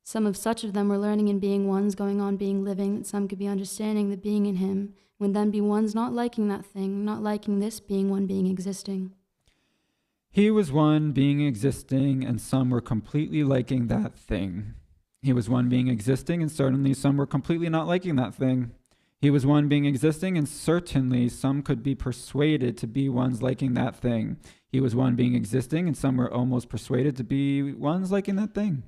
Some of such of them were learning and being ones, going on being living, that some could be understanding the being in him, would then be ones not liking that thing, not liking this being one being existing. He was one being existing, and some were completely liking that thing. He was one being existing, and certainly some were completely not liking that thing. He was one being existing, and certainly some could be persuaded to be ones liking that thing. He was one being existing, and some were almost persuaded to be ones liking that thing.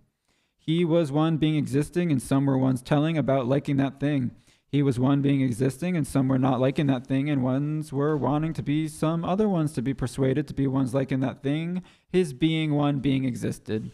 He was one being existing, and some were ones telling about liking that thing. He was one being existing, and some were not liking that thing, and ones were wanting to be some other ones to be persuaded to be ones liking that thing. His being one being existed.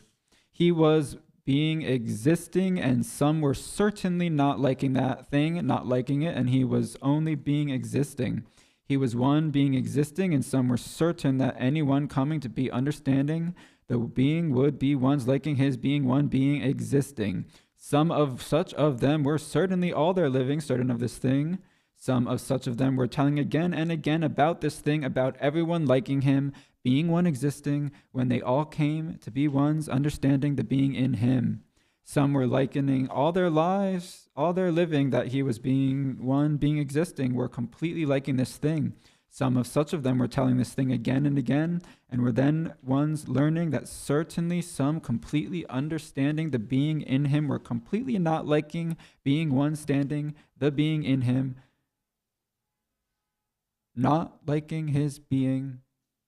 He was being existing, and some were certainly not liking that thing, not liking it, and he was only being existing. He was one being existing, and some were certain that anyone coming to be understanding the being would be ones liking his being one being existing. Some of such of them were certainly all their living certain of this thing. Some of such of them were telling again and again about this thing, about everyone liking him, being one existing, when they all came to be ones understanding the being in him. Some were likening all their lives, all their living, that he was being one being existing, were completely liking this thing. Some of such of them were telling this thing again and again, and were then ones learning that certainly some completely understanding the being in him were completely not liking being one standing, the being in him, not liking his being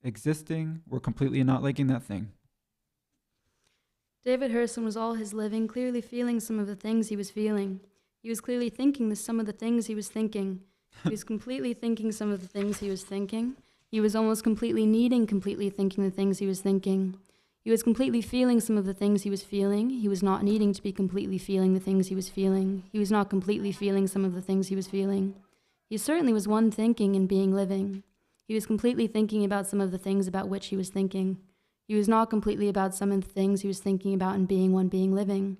existing, were completely not liking that thing. David Herson was all his living, clearly feeling some of the things he was feeling. He was clearly thinking some of the things he was thinking. He was completely thinking some of the things he was thinking. He was almost completely needing completely thinking the things he was thinking. He was completely feeling some of the things he was feeling. He was not needing to be completely feeling the things he was feeling. He was not completely feeling some of the things he was feeling. He certainly was one thinking and being living. He was completely thinking about some of the things about which he was thinking. He was not completely about some of the things he was thinking about and being one being living.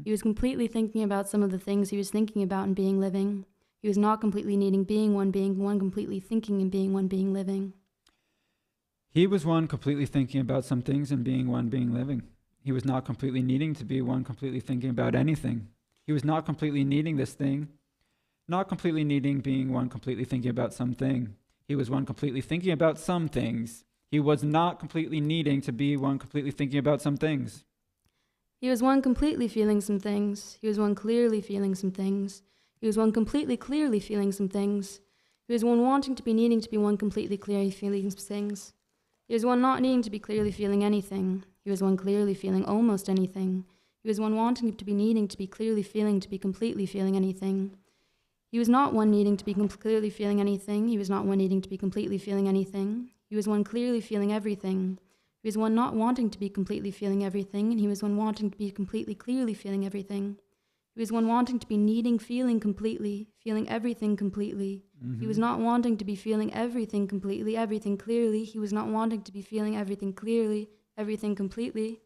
He was completely thinking about some of the things he was thinking about and being living. He was not completely needing being one completely thinking and being one being living. He was one completely thinking about some things and being one being living. He was not completely needing to be one completely thinking about anything. He was not completely needing this thing, not completely needing being one completely thinking about something. He was one completely thinking about some things. He was not completely needing to be one completely thinking about some things. He was one completely feeling some things. He was one clearly feeling some things. He was one completely clearly feeling some things. He was one wanting to be needing to be one completely clearly feeling some things. He was one not needing to be clearly feeling anything. He was one clearly feeling almost anything. He was one wanting to be needing to be clearly feeling to be completely feeling anything. He was not one needing to be clearly feeling anything. He was not one needing to be completely feeling anything. He was one clearly feeling everything. He was one not wanting to be completely feeling everything, and he was one wanting to be completely clearly feeling everything. He was one wanting to be needing feeling completely, feeling everything completely. He was not wanting to be feeling everything completely, everything clearly. He was not wanting to be feeling everything clearly, everything completely.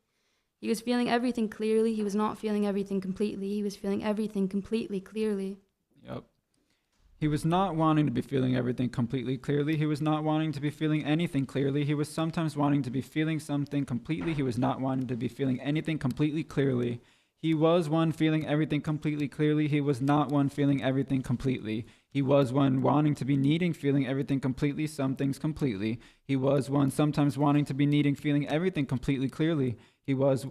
He was feeling everything clearly. He was not feeling everything completely. He was feeling everything completely clearly. Yep. He was not wanting to be feeling everything completely clearly. He was not wanting to be feeling anything clearly. He was sometimes wanting to be feeling something completely. He was not wanting to be feeling anything completely clearly. He was one feeling everything completely clearly. He was not one feeling everything completely. He was one wanting to be needing feeling everything completely, some things completely. He was one sometimes wanting to be needing feeling everything completely clearly. He was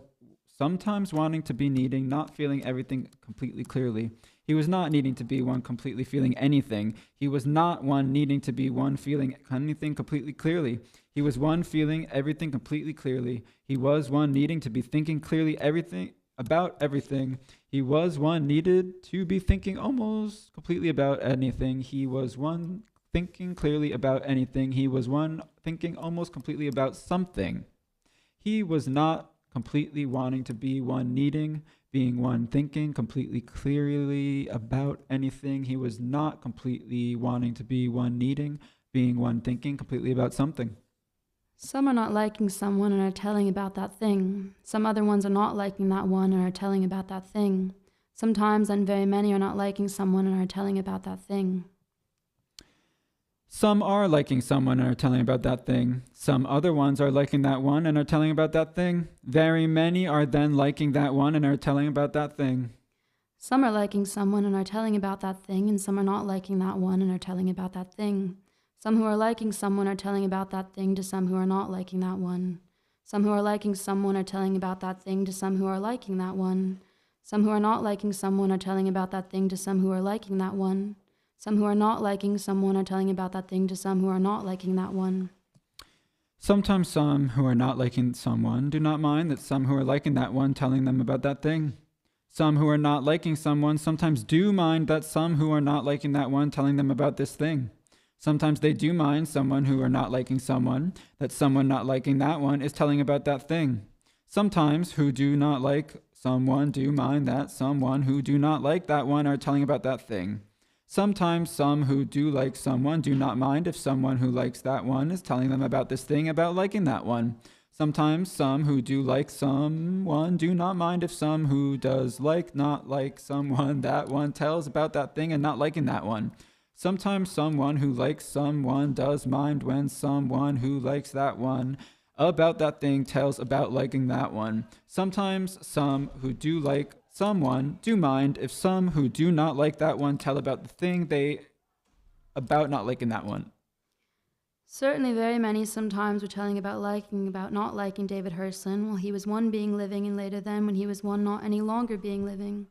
sometimes wanting to be needing not feeling everything completely clearly. He was not needing to be one completely feeling anything. He was not one needing to be one feeling anything completely clearly. He was one feeling everything completely clearly. He was one needing to be thinking clearly everything about everything. He was one needed to be thinking almost completely about anything. He was one thinking clearly about anything. He was one thinking almost completely about something. He was not completely wanting to be one needing, being one thinking completely clearly about anything. He was not completely wanting to be one needing, being one thinking completely about something. Some are not liking someone and are telling about that thing. Some other ones are not liking that one and are telling about that thing. Sometimes, and very many, are not liking someone and are telling about that thing. Some are liking someone and are telling about that thing. Some other ones are liking that one and are telling about that thing. Very many are then liking that one and are telling about that thing. Some are liking someone and are telling about that thing, and some are not liking that one and are telling about that thing. Some who are liking someone are telling about that thing to some who are not liking that one. Some who are liking someone are telling about that thing to some who are liking that one. Some who are not liking someone are telling about that thing to some who are liking that one. Some who are not liking someone are telling about that thing to some who are not liking that one. Sometimes some who are not liking someone do not mind that some who are liking that one telling them about that thing. Some who are not liking someone sometimes do mind that some who are not liking that one telling them about this thing. Sometimes they do mind someone who are not liking someone, that someone not liking that one is telling about that thing. Sometimes who do not like someone do mind that someone who do not like that one are telling about that thing. Sometimes some who do like someone do not mind if someone who likes that one is telling them about this thing about liking that one. Sometimes some who do like someone do not mind if some who does not like someone that one tells about that thing and not liking that one. Sometimes someone who likes someone does mind when someone who likes that one about that thing tells about liking that one. Sometimes some who do like someone do mind if some who do not like that one tell about the thing they about not liking that one. Certainly very many sometimes were telling about not liking David Hurston while he was one being living, and later then when he was one not any longer being living.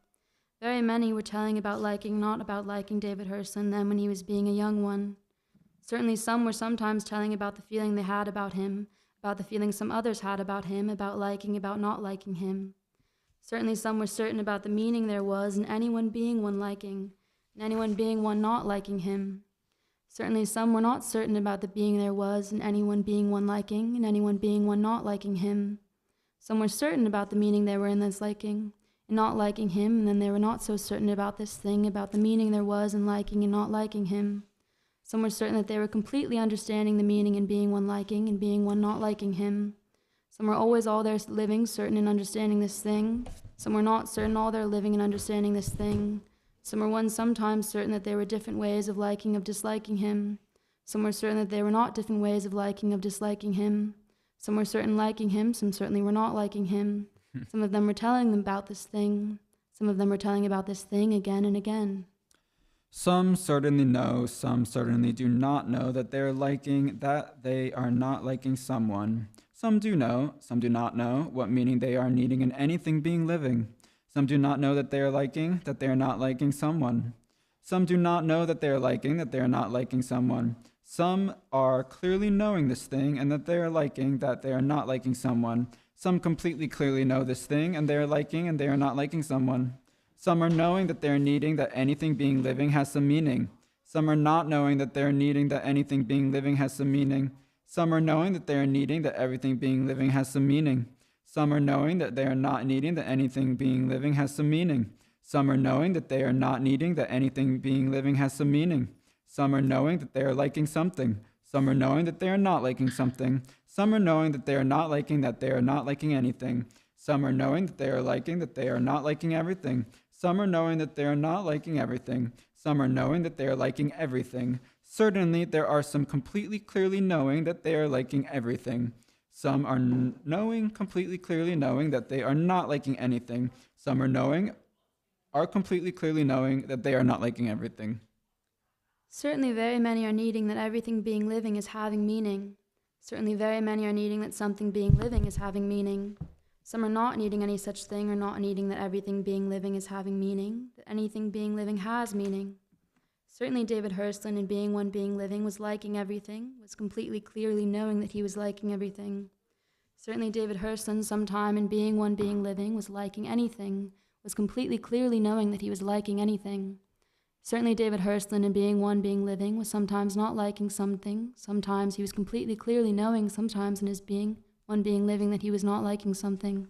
Very many were telling about not about liking David Hurston then when he was being a young one. Certainly some were sometimes telling about the feeling they had about him, about the feeling some others had about him, about not liking him. Certainly some were certain about the meaning there was in anyone being one liking, and anyone being one not liking him. Certainly some were not certain about the being there was in anyone being one liking, and anyone being one not liking him. Some were certain about the meaning there were in this liking, and not liking him, and then they were not so certain about this thing, about the meaning there was in liking and not liking him. Some were certain that they were completely understanding the meaning in being one liking and being one not liking him. Some were always all their living certain in understanding this thing. Some were not certain all their living in understanding this thing. Some were one sometimes certain that there were different ways of liking, of disliking him. Some were certain that there were not different ways of liking, of disliking him. Some were certain liking him, some certainly were not liking him. Some of them were telling them about this thing. Some of them were telling about this thing again and again. Some certainly know, some certainly do not know that they are liking, that they are not liking someone. Some do know, some do not know what meaning they are needing in anything being living. Some do not know that they are liking, that they are not liking someone. Some do not know that they are liking, that they are not liking someone. Some are clearly knowing this thing and that they are liking, that they are not liking someone. Some completely clearly know this thing and they are liking and they are not liking someone. Some are knowing that they are needing that anything being living has some meaning. Some are not knowing that they are needing that anything being living has some meaning. Some are knowing that they are needing that everything being living has some meaning. Some are knowing that they are not needing that anything being living has some meaning. Some are knowing that they are not needing that anything being living has some meaning. Some are knowing that they are liking something. Some are knowing that they are not liking something. Some are knowing that they are not liking that they are not liking anything. Some are knowing that they are liking that they are not liking everything. Some are knowing that they are not liking everything. Some are knowing that they are liking everything. Certainly, there are some completely clearly knowing that they are liking everything. Some are knowing, completely clearly knowing that they are not liking anything. Some are completely clearly knowing that they are not liking everything. Certainly very many are needing that everything being living is having meaning. Certainly very many are needing that something being living is having meaning. Some are not needing any such thing, or not needing that everything being living is having meaning, that anything being living has meaning. Certainly David Hurston, in being one being living, was liking everything, was completely clearly knowing that he was liking everything. Certainly David Hurston, sometime in being one being living, was liking anything, was completely clearly knowing that he was liking anything. Certainly David Hurston, in being one being living, was sometimes not liking something, sometimes he was completely clearly knowing, sometimes in his being one being living, that he was not liking something.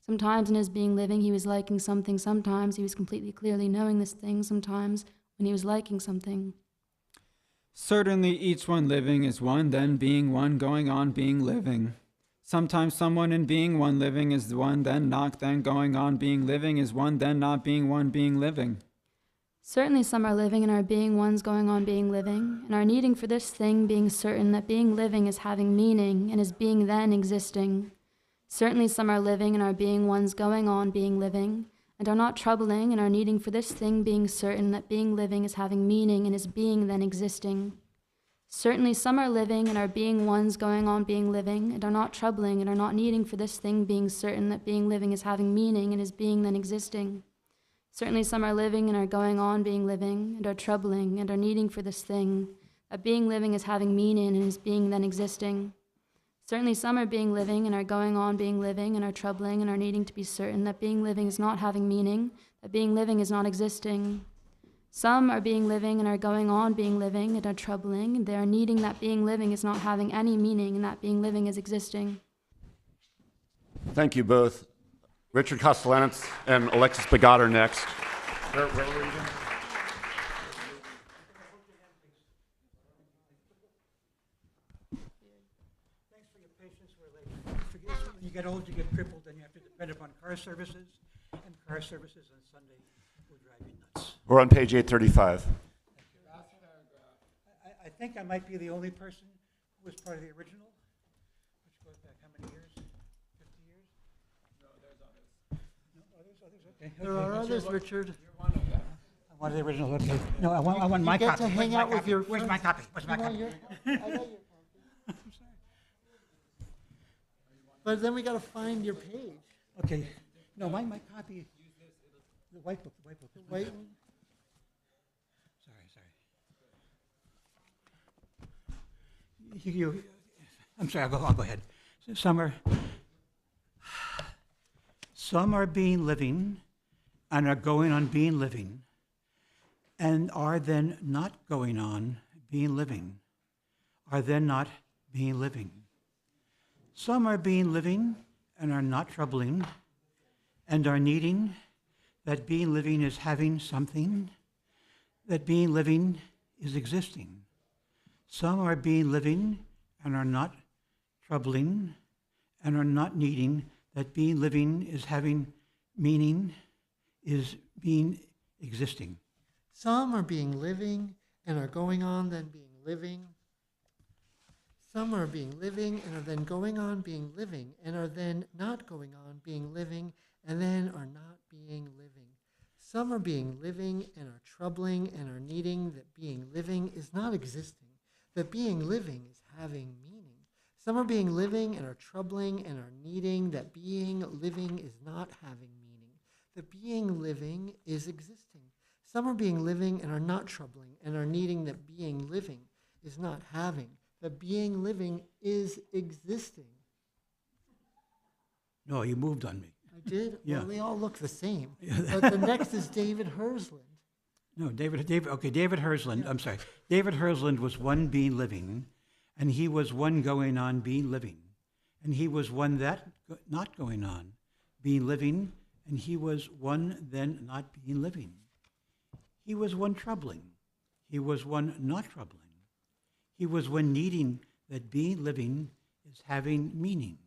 Sometimes in his being living he was liking something, sometimes he was completely clearly knowing this thing, sometimes when he was liking something. Certainly each one living is one then being one going on being living. Sometimes someone in being one living is one then not then going on being living is one then not being one being living. Certainly some are living and are being ones going on being living, and are needing for this thing being certain that being living is having meaning and is being then existing. Certainly some are living and are being ones going on being living, and are not troubling and are needing for this thing being certain that being living is having meaning and is being then existing. Certainly some are living and are being ones going on being living, and are not troubling and are not needing for this thing being certain that being living is having meaning and is being then existing. Certainly some are living and are going on being living, and are troubling and are needing for this thing that being living is having meaning and is being then existing. Certainly some are being living and are going on being living, and are troubling and are needing to be certain that being living is not having meaning, that being living is not existing. Some are being living and are going on being living, and are troubling, and they are needing that being living is not having any meaning, and that being living is existing. Thank you both. Richard Castellanets and Alexis Begat are next. Where were you again? Thanks for your patience. We're late. When you get old, you get crippled, and you have to depend upon car services, and car services on Sunday will drive you nuts. We're on page 835. I think I might be the only person who was part of the original, which goes back how many years? 50 years? No, there's others. No, others? Okay. There are others, Richard. You're one of them. I wanted the original, okay. No, I want my get copy. to hang out with your Where's my copy? Where's my You want copy? your copy? I got your copy. I'm sorry. But then we got to find your page. Okay. No, my copy. The white book. The white one. Sorry. I'm sorry, I'll go ahead. So some are being living and are going on being living, and are then not going on being living, are then not being living. Some are being living and are not troubling, and are needing that being living is having something, that being living is existing. Some are being living and are not troubling, and are not needing that being living is having meaning, is being existing. Some are being living and are going on then being living. Some are being living and are then going on being living, and are then not going on being living, and then are not being living. Some are being living and are troubling and are needing that being living is not existing, that being living is having meaning. Some are being living and are troubling and are needing that being living is not having meaning, that being living is existing. Some are being living and are not troubling and are needing that being living is not having, that being living is existing. No, you moved on me. I did? Yeah. Well, they all look the same. But the next is David Hersland. No, David Hersland, I'm sorry. David Hersland was one being living, and he was one going on being living. And he was one that not going on being living, and he was one then not being living. He was one troubling. He was one not troubling. He was one needing that being living is having meaning.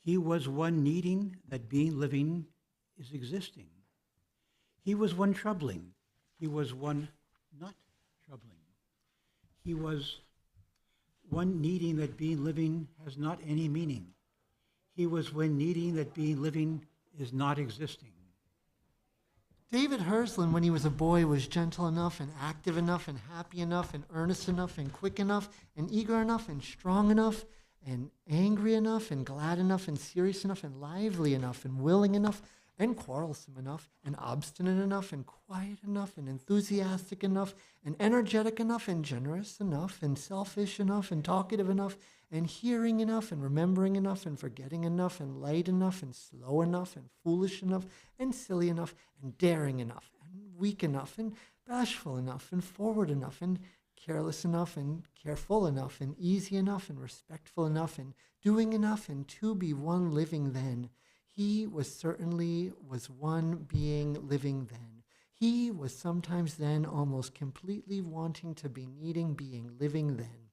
He was one needing that being living is existing. He was one troubling. He was one not troubling. He was one needing that being living has not any meaning. He was one needing that being living is not existing. David Hersland, when he was a boy, was gentle enough and active enough and happy enough and earnest enough and quick enough and eager enough and strong enough and angry enough and glad enough and serious enough and lively enough and willing enough and quarrelsome enough and obstinate enough and quiet enough and enthusiastic enough and energetic enough and generous enough and selfish enough and talkative enough and hearing enough and remembering enough and forgetting enough and light enough and slow enough and foolish enough and silly enough and daring enough and weak enough and bashful enough and forward enough and careless enough and careful enough and easy enough and respectful enough and doing enough and to be one living then. He was one being living then. He was sometimes then almost completely wanting to be needing being living then.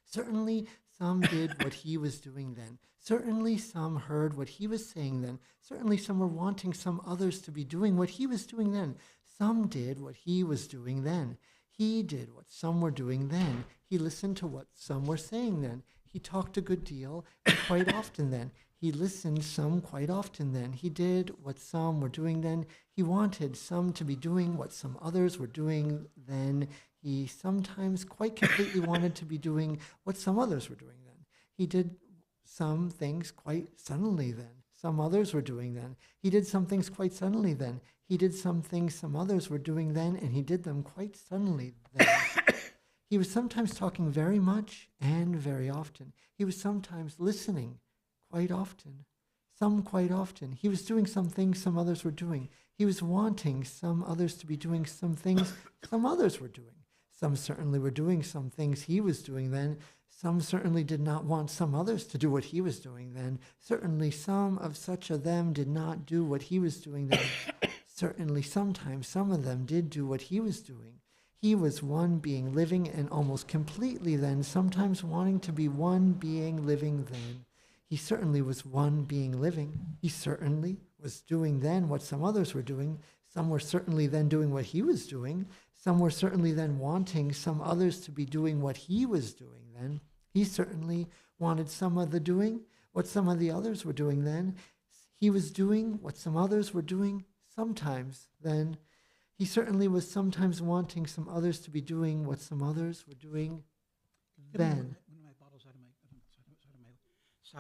Certainly some did what he was doing then. Certainly some heard what he was saying then. Certainly some were wanting some others to be doing what he was doing then. Some did what he was doing then. He did what some were doing then. He listened to what some were saying then. He talked a good deal and quite often then. He listened some quite often then. He did what some were doing then. He wanted some to be doing what some others were doing then. He sometimes quite completely wanted to be doing what some others were doing then. He did some things quite suddenly then. Some others were doing then. He did some things quite suddenly then. He did some things some others were doing then, and he did them quite suddenly then. He was sometimes talking very much and very often. He was sometimes listening quite often, some quite often. He was doing some things some others were doing. He was wanting some others to be doing some things some others were doing. Some certainly were doing some things he was doing then. Some certainly did not want some others to do what he was doing then. Certainly some of such of them did not do what he was doing then. Certainly sometimes some of them did do what he was doing. He was one being living and almost completely then, sometimes wanting to be one being living then. He certainly was one being living. He certainly was doing then what some others were doing. Some were certainly then doing what he was doing. Some were certainly then wanting some others to be doing what he was doing then. He certainly wanted some of the doing what some of the others were doing then. He was doing what some others were doing sometimes then. He certainly was sometimes wanting some others to be doing what some others were doing then. One of my bottles out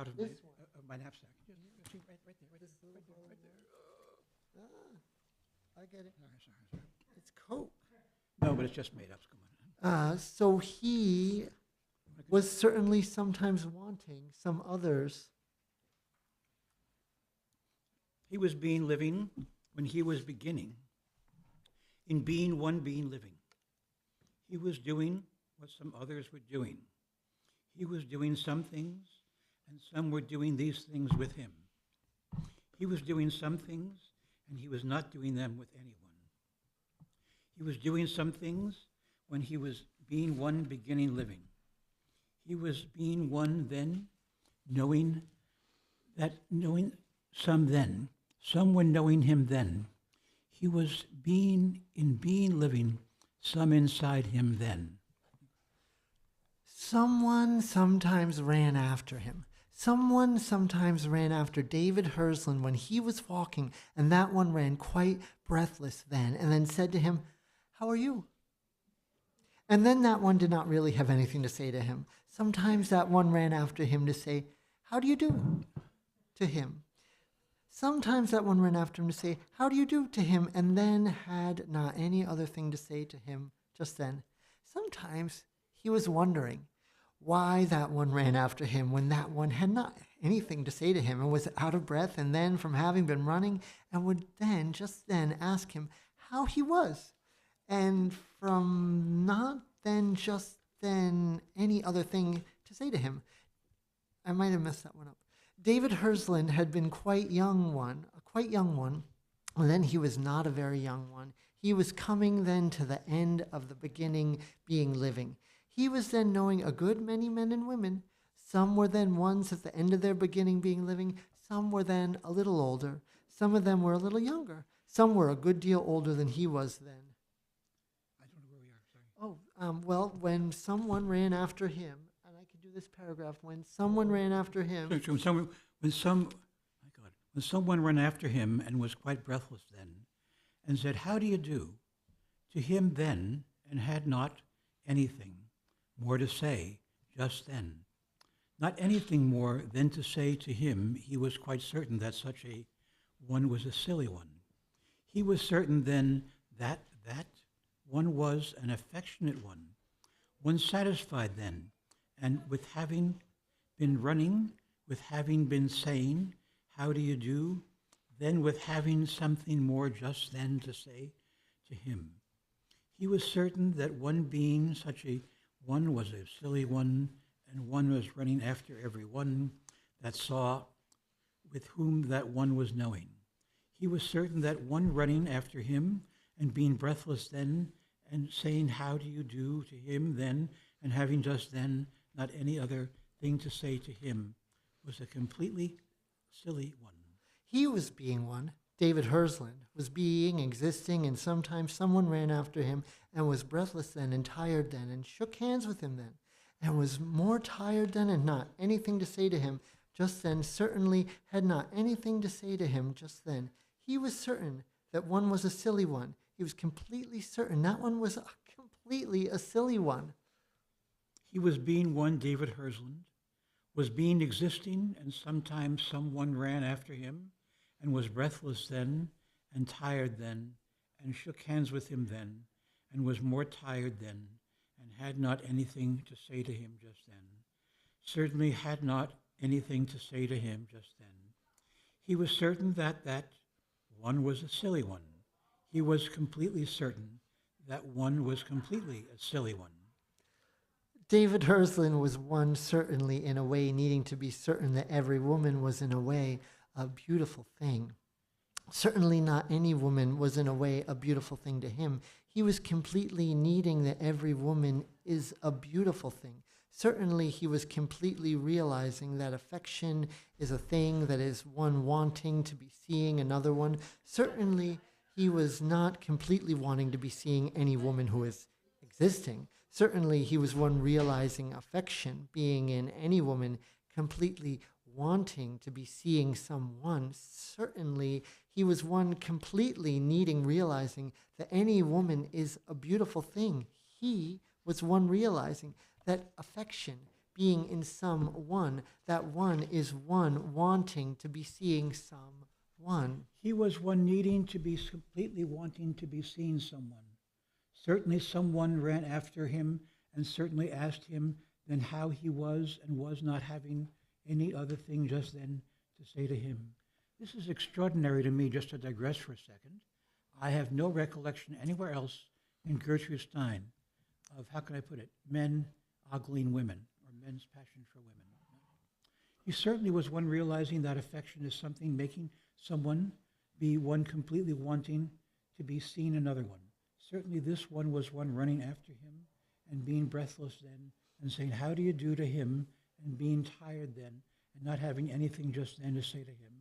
of my knapsack. Right there. I get it. Sorry. It's Coke. No, but it's just made up. Come on. So he was certainly sometimes wanting some others. He was being living when he was beginning. In being one being living. He was doing what some others were doing. He was doing some things, and some were doing these things with him. He was doing some things, and he was not doing them with anyone. He was doing some things when he was being one beginning living. He was being one then, knowing some then. Some were knowing him then. He was being living, some inside him then. Someone sometimes ran after him. Someone sometimes ran after David Hersland when he was walking, and that one ran quite breathless then, and then said to him, "How are you?" And then that one did not really have anything to say to him. Sometimes that one ran after him to say, "How do you do?" to him. Sometimes that one ran after him to say, "How do you do?" to him, and then had not any other thing to say to him just then. Sometimes he was wondering why that one ran after him when that one had not anything to say to him and was out of breath, and then from having been running, and would then, just then, ask him how he was, and from not then, just then, any other thing to say to him. I might have messed that one up. David Hersland had been a quite young one, and then he was not a very young one. He was coming then to the end of the beginning, being living. He was then knowing a good many men and women. Some were then ones at the end of their beginning, being living. Some were then a little older. Some of them were a little younger. Some were a good deal older than he was then. I don't know where we are, sorry. Well, when someone ran after him, and I could do this paragraph, when someone ran after him. When someone ran after him and was quite breathless then, and said, "How do you do?" to him then, and had not anything more to say just then. Not anything more than to say to him, he was quite certain that such a one was a silly one. He was certain then that one was an affectionate one satisfied then, and with having been running, with having been saying, "How do you do?" then with having something more just then to say to him. He was certain that one being such a one was a silly one, and one was running after every one that saw with whom that one was knowing. He was certain that one running after him and being breathless then and saying, "How do you do?" to him then, and having just then not any other thing to say to him, was a completely silly one. He was being one, David Hersland was being, existing, and sometimes someone ran after him and was breathless then and tired then and shook hands with him then and was more tired than and not anything to say to him just then, certainly had not anything to say to him just then. He was certain that one was a silly one. He was completely certain that one was completely a silly one. He was being one, David Hersland, was being existing, and sometimes someone ran after him and was breathless then and tired then and shook hands with him then and was more tired then and had not anything to say to him just then. Certainly had not anything to say to him just then. He was certain that that one was a silly one. He was completely certain that one was completely a silly one. David Hersland was one certainly in a way needing to be certain that every woman was in a way a beautiful thing. Certainly not any woman was in a way a beautiful thing to him. He was completely needing that every woman is a beautiful thing. Certainly he was completely realizing that affection is a thing that is one wanting to be seeing another one. Certainly he was not completely wanting to be seeing any woman who is existing. Certainly he was one realizing affection, being in any woman, completely wanting to be seeing someone. Certainly he was one completely needing, realizing that any woman is a beautiful thing. He was one realizing that affection, being in someone, that one is one wanting to be seeing someone. He was one needing to be completely wanting to be seeing someone. Certainly someone ran after him and certainly asked him then how he was and was, not having any other thing just then to say to him. This is extraordinary to me, just to digress for a second. I have no recollection anywhere else in Gertrude Stein of, how can I put it, men ogling women or men's passion for women. He certainly was one realizing that affection is something making someone be one completely wanting to be seen another one. Certainly this one was one running after him and being breathless then and saying, how do you do to him, and being tired then and not having anything just then to say to him.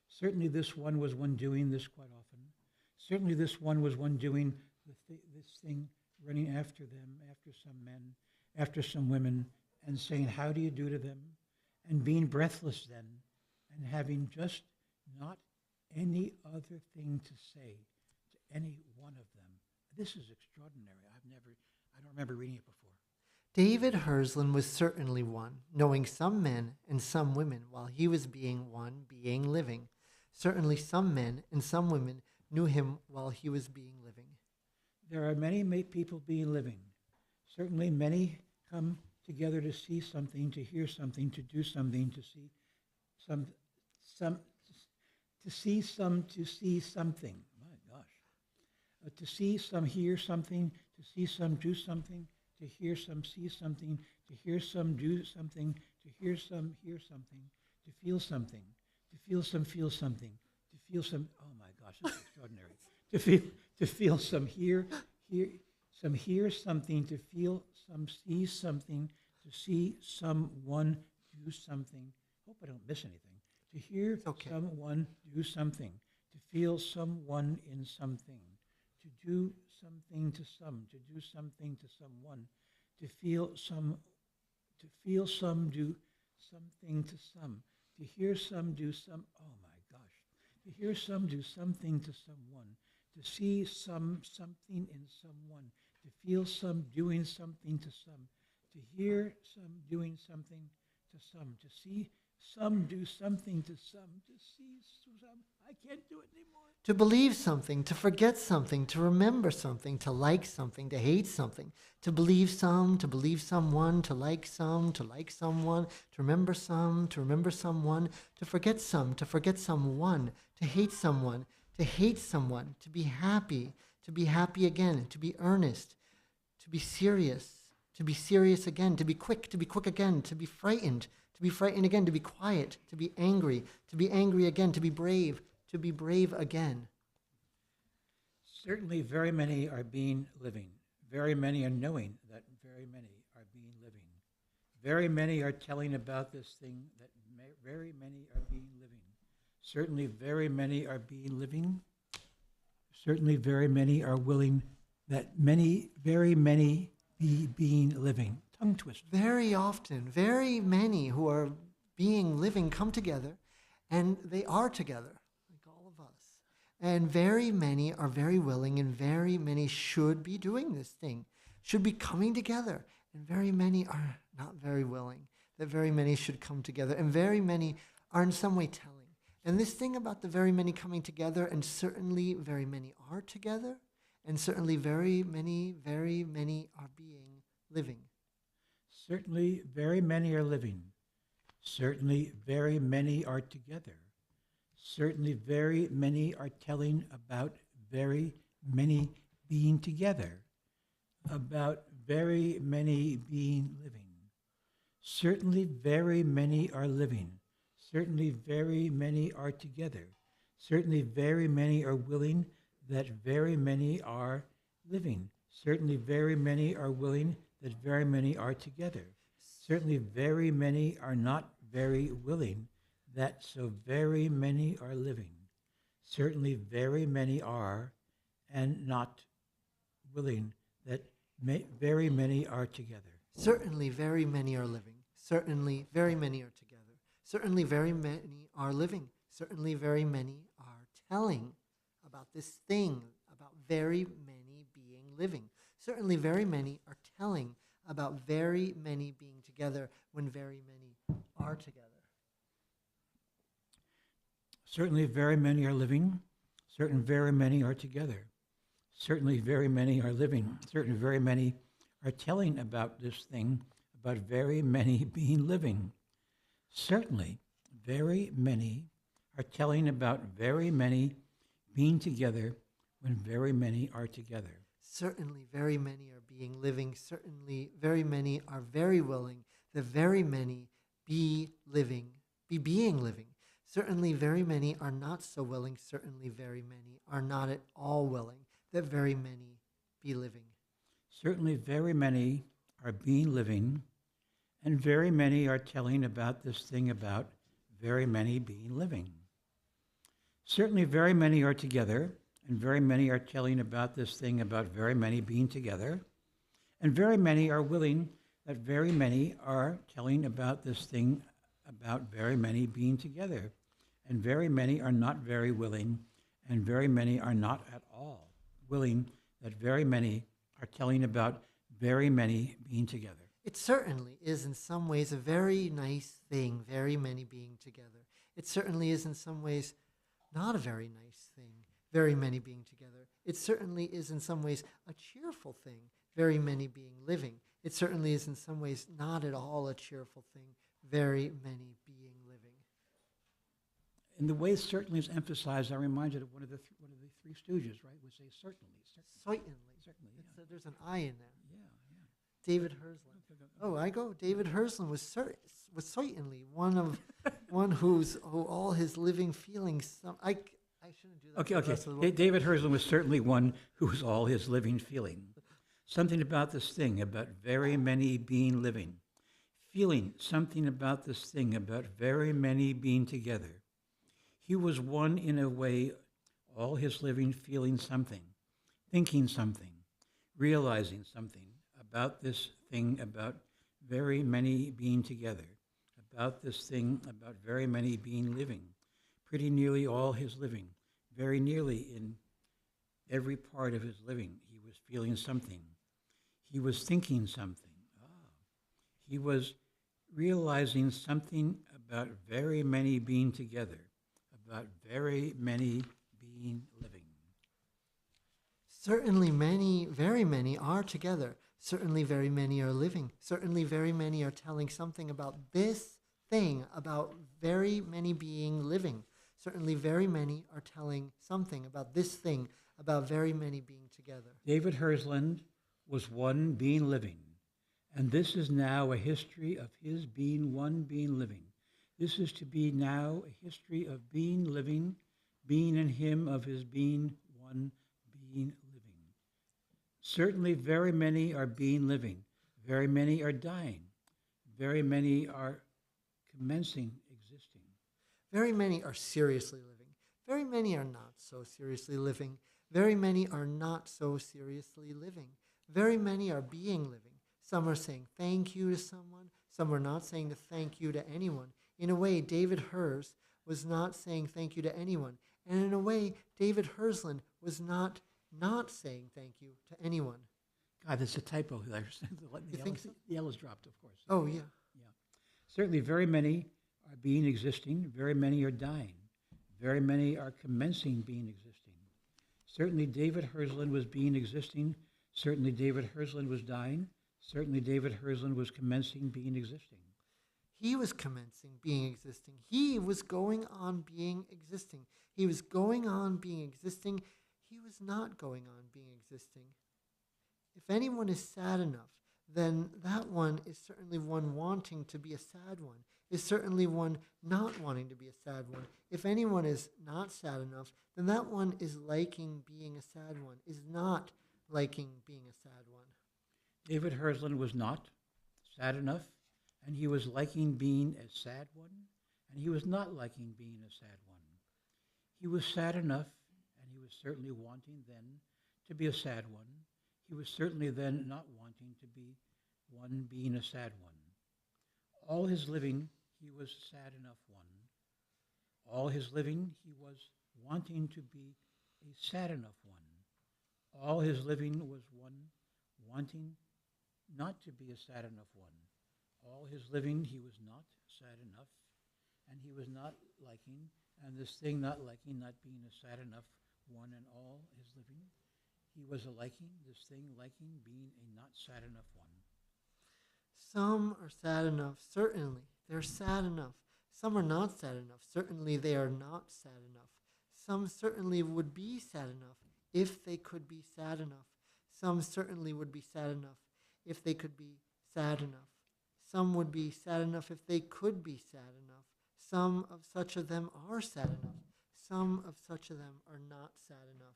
Certainly this one was one doing this quite often. Certainly this one was one doing this thing, running after them, after some men, after some women, and saying, how do you do to them? And being breathless then and having just not any other thing to say to any one of them. This is extraordinary. I don't remember reading it before. David Hersland was certainly one, knowing some men and some women, while he was being one, being living. Certainly some men and some women knew him while he was being living. There are many people being living. Certainly many come together to see something, to hear something, to do something, to see something. My gosh. To see some hear something, to see some do something, to hear some see something, to hear some do something, to hear some hear something, to feel something, to feel some feel something, to feel some, oh my gosh, this is extraordinary. To feel some hear something, to feel some see something, to see someone do something. Hope I don't miss anything. To hear someone do something, to feel someone in something, to do something to some, to do something to someone, to feel some do something to some, to hear some do some, oh my gosh, to hear some do something to someone, to see something in someone, to feel some doing something to some, to hear some doing something to some, to see some do something to some, to see some, I can't do it anymore. To believe something, to forget something, to remember something, to like something, to hate something, to believe some, to believe someone, to like someone, to remember someone, to forget someone, to hate someone, to be happy again, to be earnest, to be serious again, to be quick again, to be frightened again, to be quiet, to be angry again, to be brave again. Certainly very many are being living. Very many are knowing that very many are being living. Very many are telling about this thing that very many are being living. Certainly very many are being living. Certainly very many are willing that many, very many be being living. Tongue twister. Very often, very many who are being living come together, and they are together, like all of us. And very many are very willing, and very many should be doing this thing, should be coming together. And very many are not very willing, that very many should come together. And very many are in some way telling. And this thing about the very many coming together, and certainly very many are together, and certainly very many are being living. Certainly very many are living. Certainly very many are together. Certainly very many are telling about very many being together, about very many being living. Certainly very many are living. Certainly very many are together. Certainly very many are willing that very many are living. Certainly very many are willing that very many are together. Certainly very many are not very willing that so very many are living. Certainly very many are and not willing that very many are together. Certainly very many are living. Certainly very many are together. Certainly very many are living. Certainly very many are telling about this thing, about very many being living. Certainly very many are telling about very many being together when very many are together. Certainly very many are living. Certainly very many are together. Certainly very many are living. Certainly very many are telling about this thing, about very many being living. Certainly very many are telling about very many being together when very many are together. Certainly very many are being living. Certainly very many are very willing that very many be living, be being living. Certainly very many are not so willing. Certainly very many are not at all willing that very many be living. Certainly very many are being living, and very many are telling about this thing about very many being living. Certainly very many are together, and very many are telling about this thing about very many being together, and very many are willing that very many are telling about this thing about very many being together, and very many are not very willing, and very many are not at all willing that very many are telling about very many being together. It certainly is in some ways a very nice thing, very many being together. It certainly is in some ways not a very nice thing, very many being together. It certainly is in some ways a cheerful thing, very many being living. It certainly is in some ways not at all a cheerful thing, very many being living. In the way certainly is emphasized, I'm reminded of one of the Three Stooges, right? We say certainly. Certainly. Certainly, yeah. There's an I in there. Yeah. David Hersland. Oh, I go. David Hersland was certainly one who all his living feelings. I shouldn't do that. Okay. David Hersland was certainly one who was all his living feeling. Something about this thing about very many being living. Feeling something about this thing about very many being together. He was one in a way, all his living feeling something, thinking something, realizing something about this thing about very many being together, about this thing about very many being living, pretty nearly all his living, very nearly in every part of his living, he was feeling something. He was thinking something. He was realizing something about very many being together, about very many being living. Certainly many, very many are together. Certainly very many are living. Certainly very many are telling something about this thing, about very many being living. Certainly very many are telling something about this thing, about very many being together. David Hersland was one being living, and this is now a history of his being one being living. This is to be now a history of being living, being in him of his being one being living. Certainly very many are being living. Very many are dying. Very many are commencing existing. Very many are seriously living. Very many are not so seriously living. Very many are not so seriously living. Very many are being living. Some are saying thank you to someone. Some are not saying the thank you to anyone. In a way, David Hers was not saying thank you to anyone. And in a way, David Hersland was not saying thank you to anyone. God, there's a typo there. You think so? The L is dropped, of course. Oh, yeah. Yeah. Certainly, very many are being existing. Very many are dying. Very many are commencing being existing. Certainly, David Hersland was being existing. Certainly, David Hersland was dying. Certainly, David Hersland was commencing being existing. He was commencing being existing. He was going on being existing. He was going on being existing. He was not going on being existing. If anyone is sad enough, then that one is certainly one wanting to be a sad one, is certainly one not wanting to be a sad one. If anyone is not sad enough, then that one is liking being a sad one, is not liking being a sad one. David Hersland was not sad enough, and he was liking being a sad one, and he was not liking being a sad one. He was sad enough, and he was certainly wanting then to be a sad one. He was certainly then not wanting to be one being a sad one. All his living, he was sad enough one. All his living, he was wanting to be a sad enough one. All his living was one wanting not to be a sad enough one. All his living, he was not sad enough, and he was not liking, and this thing not liking, not being a sad enough one in all his living, he was a liking, this thing liking, being a not sad enough one. Some are sad enough, certainly. They're sad enough. Some are not sad enough. Certainly they are not sad enough. Some certainly would be sad enough if they could be sad enough. Some certainly would be sad enough if they could be sad enough. Some would be sad enough if they could be sad enough. Some of such of them are sad enough. Some of such of them are not sad enough.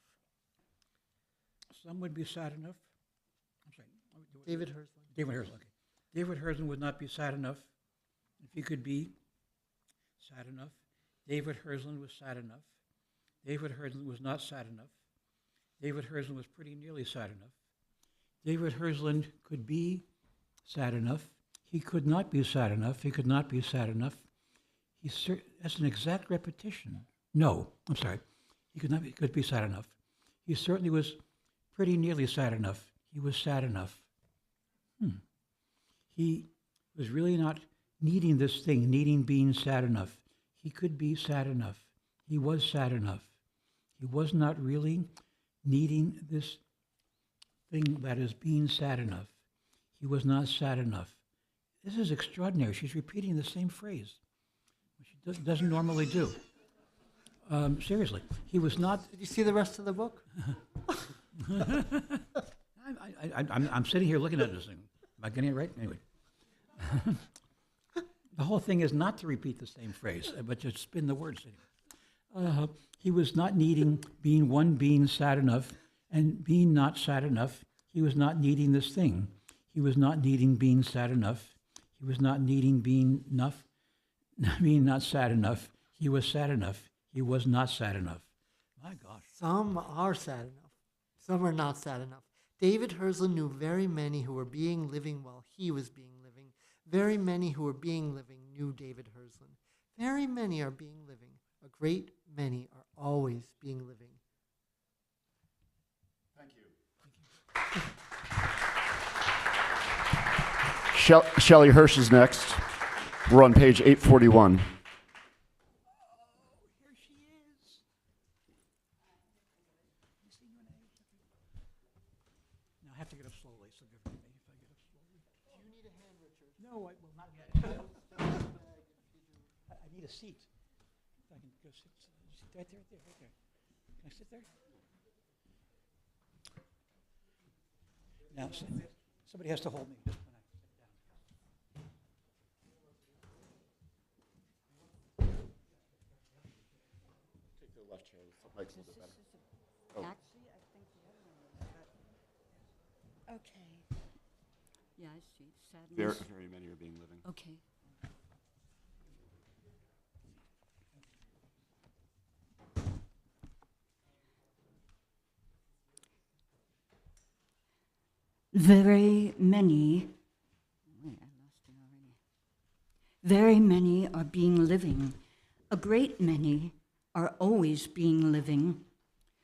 Some would be sad enough. I'm sorry. David Hersland. David Hersland, okay. David Hersland would not be sad enough if he could be sad enough. David Hersland was sad enough. David Hersland was not sad enough. David Hersland was pretty nearly sad enough. David Hersland could be sad enough. He could not be sad enough. He could not be sad enough. That's an exact repetition. No, I'm sorry. He could be sad enough. He certainly was pretty nearly sad enough. He was sad enough. He was really not needing this thing, needing being sad enough. He could be sad enough. He was sad enough. He was not really needing this thing that is being sad enough. He was not sad enough. This is extraordinary. She's repeating the same phrase, which she doesn't normally do. Seriously, he was not. Did you see the rest of the book? I'm sitting here looking at this thing. Am I getting it right? Anyway. The whole thing is not to repeat the same phrase, but to spin the words. He was not needing being sad enough and being not sad enough. He was not needing this thing. He was not needing being sad enough. He was not needing being not sad enough. He was sad enough. He was not sad enough. My gosh. Some are sad enough. Some are not sad enough. David Hersland knew very many who were being living while he was being living. Very many who were being living knew David Hersland. Very many are being living. A great many are always being living. Thank you. Shelley Hirsch is next. We're on page 841. Seat. If I can go sit right there. Can I sit there? Now, somebody has to hold me just when I sit down. Take the left chair. The mic's a little bit better. Actually, I think the other one was better. Okay. Yeah, I see. Sadness. Very many are being living. Okay. Very many are being living. A great many are always being living.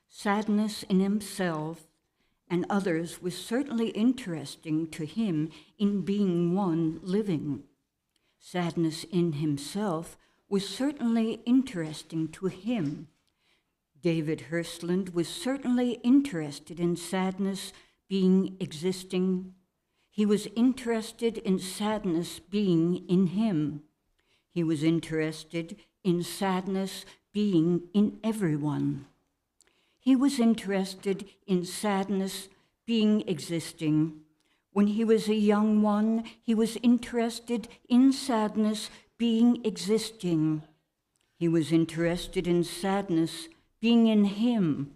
Sadness in himself and others was certainly interesting to him in being one living. Sadness in himself was certainly interesting to him. David Hirstland was certainly interested in sadness being existing. He was interested in sadness being in him. He was interested in sadness being in everyone. He was interested in sadness being existing. When he was a young one, he was interested in sadness being existing. He was interested in sadness being in him.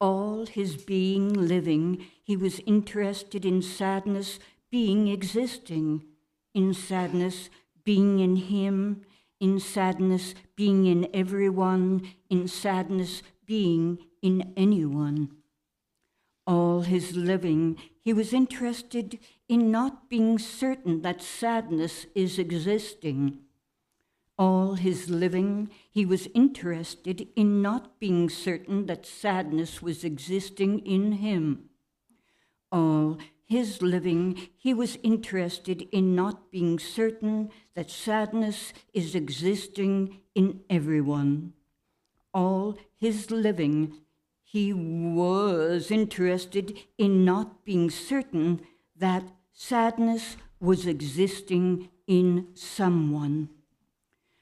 All his being living, he was interested in sadness being existing, in sadness being in him, in sadness being in everyone, in sadness being in anyone. All his living, he was interested in not being certain that sadness is existing. All his living, he was interested in not being certain that sadness was existing in him. All his living, he was interested in not being certain that sadness is existing in everyone. All his living, he was interested in not being certain that sadness was existing in someone.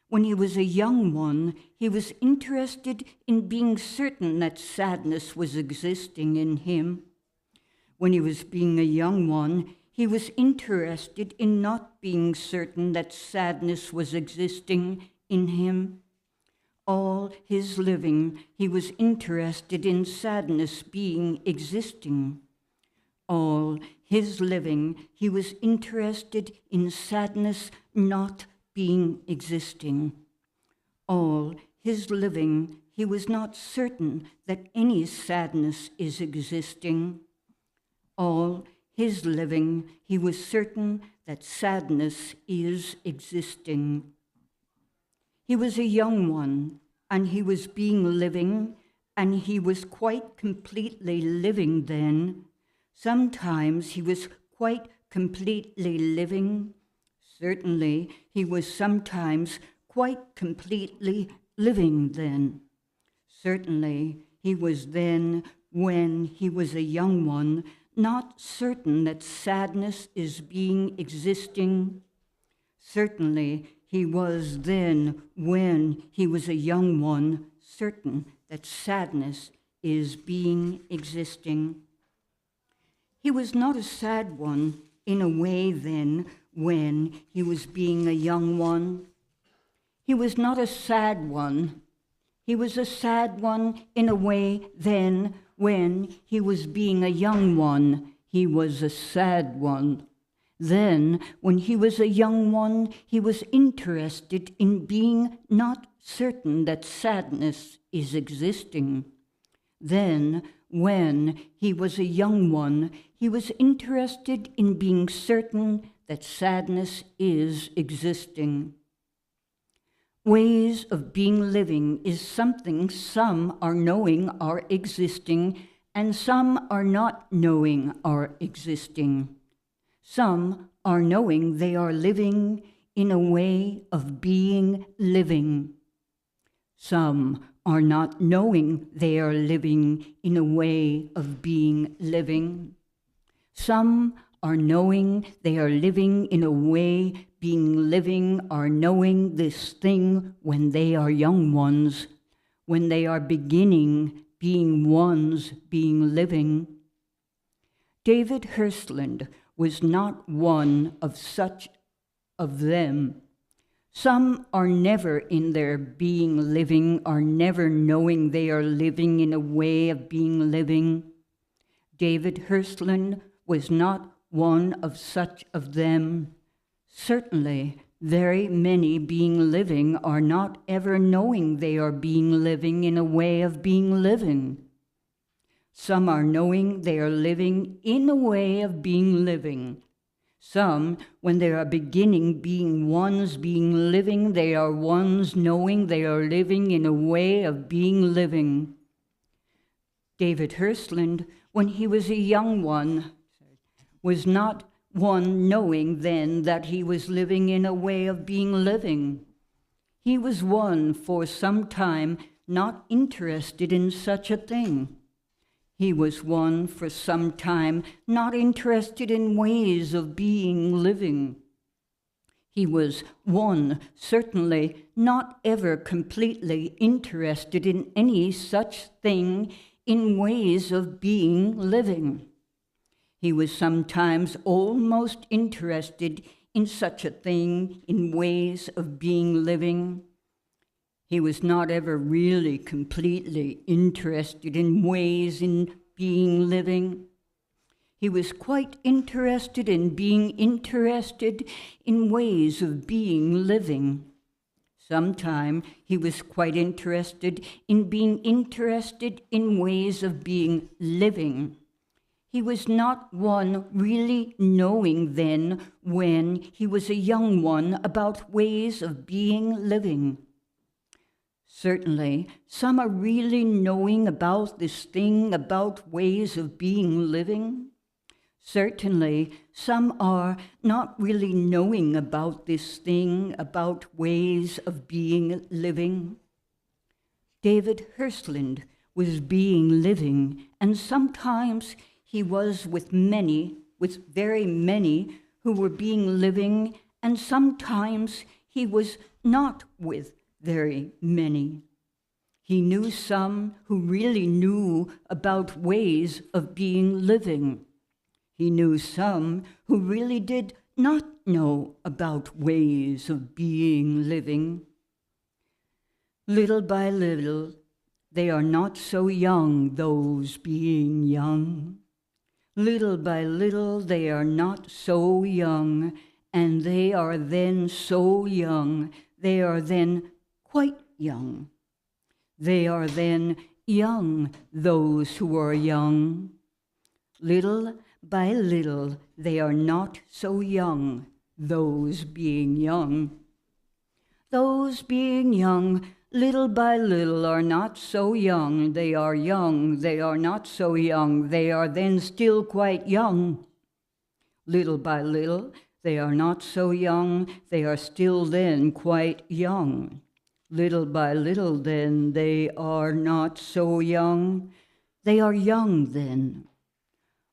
When he was a young one, he was interested in being certain that sadness was existing in him. When he was being a young one, he was interested in not being certain that sadness was existing in him. All his living, he was interested in sadness being existing. All his living, he was interested in sadness not being existing. All his living, he was not certain that any sadness is existing. All his living, he was certain that sadness is existing. He was a young one, and he was being living, and he was quite completely living then. Sometimes he was quite completely living. Certainly, he was sometimes quite completely living then. Certainly, he was then, when he was a young one, not certain that sadness is being existing. Certainly, he was then, when he was a young one, certain that sadness is being existing. He was not a sad one in a way then, when he was being a young one. He was not a sad one. He was a sad one in a way then, when he was being a young one. He was a sad one. Then, when he was a young one, he was interested in being not certain that sadness is existing. Then, when he was a young one, he was interested in being certain that sadness is existing. Ways of being living is something some are knowing are existing and some are not knowing are existing. Some are knowing they are living in a way of being living. Some are not knowing they are living in a way of being living. Some are knowing they are living in a way being living, are knowing this thing when they are young ones, when they are beginning being ones being living. David Hirstland was not one of such of them. Some are never in their being living, are never knowing they are living in a way of being living. David Hirstland was not one of such of them. Certainly, very many being living are not ever knowing they are being living in a way of being living. Some are knowing they are living in a way of being living. Some, when they are beginning being ones being living, they are ones knowing they are living in a way of being living. David Hirschland, when he was a young one, was not one knowing then that he was living in a way of being living. He was one for some time not interested in such a thing. He was one for some time not interested in ways of being living. He was one certainly not ever completely interested in any such thing in ways of being living. He was sometimes almost interested in such a thing in ways of being living. He was not ever really completely interested in ways in being living. He was quite interested in being interested in ways of being living. Sometime he was quite interested in being interested in ways of being living. He was not one really knowing then when he was a young one about ways of being living. Certainly, some are really knowing about this thing about ways of being living. Certainly, some are not really knowing about this thing about ways of being living. David Hirschland was being living, and sometimes he was with very many who were being living, and sometimes he was not with very many. He knew some who really knew about ways of being living. He knew some who really did not know about ways of being living. Little by little, they are not so young, those being young. Little by little, they are not so young, and they are then so young. They are then quite young. They are then young, those who are young. Little by little, they are not so young, those being young. Those being young, little by little, are not so young. They are young, they are not so young. They are then still quite young. Little by little, they are not so young. They are still then quite young. Little by little, then, they are not so young. They are young then.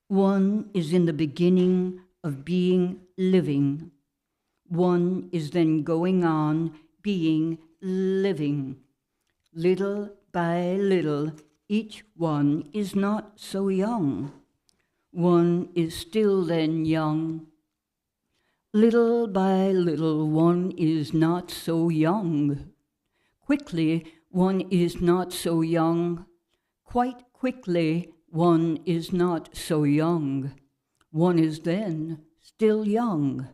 One is in the beginning of being living. One is then going on being living. Little by little, each one is not so young. One is still then young. Little by little, one is not so young. Quickly, one is not so young. Quite quickly, one is not so young. One is then still young.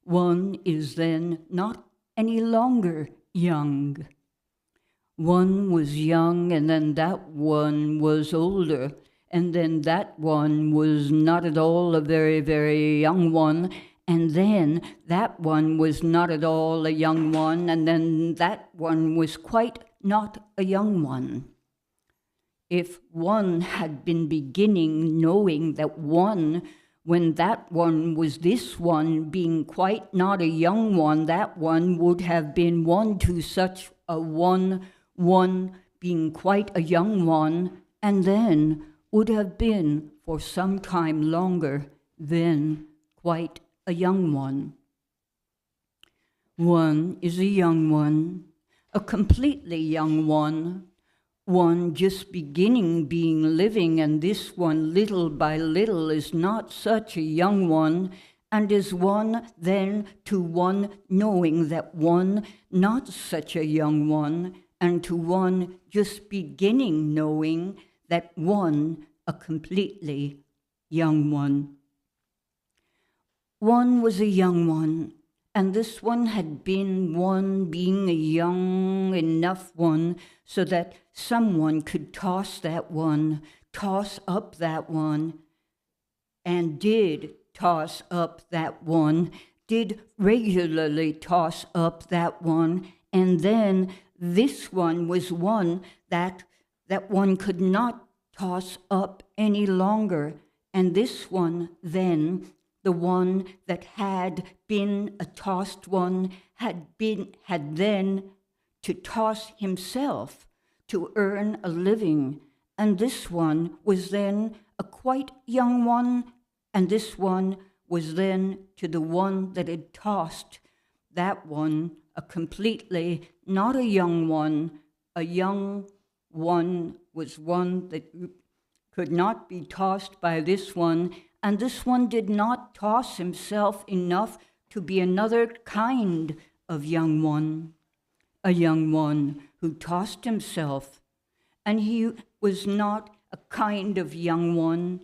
One is then not any longer young. One was young, and then that one was older, and then that one was not at all a very, very young one, and then that one was not at all a young one, and then that one was quite not a young one. If one had been beginning knowing that one, when that one was this one, being quite not a young one, that one would have been one to such a one being quite a young one, and then would have been for some time longer then quite a young one. One is a young one, a completely young one just beginning being living, and this one little by little is not such a young one, and is one then to one knowing that one not such a young one, and to one just beginning knowing that one a completely young one. One was a young one, and this one had been one being a young enough one so that someone could toss that one toss up that one, and did toss up that one, did regularly toss up that one, and then this one was one that one could not toss up any longer, and this one then, the one that had been a tossed one, had then to toss himself to earn a living, and this one was then a quite young one, and this one was then to the one that had tossed that one a completely, not a young one. A young one was one that could not be tossed by this one, and this one did not toss himself enough to be another kind of young one, a young one who tossed himself, and he was not a kind of young one,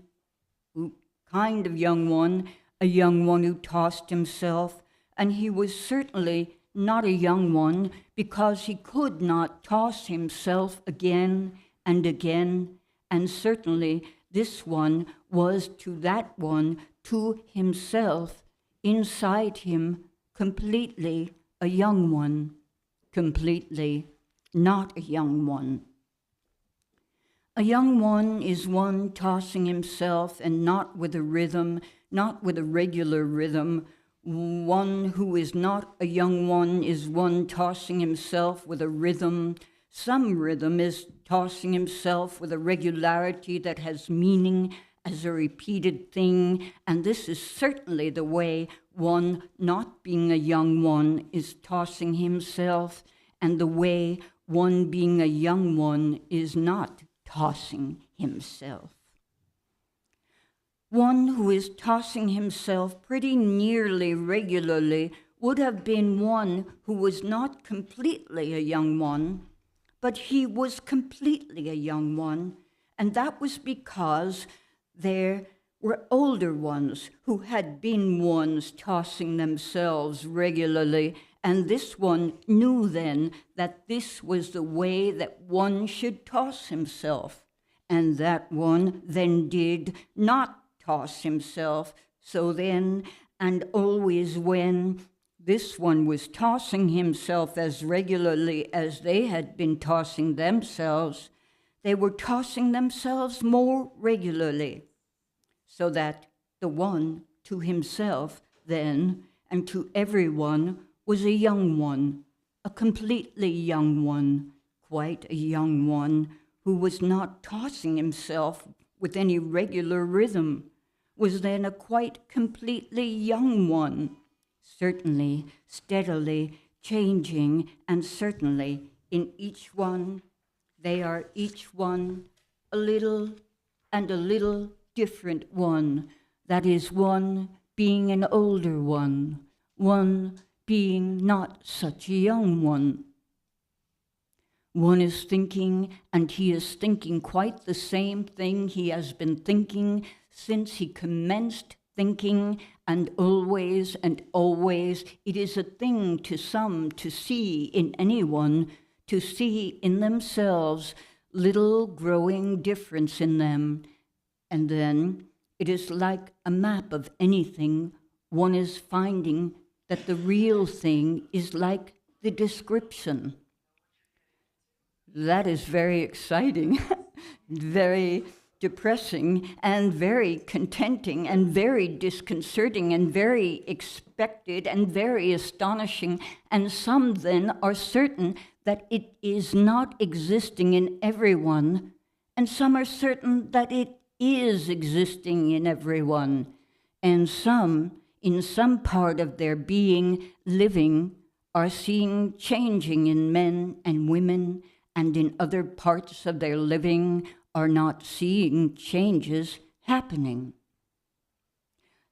a young one who tossed himself, and he was certainly not a young one because he could not toss himself again and again, and certainly this one was to that one, to himself, inside him, completely a young one, completely not a young one. A young one is one tossing himself and not with a rhythm, not with a regular rhythm. One who is not a young one is one tossing himself with a rhythm. Some rhythm is tossing himself with a regularity that has meaning as a repeated thing, and this is certainly the way one not being a young one is tossing himself, and the way one being a young one is not tossing himself. One who is tossing himself pretty nearly regularly would have been one who was not completely a young one, but he was completely a young one, and that was because there were older ones who had been ones tossing themselves regularly, and this one knew then that this was the way that one should toss himself, and that one then did not toss himself. So then, and always when this one was tossing himself as regularly as they had been tossing themselves, they were tossing themselves more regularly, so that the one to himself then and to everyone was a young one, a completely young one, quite a young one, who was not tossing himself with any regular rhythm, was then a quite completely young one, certainly steadily changing, and certainly in each one, they are each one a little and a little different one, that is, one being an older one being not such a young one. One is thinking, and he is thinking quite the same thing he has been thinking since he commenced thinking, and always it is a thing to some to see in anyone, to see in themselves little growing difference in them. And then it is like a map of anything. One is finding that the real thing is like the description. That is very exciting, very depressing, and very contenting, and very disconcerting, and very expected, and very astonishing. And some then are certain that it is not existing in everyone, and some are certain that it is existing in everyone, and some, in some part of their being, living, are seeing changing in men and women, and in other parts of their living are not seeing changes happening.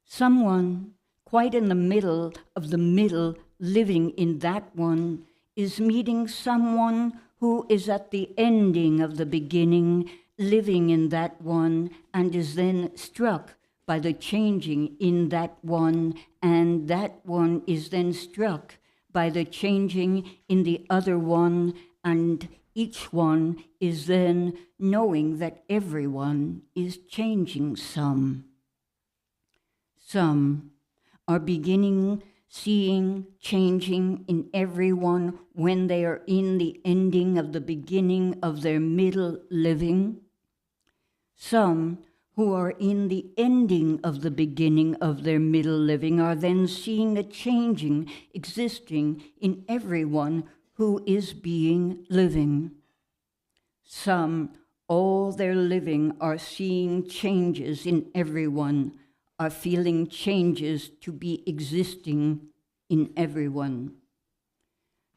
Someone quite in the middle of the middle, living in that one, is meeting someone who is at the ending of the beginning, living in that one, and is then struck by the changing in that one, and that one is then struck by the changing in the other one, and each one is then knowing that everyone is changing some. Some are beginning seeing changing in everyone when they are in the ending of the beginning of their middle living. Some who are in the ending of the beginning of their middle living are then seeing a changing existing in everyone who is being living. Some, all their living, are seeing changes in everyone, are feeling changes to be existing in everyone.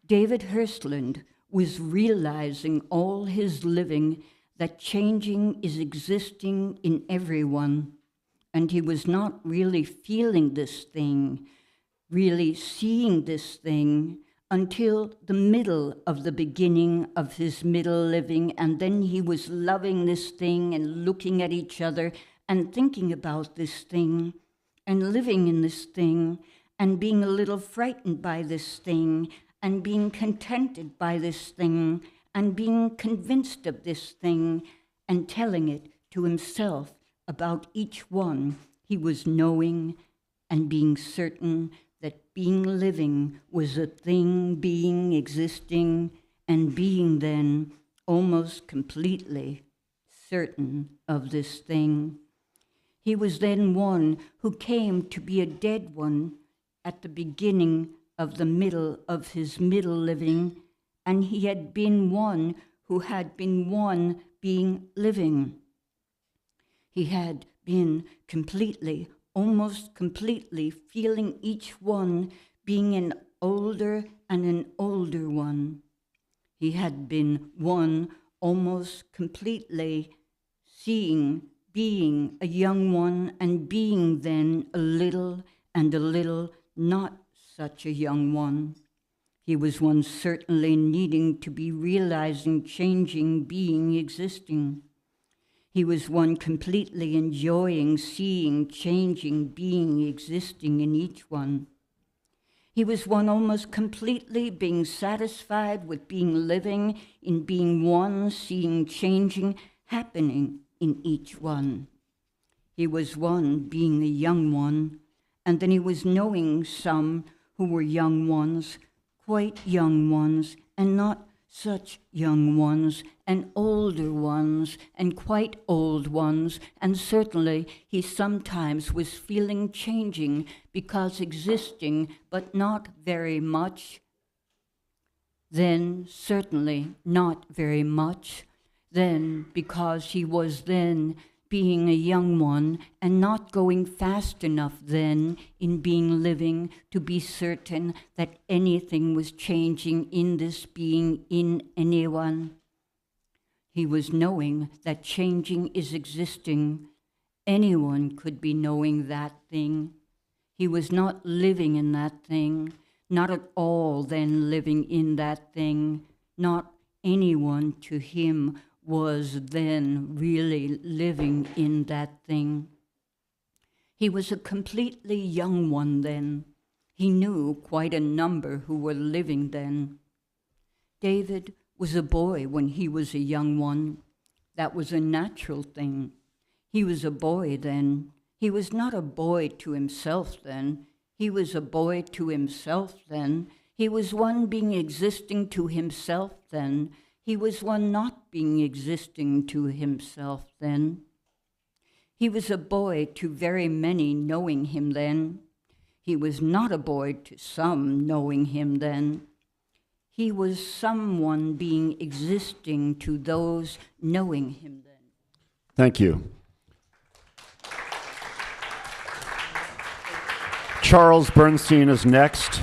David Hirschland was realizing all his living that changing is existing in everyone, and he was not really feeling this thing, really seeing this thing, until the middle of the beginning of his middle living, and then he was loving this thing and looking at each other and thinking about this thing and living in this thing and being a little frightened by this thing and being contented by this thing and being convinced of this thing and telling it to himself about each one. He was knowing and being certain that being living was a thing being existing and being then almost completely certain of this thing. He was then one who came to be a dead one at the beginning of the middle of his middle living, and he had been one who had been one being living. He had been completely, almost completely feeling each one being an older and an older one. He had been one almost completely seeing, being a young one and being then a little and a little not such a young one. He was one certainly needing to be realizing, changing, being, existing. He was one completely enjoying, seeing, changing, being, existing in each one. He was one almost completely being satisfied with being living, in being one, seeing, changing, happening in each one. He was one being a young one, and then he was knowing some who were young ones, quite young ones, and not such young ones, and older ones, and quite old ones, and certainly he sometimes was feeling changing because existing, but not very much. Then certainly not very much. Then because he was then being a young one and not going fast enough then in being living to be certain that anything was changing in this being in anyone. He was knowing that changing is existing. Anyone could be knowing that thing. He was not living in that thing, not at all then living in that thing. Not anyone to him was then really living in that thing. He was a completely young one then. He knew quite a number who were living then. David was a boy when he was a young one. That was a natural thing. He was a boy then. He was not a boy to himself then. He was a boy to himself then. He was one being existing to himself then. He was one not being existing to himself then. He was a boy to very many knowing him then. He was not a boy to some knowing him then. He was someone being existing to those knowing him then. Thank you. Charles Bernstein is next,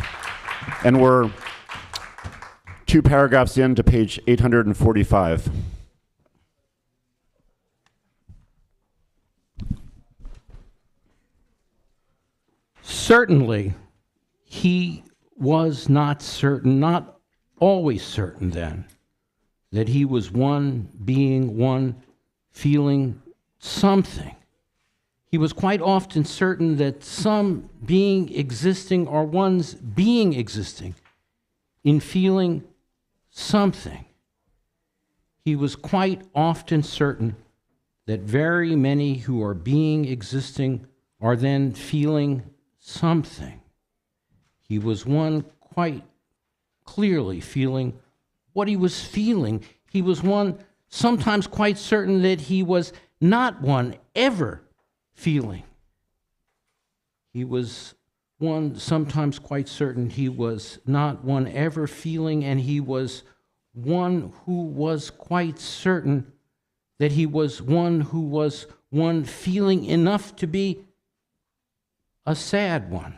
and we're 2 paragraphs into page 845. Certainly, he was not certain, not always certain then, that he was one being, one feeling something. He was quite often certain that some being existing or one's being existing in feeling something. he was quite often certain that very many who are being existing are then feeling something. He was one quite clearly feeling what he was feeling. He was one sometimes quite certain that he was not one ever feeling. He was one sometimes quite certain he was not one ever feeling, and he was one who was quite certain that he was one who was one feeling enough to be a sad one,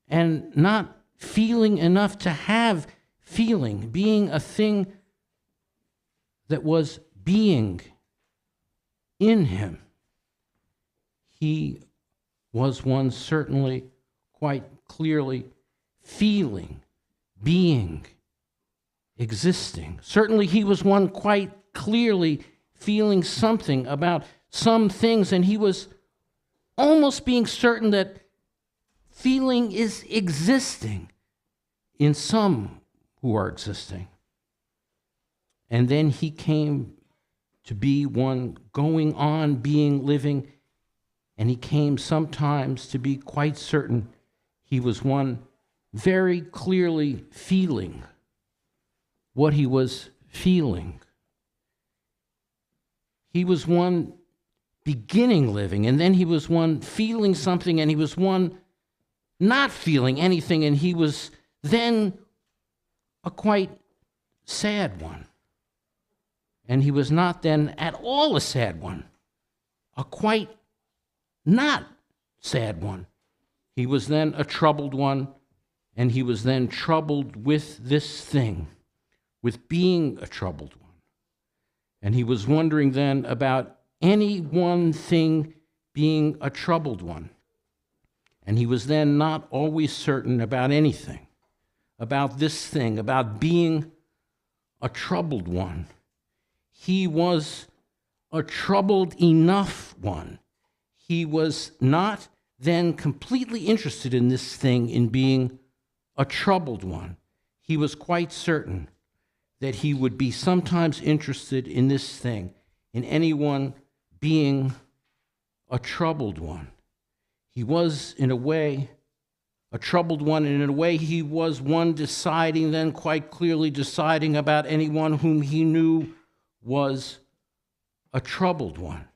and not feeling enough to have feeling, being a thing that was being in him. He was one certainly quite clearly feeling, being, existing. Certainly he was one quite clearly feeling something about some things, and he was almost being certain that feeling is existing in some who are existing. And then he came to be one going on, being living, and he came sometimes to be quite certain he was one very clearly feeling what he was feeling. He was one beginning living, and then he was one feeling something, and he was one not feeling anything, and he was then a quite sad one. And he was not then at all a sad one, a quite not sad one. He was then a troubled one, and he was then troubled with this thing, with being a troubled one. And he was wondering then about any one thing being a troubled one. And he was then not always certain about anything, about this thing, about being a troubled one. He was a troubled enough one. He was not then completely interested in this thing, in being a troubled one. He was quite certain that he would be sometimes interested in this thing, in anyone being a troubled one. He was, in a way, a troubled one, and in a way he was one deciding, then quite clearly deciding about anyone whom he knew was a troubled one.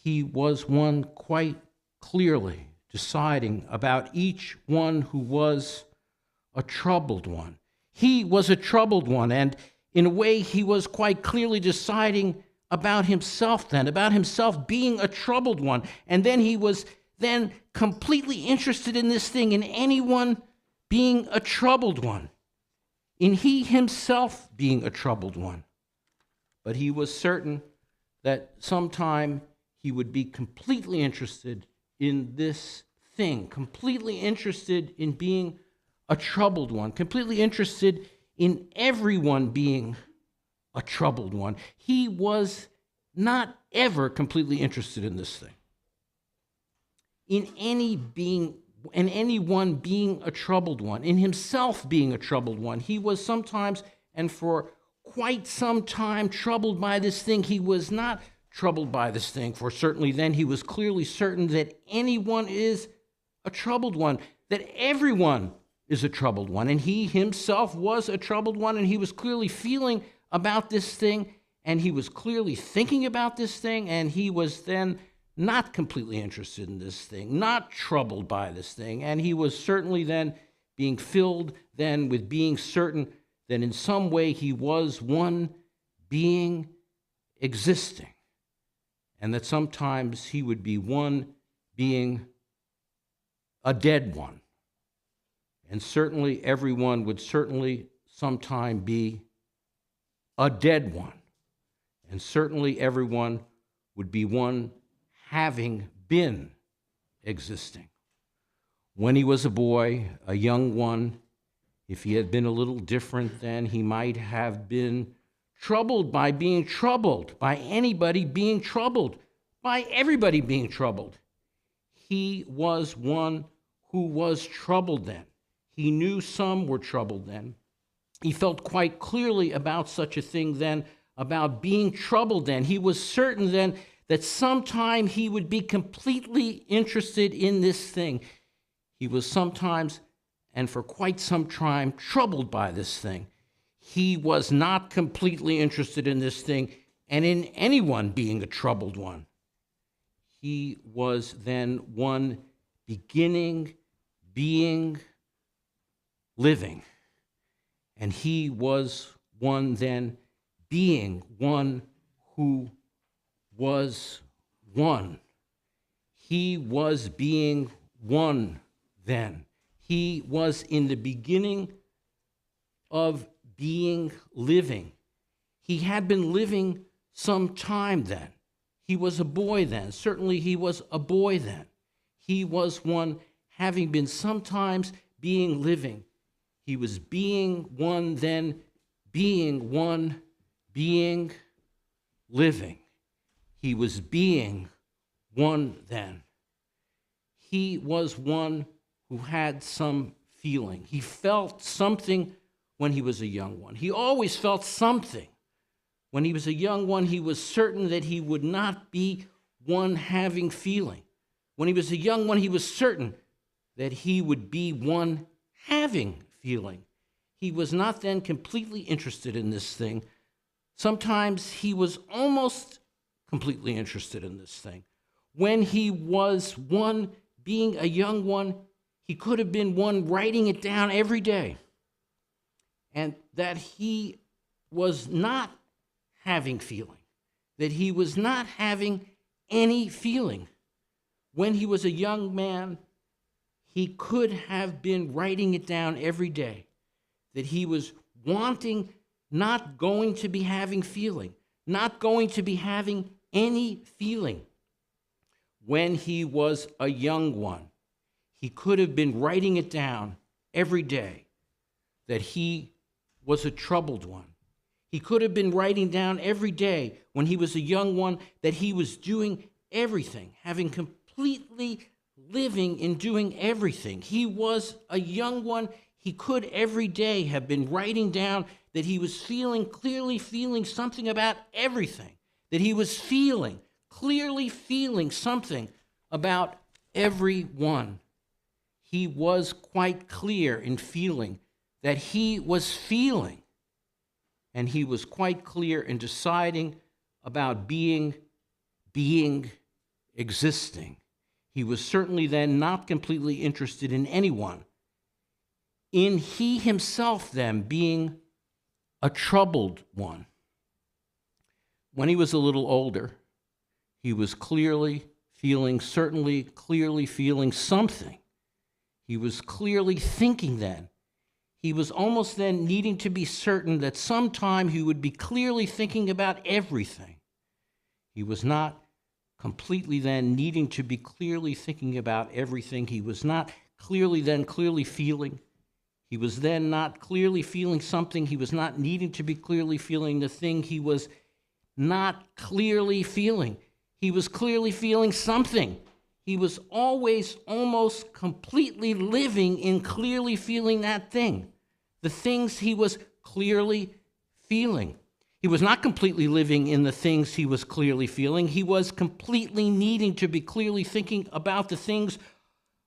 He was one quite clearly deciding about each one who was a troubled one. He was a troubled one, and in a way he was quite clearly deciding about himself then, about himself being a troubled one. And then he was then completely interested in this thing, in anyone being a troubled one, in he himself being a troubled one. But he was certain that sometime he would be completely interested in this thing, completely interested in being a troubled one, completely interested in everyone being a troubled one. He was not ever completely interested in this thing, in anyone being a troubled one, in himself being a troubled one. He was sometimes, and for quite some time, troubled by this thing. He was not troubled by this thing, for certainly then he was clearly certain that anyone is a troubled one, that everyone is a troubled one, and he himself was a troubled one, and he was clearly feeling about this thing, and he was clearly thinking about this thing, and he was then not completely interested in this thing, not troubled by this thing, and he was certainly then being filled then with being certain that in some way he was one being existing, and that sometimes he would be one being a dead one. And certainly everyone would certainly sometime be a dead one. And certainly everyone would be one having been existing. When he was a boy, a young one, if he had been a little different then, he might have been troubled by being troubled, by anybody being troubled, by everybody being troubled. He was one who was troubled then. He knew some were troubled then. He felt quite clearly about such a thing then, about being troubled then. He was certain then that sometime he would be completely interested in this thing. He was sometimes, and for quite some time, troubled by this thing. He was not completely interested in this thing and in anyone being a troubled one. He was then one beginning, being, living. And he was one then being, one who was one. He was being one then. He was in the beginning of being living. He had been living some time then. He was a boy then. Certainly he was a boy then. He was one having been sometimes being living. He was being one then, being one, being living. He was being one then. He was one who had some feeling. He felt something when he was a young one. He always felt something. When he was a young one, he was certain that he would not be one having feeling. When he was a young one, he was certain that he would be one having feeling. He was not then completely interested in this thing. Sometimes he was almost completely interested in this thing. When he was one being a young one, he could have been one writing it down every day. And that he was not having feeling, that he was not having any feeling. When he was a young man, he could have been writing it down every day, that he was wanting, not going to be having feeling, not going to be having any feeling. When he was a young one, he could have been writing it down every day, that he was a troubled one. He could have been writing down every day when he was a young one that he was doing everything, having completely living in doing everything. He was a young one. He could every day have been writing down that he was clearly feeling something about everything, that he was clearly feeling something about everyone. He was quite clear in feeling that he was feeling, and he was quite clear in deciding about being, existing. He was certainly then not completely interested in anyone. In he himself then being a troubled one. When he was a little older, he was certainly clearly feeling something. He was clearly thinking then. He was almost then needing to be certain that sometime he would be clearly thinking about everything. He was not completely then needing to be clearly thinking about everything. He was not clearly feeling. He was then not clearly feeling something. He was not needing to be clearly feeling the thing he was not clearly feeling. He was clearly feeling something. He was always almost completely living in clearly feeling that thing, the things he was clearly feeling. He was not completely living in the things he was clearly feeling. He was completely needing to be clearly thinking about the things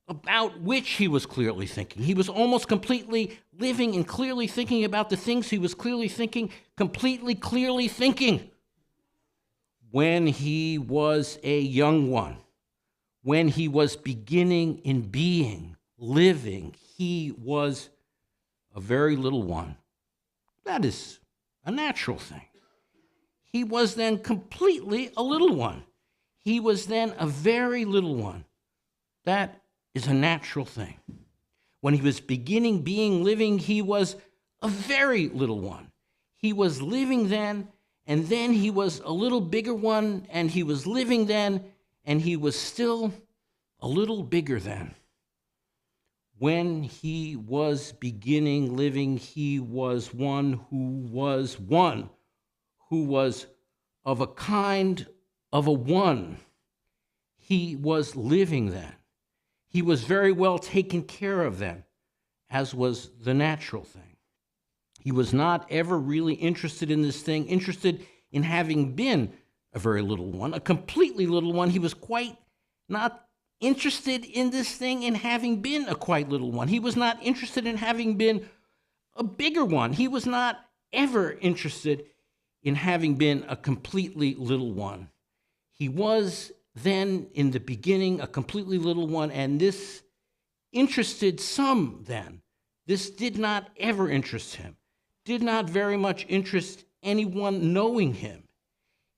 about which he was clearly thinking. He was almost completely living and clearly thinking about the things he was clearly thinking, completely clearly thinking. When he was a young one, when he was beginning in being, living, he was a very little one. That is a natural thing. He was then completely a little one. He was then a very little one. That is a natural thing. When he was beginning being, living, he was a very little one. He was living then, and then he was a little bigger one, and he was living then, and he was still a little bigger then. When he was beginning living, he was one who was of a kind of a one. He was living then. He was very well taken care of then, as was the natural thing. He was not ever really interested in this thing, interested in having been a very little one, a completely little one. He was quite not interested in this thing in having been a quite little one. He was not interested in having been a bigger one. He was not ever interested in having been a completely little one. He was then, in the beginning, a completely little one, and this interested some then. This did not ever interest him, did not very much interest anyone knowing him.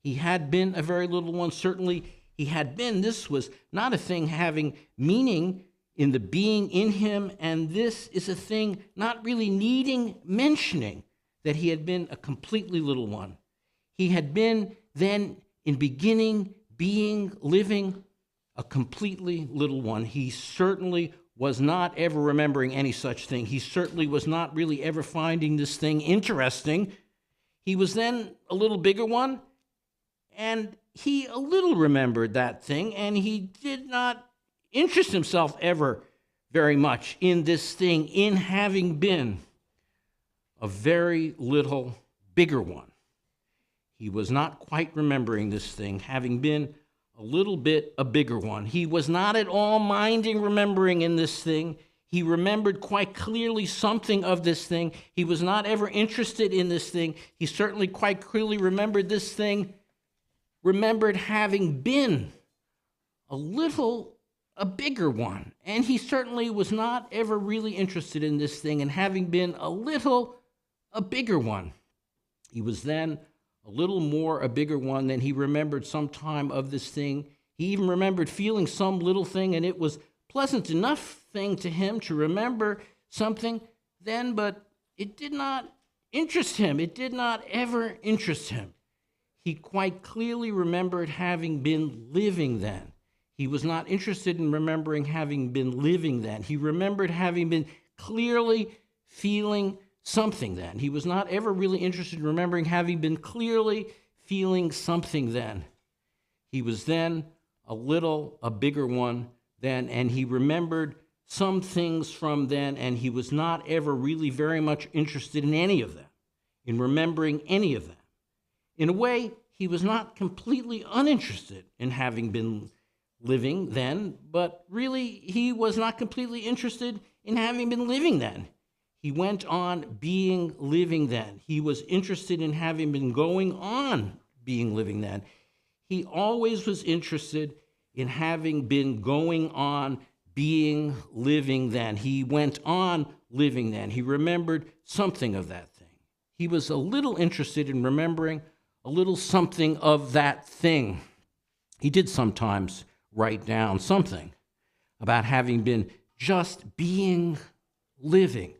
He had been a very little one. Certainly he had been. This was not a thing having meaning in the being in him, and this is a thing not really needing mentioning, that he had been a completely little one. He had been then, in beginning, being, living, a completely little one. He certainly was not ever remembering any such thing. He certainly was not really ever finding this thing interesting. He was then a little bigger one, and he a little remembered that thing, and he did not interest himself ever very much in this thing, in having been a very little bigger one. He was not quite remembering this thing, having been a little bit a bigger one. He was not at all minding remembering in this thing. He remembered quite clearly something of this thing. He was not ever interested in this thing. He certainly quite clearly remembered this thing, remembered having been a bigger one. And he certainly was not ever really interested in this thing and having been a bigger one. He was then a little more a bigger one than he remembered some time of this thing. He even remembered feeling some little thing, and it was pleasant enough thing to him to remember something then, but it did not interest him. It did not ever interest him. He quite clearly remembered having been living then. He was not interested in remembering having been living then. He remembered having been clearly feeling something then. He was not ever really interested in remembering having been clearly feeling something then. He was then a bigger one then, and he remembered some things from then, and he was not ever really very much interested in any of them, in remembering any of them. In a way, he was not completely uninterested in having been living then, but really he was not completely interested in having been living then. He went on being living then. He was interested in having been going on being living then. He always was interested in having been going on being living then. He went on living then. He remembered something of that thing. He was a little interested in remembering a little something of that thing. He did sometimes write down something about having been just being living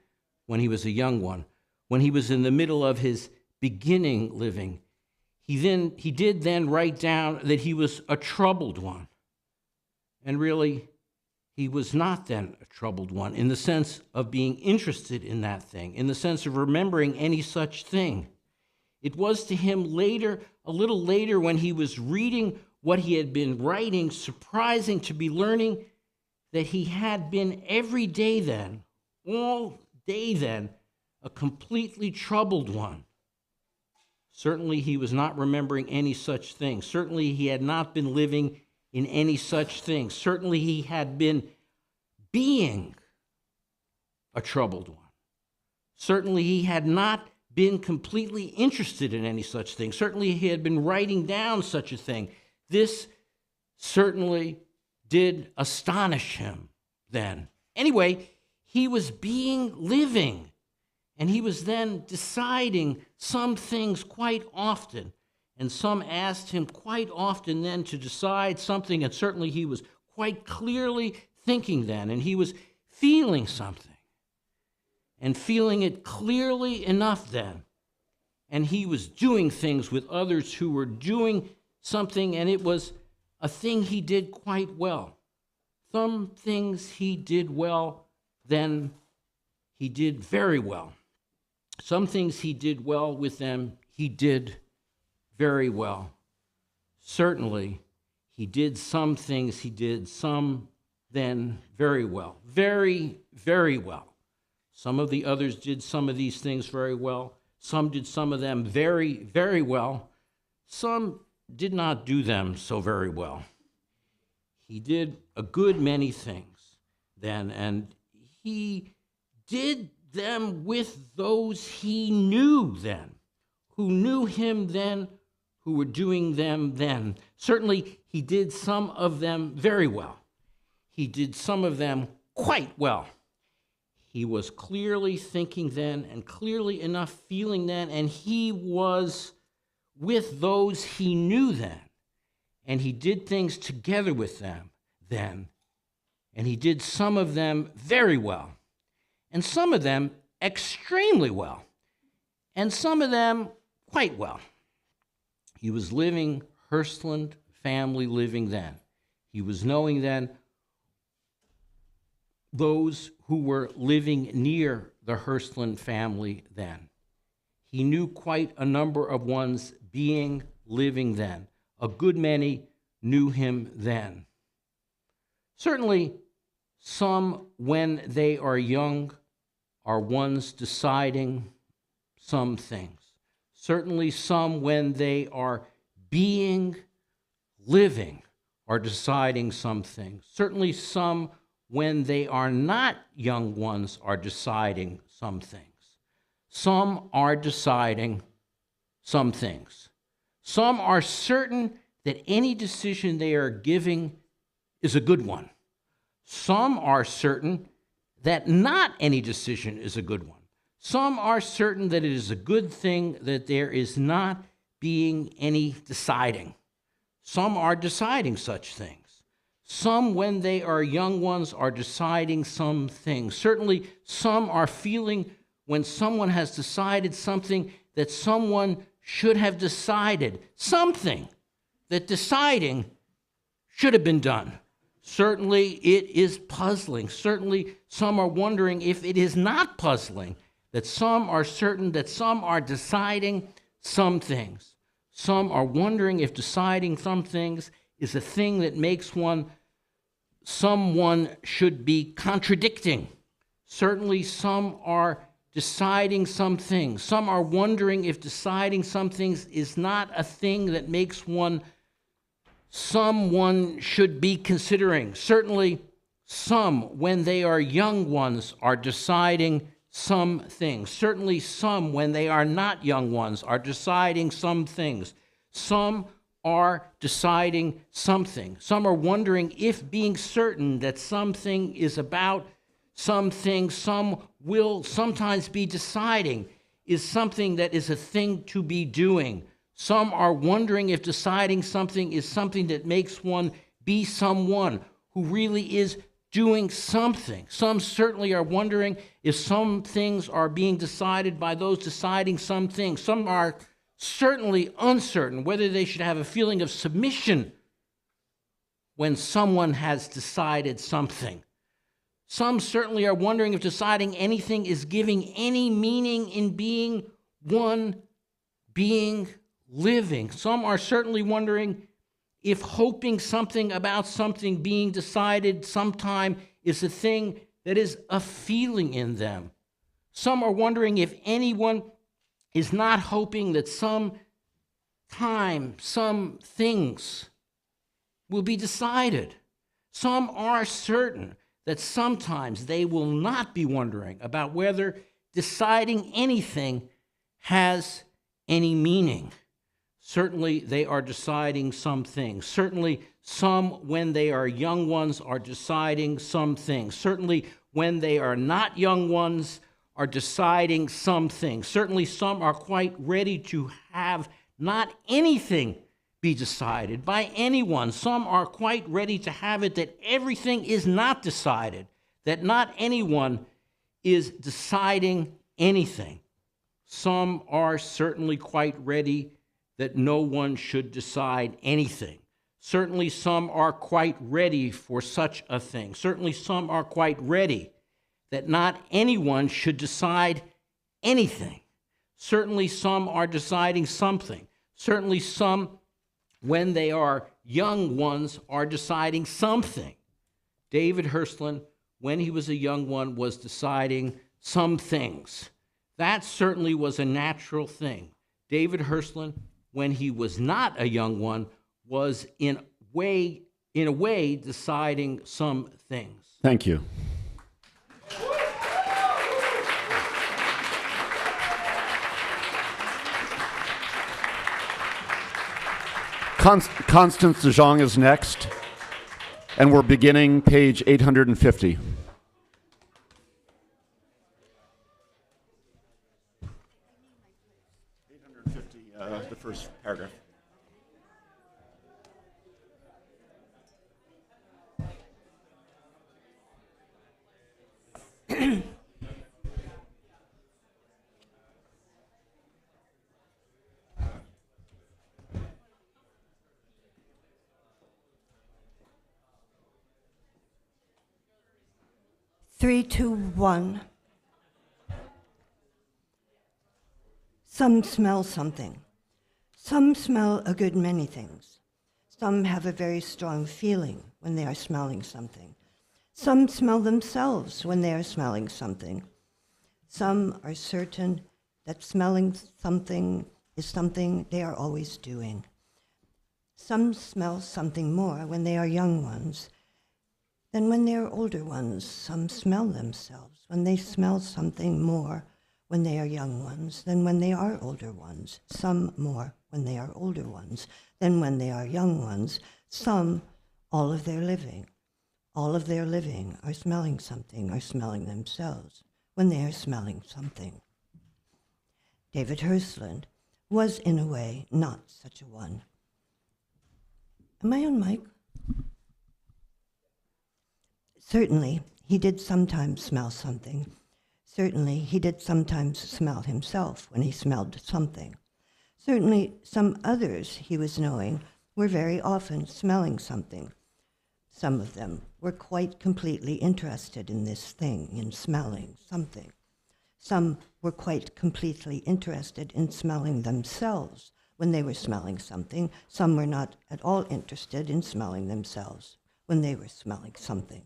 when he was a young one, when he was in the middle of his beginning living. He did then write down that he was a troubled one. And really, he was not then a troubled one in the sense of being interested in that thing, in the sense of remembering any such thing. It was to him later, a little later, when he was reading what he had been writing, surprising to be learning that he had been every day then, all day then, a completely troubled one. Certainly he was not remembering any such thing. Certainly he had not been living in any such thing. Certainly he had been being a troubled one. Certainly he had not been completely interested in any such thing. Certainly he had been writing down such a thing. This certainly did astonish him then. Anyway, he was living, and he was then deciding some things quite often, and some asked him quite often then to decide something, and certainly he was quite clearly thinking then, and he was feeling something, and feeling it clearly enough then, and he was doing things with others who were doing something, and it was a thing he did quite well. Some things he did well, then he did very well. Some things he did well with them, he did very well. Certainly, he did some things, he did some then very well. Very, very well. Some of the others did some of these things very well. Some did some of them very, very well. Some did not do them so very well. He did a good many things then, and he did them with those he knew then, who knew him then, who were doing them then. Certainly, he did some of them very well. He did some of them quite well. He was clearly thinking then and clearly enough feeling then, and he was with those he knew then, and he did things together with them then, and he did some of them very well, and some of them extremely well, and some of them quite well. He was living Hirstland family living then. He was knowing then those who were living near the Hirstland family then. He knew quite a number of ones being living then. A good many knew him then. Certainly, some, when they are young, are ones deciding some things. Certainly, some, when they are being living, are deciding some things. Certainly, some, when they are not young ones, are deciding some things. Some are deciding some things. Some are certain that any decision they are giving is a good one. Some are certain that not any decision is a good one. Some are certain that it is a good thing that there is not being any deciding. Some are deciding such things. Some, when they are young ones, are deciding some things. Certainly, some are feeling when someone has decided something that someone should have decided something that deciding should have been done. Certainly, it is puzzling. Certainly, some are wondering if it is not puzzling, that some are certain that some are deciding some things. Some are wondering if deciding some things is a thing that makes someone should be contradicting. Certainly, some are deciding some things. Some are wondering if deciding some things is not a thing that makes someone should be considering. Certainly, some, when they are young ones, are deciding some things. Certainly, some, when they are not young ones, are deciding some things. Some are deciding something. Some are wondering if being certain that something is about something some will sometimes be deciding is something that is a thing to be doing. Some are wondering if deciding something is something that makes one be someone who really is doing something. Some certainly are wondering if some things are being decided by those deciding some things. Some are certainly uncertain whether they should have a feeling of submission when someone has decided something. Some certainly are wondering if deciding anything is giving any meaning in being one, being living. Some are certainly wondering if hoping something about something being decided sometime is a thing that is a feeling in them. Some are wondering if anyone is not hoping that some time, some things will be decided. Some are certain that sometimes they will not be wondering about whether deciding anything has any meaning. Certainly, they are deciding some things. Certainly, some, when they are young ones, are deciding some things. Certainly, when they are not young ones, are deciding some things. Certainly, some are quite ready to have not anything be decided by anyone. Some are quite ready to have it that everything is not decided, that not anyone is deciding anything. Some are certainly quite ready that no one should decide anything. Certainly, some are quite ready for such a thing. Certainly, some are quite ready that not anyone should decide anything. Certainly, some are deciding something. Certainly, some, when they are young ones, are deciding something. David Hirstland, when he was a young one, was deciding some things. That certainly was a natural thing. David Hirslin, when he was not a young one, was in a way deciding some things. Thank you. Constance de Jong is next, and we're beginning page 850. The first paragraph. Three, two, one. Some smell something. Some smell a good many things. Some have a very strong feeling when they are smelling something. Some smell themselves when they are smelling something. Some are certain that smelling something is something they are always doing. Some smell something more when they are young ones than when they are older ones. Some smell themselves when they smell something more when they are young ones than when they are older ones. Some more when they are older ones than when they are young ones. Some all of their living. All of their living are smelling something, are smelling themselves when they are smelling something. David Hirslin was, in a way, not such a one. Am I on mic? Certainly, he did sometimes smell something. Certainly, he did sometimes smell himself when he smelled something. Certainly, some others he was knowing were very often smelling something. Some of them were quite completely interested in this thing, in smelling something. Some were quite completely interested in smelling themselves when they were smelling something. Some were not at all interested in smelling themselves when they were smelling something.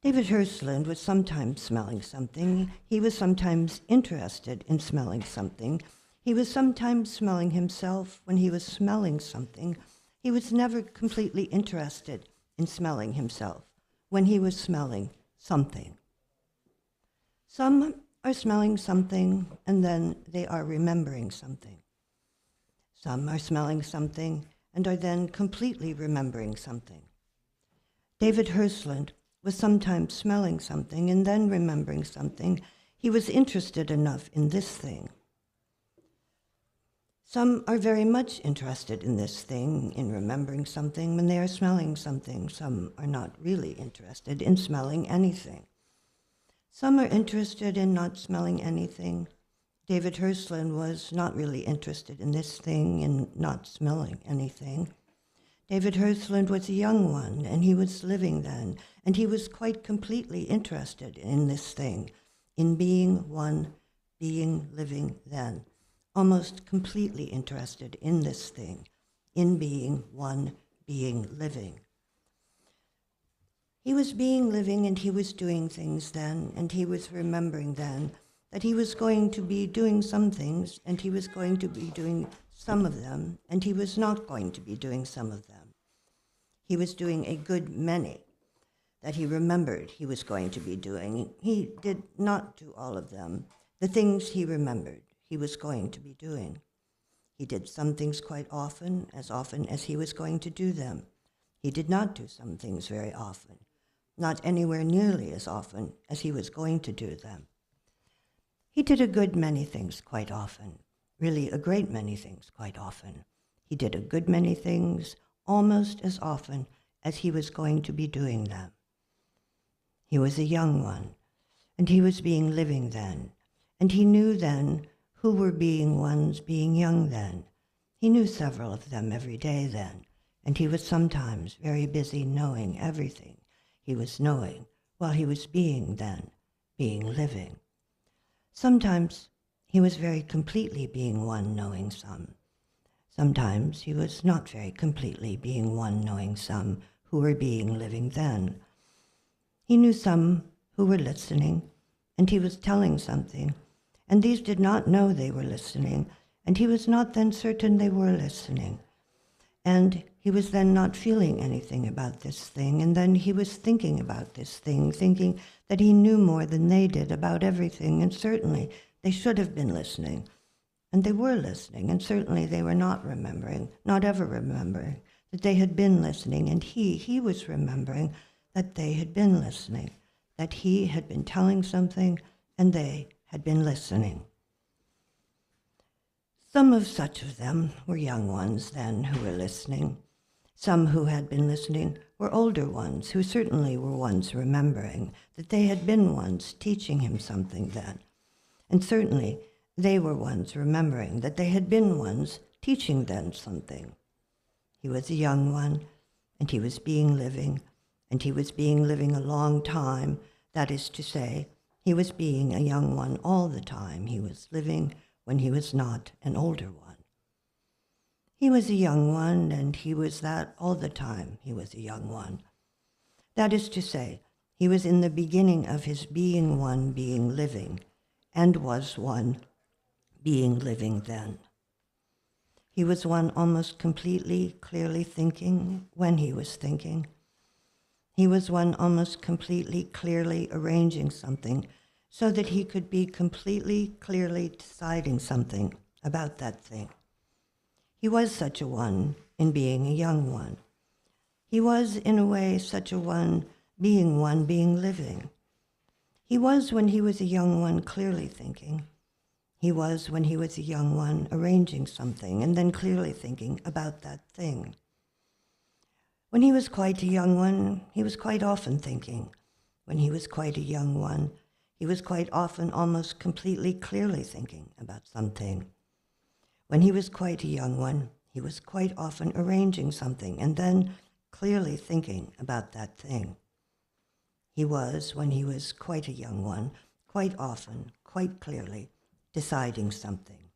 David Hirslin was sometimes smelling something. He was sometimes interested in smelling something. He was sometimes smelling himself when he was smelling something. He was never completely interested in smelling himself when he was smelling something. Some are smelling something and then they are remembering something. Some are smelling something and are then completely remembering something. David Hirslin was sometimes smelling something and then remembering something. He was interested enough in this thing. Some are very much interested in this thing, in remembering something when they are smelling something. Some are not really interested in smelling anything. Some are interested in not smelling anything. David Hirslin was not really interested in this thing, in not smelling anything. David Hirslin was a young one, and he was living then, and he was quite completely interested in this thing, in being one, being living then, almost completely interested in this thing, in being one, being living. He was being living, and he was doing things then, and he was remembering then that he was going to be doing some things, and he was going to be doing some of them, and he was not going to be doing some of them. He was doing a good many that he remembered he was going to be doing. He did not do all of them. The things he remembered he was going to be doing. He did some things quite often as he was going to do them. He did not do some things very often, not anywhere nearly as often as he was going to do them. He did a good many things quite often, really a great many things quite often. He did a good many things almost as often as he was going to be doing them. He was a young one, and he was being living then, and he knew then who were being ones being young then. He knew several of them every day then, and he was sometimes very busy knowing everything he was knowing while he was being then, being living. Sometimes he was very completely being one knowing some. Sometimes he was not very completely being one knowing some who were being living then. He knew some who were listening. and he was telling something, and these did not know they were listening, and he was not then certain they were listening. And he was then not feeling anything about this thing, and then he was thinking about this thing, thinking that he knew more than they did about everything, and certainly they should have been listening. And they were listening, and certainly they were not remembering, not ever remembering, that they had been listening, and he was remembering that they had been listening, that he had been telling something, and they had been listening. Some of such of them were young ones then who were listening. Some who had been listening were older ones who certainly were ones remembering that they had been ones teaching him something then. And certainly they were ones remembering that they had been ones teaching them something. He was a young one, and he was being living, and he was being living a long time. That is to say, he was being a young one all the time. He was living when he was not an older one. He was a young one, and he was that all the time he was a young one. That is to say, he was in the beginning of his being one, being living, and was one, being living then. He was one almost completely, clearly thinking when he was thinking. He was one almost completely, clearly arranging something so that he could be completely, clearly deciding something about that thing. He was such a one in being a young one. He was, in a way, such a one, being living. He was, when he was a young one, clearly thinking. He was, when he was a young one, arranging something and then clearly thinking about that thing. When he was quite a young one, he was quite often thinking. When he was quite a young one, he was quite often almost completely clearly thinking about something. When he was quite a young one, he was quite often arranging something and then clearly thinking about that thing. He was, when he was quite a young one, quite often, quite clearly deciding something.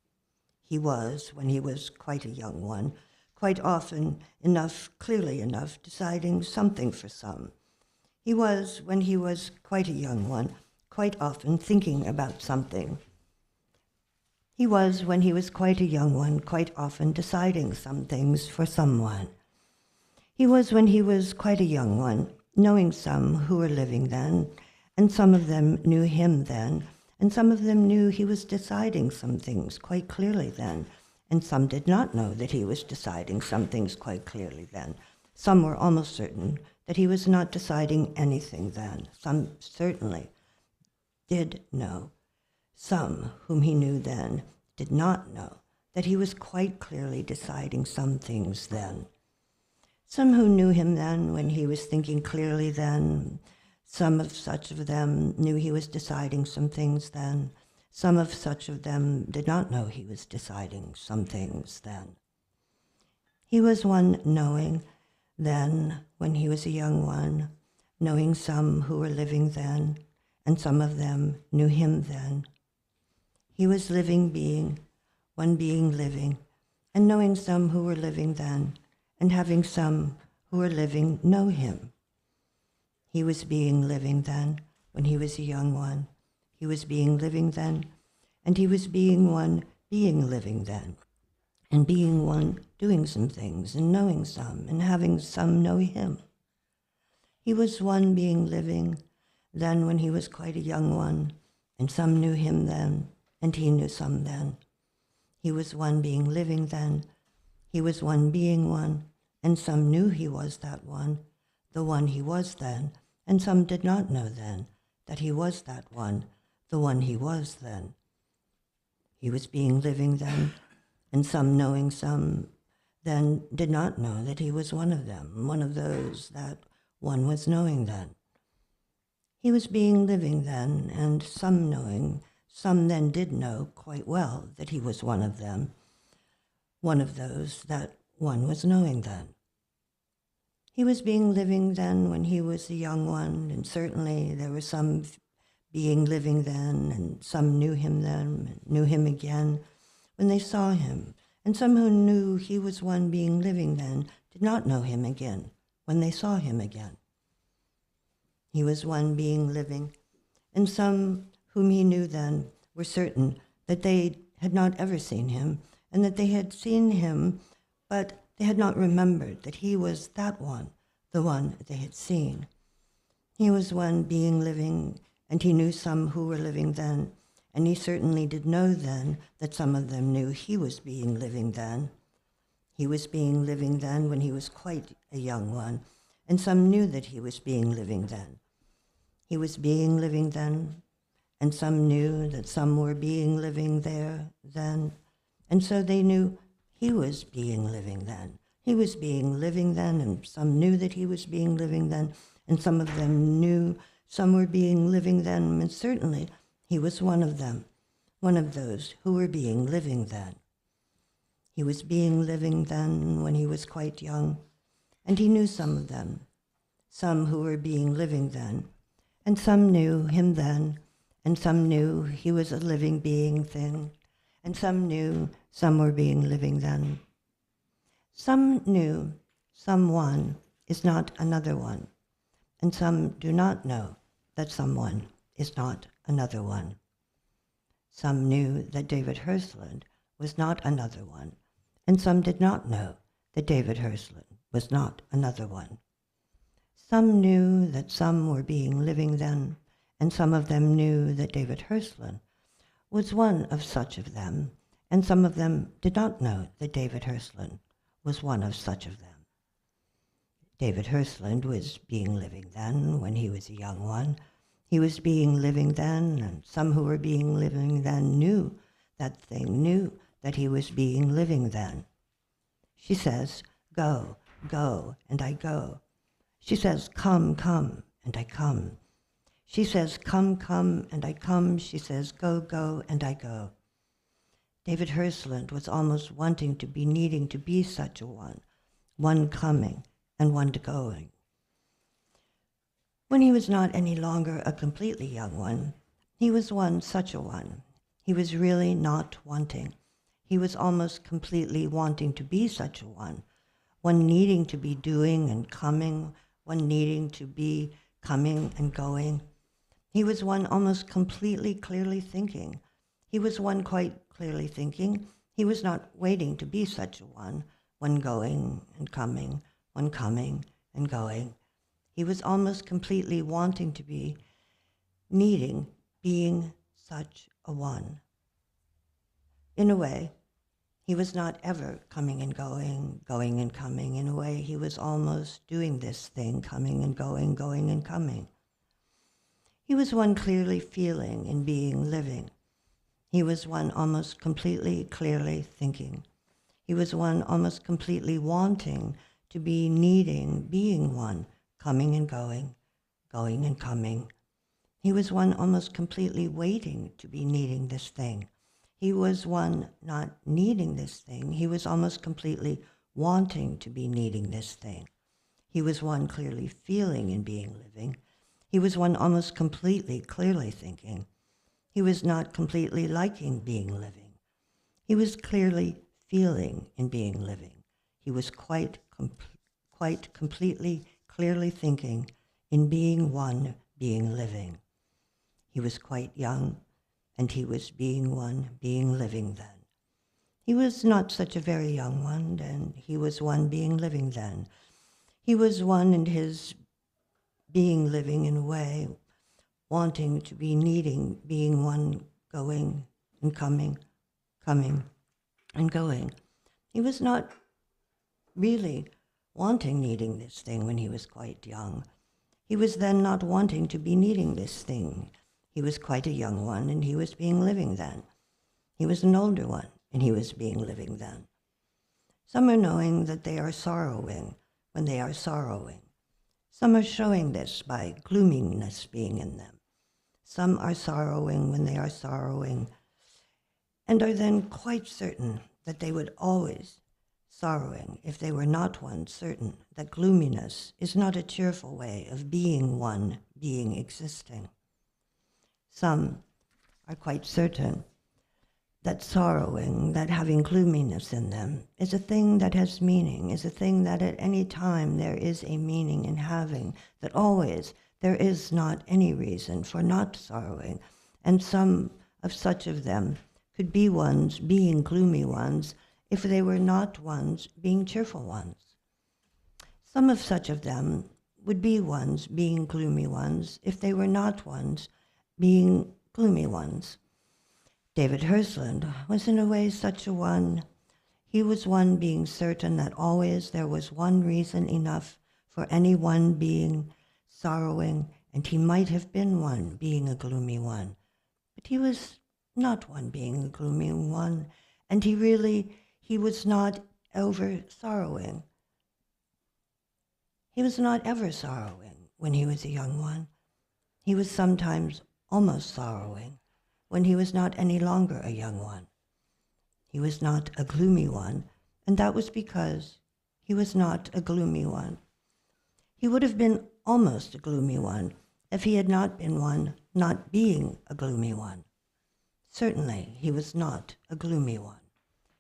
He was, when he was quite a young one, quite often enough, clearly enough, deciding something for some. He was, when he was quite a young one, quite often thinking about something. He was, when he was quite a young one, quite often deciding some things for someone. He was, when he was quite a young one, knowing some who were living then, and some of them knew him then, and some of them knew he was deciding some things quite clearly then, and some did not know that he was deciding some things quite clearly then. Some were almost certain that he was not deciding anything then. Some certainly did know. Some whom he knew then did not know that he was quite clearly deciding some things then. Some who knew him then when he was thinking clearly then, some of such of them knew he was deciding some things then. Some of such of them did not know he was deciding some things then. He was one knowing then when he was a young one, knowing some who were living then, and some of them knew him then. He was living being, one being living, and knowing some who were living then, and having some who were living know him. He was being living then, when he was a young one. He was being living then, and he was being one being living then, and being one doing some things, and knowing some, and having some know him. He was one being living then when he was quite a young one, and some knew him then, and he knew some then. He was one being living then. He was one being one, and some knew he was that one, the one he was then, and some did not know then that he was that one, the one he was then. He was being living then, and some knowing some then did not know that he was one of them, one of those that one was knowing then. He was being living then, and some knowing, some then did know quite well that he was one of them, one of those that one was knowing then. He was being living then when he was a young one, and certainly there were some being living then, and some knew him then, and knew him again when they saw him, and some who knew he was one being living then did not know him again when they saw him again. He was one being living, and some whom he knew then, were certain that they had not ever seen him, and that they had seen him, but they had not remembered that he was that one, the one they had seen. He was one being living, and he knew some who were living then, and he certainly did know then that some of them knew he was being living then. He was being living then when he was quite a young one, and some knew that he was being living then. He was being living then, and some knew that some were being living there then, and so they knew he was being living then. He was being living then, and some knew that he was being living then, and some of them knew some were being living then, and certainly he was one of them, one of those who were being living then. He was being living then when he was quite young, and he knew some of them, some who were being living then, and some knew him then, and some knew he was a living being thing, and some knew some were being living then. Some knew someone is not another one, and some do not know that someone is not another one. Some knew that David Hirschland was not another one, and some did not know that David Hirschland was not another one. Some knew that some were being living then, and some of them knew that David Hirschland was one of such of them, and some of them did not know that David Hirschland was one of such of them. David Hirschland was being living then when he was a young one. He was being living then, and some who were being living then knew that thing, knew that he was being living then. She says, "Go, go, and I go." She says, "Come, come, and I come." She says, "Come, come, and I come." She says, "Go, go, and I go." David Hirschland was almost wanting to be, needing to be such a one coming and one going. When he was not any longer a completely young one, he was one such a one. He was really not wanting. He was almost completely wanting to be such a one needing to be doing and coming, one needing to be coming and going. He was one almost completely clearly thinking. He was one quite clearly thinking. He was not waiting to be such a one going and coming, one coming and going. He was almost completely wanting to be, needing, being such a one. In a way, he was not ever coming and going, going and coming. In a way, he was almost doing this thing, coming and going, going and coming. He was one clearly feeling and being living. He was one almost completely clearly thinking. He was one almost completely wanting to be, needing, being one, coming and going, going and coming. He was one almost completely waiting to be needing this thing. He was one not needing this thing. He was almost completely wanting to be needing this thing. He was one clearly feeling and being living. He was one almost completely clearly thinking. He was not completely liking being living. He was clearly feeling and being living. He was quite completely clearly thinking in being one, being living. He was quite young, and he was being one, being living then. He was not such a very young one, and he was one being living then. He was one in his being living in a way, wanting to be needing, being one, going and coming, coming and going. He was not really wanting, needing this thing when he was quite young. He was then not wanting to be needing this thing. He was quite a young one, and he was being living then. He was an older one, and he was being living then. Some are knowing that they are sorrowing when they are sorrowing. Some are showing this by gloominess being in them. Some are sorrowing when they are sorrowing, and are then quite certain that they would always sorrowing if they were not one certain that gloominess is not a cheerful way of being one, being existing. Some are quite certain that sorrowing, that having gloominess in them, is a thing that has meaning, is a thing that at any time there is a meaning in having, that always there is not any reason for not sorrowing, and some of such of them could be ones being gloomy ones if they were not ones being cheerful ones. Some of such of them would be ones being gloomy ones if they were not ones being gloomy ones. David Hersland was in a way such a one. He was one being certain that always there was one reason enough for any one being sorrowing, and he might have been one being a gloomy one. But he was not one being a gloomy one, and he was not over sorrowing. He was not ever sorrowing when he was a young one. He was sometimes almost sorrowing when he was not any longer a young one. He was not a gloomy one, and that was because he was not a gloomy one. He would have been almost a gloomy one if he had not been one not being a gloomy one. Certainly he was not a gloomy one.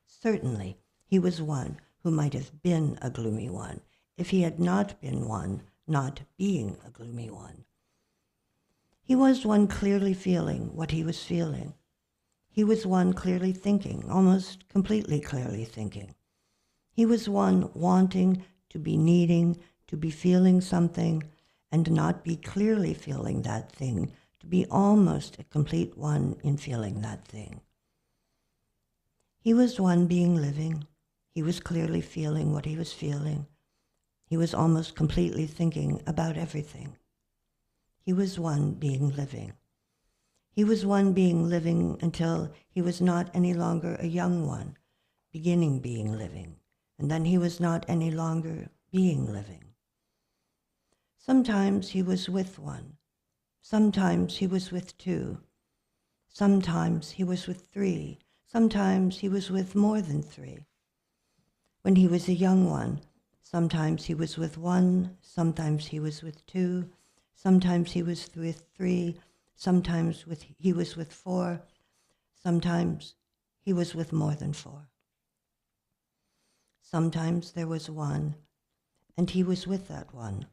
Certainly he was one who might have been a gloomy one if he had not been one not being a gloomy one. He was one clearly feeling what he was feeling. He was one clearly thinking, almost completely clearly thinking. He was one wanting to be needing, to be feeling something, and not be clearly feeling that thing, to be almost a complete one in feeling that thing. He was one being living. He was clearly feeling what he was feeling. He was almost completely thinking about everything. He was one being living. He was one being living until he was not any longer a young one, beginning being living, and then he was not any longer being living. Sometimes he was with one. Sometimes he was with two. Sometimes he was with three. Sometimes he was with more than three. When he was a young one, sometimes he was with one, sometimes he was with two, sometimes he was with three, sometimes he was with four, sometimes he was with more than four. Sometimes there was one, and he was with that one.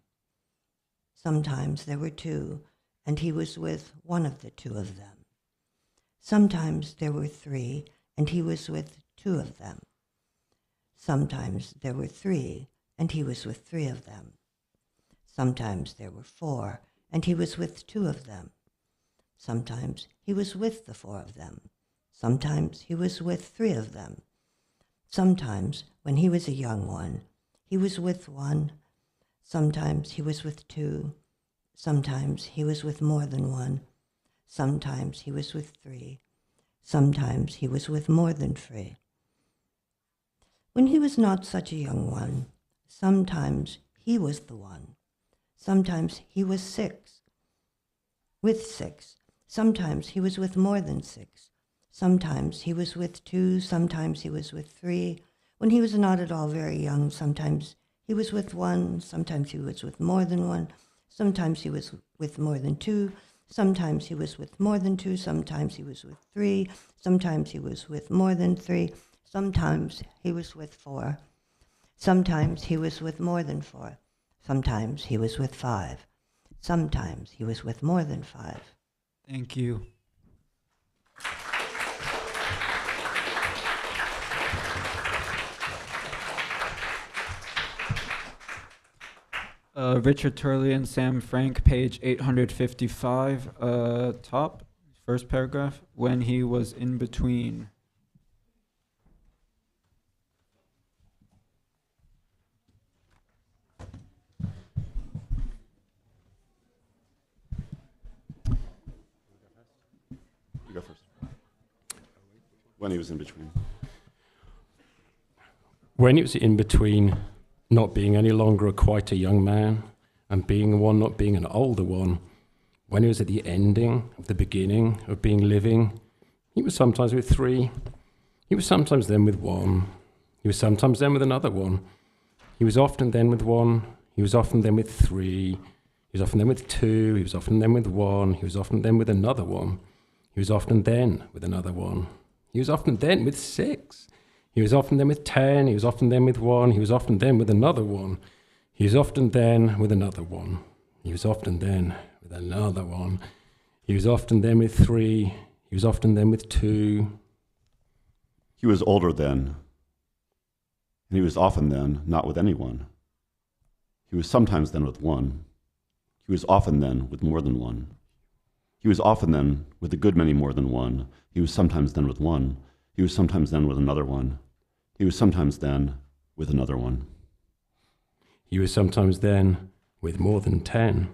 Sometimes there were two, and he was with one of the two of them. Sometimes there were three, and he was with two of them. Sometimes there were three, and he was with three of them. Sometimes there were four, and he was with two of them. Sometimes he was with the four of them. Sometimes he was with three of them. Sometimes, when he was a young one, he was with one. Sometimes he was with two. Sometimes he was with more than one. Sometimes he was with three. Sometimes he was with more than three. When he was not such a young one, sometimes he was the one. Sometimes he was with six. Sometimes he was with more than six. Sometimes he was with two. Sometimes he was with three. When he was not at all very young, sometimes he was with one. Sometimes he was with more than one. Sometimes he was with more than two. Sometimes he was with more than two. Sometimes he was with three. Sometimes he was with more than three. Sometimes he was with four. Sometimes he was with more than four. Sometimes he was with five. Sometimes he was with more than five. Thank you. Richard Turley and Sam Frank, page 855, top, first paragraph, when he was in between. You go first. When he was in between. When he was in between not being any longer quite a young man and being one not being an older one, when he was at the ending of the beginning of being living, he was sometimes with three, he was sometimes then with one, he was sometimes then with another one, he was often then with one, he was often then with three, he was often then with two, he was often then with one, he was often then with another one, he was often then with another one, he was often then with six, he was often then with 10, he was often then with one, he was often then with another one, he was often then with another one, he was often then with another one, he He was often then with 3. He was often then with 2. He was older then, and he was often then not with anyone. He was sometimes then with 1. He was often then with more than 1. He was often then with a good many more than 1. He was sometimes then with 1. He was sometimes then with another 1. He was sometimes then with another 1. He was sometimes then with more than 10.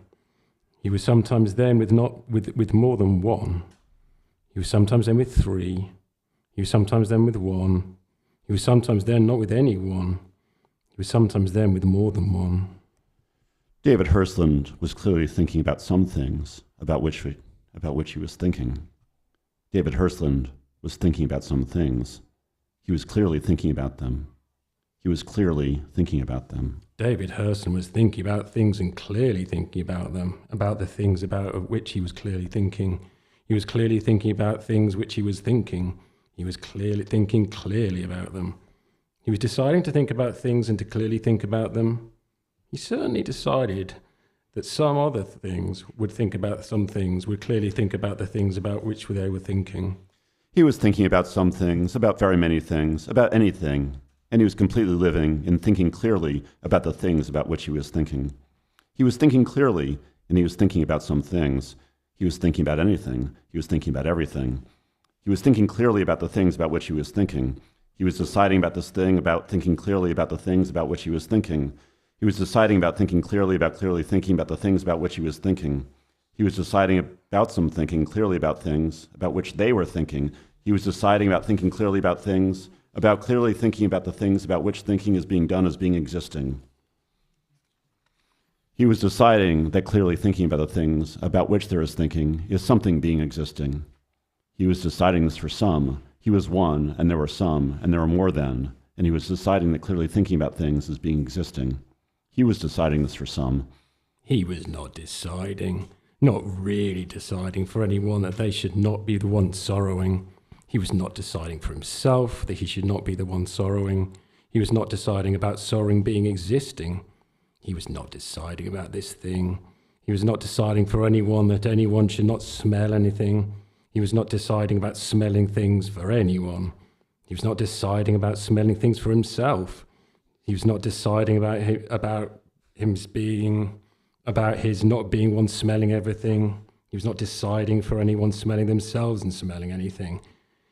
He was sometimes then with more than 1. He was sometimes then with 3. He was sometimes then with 1. He was sometimes then not with any 1. He was sometimes then with more than 1. David Hirschland was clearly thinking about some things about which he was thinking. David Hirschland was thinking about some things. He was clearly thinking about them. He was clearly thinking about them. David Hirschland was thinking about things and clearly thinking about them, about the things of which he was clearly thinking. He was clearly thinking about things which he was thinking. He was clearly thinking clearly about them. He was deciding to think about things and to clearly think about them. He certainly decided that some other things would think about some things, would clearly think about the things about which they were thinking. He was thinking about some things, about very many things, about anything, and he was completely living and thinking clearly about the things about which he was thinking. He was thinking clearly, and he was thinking about some things. He was thinking about anything. He was thinking about everything. He was thinking clearly about the things about which he was thinking. He was deciding about this thing about thinking clearly about the things about which he was thinking. He was deciding about thinking clearly about clearly thinking about the things about which he was thinking. He was deciding about some thinking clearly about things about which they were thinking. He was deciding about thinking clearly about things, about clearly thinking about the things about which thinking is being done as being existing. He was deciding that clearly thinking about the things about which there is thinking is something being existing. He was deciding this for some. He was 1, and there were some, and there were more than, and he was deciding that clearly thinking about things is being existing. He was deciding this for some. He was not deciding, not really deciding for anyone that they should not be the one sorrowing. He was not deciding for himself that he should not be the one sorrowing. He was not deciding about sorrowing being existing. He was not deciding about this thing. He was not deciding for anyone that anyone should not smell anything. He was not deciding about smelling things for anyone. He was not deciding about smelling things for himself. He was not deciding about his not being one smelling everything. He was not deciding for anyone smelling themselves and smelling anything.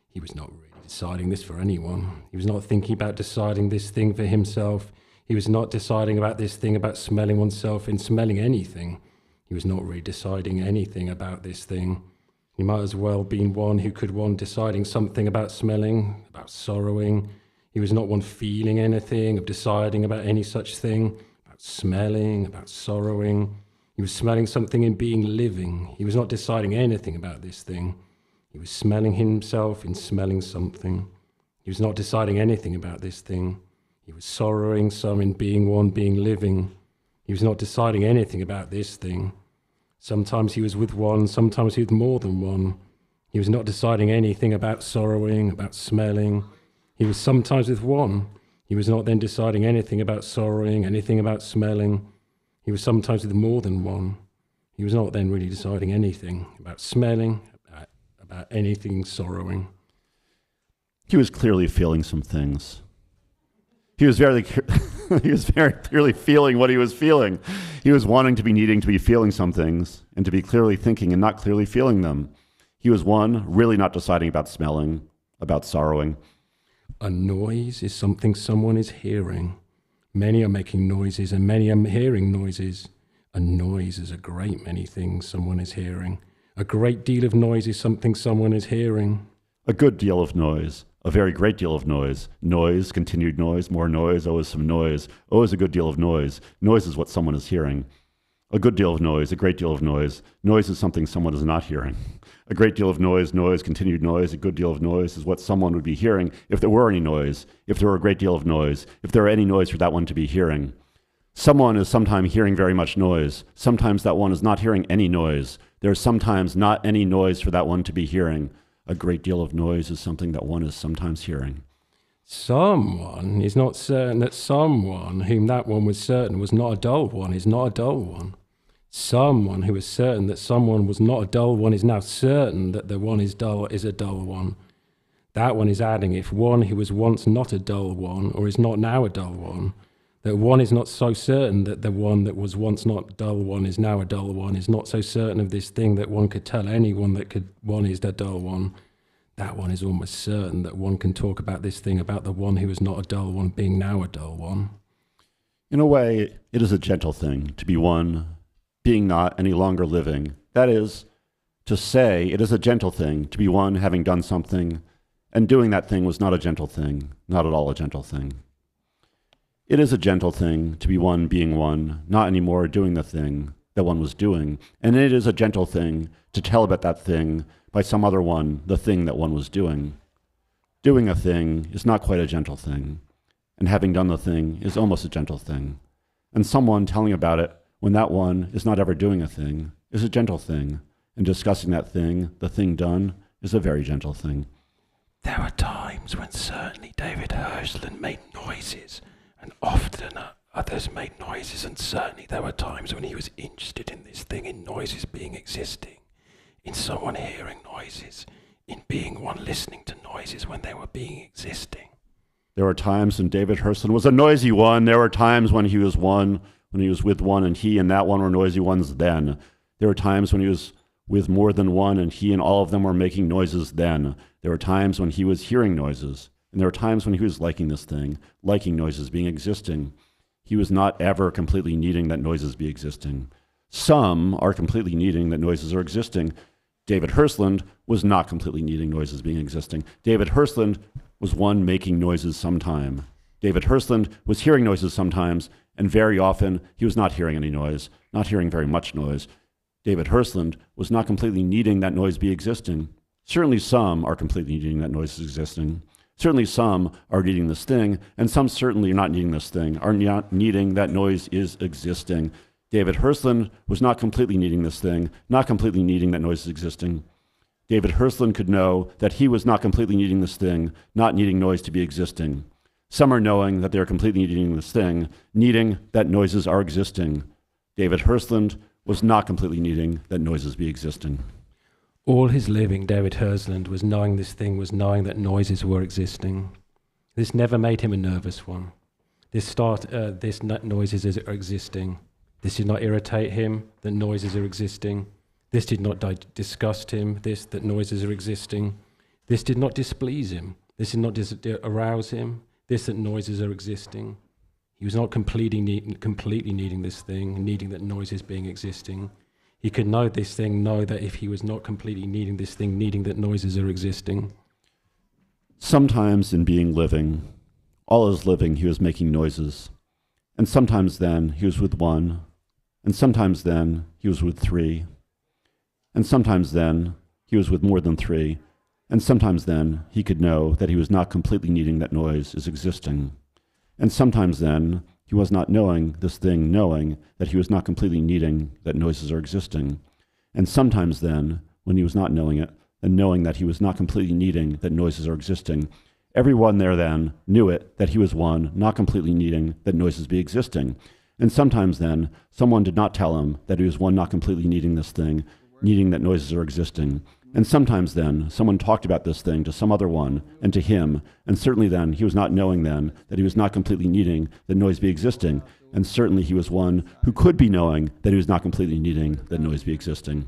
He was not really deciding this for anyone. He was not thinking about deciding this thing for himself. He was not deciding about this thing about smelling oneself and smelling anything. He was not really deciding anything about this thing. He might as well have been one who could one deciding something about smelling, about sorrowing. He was not one feeling anything, of deciding about any such thing, about smelling, about sorrowing. He was smelling something in being living. He was not deciding anything about this thing. He was smelling himself in smelling something. He was not deciding anything about this thing. He was sorrowing some in being one, being living. He was not deciding anything about this thing. Sometimes he was with one, sometimes he was with more than one. He was not deciding anything about sorrowing, about smelling. He was sometimes with one. He was not then deciding anything about sorrowing, anything about smelling. He was sometimes with more than one. He was not then really deciding anything about smelling, about anything sorrowing. He was clearly feeling some things. He was very clearly feeling what he was feeling. He was wanting to be needing to be feeling some things and to be clearly thinking and not clearly feeling them. He was one, really not deciding about smelling, about sorrowing. A noise is something someone is hearing. Many are making noises and many are hearing noises. A noise is a great many things someone is hearing. A great deal of noise is something someone is hearing. A good deal of noise. A very great deal of noise. Noise, continued noise, more noise, always some noise. Always a good deal of noise. Noise is what someone is hearing. A good deal of noise, a great deal of noise. Noise is something someone is not hearing. A great deal of noise, noise, continued noise, a good deal of noise is what someone would be hearing if there were any noise, if there were a great deal of noise, if there were any noise for that one to be hearing. Someone is sometimes hearing very much noise. Sometimes that one is not hearing any noise. There is sometimes not any noise for that one to be hearing. A great deal of noise is something that one is sometimes hearing. Someone is not certain that someone whom that one was certain was not a dull one is not a dull one. Someone who is certain that someone was not a dull one is now certain that the one is a dull one. That one is adding, if one who was once not a dull one, or is not now a dull one, that one is not so certain that the one that was once not a dull one is now a dull one, is not so certain of this thing that one could tell anyone that one is a dull one. That one is almost certain that one can talk about this thing about the one who is not a dull one being now a dull one. In a way, it is a gentle thing to be one being not any longer living. That is, to say it is a gentle thing to be one having done something, and doing that thing was not a gentle thing, not at all a gentle thing. It is a gentle thing to be one being one, not anymore doing the thing that one was doing, and it is a gentle thing to tell about that thing by some other one, the thing that one was doing. Doing a thing is not quite a gentle thing, and having done the thing is almost a gentle thing. And someone telling about it when that one is not ever doing a thing is a gentle thing, and discussing that thing, the thing done, is a very gentle thing. There were times when certainly David Hirschland made noises, and often others made noises, and certainly there were times when he was interested in this thing, in noises being existing, in someone hearing noises, in being one listening to noises when they were being existing. There were times when David Hirschland was a noisy one. There were times when he was one, when he was with one, and he and that one were noisy ones then. There were times when he was with more than one, and he and all of them were making noises then. There were times when he was hearing noises, and there were times when he was liking this thing, liking noises being existing. He was not ever completely needing that noises be existing. Some are completely needing that noises are existing. David Hirschland was not completely needing noises being existing. David Hirschland was one making noises sometime. David Hirschland was hearing noises sometimes, and very often he was not hearing any noise, not hearing very much noise. David Hirschland was not completely needing that noise be existing. Certainly some are completely needing that noise existing. Certainly some are needing this thing, and some certainly are not needing this thing, are not needing that noise is existing. David Hirschland was not completely needing this thing, not completely needing that noise is existing. David Hirschland could know that he was not completely needing this thing, not needing noise to be existing. Some are knowing that they are completely needing this thing, needing that noises are existing. David Hirschland was not completely needing that noises be existing. All his living, David Hirschland was knowing this thing, was knowing that noises were existing. This never made him a nervous one. This noises are existing. This did not irritate him, that noises are existing. This did not disgust him, that noises are existing. This did not displease him. This did not arouse him, that noises are existing. He was not completely needing this thing, needing that noises being existing. He could know this thing, know that if he was not completely needing this thing, needing that noises are existing. Sometimes in being living, all his living he was making noises. And sometimes then he was with one, and sometimes then he was with three, and sometimes then he was with more than three, and sometimes then he could know that he was not completely needing that noise is existing. And sometimes then he was not knowing this thing, knowing that he was not completely needing that noises are existing. And sometimes then, when he was not knowing it, and knowing that he was not completely needing that noises are existing, everyone there then knew it, that he was one, not completely needing that noises be existing. And sometimes then, someone did not tell him that he was one not completely needing this thing, needing that noises are existing. And sometimes then, someone talked about this thing to some other one, and to him, and certainly then, he was not knowing then that he was not completely needing that noise be existing, and certainly he was one who could be knowing that he was not completely needing that noise be existing.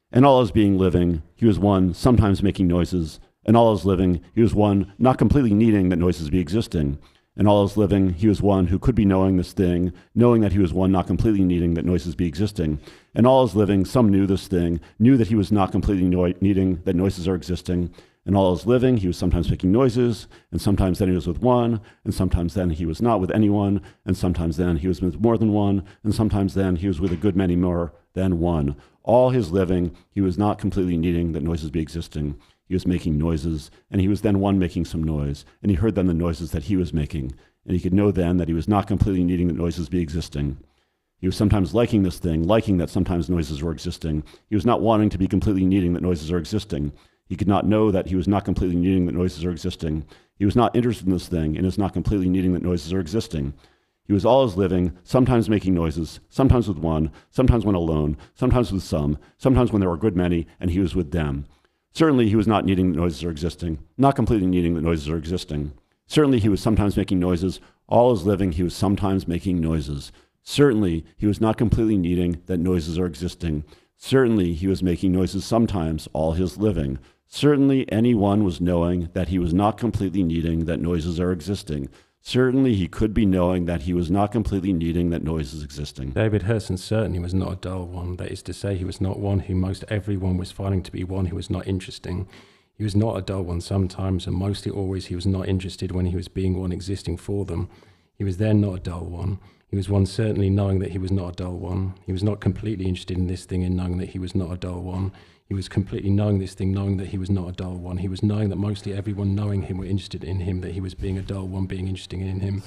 And all his being living, he was one sometimes making noises, and all his living, he was one not completely needing that noises be existing. And all his living, he was one who could be knowing this thing, knowing that he was one not completely needing that noises be existing. And all his living, some knew this thing, knew that he was not completely needing that noises are existing. And all his living, he was sometimes making noises, and sometimes then he was with one, and sometimes then he was not with anyone, and sometimes then he was with more than one, and sometimes then he was with a good many more than one. All his living, he was not completely needing that noises be existing. He was making noises, and he was then one making some noise, and he heard then the noises that he was making, and he could know then that he was not completely needing that noises be existing. He was sometimes liking this thing, liking that sometimes noises were existing. He was not wanting to be completely needing that noises are existing. He could not know that he was not completely needing that noises are existing. He was not interested in this thing, and is not completely needing that noises are existing. He was always living, sometimes making noises, sometimes with one, sometimes when alone, sometimes with some, sometimes when there were a good many, and he was with them. Certainly he was not needing that noises are existing, not completely needing that noises are existing. Certainly he was sometimes making noises. All his living, he was sometimes making noises. Certainly he was not completely needing that noises are existing. Certainly he was making noises sometimes, all his living. Certainly anyone was knowing that he was not completely needing that noises are existing. Certainly he could be knowing that he was not completely needing that noises existing. David Herson certainly was not a dull one. That is to say, he was not one who most everyone was finding to be one who was not interesting. He was not a dull one sometimes, and mostly always he was not interested when he was being one existing for them. He was then not a dull one. He was one certainly knowing that he was not a dull one. He was not completely interested in this thing and knowing that he was not a dull one. He was completely knowing this thing, knowing that he was not a dull one. He was knowing that mostly everyone knowing him were interested in him, that he was being a dull one, being interesting in him.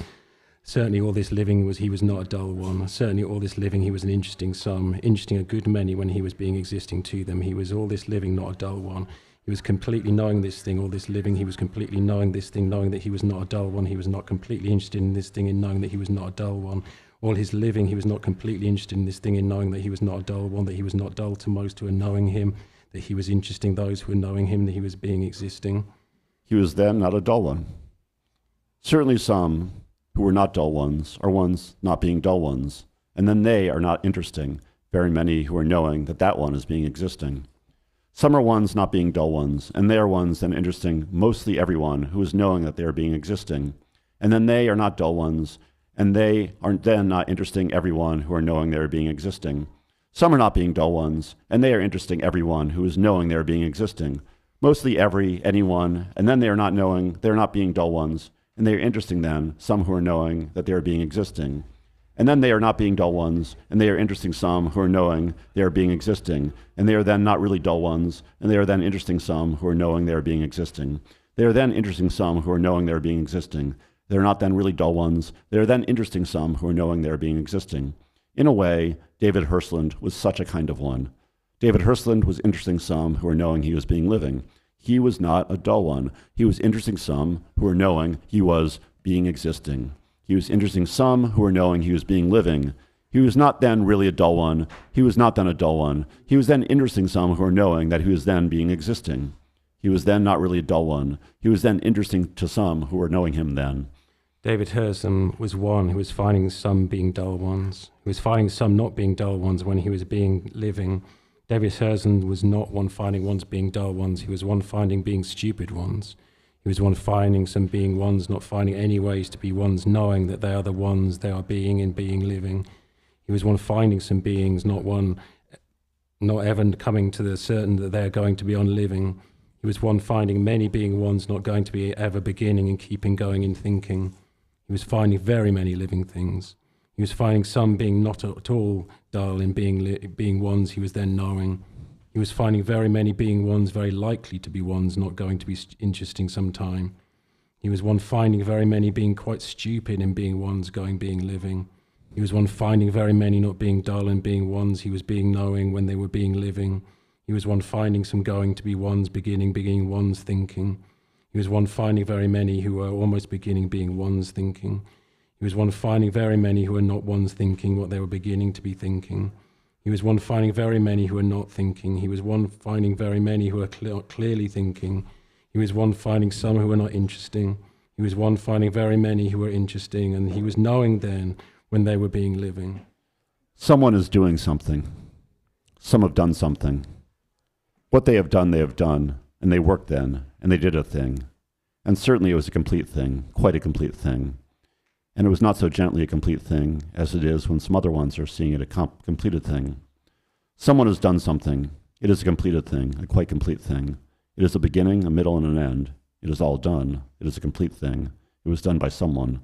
Certainly all this living was he was not a dull one. Certainly all this living he was an interesting some, interesting a good many when he was being existing to them. He was all this living, not a dull one. He was completely knowing this thing, all this living. He was completely knowing this thing, knowing that he was not a dull one. He was not completely interested in this thing and knowing that he was not a dull one. All his living, he was not completely interested in this thing and knowing that he was not a dull one, that he was not dull to most who are knowing him, that he was interesting those who were knowing him, that he was being existing. He was then not a dull one. Certainly some who were not dull ones are ones not being dull ones, and then they are not interesting, very many who are knowing that that one is being existing. Some are ones not being dull ones, and they are ones then interesting mostly everyone who is knowing that they are being existing, and then they are not dull ones, and they are then not interesting everyone who are knowing they are being existing. Some are not being dull ones, and they are interesting everyone who is knowing they are being existing. Mostly anyone, and then they are not knowing, they are not being dull ones, and they are interesting then, some who are knowing that they are being existing. And then they are not being dull ones, and they are interesting some who are knowing they are being existing, and they are then not really dull ones, and they are then interesting some who are knowing they are being existing. They are then interesting some who are knowing they are being existing. They are not then really dull ones. They are then interesting some who are knowing they are being existing. In a way, David Hirshland was such a kind of one. David Hirshland was interesting some who were knowing he was being living. He was not a dull one. He was interesting some who were knowing he was being existing. He was interesting some who were knowing he was being living. He was not then really a dull one. He was not then a dull one. He was then interesting some who were knowing that he was then being existing. He was then not really a dull one. He was then interesting to some who were knowing him then. David Herson was one who was finding some being dull ones, who was finding some not being dull ones when he was being living. David Herson was not one finding ones being dull ones. He was one finding being stupid ones. He was one finding some being ones, not finding any ways to be ones, knowing that they are the ones they are being in being living. He was one finding some beings, not ever coming to the certain that they are going to be on living. He was one finding many being ones, not going to be ever beginning and keeping going in thinking. He was finding very many living things. He was finding some being not at all dull in being ones he was then knowing. He was finding very many being ones very likely to be ones not going to be interesting sometime. He was one finding very many being quite stupid in being ones being living. He was one finding very many not being dull in being ones he was being knowing when they were being living. He was one finding some going to be ones beginning ones thinking. He was one finding very many who were almost beginning being ones thinking. He was one finding very many who were not ones thinking what they were beginning to be thinking. He was one finding very many who were not thinking. He was one finding very many who were clearly thinking. He was one finding some who were not interesting. He was one finding very many who were interesting, and he was knowing then when they were being living. Someone is doing something. Some have done something. What they have done, and they worked then, and they did a thing. And certainly it was a complete thing, quite a complete thing. And it was not so gently a complete thing as it is when some other ones are seeing it a completed thing. Someone has done something. It is a completed thing, a quite complete thing. It is a beginning, a middle, and an end. It is all done. It is a complete thing. It was done by someone.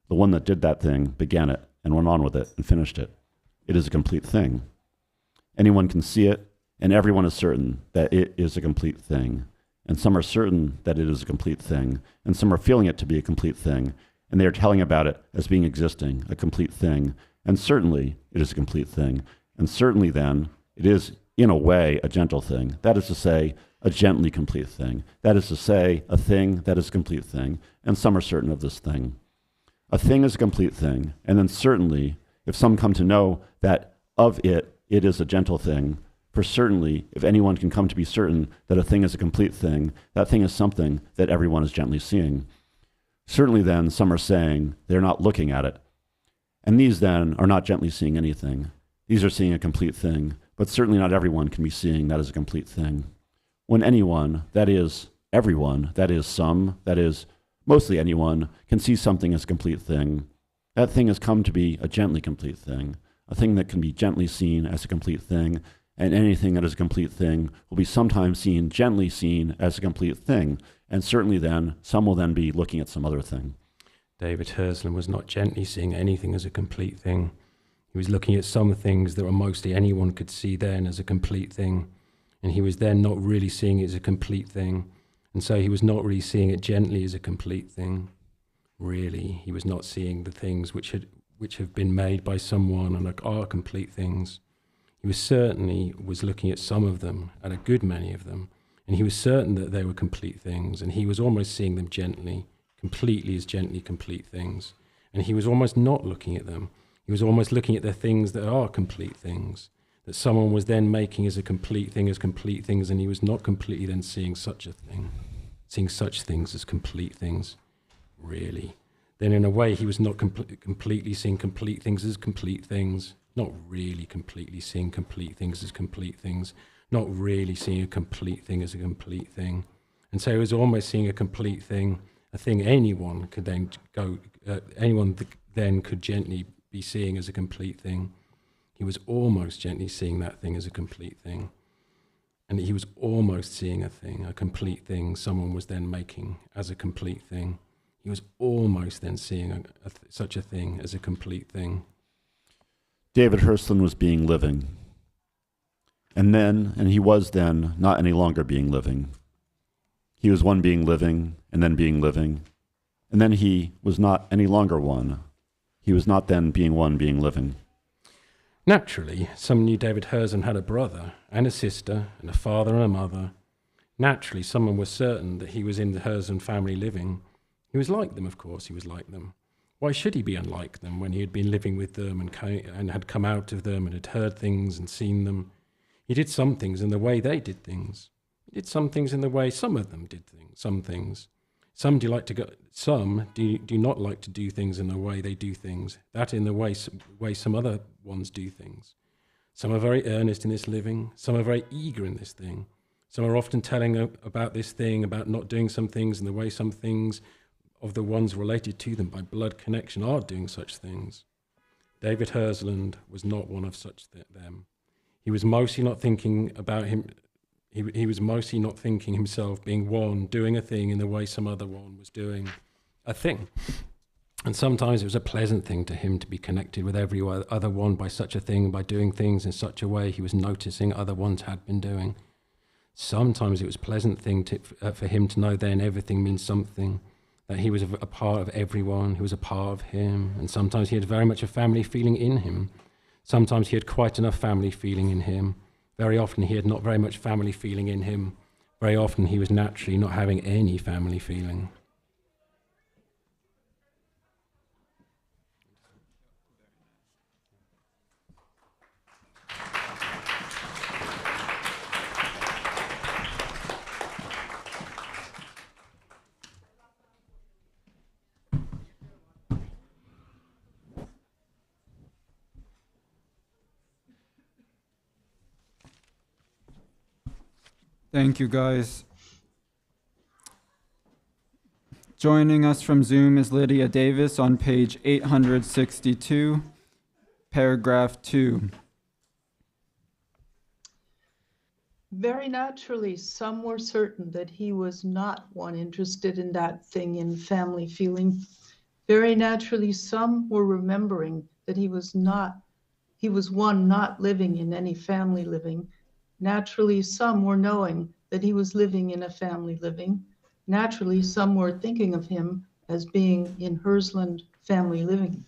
The one that did that thing began it and went on with it and finished it. It is a complete thing. Anyone can see it, and everyone is certain that it is a complete thing. And some are certain that it is a complete thing, and some are feeling it to be a complete thing, and they are telling about it as being existing, a complete thing. And certainly it is a complete thing. And certainly then it is, in a way, a gentle thing. That is to say, a gently complete thing. That is to say, a thing that is a complete thing. And some are certain of this thing. A thing is a complete thing, and then certainly, if some come to know that of it, it is a gentle thing, for certainly, if anyone can come to be certain that a thing is a complete thing, that thing is something that everyone is gently seeing. Certainly then, some are saying they're not looking at it. And these then are not gently seeing anything. These are seeing a complete thing, but certainly not everyone can be seeing that as a complete thing. When anyone, that is everyone, that is some, that is mostly anyone, can see something as a complete thing, that thing has come to be a gently complete thing, a thing that can be gently seen as a complete thing, and anything that is a complete thing will be sometimes gently seen as a complete thing, and certainly then, some will then be looking at some other thing. David Herzlin was not gently seeing anything as a complete thing. He was looking at some things that were mostly anyone could see then as a complete thing, and he was then not really seeing it as a complete thing, and so he was not really seeing it gently as a complete thing. Really, he was not seeing the things which have been made by someone and are complete things. He was certainly looking at some of them, and a good many of them, and he was certain that they were complete things, and he was almost seeing them gently, completely as gently complete things. And he was almost not looking at them. He was almost looking at the things that are complete things, that someone was then making as a complete thing, as complete things, and he was not completely then seeing such a thing, seeing such things as complete things, really. Then in a way, he was not completely seeing complete things as complete things, not really completely seeing complete things as complete things, not really seeing a complete thing as a complete thing. And so he was almost seeing a complete thing, a thing anyone could then then could gently be seeing as a complete thing. He was almost gently seeing that thing as a complete thing. And he was almost seeing a thing, a complete thing someone was then making as a complete thing. He was almost then seeing such a thing as a complete thing. David Herzlin was being living. And he was then not any longer being living. He was one being living, and then being living. And then he was not any longer one. He was not then being one being living. Naturally, someone knew David Herzlin had a brother and a sister and a father and a mother. Naturally, someone was certain that he was in the Herzlin family living. He was like them, of course, he was like them. Why should he be unlike them when he had been living with them and had come out of them and had heard things and seen them? He did some things in the way they did things. He did some things in the way some of them did things, some things. Some do not like to do things in the way they do things, that in the way some other ones do things. Some are very earnest in this living, some are very eager in this thing. Some are often telling about this thing, about not doing some things in the way some things of the ones related to them by blood connection are doing such things. David Herzlin was not one of such them. He was mostly not thinking about him. He was mostly not thinking himself being one, doing a thing in the way some other one was doing a thing. And sometimes it was a pleasant thing to him to be connected with every other one by such a thing, by doing things in such a way he was noticing other ones had been doing. Sometimes it was a pleasant thing for him to know then everything means something, that he was a part of everyone who was a part of him. And sometimes he had very much a family feeling in him. Sometimes he had quite enough family feeling in him. Very often he had not very much family feeling in him. Very often he was naturally not having any family feeling. Thank you, guys. Joining us from Zoom is Lydia Davis on page 862, paragraph 2. Very naturally, some were certain that he was not one interested in that thing in family feeling. Very naturally, some were remembering that he was one not living in any family living. Naturally, some were knowing that he was living in a family living. Naturally, some were thinking of him as being in Herzlin family living.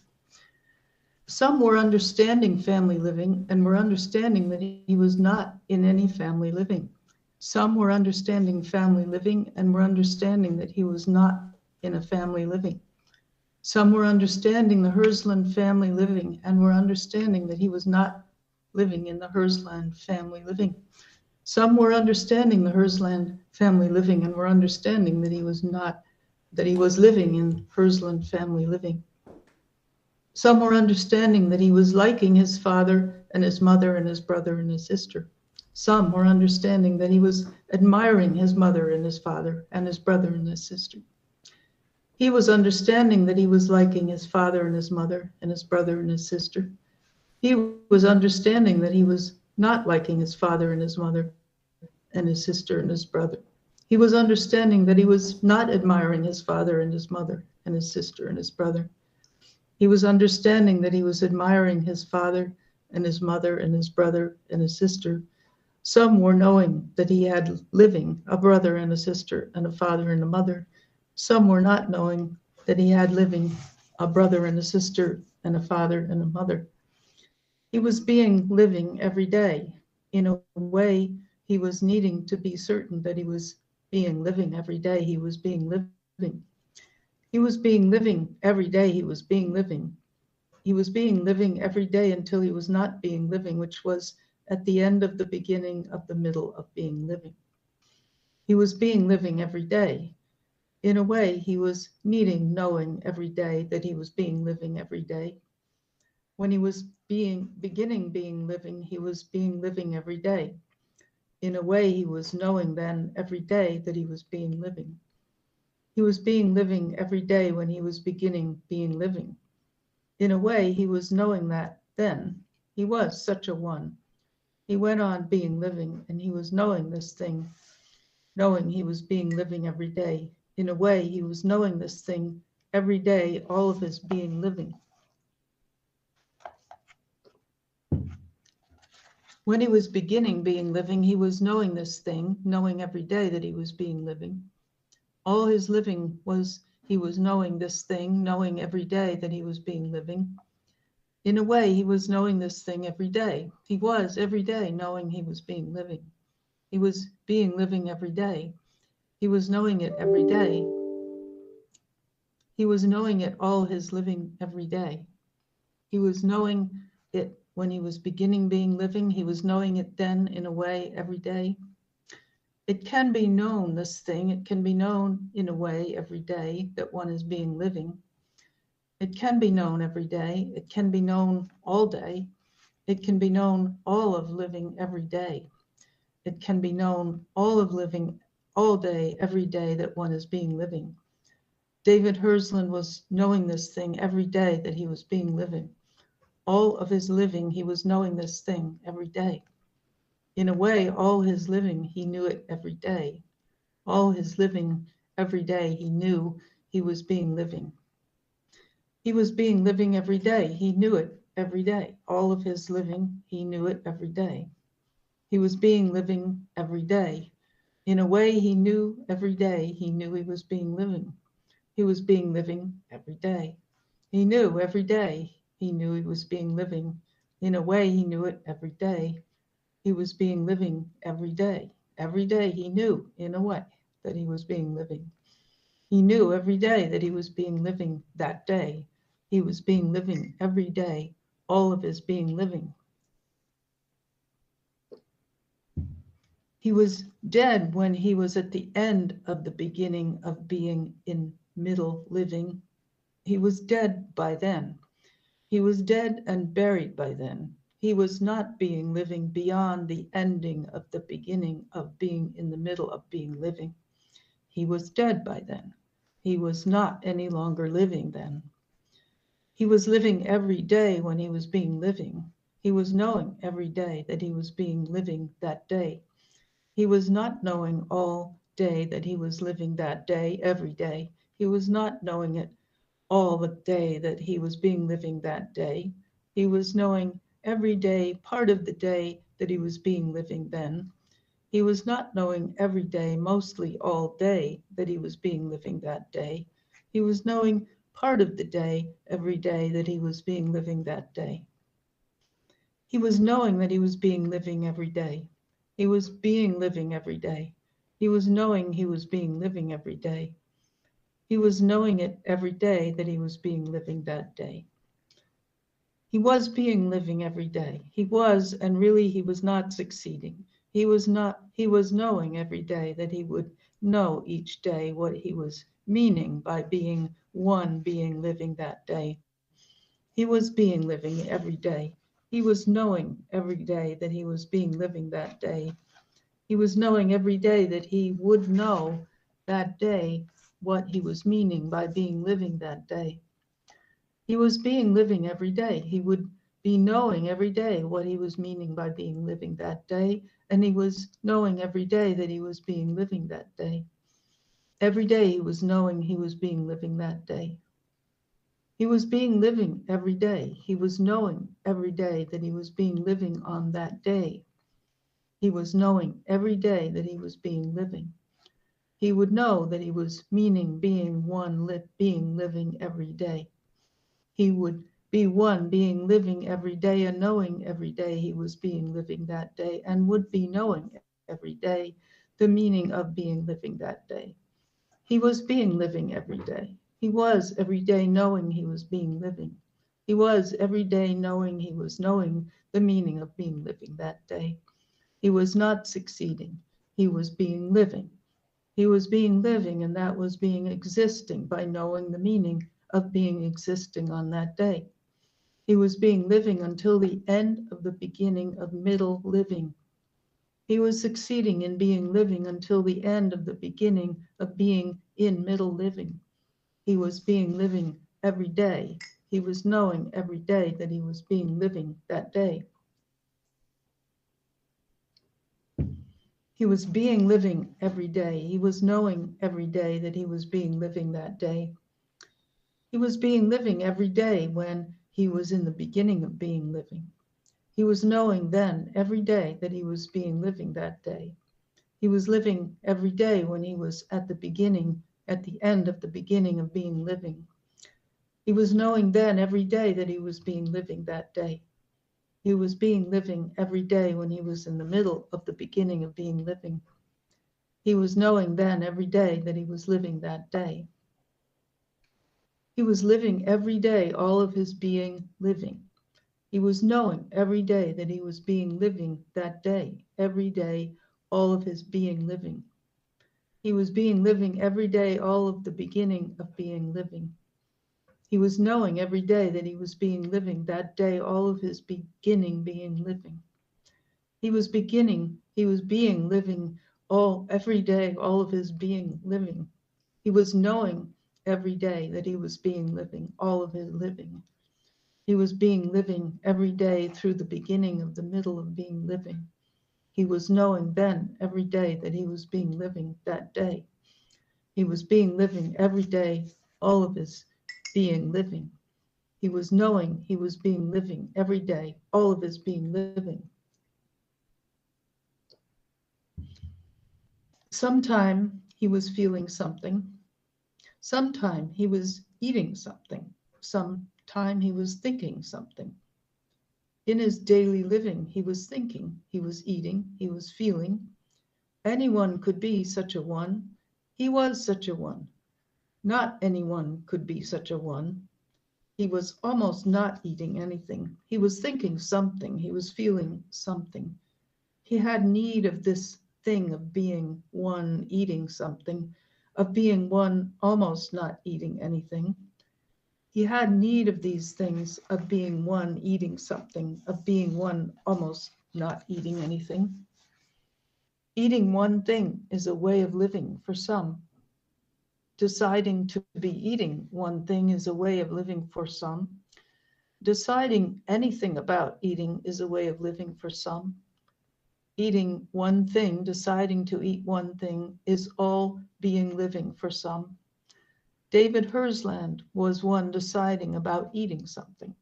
Some were understanding family living and were understanding that he was not in any family living. Some were understanding family living and were understanding that he was not in a family living. Some were understanding the Hersland family living and were understanding that he was not living in the Hersland family living. Some were understanding the Hersland family living and were understanding that he was living in Hersland family living. Some were understanding that he was liking his father and his mother and his brother and his sister. Some were understanding that he was admiring his mother and his father and his brother and his sister. He was understanding that he was liking his father and his mother and his brother and his sister. He was understanding that he was not liking his father and his mother and his sister and his brother. He was understanding that he was not admiring his father and his mother and his sister and his brother. He was understanding that he was admiring his father and his mother and his brother and his sister. Some were knowing that he had living a brother and a sister and a father and a mother. Some were not knowing that he had living a brother and a sister and a father and a mother. He was being living every day. In a way, he was needing to be certain that he was being living every day. He was being living. He was being living every day. He was being living. He was being living every day until he was not being living, which was at the end of the beginning of the middle of being living. He was being living every day. In a way, he was knowing every day that he was being living every day. When he was beginning being living, he was being living every day. In a way, he was knowing then every day that he was being living. He was being living every day when he was beginning being living. In a way, he was knowing that then. He was such a one. He went on being living, and he was knowing this thing, knowing he was being living every day. In a way, he was knowing this thing every day, all of his being living. When he was beginning being living, he was knowing this thing, knowing every day that he was being living. All his living was he was knowing this thing, knowing every day that he was being living. In a way, he was knowing this thing every day. He was every day knowing he was being living. He was being living every day. He was knowing it every day. He was knowing it all his living every day. He was knowing it when he was beginning being living. He was knowing it then in a way every day. It can be known, this thing, it can be known in a way every day that one is being living. It can be known every day. It can be known all day. It can be known all of living every day. It can be known all of living all day, every day that one is being living. David Hersland was knowing this thing every day that he was being living. All of his living, he was knowing this thing every day. In a way, all his living, he knew it every day. All his living, every day, he knew he was being living. He was being living every day. He knew it every day. All of his living, he knew it every day. He was being living every day. In a way, he knew every day, he knew he was being living. He was being living every day. He knew every day, he knew he was being living. In a way, he knew it every day. He was being living every day. Every day he knew in a way that he was being living. He knew every day that he was being living that day. He was being living every day, all of his being living. He was dead when he was at the end of the beginning of being in middle living. He was dead by then. He was dead and buried by then. He was not being living beyond the ending of the beginning of being in the middle of being living. He was dead by then. He was not any longer living then. He was living every day when he was being living. He was knowing every day that he was being living that day. He was not knowing all day that he was living that day, every day. He was not knowing it all the day that he was being living that day. He was knowing every day, part of the day that he was being living then. He was not knowing every day, mostly all day, that he was being living that day. He was knowing part of the day, every day that he was being living that day. He was knowing that he was being living every day. He was being living every day. He was knowing he was being living every day. He was knowing it every day that he was being living that day. He was being living every day. He was, and really he was not succeeding. He was knowing every day that he would know each day what he was meaning by being one being living that day. He was being living every day. He was knowing every day that he was being living that day. He was knowing every day that he would know that day what he was meaning by being living that day. He was being living every day. He would be knowing every day what he was meaning by being living that day, and he was knowing every day that he was being living that day. Every day he was knowing he was being living that day. He was being living every day. He was knowing every day that he was being living on that day. He was knowing every day that he was being living. He would know that he was meaning being one, being living every day. He would be one being living every day and knowing every day he was being living that day, and would be knowing every day the meaning of being living that day. He was being living every day. He was every day knowing he was being living. He was every day knowing he was knowing the meaning of being living that day. He was not succeeding. He was being living. He was being living, and that was being existing by knowing the meaning of being existing on that day. He was being living until the end of the beginning of middle living. He was succeeding in being living until the end of the beginning of being in middle living. He was being living every day. He was knowing every day that he was being living that day. He was being living every day. He was knowing every day that he was being living that day. He was being living every day when he was in the beginning of being living. He was knowing then every day that he was being living that day. He was living every day when he was at the beginning, at the end of the beginning of being living. He was knowing then every day that he was being living that day. He was being living every day when he was in the middle of the beginning of being living. He was knowing then every day that he was living that day. He was living every day all of his being living. He was knowing every day that he was being living that day, every day all of his being living. He was being living every day all of the beginning of being living. He was knowing every day that he was being living that day all of his beginning being living. He was being living every day all of his being living. He was knowing every day that he was being living all of his living. He was being living every day through the beginning of the middle of being living. He was knowing then every day that he was being living that day. He was being living every day all of his being living. He was knowing he was being living every day all of his being living. Sometime he was feeling something. Sometime he was eating something. Sometime he was thinking something. In his daily living, he was thinking, he was eating, he was feeling. Anyone could be such a one. He was such a one. Not anyone could be such a one. He was almost not eating anything. He was thinking something. He was feeling something. He had need of this thing of being one eating something, of being one almost not eating anything. He had need of these things, of being one eating something, of being one almost not eating anything. Eating one thing is a way of living for some. Deciding to be eating one thing is a way of living for some. Deciding anything about eating is a way of living for some. Eating one thing, deciding to eat one thing, is all being living for some. David Hersland was one deciding about eating something.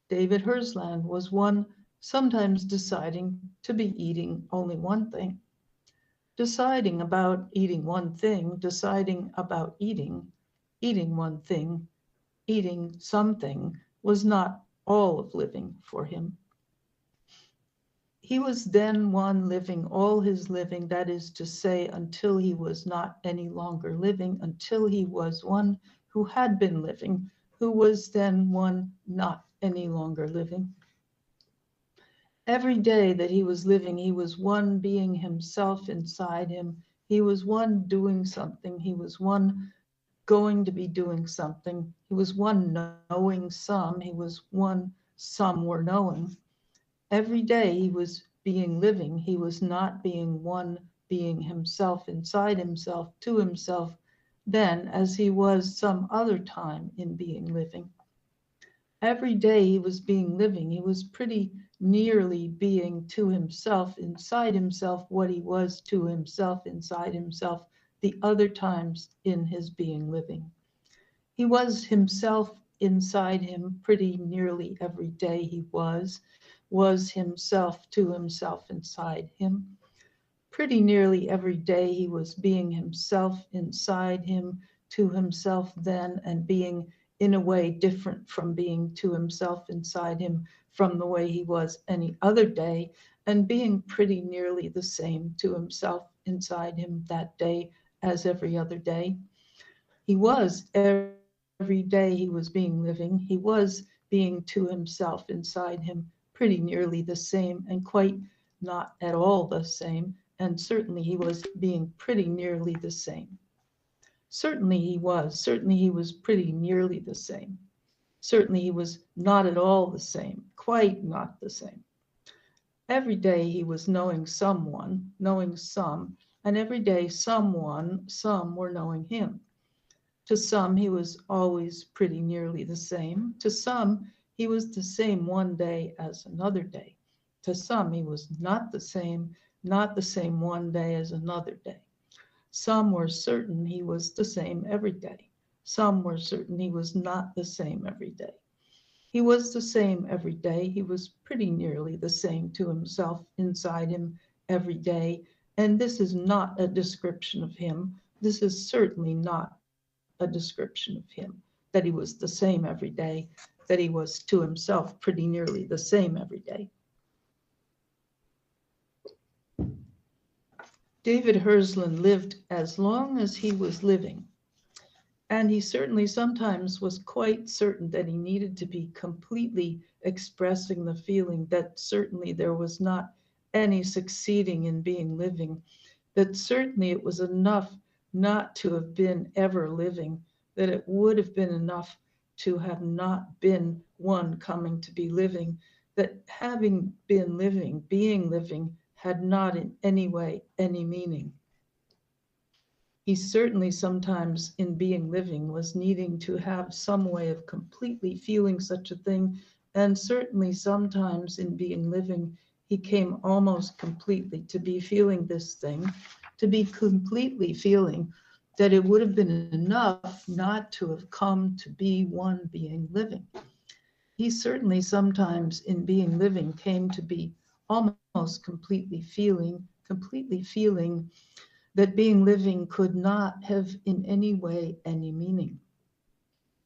David Hersland was one sometimes deciding to be eating only one thing. Deciding about eating one thing, deciding about eating one thing, eating something was not all of living for him. He was then one living all his living, that is to say, until he was not any longer living, until he was one who had been living, who was then one not any longer living. Every day that he was living, he was one being himself inside him. He was one doing something. He was one going to be doing something. He was one knowing some. He was one some were knowing. Every day he was being living. He was not being one being himself inside himself to himself then as he was some other time in being living. Every day he was being living. He was pretty nearly being to himself inside himself what he was to himself inside himself the other times in his being living. He was himself inside him pretty nearly every day he was himself to himself inside him. Pretty nearly every day he was being himself inside him to himself then, and being in a way different from being to himself inside him from the way he was any other day, and being pretty nearly the same to himself inside him that day as every other day. He was every day he was being living. He was being to himself inside him pretty nearly the same, and quite not at all the same, and certainly he was being pretty nearly the same. Certainly he was pretty nearly the same. Certainly he was not at all the same, quite not the same. Every day he was knowing someone, knowing some, and every day some were knowing him. To some he was always pretty nearly the same. To some he was the same one day as another day. To some he was not the same one day as another day. Some were certain he was the same every day. Some were certain he was not the same every day. He was the same every day. He was pretty nearly the same to himself inside him every day. And this is not a description of him. This is certainly not a description of him, that he was the same every day, that he was to himself pretty nearly the same every day. David Hersland lived as long as he was living, and he certainly sometimes was quite certain that he needed to be completely expressing the feeling that certainly there was not any succeeding in being living, that certainly it was enough not to have been ever living, that it would have been enough to have not been one coming to be living, that having been living, being living, had not in any way any meaning. He certainly sometimes in being living was needing to have some way of completely feeling such a thing, and certainly sometimes in being living he came almost completely to be feeling this thing, to be completely feeling that it would have been enough not to have come to be one being living. He certainly sometimes in being living came to be almost completely feeling that being living could not have in any way any meaning.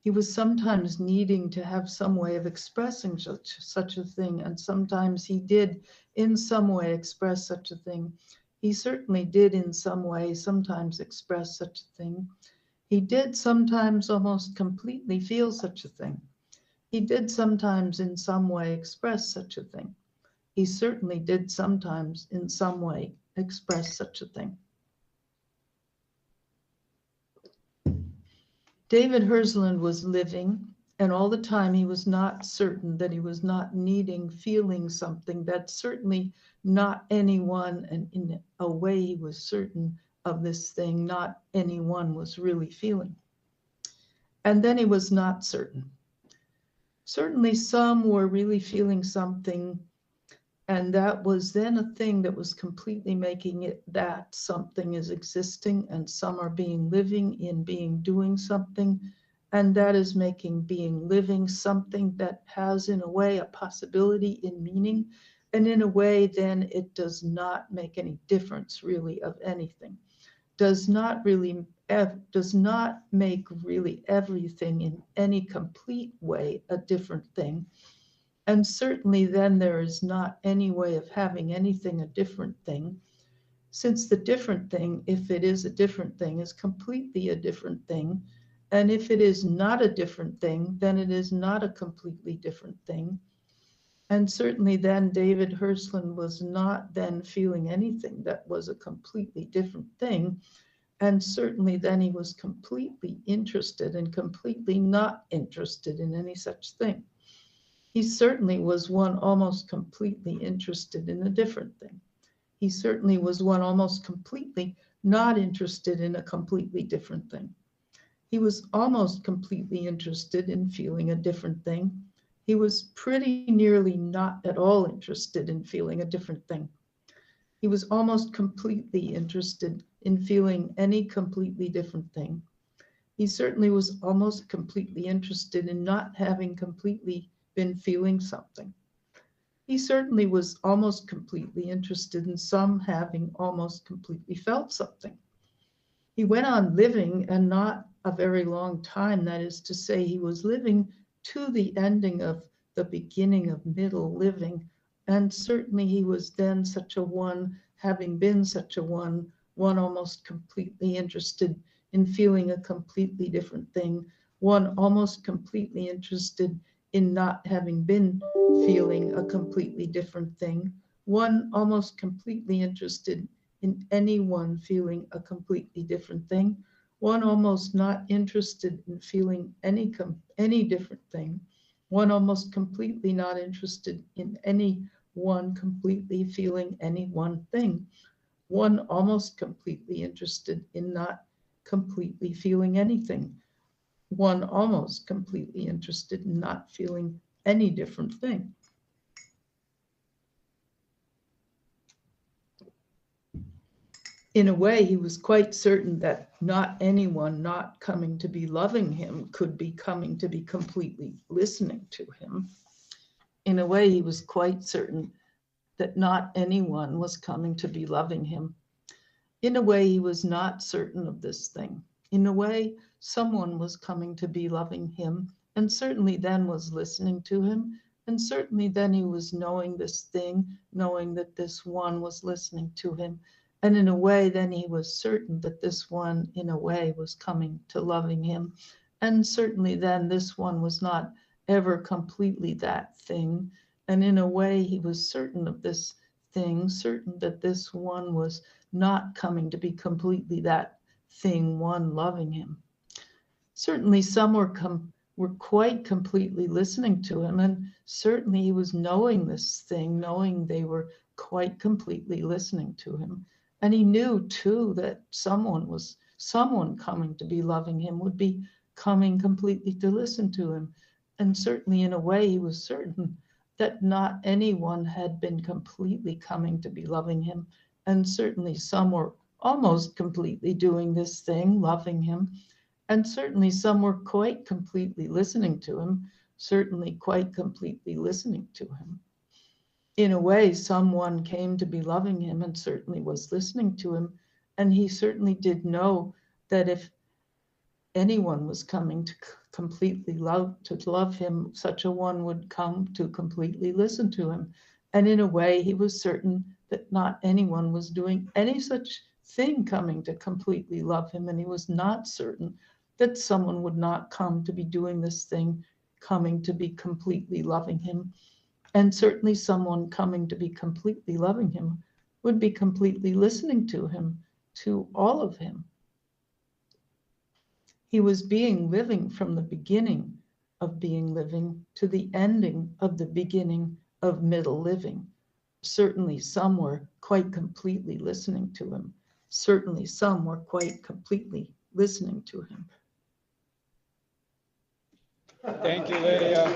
He was sometimes needing to have some way of expressing such a thing, and sometimes he did in some way express such a thing. He certainly did in some way sometimes express such a thing. He did sometimes almost completely feel such a thing. He did sometimes in some way express such a thing. He certainly did sometimes in some way express such a thing. David Hersland was living, and all the time he was not certain that he was not feeling something, that certainly not anyone, and in a way he was certain of this thing, not anyone was really feeling. And then he was not certain. Certainly some were really feeling something, and that was then a thing that was completely making it that something is existing, and some are being living in being doing something, and that is making being living something that has in a way a possibility in meaning, and in a way then it does not make any difference really of anything, does not make really everything in any complete way a different thing. And certainly then there is not any way of having anything a different thing, since the different thing, if it is a different thing, is completely a different thing. And if it is not a different thing, then it is not a completely different thing. And certainly then David Hirslin was not then feeling anything that was a completely different thing. And certainly then he was completely interested and completely not interested in any such thing. He certainly was one almost completely interested in a different thing. He certainly was one almost completely not interested in a completely different thing. He was almost completely interested in feeling a different thing. He was pretty nearly not at all interested in feeling a different thing. He was almost completely interested in feeling any completely different thing. He certainly was almost completely interested in not having completely been feeling something. He certainly was almost completely interested in some having almost completely felt something. He went on living, and not a very long time, that is to say, he was living to the ending of the beginning of middle living, and certainly he was then such a one, having been such a one almost completely interested in feeling a completely different thing, one almost completely interested in not having been feeling a completely different thing, one almost completely interested in anyone feeling a completely different thing, one almost not interested in feeling any different thing, one almost completely not interested in any one completely feeling any one thing, one almost completely interested in not completely feeling anything, one almost completely interested in not feeling any different thing. In a way, he was quite certain that not anyone not coming to be loving him could be coming to be completely listening to him. In a way, he was quite certain that not anyone was coming to be loving him. In a way, he was not certain of this thing. In a way, someone was coming to be loving him, and certainly then was listening to him, and certainly then he was knowing this thing, knowing that this one was listening to him. And in a way, then he was certain that this one, in a way, was coming to loving him. And certainly then this one was not ever completely that thing. And in a way, he was certain of this thing, certain that this one was not coming to be completely that thing, one loving him. Certainly some were quite completely listening to him, and certainly he was knowing this thing, knowing they were quite completely listening to him. And he knew too that someone coming to be loving him would be coming completely to listen to him. And certainly in a way he was certain that not anyone had been completely coming to be loving him. And certainly some were almost completely doing this thing, loving him. And certainly some were quite completely listening to him, certainly quite completely listening to him. In a way, someone came to be loving him and certainly was listening to him. And he certainly did know that if anyone was coming to completely love him, such a one would come to completely listen to him. And in a way, he was certain that not anyone was doing any such thing coming to completely love him. And he was not certain that someone would not come to be doing this thing, coming to be completely loving him. And certainly someone coming to be completely loving him would be completely listening to him, to all of him. He was being living from the beginning of being living to the ending of the beginning of middle living. Certainly some were quite completely listening to him. Certainly some were quite completely listening to him. Thank you, Lydia.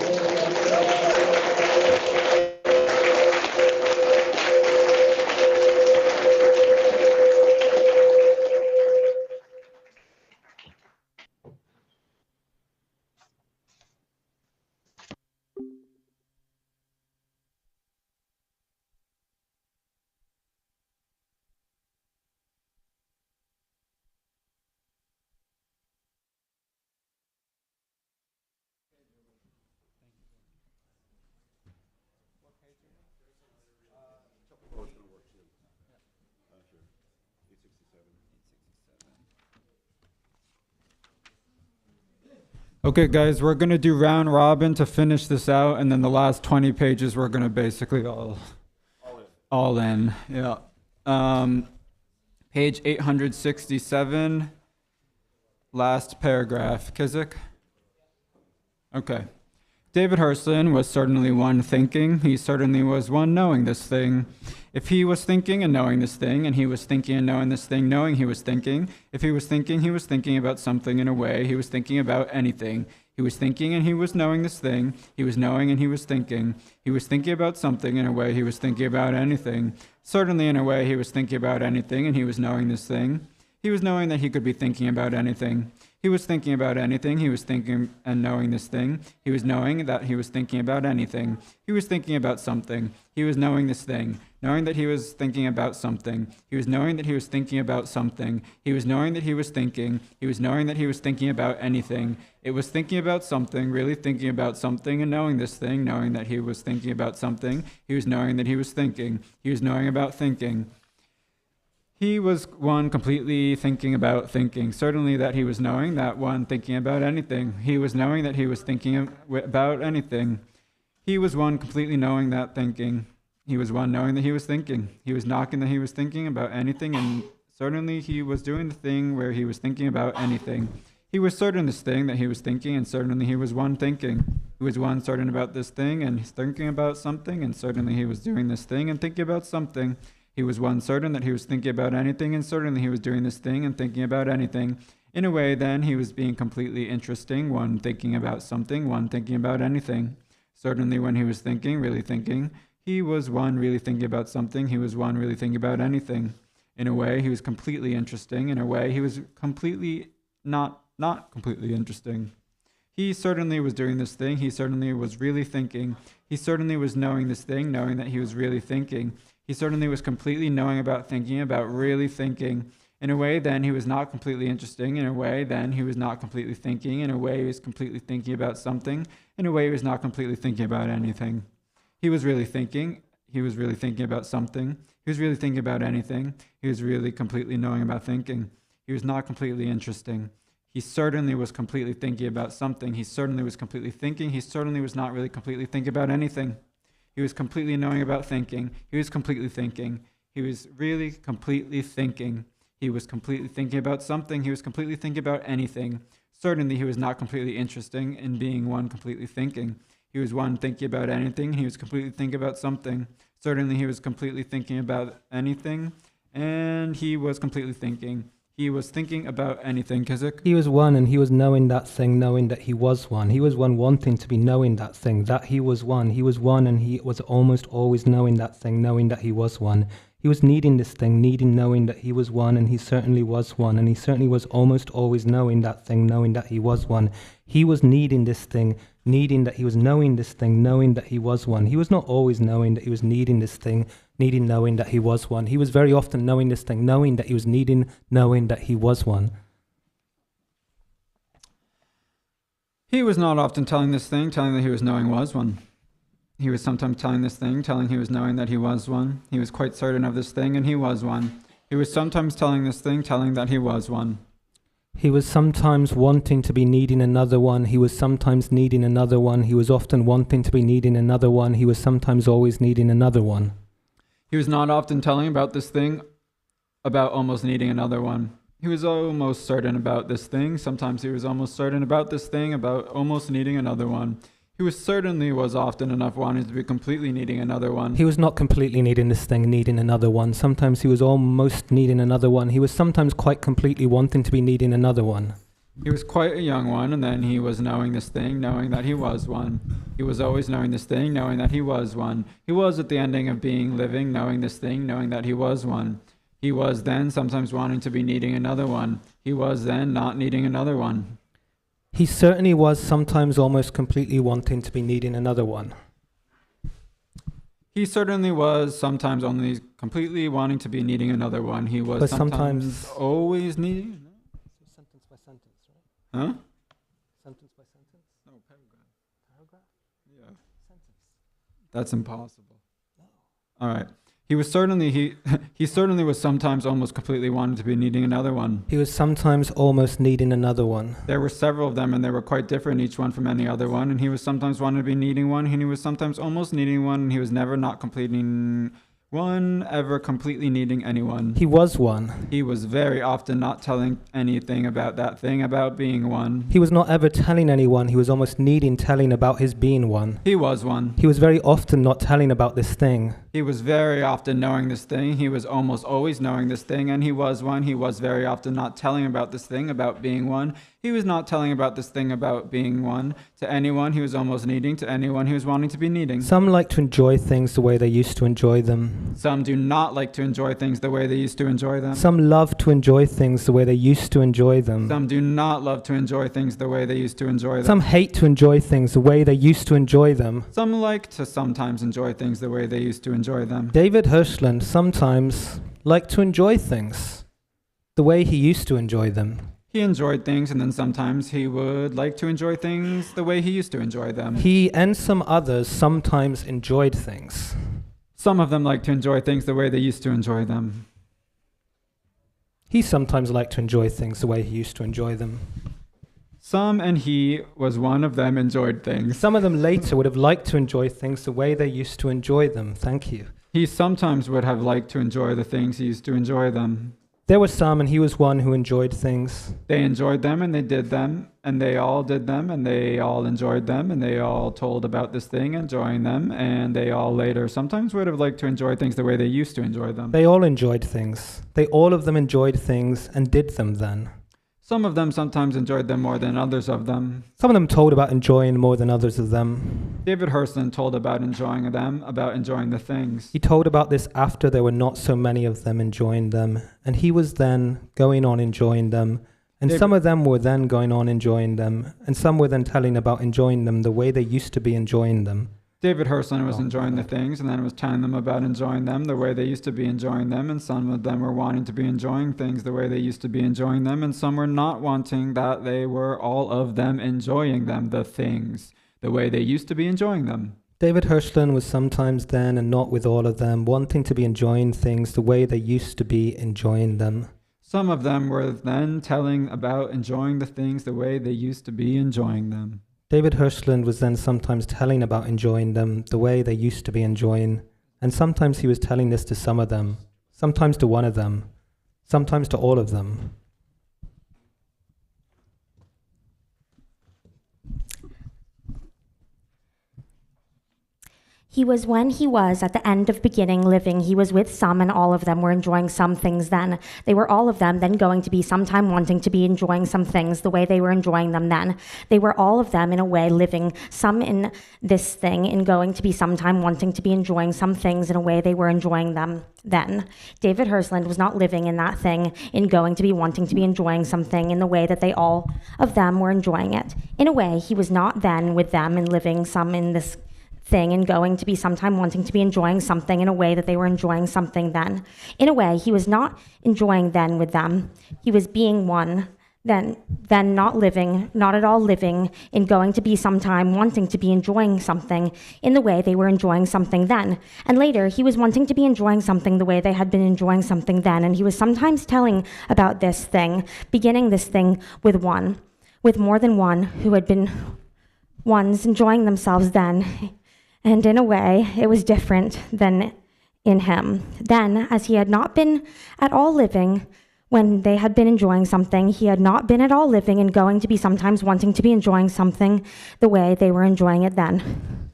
Okay, guys, we're going to do round robin to finish this out, and then the last 20 pages we're going to basically all in. Yeah. Page 867, last paragraph. Kizik? Okay. David Hirslin was certainly one thinking. He certainly was one knowing this thing. If he was thinking and knowing this thing, and he was thinking and knowing this thing, knowing he was thinking, if he was thinking about something in a way, he was thinking about anything. He was thinking and he was knowing this thing. He was knowing and he was thinking. He was thinking about something in a way, he was thinking about anything. Certainly in a way, he was thinking about anything, and he was knowing this thing. He was knowing that he could be thinking about anything. He was thinking about anything. He was thinking and knowing this thing. He was knowing that he was thinking about anything. He was thinking about something. He was knowing this thing, knowing that he was thinking about something. He was knowing that he was thinking about something. He was knowing that he was thinking. He was knowing that he was thinking about anything. It was thinking about something, really thinking about something, and knowing this thing, knowing that he was thinking about something. He was knowing that he was thinking. He was knowing about thinking. He was one completely thinking about thinking. Certainly that he was knowing that one thinking about anything. He was knowing that he was thinking about anything. He was one completely knowing that thinking. He was one knowing that he was thinking. He was knocking that he was thinking about anything, and certainly he was doing the thing where he was thinking about anything. He was certain this thing that he was thinking, and certainly he was one thinking. He was one certain about this thing, and he's thinking about something, and certainly he was doing this thing and thinking about something. He was one certain that he was thinking about anything, and certainly he was doing this thing and thinking about anything. In a way, then, he was being completely interesting, one thinking about something, one thinking about anything. Certainly when he was thinking, really thinking, he was one really thinking about something, he was one really thinking about anything. In a way, he was completely interesting. In a way, he was completely not completely interesting. He certainly was doing this thing, he certainly was really thinking. He certainly was knowing this thing, knowing that he was really thinking. He certainly was completely knowing about thinking, about really thinking. In a way, then, he was not completely interesting. In a way, then, he was not completely thinking. In a way, he was completely thinking about something. In a way, he was not completely thinking about anything. He was really thinking. He was really thinking about something. He was really thinking about anything. He was really completely knowing about thinking. He was not completely interesting. He certainly was completely thinking about something. He certainly was completely thinking. He certainly was not really completely thinking about anything. He was completely knowing about thinking. He was completely thinking. He was really completely thinking. He was completely thinking about something. He was completely thinking about anything. Certainly he was not completely interesting in being one completely thinking. He was one thinking about anything. He was completely thinking about something. Certainly he was completely thinking about anything. And he was completely thinking. He was thinking about anything, Kizik. He was one, and he was knowing that thing, knowing that he was one. He was one wanting to be knowing that thing, that he was one. He was one, and he was almost always knowing that thing, knowing that he was one. He was needing this thing, needing knowing that he was one, and he certainly was one. And he certainly was almost always knowing that thing, knowing that he was one. He was needing this thing, needing that he was knowing this thing, knowing that he was one. He was not always knowing that he was needing this thing, needing knowing that he was one. He was very often knowing this thing, knowing that he was needing knowing that he was one. He was not often telling this thing, telling that he was knowing was one. He was sometimes telling this thing, telling he was knowing that he was one. He was quite certain of this thing, and he was one. He was sometimes telling this thing, telling that he was one. He was sometimes wanting to be needing another one. He was sometimes needing another one. He was often wanting to be needing another one. He was sometimes always needing another one. He was not often telling about this thing, about almost needing another one. He was almost certain about this thing. Sometimes he was almost certain about this thing, about almost needing another one. He was certainly was often enough wanting to be completely needing another one. He was not completely needing this thing, needing another one. Sometimes he was almost needing another one. He was sometimes quite completely wanting to be needing another one. He was quite a young one, and then he was knowing this thing, knowing that he was one. He was always knowing this thing, knowing that he was one. He was at the ending of being living, knowing this thing, knowing that he was one. He was then sometimes wanting to be needing another one. He was then not needing another one. He certainly was sometimes almost completely wanting to be needing another one. He certainly was sometimes only completely wanting to be needing another one. He was But sometimes always needing. Sentence by sentence, right? Huh? Sentence by sentence? No, paragraph. Paragraph? Yeah. Sentence. That's impossible. No. All right. He certainly was sometimes almost completely wanting to be needing another one. He was sometimes almost needing another one. There were several of them, and they were quite different, each one from any other one, and he was sometimes wanting to be needing one, and he was sometimes almost needing one, and he was never not completing one, ever completely needing anyone. He was one. He was very often not telling anything about that thing, about being one. He was not ever telling anyone. He was almost needing telling about his being one. He was one. He was very often not telling about this thing. He was very often knowing this thing. He was almost always knowing this thing, and he was one. He was very often not telling about this thing, about being one. He was not telling about this thing, about being one, to anyone he was almost needing, to anyone he was wanting to be needing. Some like to enjoy things the way they used to enjoy them. Some do not like to enjoy things the way they used to enjoy them. Some love to enjoy things the way they used to enjoy them. Some do not love to enjoy things the way they used to enjoy them. Some hate to enjoy things the way they used to enjoy them. Some like to sometimes enjoy things the way they used to enjoy them. David Hirschland sometimes liked to enjoy things the way he used to enjoy them. He enjoyed things, and then sometimes he would like to enjoy things the way he used to enjoy them. He and some others sometimes enjoyed things. Some of them like to enjoy things the way they used to enjoy them. He sometimes liked to enjoy things the way he used to enjoy them. Some, and he was one of them, enjoyed things. Some of them later would have liked to enjoy things the way they used to enjoy them. Thank you. He sometimes would have liked to enjoy the things he used to enjoy them. There were some, and he was one who enjoyed things. They enjoyed them, and they did them, and they all did them, and they all enjoyed them, and they all told about this thing, enjoying them, and they all later sometimes would have liked to enjoy things the way they used to enjoy them. They all enjoyed things. They all of them enjoyed things and did them then. Some of them sometimes enjoyed them more than others of them. Some of them told about enjoying more than others of them. David Hirschland told about enjoying them, about enjoying the things. He told about this after there were not so many of them enjoying them, and he was then going on enjoying them, and some of them were then going on enjoying them, and some were then telling about enjoying them the way they used to be enjoying them. David Hirschland was enjoying the things, and then was telling them about enjoying them the way they used to be enjoying them, and some of them were wanting to be enjoying things the way they used to be enjoying them, and some were not wanting that they were all of them enjoying them, the things, the way they used to be enjoying them. David Hirschland was sometimes then, and not with all of them, wanting to be enjoying things the way they used to be enjoying them. Some of them were then telling about enjoying the things the way they used to be enjoying them. David Hirschland was then sometimes telling about enjoying them the way they used to be enjoying, and sometimes he was telling this to some of them, sometimes to one of them, sometimes to all of them. He was when he was at the end of beginning living. He was with some, and all of them were enjoying some things then. They were all of them then going to be sometime wanting to be enjoying some things the way they were enjoying them then. They were all of them in a way living, some in this thing, in going to be sometime wanting to be enjoying some things in a way they were enjoying them then. David Hirschland was not living in that thing, in going to be wanting to be enjoying something in the way that they all of them were enjoying it. In a way, he was not then with them and living some in this thing and going to be sometime wanting to be enjoying something in a way that they were enjoying something then. In a way, he was not enjoying then with them. He was being one, then not living, not at all living, in going to be sometime wanting to be enjoying something in the way they were enjoying something then. And later, he was wanting to be enjoying something the way they had been enjoying something then, and he was sometimes telling about this thing, beginning this thing with one, with more than one who had been ones enjoying themselves then. And in a way, it was different than in him. Then, as he had not been at all living when they had been enjoying something, he had not been at all living and going to be sometimes wanting to be enjoying something the way they were enjoying it then.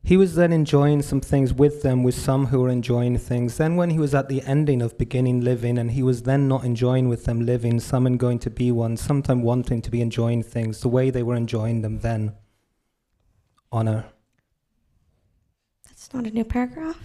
He was then enjoying some things with them, with some who were enjoying things. Then when he was at the ending of beginning living, and he was then not enjoying with them living, some and going to be one, sometime wanting to be enjoying things the way they were enjoying them then. Honor. That's not a new paragraph.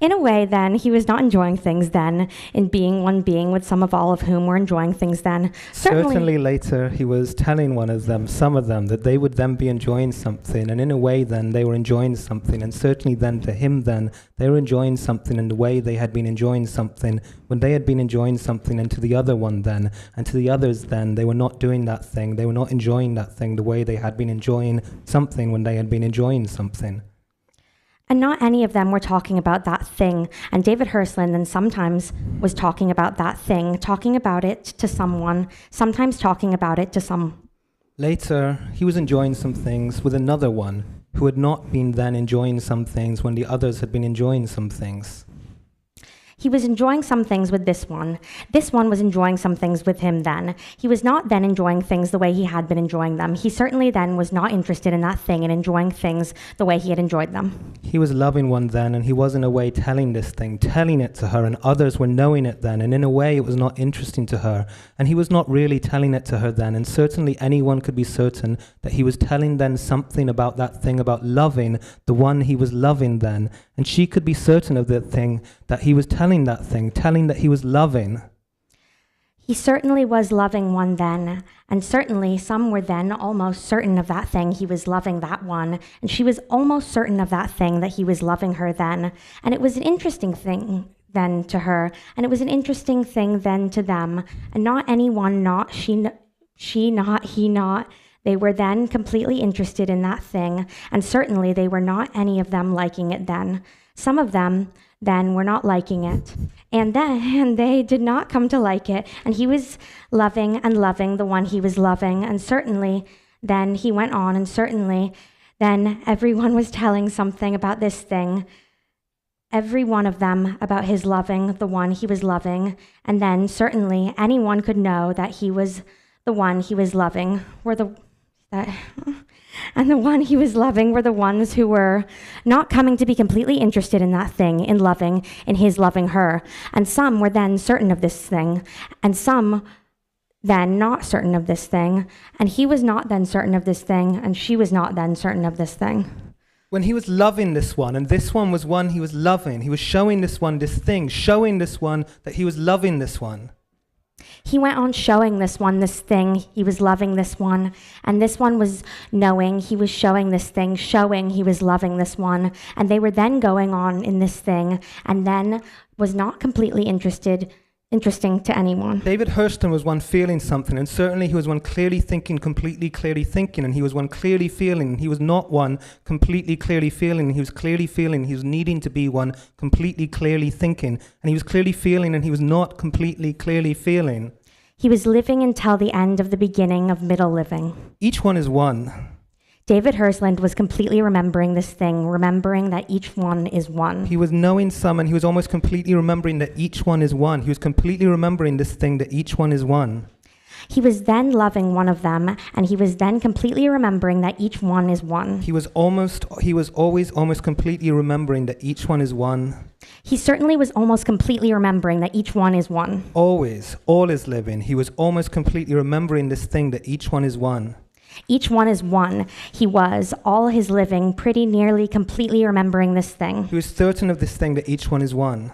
In a way, then, he was not enjoying things then, in being one being with some of all of whom were enjoying things then. Certainly later, he was telling one of them, some of them, that they would then be enjoying something, and in a way then, they were enjoying something, and certainly then, to him then, they were enjoying something in the way they had been enjoying something, when they had been enjoying something, and to the other one then, and to the others then, they were not doing that thing, they were not enjoying that thing the way they had been enjoying something when they had been enjoying something. And not any of them were talking about that thing. And David Hirslin then sometimes was talking about that thing, talking about it to someone, sometimes talking about it to some. Later, he was enjoying some things with another one who had not been then enjoying some things when the others had been enjoying some things. He was enjoying some things with this one. This one was enjoying some things with him then. He was not then enjoying things the way he had been enjoying them. He certainly then was not interested in that thing and enjoying things the way he had enjoyed them. He was loving one then, and he was in a way telling this thing, telling it to her, and others were knowing it then, and in a way it was not interesting to her, and he was not really telling it to her then, and certainly anyone could be certain that he was telling then something about that thing, about loving the one he was loving then, and she could be certain of the thing that he was telling that thing, telling that he was loving. He certainly was loving one then, and certainly some were then almost certain of that thing, he was loving that one, and she was almost certain of that thing, that he was loving her then. And it was an interesting thing then to her, and it was an interesting thing then to them, and not anyone, not she not, he not. They were then completely interested in that thing, and certainly they were not any of them liking it then. Some of them then were not liking it, and they did not come to like it, and he was loving and loving the one he was loving, and certainly then he went on, and certainly then everyone was telling something about this thing, every one of them about his loving the one he was loving, and then certainly anyone could know that he was the one he was loving, and the one he was loving were the ones who were not coming to be completely interested in that thing, in loving, in his loving her. And some were then certain of this thing, and some then not certain of this thing, and he was not then certain of this thing, and she was not then certain of this thing. When he was loving this one, and this one was one he was loving, he was showing this one this thing, showing this one that he was loving this one. He went on showing this one this thing, he was loving this one, and this one was knowing he was showing this thing, showing he was loving this one, and they were then going on in this thing, and then was not completely interesting to anyone. David Hurston was one feeling something, and certainly he was one clearly thinking, completely clearly thinking, and he was one clearly feeling. He was not one completely clearly feeling. He was clearly feeling. He was needing to be one completely clearly thinking, and he was clearly feeling, and he was not completely clearly feeling. He was living until the end of the beginning of middle living. Each one is one. David Hersland was completely remembering this thing, remembering that each one is one. He was knowing some, and he was almost completely remembering that each one is one. He was completely remembering this thing, that each one is one. He was then loving one of them, and he was then completely remembering that each one is one. He was always almost completely remembering that each one is one. He certainly was almost completely remembering that each one is one. Always, all is living. He was almost completely remembering this thing, that each one is one. Each one is one. He was, all his living, pretty nearly completely remembering this thing. He was certain of this thing, that each one is one.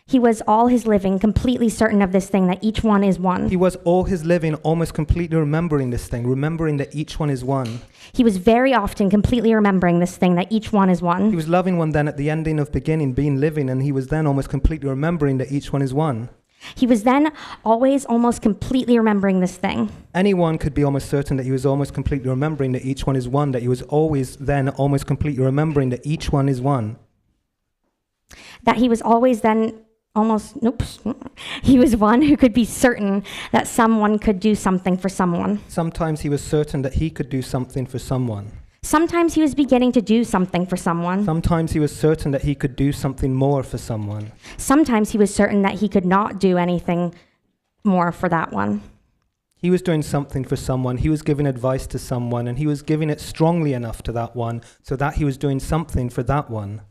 He was all his living completely certain of this thing, that each one is one. He was all his living almost completely remembering this thing, remembering that each one is one. He was very often completely remembering this thing, that each one is one. He was loving one then at the ending of beginning, being living, and he was then almost completely remembering that each one is one. He was then always almost completely remembering this thing. Anyone could be almost certain that he was almost completely remembering that each one is one, that he was always then almost completely remembering that each one is one. That he was always then he was one who could be certain that someone could do something for someone. Sometimes he was certain that he could do something for someone. Sometimes he was beginning to do something for someone. Sometimes he was certain that he could do something more for someone. Sometimes he was certain that he could not do anything more for that one. He was doing something for someone. He was giving advice to someone, and he was giving it strongly enough to that one so that he was doing something for that one.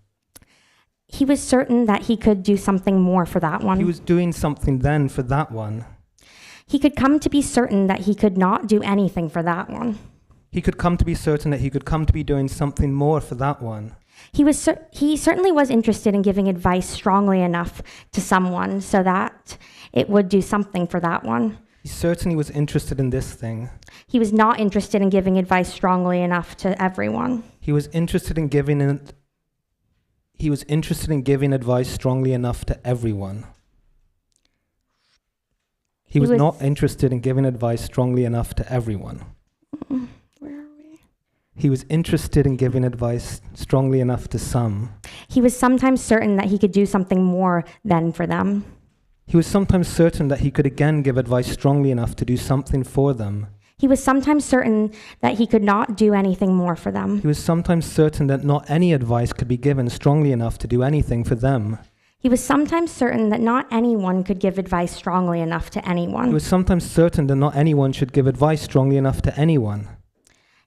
He was certain that he could do something more for that one. He was doing something then for that one. He could come to be certain that he could not do anything for that one. He could come to be certain that he could come to be doing something more for that one. He certainly was interested in giving advice strongly enough to someone so that it would do something for that one. He certainly was interested in this thing. He was not interested in giving advice strongly enough to everyone. He was interested in giving advice strongly enough to everyone. He was not interested in giving advice strongly enough to everyone. Where are we? He was interested in giving advice strongly enough to some. He was sometimes certain that he could do something more than for them. He was sometimes certain that he could again give advice strongly enough to do something for them. He was sometimes certain that he could not do anything more for them. He was sometimes certain that not any advice could be given strongly enough to do anything for them. He was sometimes certain that not anyone could give advice strongly enough to anyone. He was sometimes certain that not anyone should give advice strongly enough to anyone.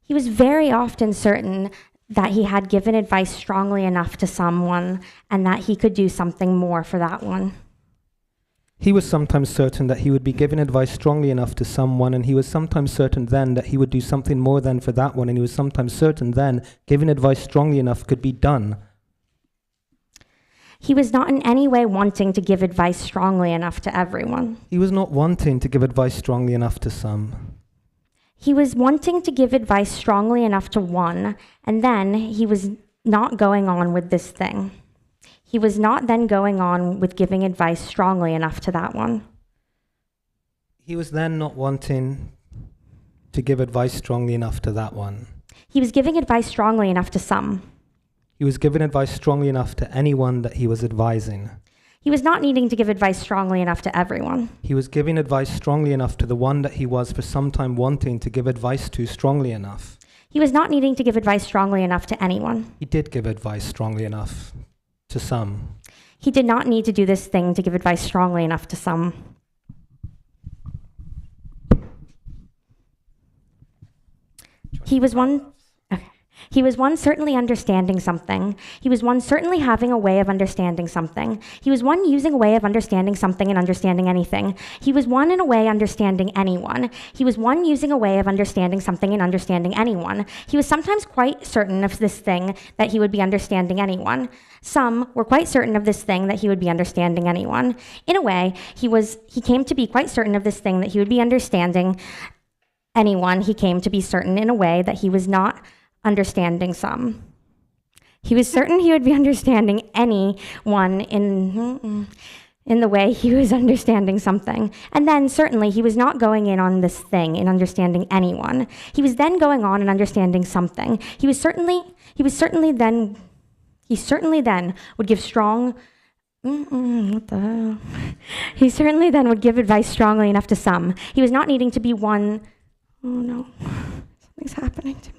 He was very often certain that he had given advice strongly enough to someone and that he could do something more for that one. He was sometimes certain that he would be giving advice strongly enough to someone, and he was sometimes certain then that he would do something more than for that one, and he was sometimes certain then giving advice strongly enough could be done. He was not in any way wanting to give advice strongly enough to everyone. He was not wanting to give advice strongly enough to some. He was wanting to give advice strongly enough to one, and then he was not going on with this thing. He was not then going on with giving advice strongly enough to that one. He was then not wanting to give advice strongly enough to that one. He was giving advice strongly enough to some. He was giving advice strongly enough to anyone that he was advising. He was not needing to give advice strongly enough to everyone. He was giving advice strongly enough to the one that he was for some time wanting to give advice to strongly enough. He was not needing to give advice strongly enough to anyone. He did give advice strongly enough to some. He did not need to do this thing to give advice strongly enough to some. He was one certainly understanding something. He was one certainly having a way of understanding something. He was one using a way of understanding something and understanding anything. He was one in a way understanding anyone. He was one using a way of understanding something and understanding anyone. He was sometimes quite certain of this thing that he would be understanding anyone. Some were quite certain of this thing that he would be understanding anyone. In a way, he came to be quite certain of this thing that he would be understanding anyone. He came to be certain in a way that he was not understanding some. He was certain he would be understanding anyone in the way he was understanding something. And then certainly he was not going in on this thing in understanding anyone. He was then going on and understanding something. He certainly then would give strong He certainly then would give advice strongly enough to some. He was not needing to be one. Oh no, something's happening to me.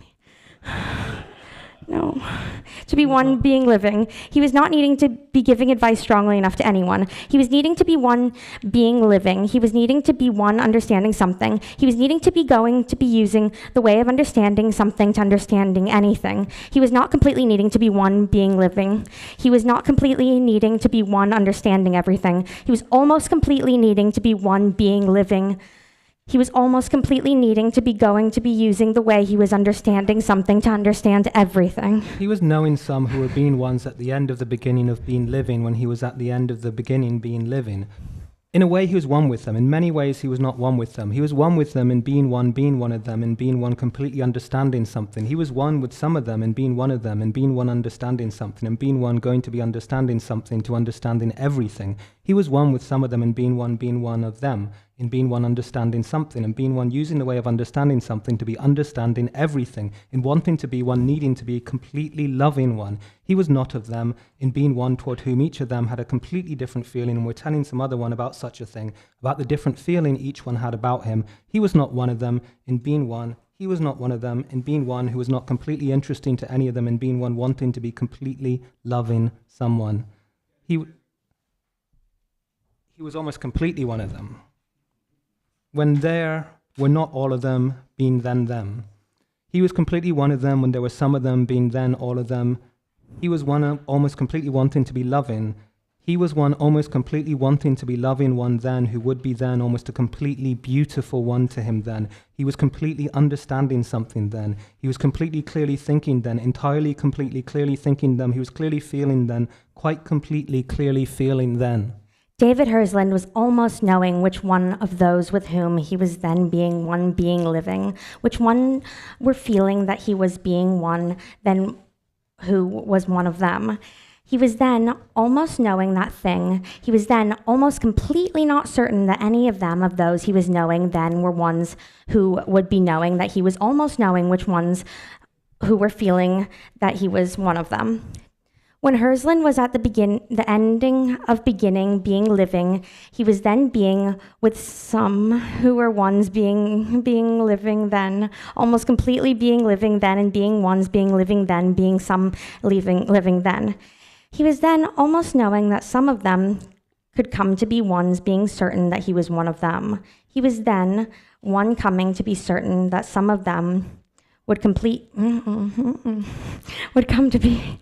No. To be one being living. He was not needing to be giving advice strongly enough to anyone. He was needing to be one being living. He was needing to be one understanding something. He was needing to be going to be using the way of understanding something to understanding anything. He was not completely needing to be one being living. He was not completely needing to be one understanding everything. He was almost completely needing to be one being living. He was almost completely needing to be going to be using the way he was understanding something to understand everything. He was knowing some who were being ones at the end of the beginning of being living when he was at the end of the beginning being living. In a way, he was one with them. In many ways, he was not one with them. He was one with them in being one of them, in being one completely understanding something. He was one with some of them in being one of them, in being one understanding something, and being one going to be understanding something to understanding everything. He was one with some of them in being one of them, in being one understanding something, and being one using the way of understanding something to be understanding everything, in wanting to be one, needing to be completely loving one. He was not of them, in being one toward whom each of them had a completely different feeling, and were telling some other one about such a thing, about the different feeling each one had about him. He was not one of them, in being one. He was not one of them, in being one who was not completely interesting to any of them, in being one wanting to be completely loving someone. He was almost completely one of them. When there were not all of them, being then them. He was completely one of them when there were some of them, being then all of them. He was one almost completely wanting to be loving. He was one almost completely wanting to be loving one then, who would be then almost a completely beautiful one to him then. He was completely understanding something then. He was completely clearly thinking then, entirely completely clearly thinking then. He was clearly feeling then, quite completely clearly feeling then. David Hersland was almost knowing which one of those with whom he was then being one being living, which one were feeling that he was being one, then who was one of them. He was then almost knowing that thing. He was then almost completely not certain that any of them, of those he was knowing then, were ones who would be knowing, that he was almost knowing which ones who were feeling that he was one of them. When Hersland was at the ending of beginning, being living, he was then being with some who were ones being living then, almost completely being living then, and being ones being living then, being some living then. He was then almost knowing that some of them could come to be ones being certain that he was one of them. He was then one coming to be certain that some of them would come to be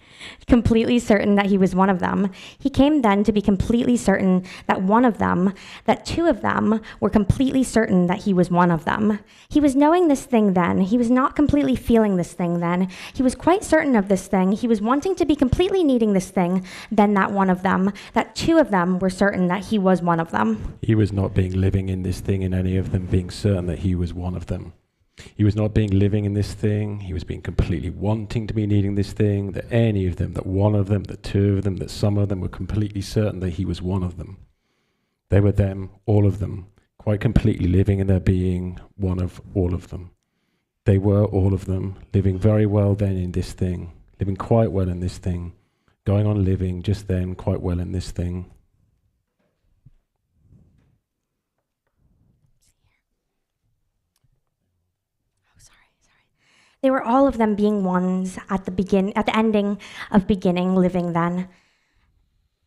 completely certain that he was one of them. He came then to be completely certain that one of them, that two of them were completely certain that he was one of them. He was knowing this thing then. He was not completely feeling this thing then. He was quite certain of this thing. He was wanting to be completely needing this thing, then that one of them, that two of them were certain that he was one of them. He was not being living in this thing in any of them, being certain that he was one of them. He was not being living in this thing. He was being completely wanting to be needing this thing, that any of them, that one of them, that two of them, that some of them were completely certain that he was one of them. They were them, all of them, quite completely living in their being, one of all of them. They were all of them, living very well then in this thing, living quite well in this thing, going on living just then quite well in this thing. They were all of them being ones at the ending of beginning, living then.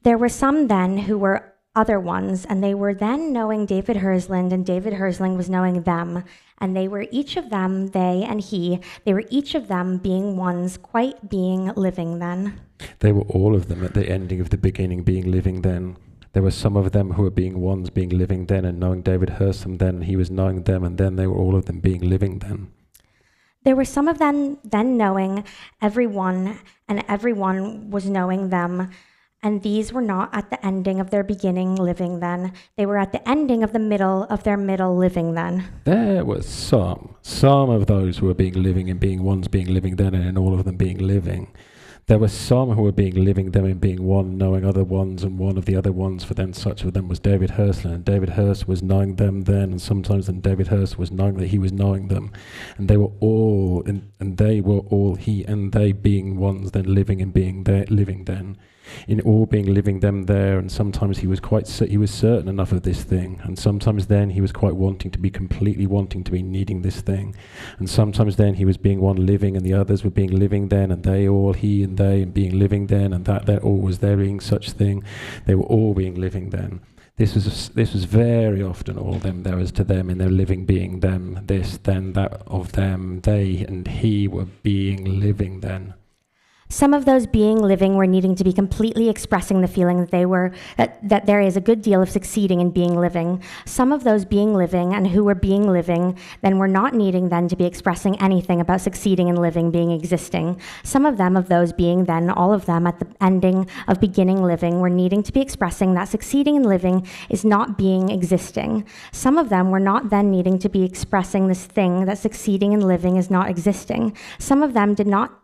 There were some then who were other ones, and they were then knowing David Hersland, and David Hersland was knowing them, and they were each of them, they and he, they were each of them being ones, quite being living then. They were all of them at the ending of the beginning, being living then. There were some of them who were being ones, being living then, and knowing David Hersland then, and he was knowing them, and then they were all of them being living then. There were some of them then knowing everyone, and everyone was knowing them, and these were not at the ending of their beginning living then. They were at the ending of the middle of their middle living then. There were some of those who were being living and being ones being living then, and in all of them being living. There were some who were being living them and being one, knowing other ones, and one of the other ones, for then such of them was David Hersland, and David Hearst was knowing them then, and sometimes then David Hearst was knowing that he was knowing them, and they were all, and they were all, he and they being ones then living and being there, living then, in all being living them there, and sometimes he was certain enough of this thing, and sometimes then he was quite wanting to be completely wanting to be needing this thing, and sometimes then he was being one living, and the others were being living then, and they all, he and they, and being living then, and that all was there being such thing. They were all being living then. This was very often all them, there was to them in their living being them, this, then, that of them, they and he were being living then. Some of those being living were needing to be completely expressing the feeling that they were, that there is a good deal of succeeding in being living. Some of those being living and who were being living then were not needing then to be expressing anything about succeeding in living being existing. Some of them, of those being then, all of them at the ending of beginning living, were needing to be expressing that succeeding in living is not being existing. Some of them were not then needing to be expressing this thing that succeeding in living is not existing. Some of them did not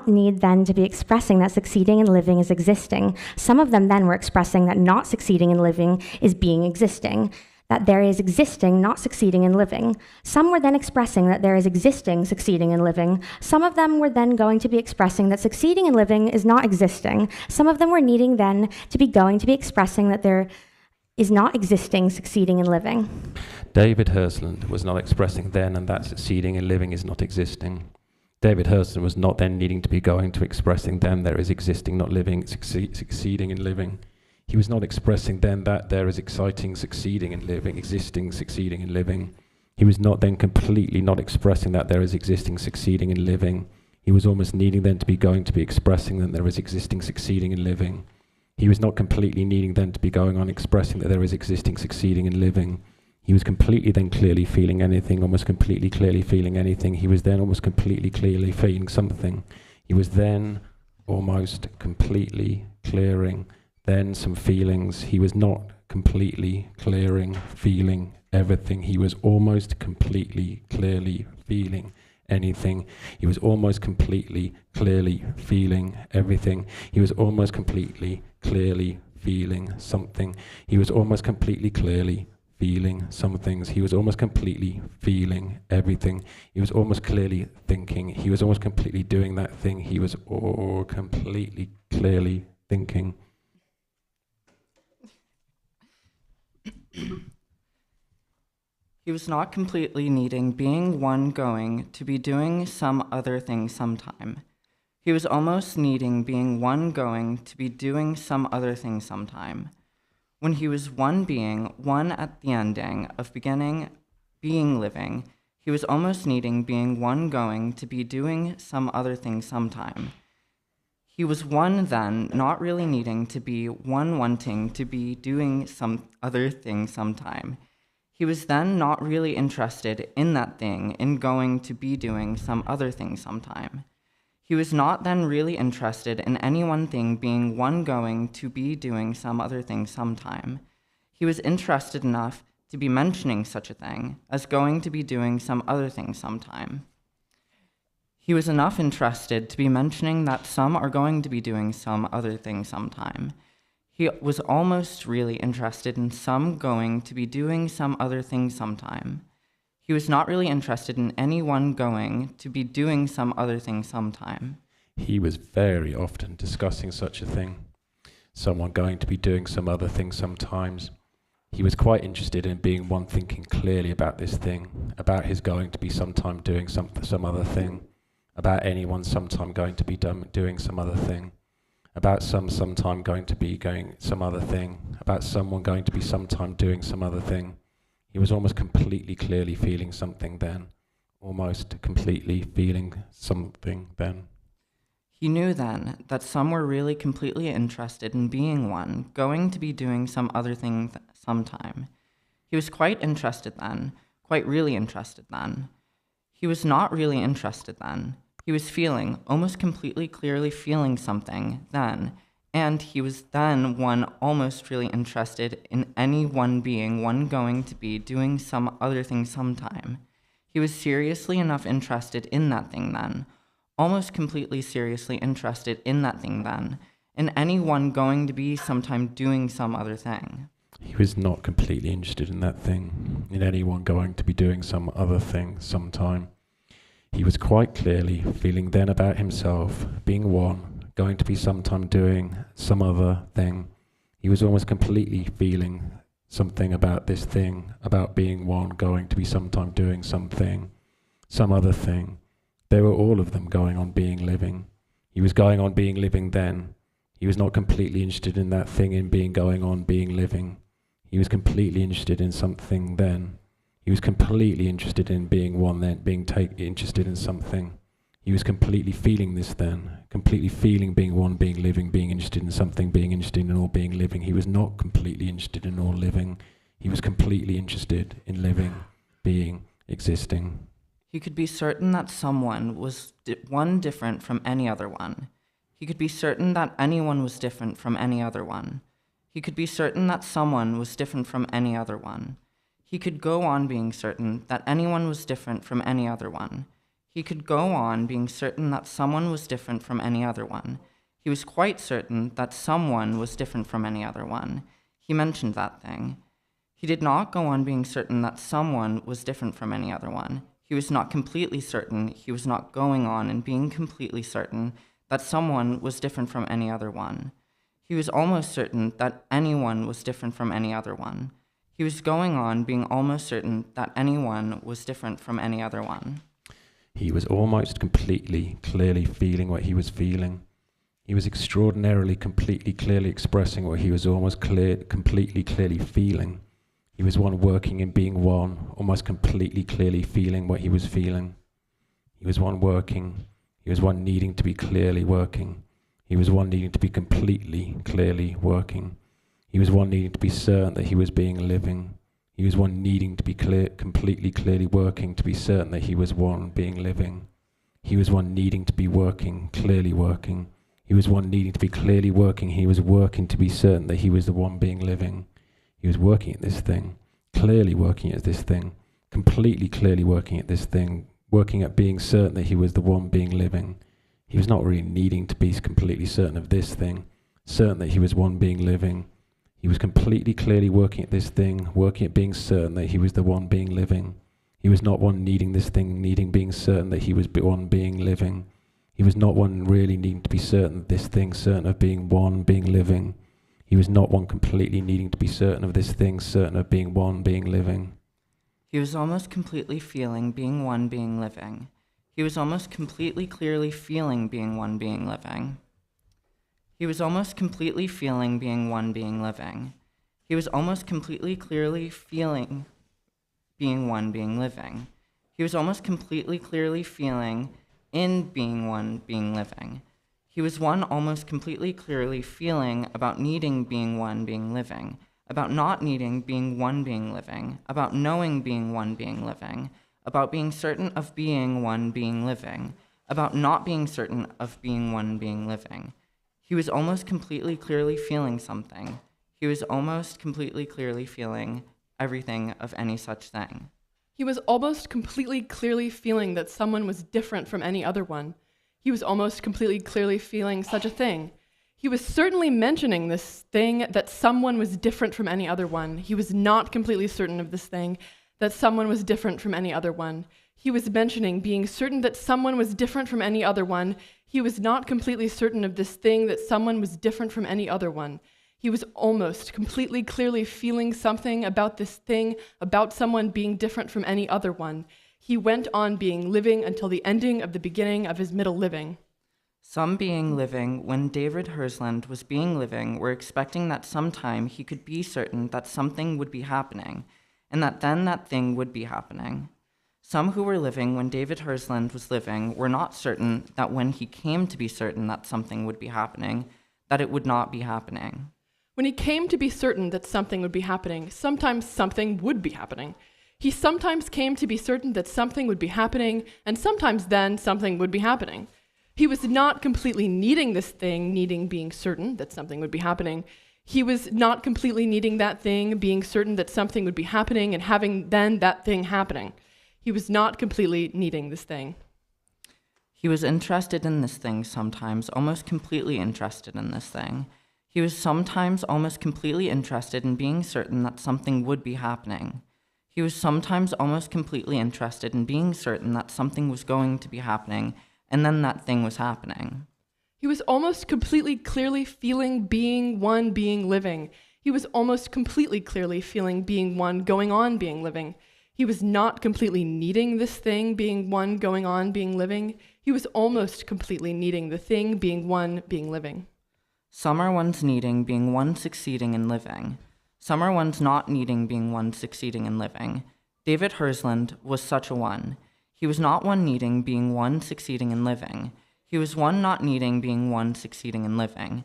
need then to be expressing that succeeding in living is existing. Some of them then were expressing that not succeeding in living is being existing, that there is existing, not succeeding in living. Some were then expressing that there is existing, succeeding in living. Some of them were then going to be expressing that succeeding in living is not existing. Some of them were needing then to be expressing that there is not existing, succeeding in living. David Hersland was not expressing then, and that succeeding in living is not existing. David Hersland was not then needing to be going to expressing then there is existing, not living, succeeding in living. He was not expressing then that there is exciting, succeeding in living, existing, succeeding in living. He was not then completely not expressing that there is existing, succeeding in living. He was almost needing then to be going to be expressing that there is existing, succeeding in living. He was not completely needing then to be going on expressing that there is existing, succeeding in living. He was completely then clearly feeling anything, almost completely clearly feeling anything. He was then almost completely clearly feeling something. He was then almost completely clearing then some feelings. He was not completely clearing, feeling everything. He was almost completely clearly feeling anything. He was almost completely clearly feeling everything. He was almost completely clearly feeling something. He was almost completely clearly feeling some things. He was almost completely feeling everything. He was almost clearly thinking. He was almost completely doing that thing. He was all completely clearly thinking. He was not completely needing being one going to be doing some other thing sometime. He was almost needing being one going to be doing some other thing sometime. When he was one being, one at the ending of beginning, being living, he was almost needing being one going to be doing some other thing sometime. He was one then, not really needing to be one wanting to be doing some other thing sometime. He was then not really interested in that thing, in going to be doing some other thing sometime. He was not then really interested in any one thing being one going to be doing some other thing sometime. He was interested enough to be mentioning such a thing as going to be doing some other thing sometime. He was enough interested to be mentioning that some are going to be doing some other thing sometime. He was almost really interested in some going to be doing some other thing sometime. He was not really interested in anyone going to be doing some other thing sometime. He was very often discussing such a thing, someone going to be doing some other thing sometimes. He was quite interested in being one thinking clearly about this thing, about his going to be sometime doing some other thing, about anyone sometime going to be doing some other thing, about sometime going to be going some other thing, about someone going to be sometime doing some other thing. He was almost completely clearly feeling something then, almost completely feeling something then. He knew then that some were really completely interested in being one, going to be doing some other thing sometime. He was quite interested then, quite really interested then. He was not really interested then. He was feeling, almost completely clearly feeling something then, and he was then one almost really interested in any one being, one going to be doing some other thing sometime. He was seriously enough interested in that thing then, almost completely seriously interested in that thing then, in any one going to be sometime doing some other thing. He was not completely interested in that thing, in anyone going to be doing some other thing sometime. He was quite clearly feeling then about himself, being one, going to be sometime doing some other thing. He was almost completely feeling something about this thing, about being one, going to be sometime doing something, some other thing. They were all of them going on being living. He was going on being living then. He was not completely interested in that thing in being going on being living. He was completely interested in something then. He was completely interested in being one then, being interested in something. He was completely feeling this then, completely feeling being one, being living, being interested in something, being interested in all being living. He was not completely interested in all living. He was completely interested in living, being, existing. He could be certain that someone was one different from any other one. He could be certain that anyone was different from any other one. He could be certain that someone was different from any other one. He could go on being certain that anyone was different from any other one. He could go on being certain that someone was different from any other one. He was quite certain that someone was different from any other one. He mentioned that thing. He did not go on being certain that someone was different from any other one. He was not completely certain. He was not going on and being completely certain that someone was different from any other one. He was almost certain that anyone was different from any other one. He was going on being almost certain that anyone was different from any other one. He was almost completely, clearly feeling what he was feeling. He was extraordinarily, completely, clearly expressing what he was almost completely, clearly feeling. He was one working in being one, almost completely, clearly feeling what he was feeling. He was one working. He was one needing to be clearly working. He was one needing to be completely, clearly working. He was one needing to be certain that he was being living. He was one needing to be completely, clearly working, to be certain that he was one being living. He was one needing to be working, clearly working. He was one needing to be clearly working. He was working to be certain that he was the one being living. He was working at this thing, clearly working at this thing, completely clearly working at this thing, working at being certain that he was the one being living. He was not really needing to be completely certain of this thing, certain that he was one being living. He was completely clearly working at this thing, working at being certain that he was the one being living. He was not one needing this thing, needing being certain that he was one being living. He was not one really needing to be certain of this thing, certain of being one being living. He was not one completely needing to be certain of this thing, certain of being one being living. He was almost completely feeling being one being living. He was almost completely clearly feeling being one being living. He was almost completely feeling being one being living. He was almost completely clearly feeling being one being living. He was almost completely clearly feeling in being one being living. He was one almost completely clearly feeling about needing being one being living, about not needing being one being living, about knowing being one being living, about being certain of being one being living, about not being certain of being one being living. He was almost completely clearly feeling something. He was almost completely clearly feeling everything of any such thing. He was almost completely clearly feeling that someone was different from any other one. He was almost completely clearly feeling such a thing. He was certainly mentioning this thing, that someone was different from any other one. He was not completely certain of this thing, that someone was different from any other one. He was mentioning being certain that someone was different from any other one. He was not completely certain of this thing, that someone was different from any other one. He was almost completely clearly feeling something about this thing, about someone being different from any other one. He went on being living until the ending of the beginning of his middle living. Some being living, when David Hersland was being living, were expecting that sometime he could be certain that something would be happening, and that then that thing would be happening. Some who were living when David Hersland was living were not certain that when he came to be certain that something would be happening, that it would not be happening. When he came to be certain that something would be happening, sometimes something would be happening. He sometimes came to be certain that something would be happening, and sometimes then something would be happening. He was not completely needing this thing, needing being certain that something would be happening. He was not completely needing that thing, being certain that something would be happening, and having then that thing happening. He was not completely needing this thing. He was interested in this thing sometimes, almost completely interested in this thing. He was sometimes almost completely interested in being certain that something would be happening. He was sometimes almost completely interested in being certain that something was going to be happening, and then that thing was happening. He was almost completely clearly feeling being one being living. He was almost completely clearly feeling being one going on being living. He was not completely needing this thing being one going on being living. He was almost completely needing the thing being one being living. Some are ones needing being one succeeding in living. Some are ones not needing being one succeeding in living. David Hersland was such a one. He was not one needing being one succeeding in living. He was one not needing being one succeeding in living.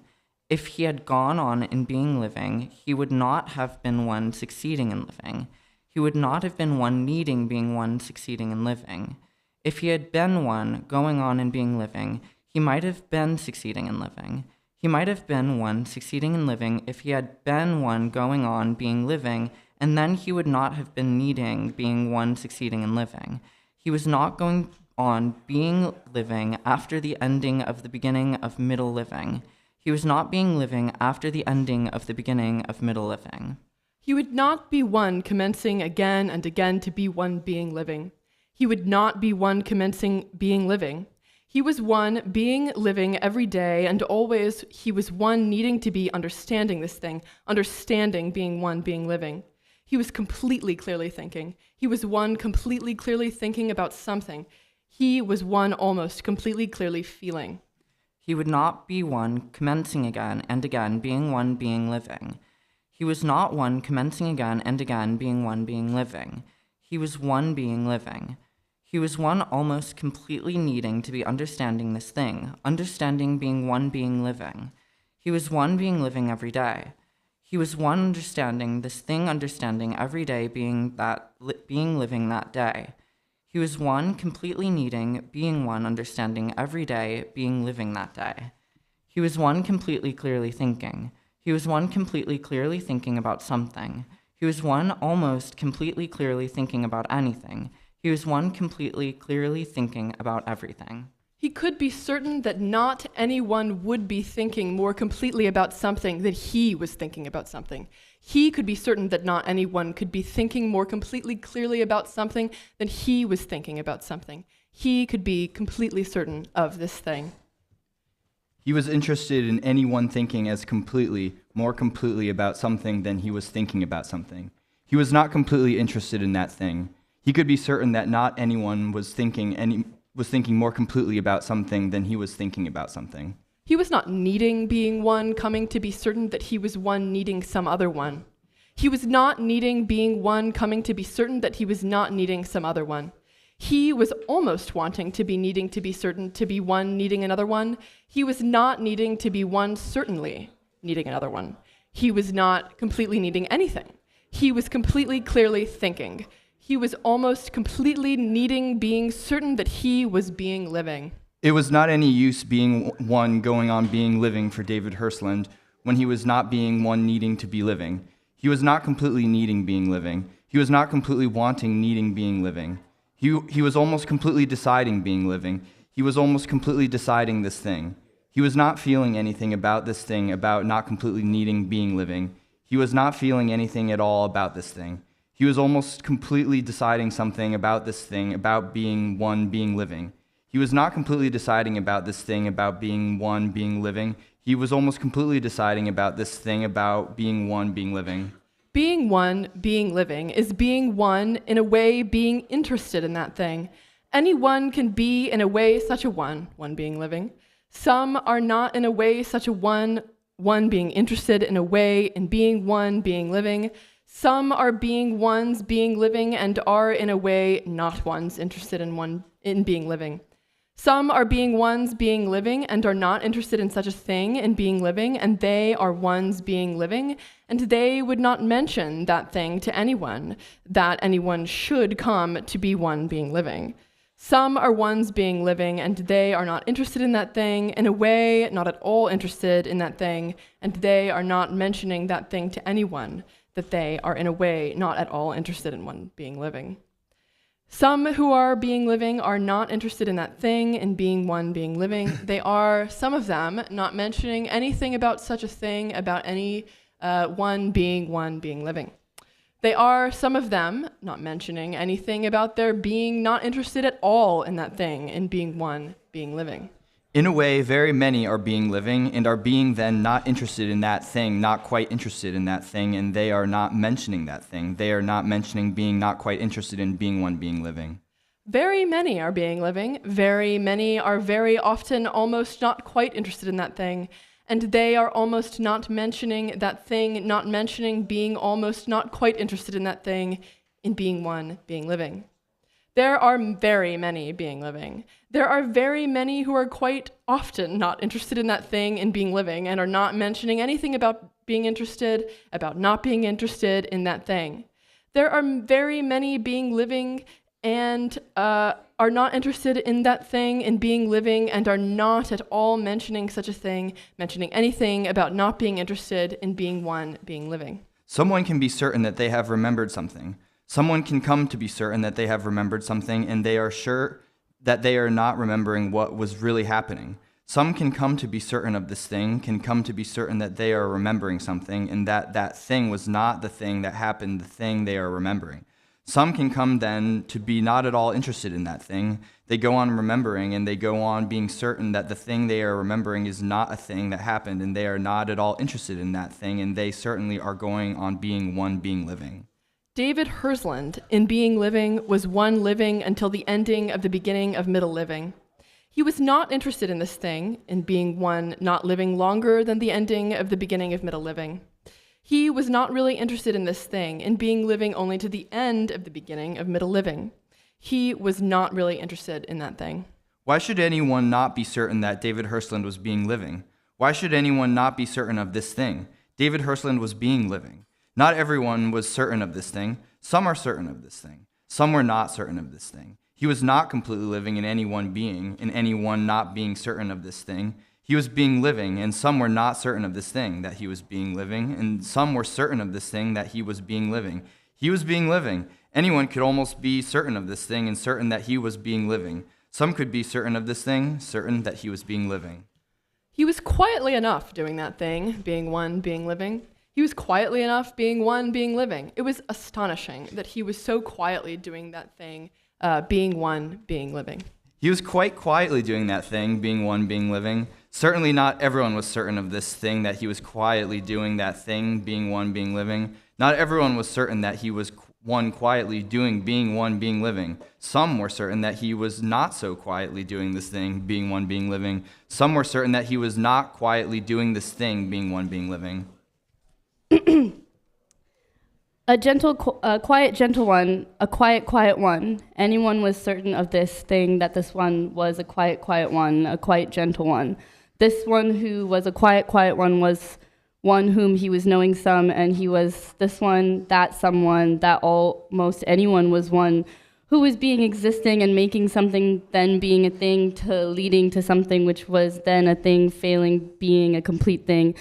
If he had gone on in being living, he would not have been one succeeding in living. He would not have been one needing being one succeeding in living. If he had been one going on in being living, he might have been succeeding in living. He might have been one succeeding in living if he had been one going on being living, and then he would not have been needing being one succeeding in living. He was not going on being living after the ending of the beginning of middle living. He was not being living after the ending of the beginning of middle living. He would not be one commencing again and again to be one being living. He would not be one commencing being living. He was one being living every day, and always he was one needing to be understanding this thing, understanding being one being living. He was completely clearly thinking. He was one completely clearly thinking about something. He was one almost completely clearly feeling. He would not be one commencing again and again being one being living. He was not one commencing again and again being one being living. He was one being living. He was one almost completely needing to be understanding this thing, understanding being one being living. He was one being living every day. He was one understanding this thing, understanding every day being living that day. He was one completely needing being one understanding every day being living that day. He was one completely clearly thinking. He was one completely clearly thinking about something. He was one almost completely clearly thinking about anything. He was one completely clearly thinking about everything. He could be certain that not anyone would be thinking more completely about something than he was thinking about something. He could be certain that not anyone could be thinking more completely clearly about something than he was thinking about something. He could be completely certain of this thing. He was interested in anyone thinking as more completely about something than he was thinking about something. He was not completely interested in that thing. He could be certain that not anyone was thinking more completely about something than he was thinking about something. He was not needing being one, coming to be certain that he was one needing some other one. He was not needing being one, coming to be certain that he was not needing some other one. He was almost wanting to be needing to be certain to be one needing another one. He was not needing to be one certainly needing another one. He was not completely needing anything. He was completely clearly thinking. He was almost completely needing being certain that he was being living. It was not any use being one going on being living for David Hirschland when he was not being one needing to be living. He was not completely needing being living. He was not completely wanting needing being living. He was almost completely deciding being living. He was almost completely deciding this thing. He was not feeling anything about this thing about not completely needing being living. He was not feeling anything at all about this thing. He was almost completely deciding something about this thing about being one being living. He was not completely deciding about this thing about being one being living. He was almost completely deciding about this thing about being one being living. Being one, being living, is being one, in a way, being interested in that thing. Anyone can be, in a way, such a one being living. Some are not, in a way, such a one being interested, in a way, in being one being living. Some are being ones being living and are, in a way, not ones interested in being living. Some are being ones being living and are not interested in such a thing in being living, and they are ones being living, and they would not mention that thing to anyone, that anyone should come to be one being living. Some are ones being living, and they are not interested in that thing, in a way not at all interested in that thing, and they are not mentioning that thing to anyone, that they are in a way not at all interested in one being living. Some who are being living are not interested in that thing, in being one being living. They are, some of them, not mentioning anything about such a thing, about any one being living. They are, some of them, not mentioning anything about their being not interested at all in that thing, in being one being living. In a way, very many are being living and are being then not interested in that thing, not quite interested in that thing, and they are not mentioning that thing. They are not mentioning being not quite interested in being one being living. Very many are being living. Very many are very often almost not quite interested in that thing, and they are almost not mentioning that thing, not mentioning being almost not quite interested in that thing, in being one being living. There are very many being living. There are very many who are quite often not interested in that thing in being living and are not mentioning anything about being interested, about not being interested in that thing. There are very many being living and are not interested in that thing in being living and are not at all mentioning such a thing, mentioning anything about not being interested in being one being living. Someone can be certain that they have remembered something. Someone can come to be certain that they have remembered something, and they are sure that they are not remembering what was really happening. Some can come to be certain of this thing, can come to be certain that they are remembering something, and that that thing was not the thing that happened, the thing they are remembering. Some can come then to be not at all interested in that thing. They go on remembering, and they go on being certain that the thing they are remembering is not a thing that happened, and they are not at all interested in that thing, and they certainly are going on being one being living. David Hirschland, in being living, was one living until the ending of the beginning of middle living. He was not interested in this thing, in being one not living longer than the ending of the beginning of middle living. He was not really interested in this thing, in being living only to the end of the beginning of middle living. He was not really interested in that thing. Why should anyone not be certain that David Hirschland was being living? Why should anyone not be certain of this thing? David Hirschland was being living. Not everyone was certain of this thing. Some are certain of this thing. Some were not certain of this thing. He was not completely living in any one being, in any one not being certain of this thing. He was being living, and some were not certain of this thing, that he was being living, and some were certain of this thing, that he was being living. He was being living. Anyone could almost be certain of this thing and certain that he was being living. Some could be certain of this thing, certain that he was being living. He was quietly enough doing that thing, being one, being living. He was quietly enough being one, being living. It was astonishing that he was so quietly doing that thing, being one, being living. He was quite quietly doing that thing, being one, being living. Certainly not everyone was certain of this thing, that he was quietly doing that thing, being one, being living. Not everyone was certain that he was one quietly doing, being one, being living. Some were certain that he was not so quietly doing this thing, being one, being living. Some were certain that he was not quietly doing this thing, being one, being living. A quiet, gentle one, a quiet, quiet one. Anyone was certain of this thing, that this one was a quiet, quiet one, a quiet, gentle one. This one who was a quiet, quiet one was one whom he was knowing some, and he was this one, that someone, that almost anyone was one who was being existing and making something, then being a thing, to leading to something which was then a thing, failing, being a complete thing.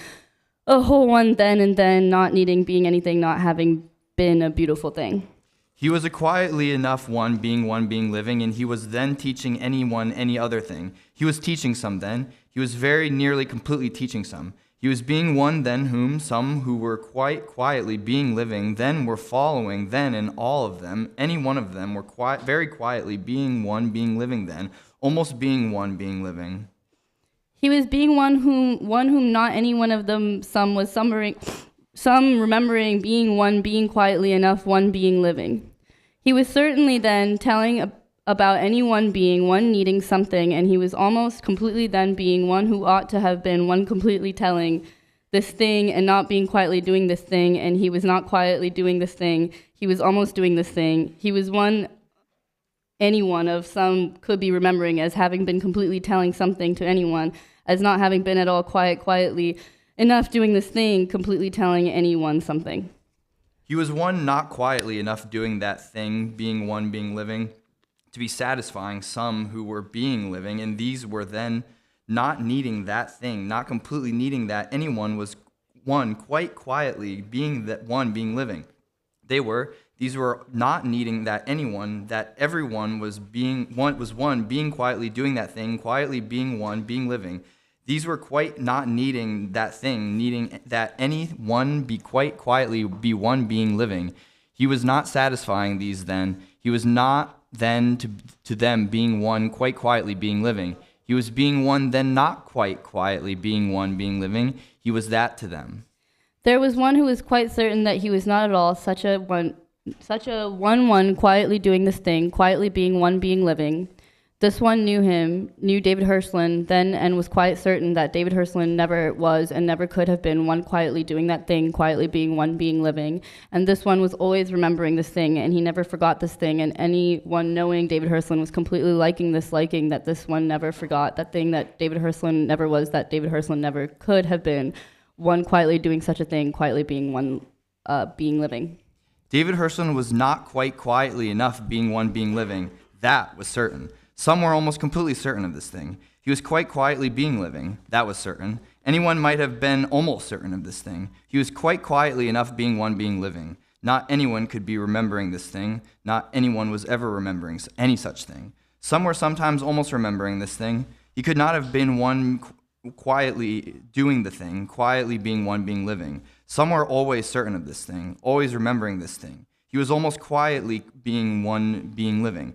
A whole one then and then, not needing, being anything, not having been a beautiful thing. He was a quietly enough one, being living, and he was then teaching anyone any other thing. He was teaching some then. He was very nearly completely teaching some. He was being one then whom some who were quite quietly being living then were following then, and all of them, any one of them, were very quietly being one, being living then, almost being one, being living. He was being one whom not any one of them, some remembering, being one, being quietly enough, one being living. He was certainly then telling about any one being, one needing something, and he was almost completely then being one who ought to have been one completely telling this thing and not being quietly doing this thing, and he was not quietly doing this thing, he was almost doing this thing. He was one, any one of some could be remembering as having been completely telling something to anyone, as not having been at all quietly enough doing this thing, completely telling anyone something. He was one not quietly enough doing that thing, being one, being living, to be satisfying some who were being living, and these were then not needing that thing, not completely needing that. Anyone was one quite quietly being that one, being living. These were not needing that anyone, that everyone was one, being quietly doing that thing, quietly being one, being living. These were quite not needing that thing, needing that any one be quite quietly be one, being living. He was not satisfying these then. He was not then to them being one, quite quietly being living. He was being one then not quite quietly being one, being living. He was that to them. There was one who was quite certain that he was not at all such a one quietly doing this thing, quietly being one, being living. This one knew David Hirschland then, and was quite certain that David Hirschland never was and never could have been one quietly doing that thing, quietly being one, being living. And this one was always remembering this thing, and he never forgot this thing, and anyone knowing David Hirschland was completely liking that this one never forgot, that thing that David Hirschland never was, that David Hirschland never could have been, one quietly doing such a thing, quietly being one, being living. David Hirschland was not quite quietly enough being one, being living. That was certain. Some were almost completely certain of this thing. He was quite quietly being living. That was certain. Anyone might have been almost certain of this thing. He was quite quietly enough being one, being living. Not anyone could be remembering this thing. Not anyone was ever remembering any such thing. Some were sometimes almost remembering this thing. He could not have been one quietly doing the thing, quietly being one, being living. Some were always certain of this thing, always remembering this thing. He was almost quietly being one, being living.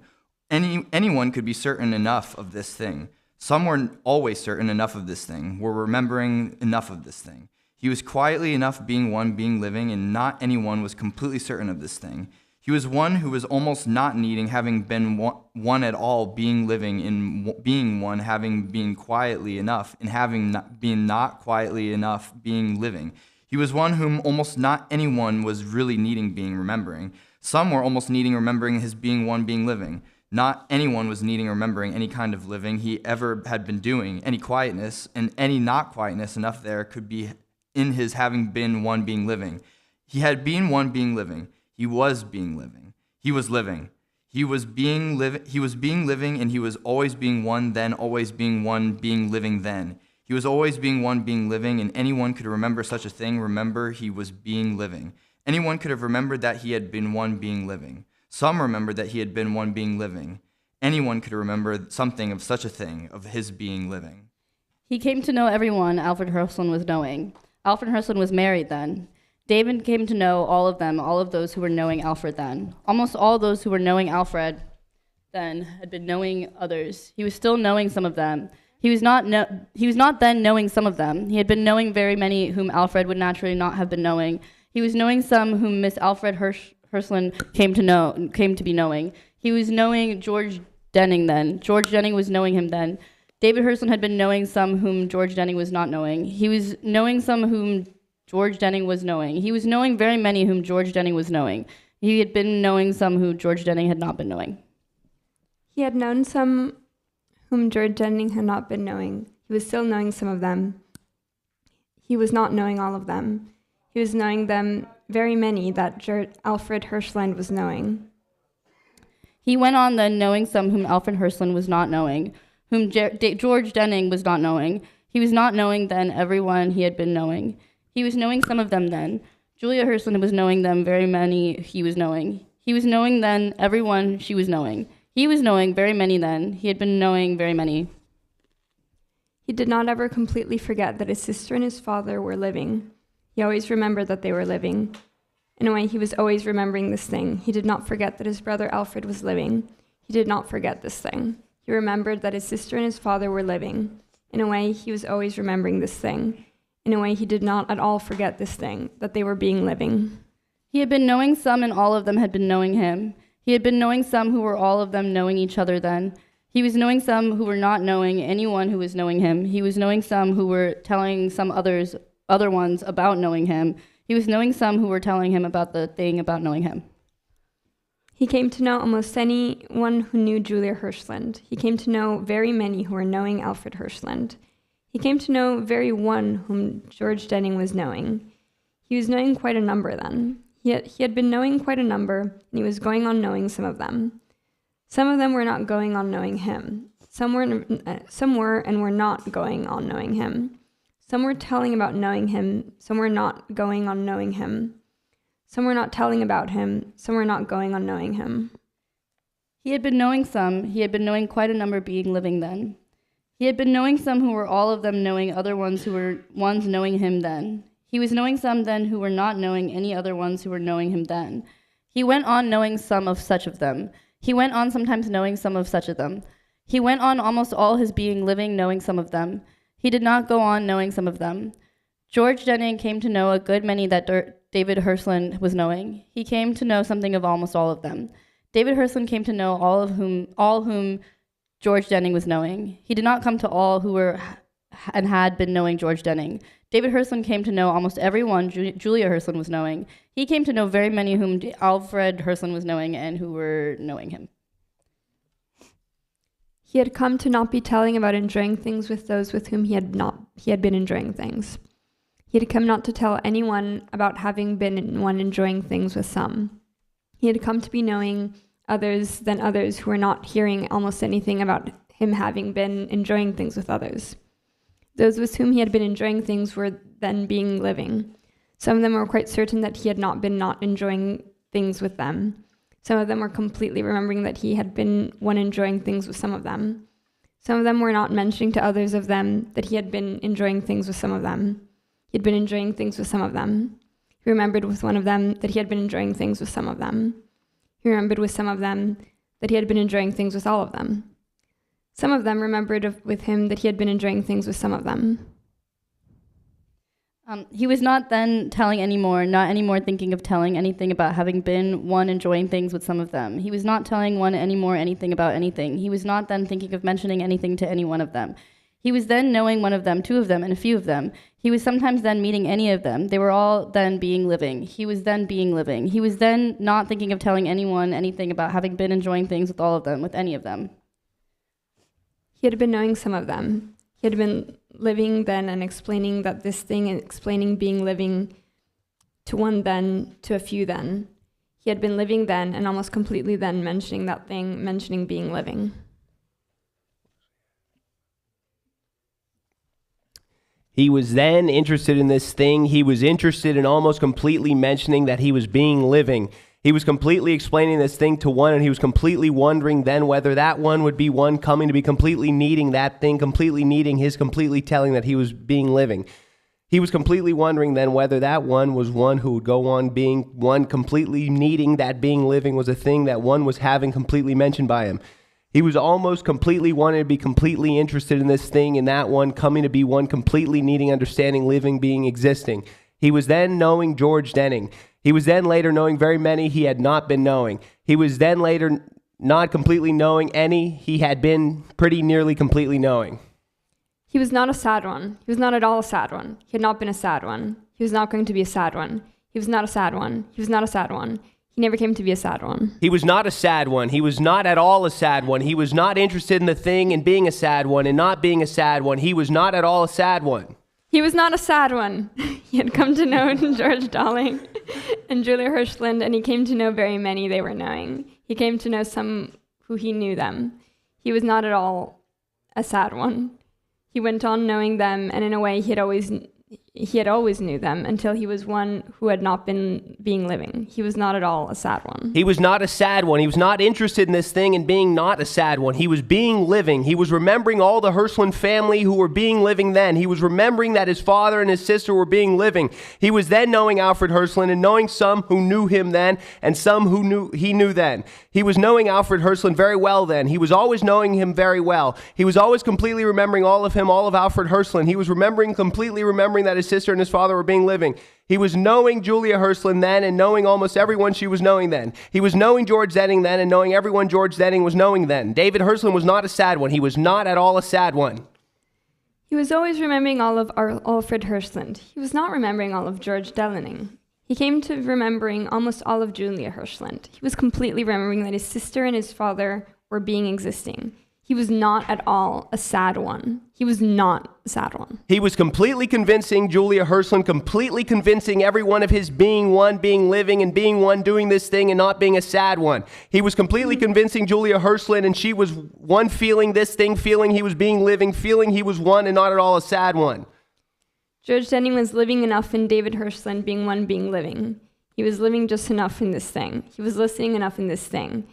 Anyone could be certain enough of this thing. Some were always certain enough of this thing, were remembering enough of this thing. He was quietly enough being one, being living, and not anyone was completely certain of this thing. He was one who was almost not needing, having been one at all, being living, in being one, having been quietly enough, and having been not quietly enough, being living. He was one whom almost not anyone was really needing, being remembering. Some were almost needing remembering his being one, being living. Not anyone was needing or remembering any kind of living he ever had been doing, any quietness, and any not quietness enough there could be in his having been one, being living. He had been one, being living. He was being living. He was living. He was being living, and he was always being one then, always being one, being living then. He was always being one, being living, and anyone could remember such a thing, remember he was being living. Anyone could have remembered that he had been one, being living. Some remembered that he had been one, being living. Anyone could remember something of such a thing, of his being living. He came to know everyone Alfred Hirschland was knowing. Alfred Hirschland was married then. David came to know all of them, all of those who were knowing Alfred then. Almost all those who were knowing Alfred then had been knowing others. He was still knowing some of them. He was not then knowing some of them. He had been knowing very many whom Alfred would naturally not have been knowing. He was knowing some whom Miss Alfred Hirschland came to be knowing. He was knowing George Denning then. George Denning was knowing him then. David Hirschland had been knowing some whom George Denning was not knowing. He was knowing some whom George Denning was knowing. He was knowing very many whom George Denning was knowing. He had been knowing some who George Denning had not been knowing. He had known some whom George Denning had not been knowing. He was still knowing some of them. He was not knowing all of them. He was knowing them very many that Alfred Hirschland was knowing. He went on then knowing some whom Alfred Hirschland was not knowing, whom George Denning was not knowing. He was not knowing then everyone he had been knowing. He was knowing some of them then. Julia Hirschland was knowing them very many he was knowing. He was knowing then everyone she was knowing. He was knowing very many then. He had been knowing very many. He did not ever completely forget that his sister and his father were living. He always remembered that they were living. In a way, he was always remembering this thing. He did not forget that his brother Alfred was living. He did not forget this thing. He remembered that his sister and his father were living. In a way, he was always remembering this thing. In a way, he did not at all forget this thing, that they were being living. He had been knowing some, and all of them had been knowing him. He had been knowing some who were all of them knowing each other then. He was knowing some who were not knowing anyone who was knowing him. He was knowing some who were telling some other ones about knowing him. He was knowing some who were telling him about the thing about knowing him. He came to know almost anyone who knew Julia Hirschland. He came to know very many who were knowing Alfred Hirschland. He came to know very one whom George Denning was knowing. He was knowing quite a number then. He had been knowing quite a number, and he was going on knowing some of them. Some of them were not going on knowing him. Some were and were not going on knowing him. Some were telling about knowing him. Some were not going on knowing him. Some were not telling about him. Some were not going on knowing him. He had been knowing some. He had been knowing quite a number being living then. He had been knowing some who were all of them knowing other ones who were ones knowing him then. He was knowing some then who were not knowing any other ones who were knowing him then. He went on knowing some of such of them. He went on sometimes knowing some of such of them. He went on almost all his being living knowing some of them. He did not go on knowing some of them. George Denning came to know a good many that David Hirschland was knowing. He came to know something of almost all of them. David Hirschland came to know all whom George Denning was knowing. He did not come to all who were and had been knowing George Denning. David Hirschland came to know almost everyone Julia Hirschland was knowing. He came to know very many whom Alfred Hirschland was knowing and who were knowing him. He had come to not be telling about enjoying things with those with whom he had been enjoying things. He had come not to tell anyone about having been one enjoying things with some. He had come to be knowing others than others who were not hearing almost anything about him having been enjoying things with others. Those with whom he had been enjoying things were then being living. Some of them were quite certain that he had not been not enjoying things with them. Some of them were completely remembering that he had been one enjoying things with some of them. Some of them were not mentioning to others of them that he had been enjoying things with some of them. He had been enjoying things with some of them. He remembered with one of them that he had been enjoying things with some of them. He remembered with some of them that he had been enjoying things with all of them. Some of them remembered with him that he had been enjoying things with some of them. He was not then telling anymore, not anymore thinking of telling anything about having been one enjoying things with some of them. He was not telling one anymore anything about anything. He was not then thinking of mentioning anything to any one of them. He was then knowing one of them, two of them, and a few of them. He was sometimes then meeting any of them. They were all then being living. He was then being living. He was then not thinking of telling anyone anything about having been enjoying things with all of them, with any of them. He had been knowing some of them. He had been living then and explaining that this thing and explaining being living to one then, to a few then. He had been living then and almost completely then mentioning that thing, mentioning being living. He was then interested in this thing. He was interested in almost completely mentioning that he was being living. He was completely explaining this thing to one, and he was completely wondering then whether that one would be one coming to be completely needing that thing, completely needing his completely telling that he was being living. He was completely wondering then whether that one was one who would go on being one completely needing that being living was a thing that one was having completely mentioned by him. He was almost completely wanting to be completely interested in this thing and that one coming to be one completely needing, understanding, living, being, existing. He was then knowing George Denning. He was then later knowing very many he had not been knowing. He was then later not completely knowing any he had been pretty nearly completely knowing. He was not a sad one. He was not at all a sad one. He had not been a sad one. He was not going to be a sad one. He was not a sad one. He was not a sad one. He never came to be a sad one. He was not a sad one. He was not at all a sad one. He was not interested in the thing and being a sad one and not being a sad one. He was not at all a sad one. He was not a sad one. He had come to know George Darling and Julia Hirschland, and he came to know very many they were knowing. He came to know some who he knew them. He was not at all a sad one. He went on knowing them, and in a way he had always knew them until he was one who had not been being living. He was not at all a sad one. He was not a sad one. He was not interested in this thing and being not a sad one. He was being living. He was remembering all the Hirschland family who were being living then. He was remembering that his father and his sister were being living. He was then knowing Alfred Hirschland and knowing some who knew him then and some who he knew then. He was knowing Alfred Hirschland very well then. He was always knowing him very well. He was always completely remembering all of him, all of Alfred Hirschland. He was completely remembering that his sister and his father were being living. He was knowing Julia Hirschland then and knowing almost everyone she was knowing then. He was knowing George Denning then and knowing everyone George Denning was knowing then. David Hirschland was not a sad one. He was not at all a sad one. He was always remembering all of Alfred Hirschland. He was not remembering all of George Denning. He came to remembering almost all of Julia Hirschland. He was completely remembering that his sister and his father were being existing. He was not at all a sad one. He was not a sad one. He was completely convincing Julia Hirschland, completely convincing every one of his being one, being living, and being one, doing this thing and not being a sad one. He was completely convincing Julia Hirschland, and she was one feeling this thing, feeling he was being living, feeling he was one and not at all a sad one. George Denning was living enough in David Hirschland being one, being living. He was living just enough in this thing. He was listening enough in this thing.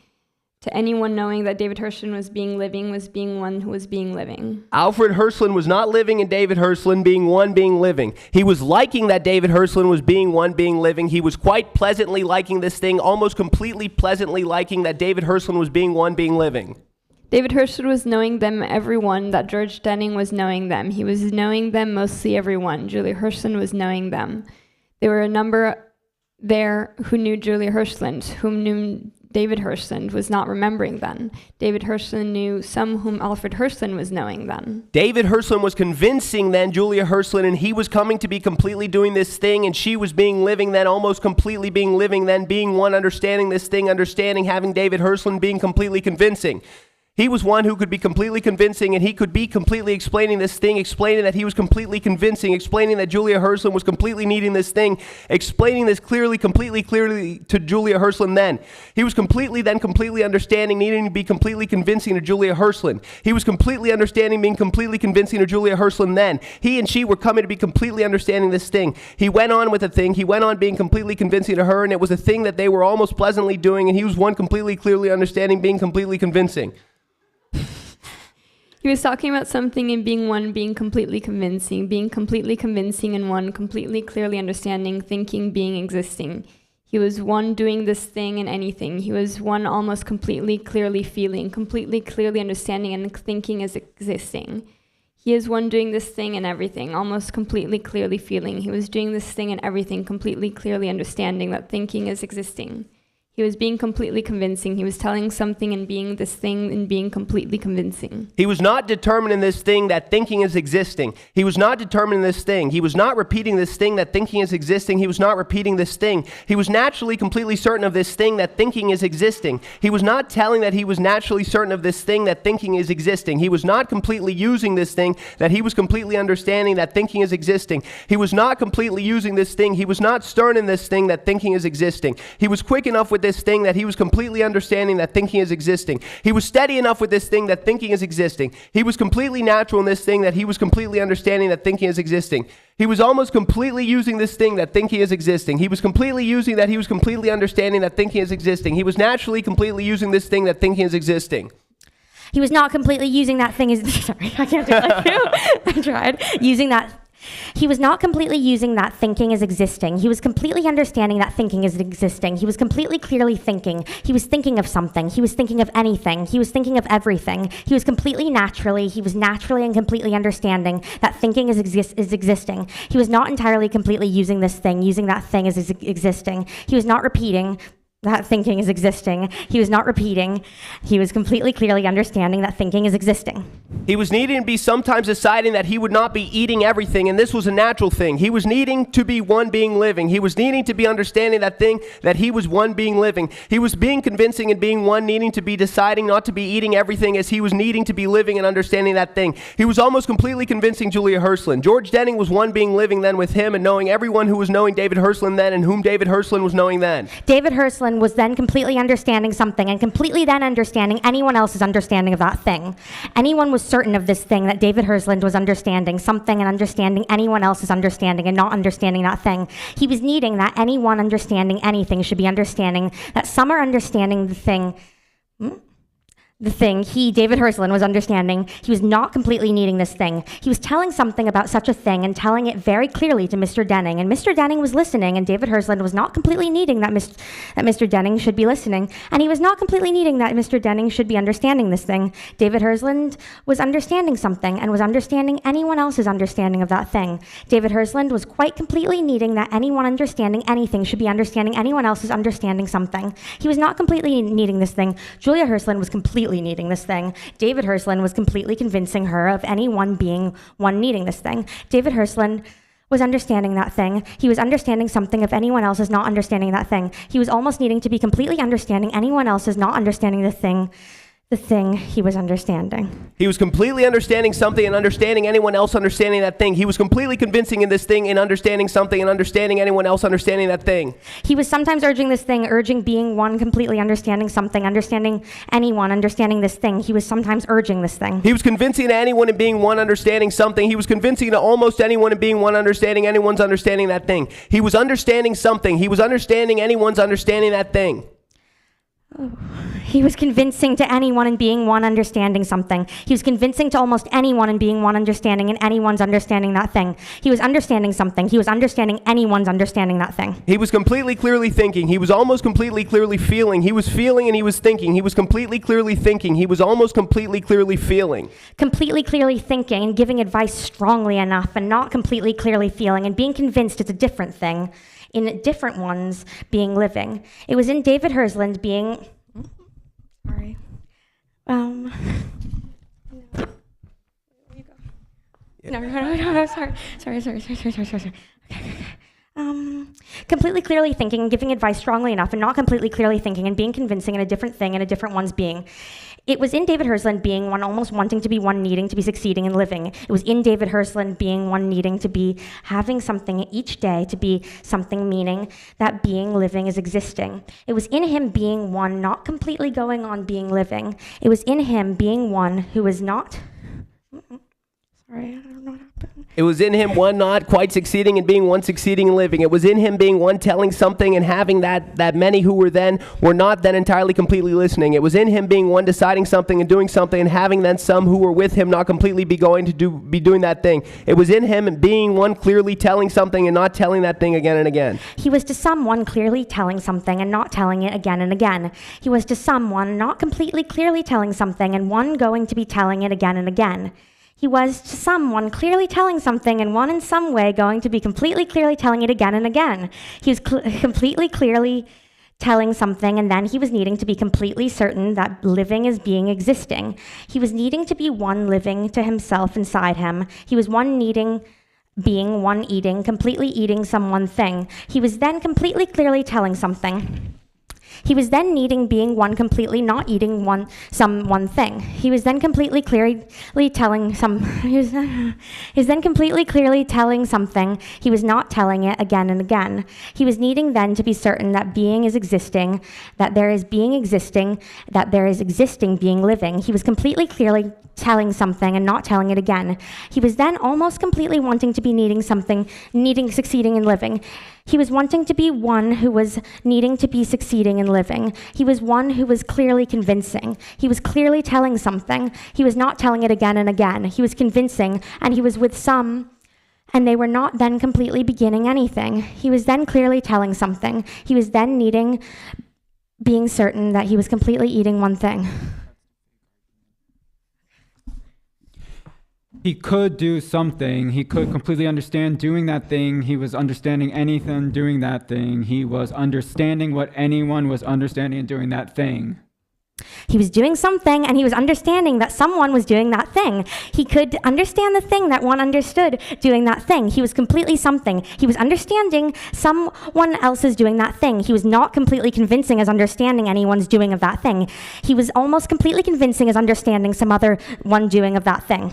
To anyone knowing that David Hirschland was being living was being one who was being living. Alfred Hirschland was not living in David Hirschland being one, being living. He was liking that David Hirschland was being one, being living. He was quite pleasantly liking this thing, almost completely pleasantly liking that David Hirschland was being one, being living. David Hirschland was knowing them, everyone, that George Denning was knowing them. He was knowing them, mostly everyone. Julia Hirschland was knowing them. There were a number there who knew Julia Hirschland, whom knew David Hirschland was not remembering then. David Hirschland knew some whom Alfred Hirschland was knowing then. David Hirschland was convincing then Julia Hirschland, and he was coming to be completely doing this thing, and she was being living then, almost completely being living then, being one, understanding this thing, understanding, having David Hirschland being completely convincing. He was one who could be completely convincing, and he could be completely explaining this thing, explaining that he was completely convincing, explaining that Julia Hirschland was completely needing this thing, explaining this clearly, completely clearly to Julia Hirschland then. He was completely understanding, needing to be completely convincing to Julia Hirschland. He was completely understanding, being completely convincing to Julia Hirschland then. He and she were coming to be completely understanding this thing. He went on with a thing. He went on being completely convincing to her, and it was a thing that they were almost pleasantly doing, and he was one completely clearly understanding, being completely convincing. He was talking about something and being one, being completely convincing and one, completely clearly understanding, thinking, being, existing. He was one doing this thing and anything. He was one almost completely clearly feeling, completely clearly understanding and thinking as existing. He is one doing this thing and everything, almost completely clearly feeling. He was doing this thing and everything, completely clearly understanding that thinking is existing. He was being completely convincing. He was telling something and being this thing and being completely convincing. He was not determining this thing that thinking is existing. He was not determining this thing. He was not repeating this thing that thinking is existing. He was not repeating this thing. He was naturally completely certain of this thing that thinking is existing. He was not telling that he was naturally certain of this thing that thinking is existing. He was not completely using this thing that he was completely understanding that thinking is existing. He was not completely using this thing. He was not stern in this thing that thinking is existing. He was quick enough with this thing that he was completely understanding that thinking is existing. He was steady enough with this thing that thinking is existing. He was completely natural in this thing that he was completely understanding that thinking is existing. He was almost completely using this thing that thinking is existing. He was completely using that he was completely understanding that thinking is existing. He was naturally completely using this thing that thinking is existing. He was not completely using that thing as, sorry, I can't do it like you. I tried. Using that. He was not completely using that thinking as existing. He was completely understanding that thinking is existing. He was completely clearly thinking. He was thinking of something. He was thinking of anything. He was thinking of everything. He was naturally and completely understanding that thinking is existing. He was not entirely completely using that thing as existing. He was not repeating that thinking is existing. He was not repeating. He was completely clearly understanding that thinking is existing. He was needing to be sometimes deciding that he would not be eating everything, and this was a natural thing. He was needing to be one being living. He was needing to be understanding that thing, that he was one being living. He was being convincing and being one, needing to be deciding not to be eating everything as he was needing to be living and understanding that thing. He was almost completely convincing Julia Hirschland. George Denning was one being living then with him and knowing everyone who was knowing David Hirschland then and whom David Hirschland was knowing then. David Hirschland was then completely understanding something and completely then understanding anyone else's understanding of that thing. Anyone was certain of this thing that David Hirschland was understanding something and understanding anyone else's understanding and not understanding that thing. He was needing that anyone understanding anything should be understanding that some are understanding the thing. David Hirschland, was understanding. He was not completely needing this thing. He was telling something about such a thing and telling it very clearly to Mr. Denning. And Mr. Denning was listening, and David Hirschland was not completely needing that Mr. Denning should be listening. And he was not completely needing that Mr. Denning should be understanding this thing. David Hirschland was understanding something and was understanding anyone else's understanding of that thing. David Hirschland was quite completely needing that anyone understanding anything should be understanding anyone else's understanding something. He was not completely needing this thing. Julia Hirschland was completely needing this thing. David Hirschland was completely convincing her of anyone being one needing this thing. David Hirschland was understanding that thing. He was understanding something if anyone else is not understanding that thing. He was almost needing to be completely understanding anyone else is not understanding the thing he was understanding. He was completely understanding something and understanding anyone else understanding that thing. He was completely convincing in this thing and understanding something and understanding anyone else understanding that thing. He was sometimes urging this thing, urging being one, completely understanding something, understanding anyone, understanding this thing. He was sometimes urging this thing. He was convincing to anyone and being one understanding something. He was convincing to almost anyone and being one understanding anyone's understanding that thing. He was understanding something. He was understanding anyone's understanding that thing. He was convincing to anyone and being one understanding something. He was convincing to almost anyone and being one understanding and anyone's understanding that thing. He was understanding something. He was understanding anyone's understanding that thing. He was completely clearly thinking. He was almost completely clearly feeling. He was feeling and he was thinking. He was completely clearly thinking. He was almost completely clearly feeling. Completely clearly thinking and giving advice strongly enough and not completely clearly feeling and being convinced it's a different thing. In different ones being living. It was in David Hirschland being, sorry, No, sorry. Completely clearly thinking and giving advice strongly enough and not completely clearly thinking and being convincing in a different thing and a different one's being. It was in David Hirschland being one, almost wanting to be one, needing to be succeeding and living. It was in David Hirschland being one, needing to be having something each day, to be something, meaning that being, living is existing. It was in him being one, not completely going on being living. It was in him being one who was not... Sorry, I don't know what happened. It was in him one not quite succeeding and being one succeeding and living. It was in him being one telling something and having that many who were not then entirely completely listening. It was in him being one deciding something and doing something and having then some who were with him not completely be doing that thing. It was in him being one clearly telling something and not telling that thing again and again. He was to someone clearly telling something and not telling it again and again. He was to someone not completely clearly telling something and one going to be telling it again and again. He was to someone clearly telling something and one in some way going to be completely clearly telling it again and again. He was completely clearly telling something and then he was needing to be completely certain that living is being existing. He was needing to be one living to himself inside him. He was one needing being one eating, completely eating some one thing. He was then completely clearly telling something. He was then needing being one completely, not eating one thing. He was then completely clearly telling he was then completely clearly telling something. He was not telling it again and again. He was needing then to be certain that being is existing, that there is being existing, that there is existing being living. He was completely clearly telling something and not telling it again. He was then almost completely wanting to be needing something, needing succeeding in living. He was wanting to be one who was needing to be succeeding in living. He was one who was clearly convincing. He was clearly telling something. He was not telling it again and again. He was convincing, and he was with some, and they were not then completely beginning anything. He was then clearly telling something. He was then needing, being certain that he was completely eating one thing. He could do something. He could completely understand doing that thing. He was understanding anything doing that thing. He was understanding what anyone was understanding and doing that thing. He was doing something, and he was understanding that someone was doing that thing. He could understand the thing that one understood doing that thing. He was completely something. He was understanding someone else is doing that thing. He was not completely convincing as understanding anyone's doing of that thing. He was almost completely convincing as understanding some other one doing of that thing.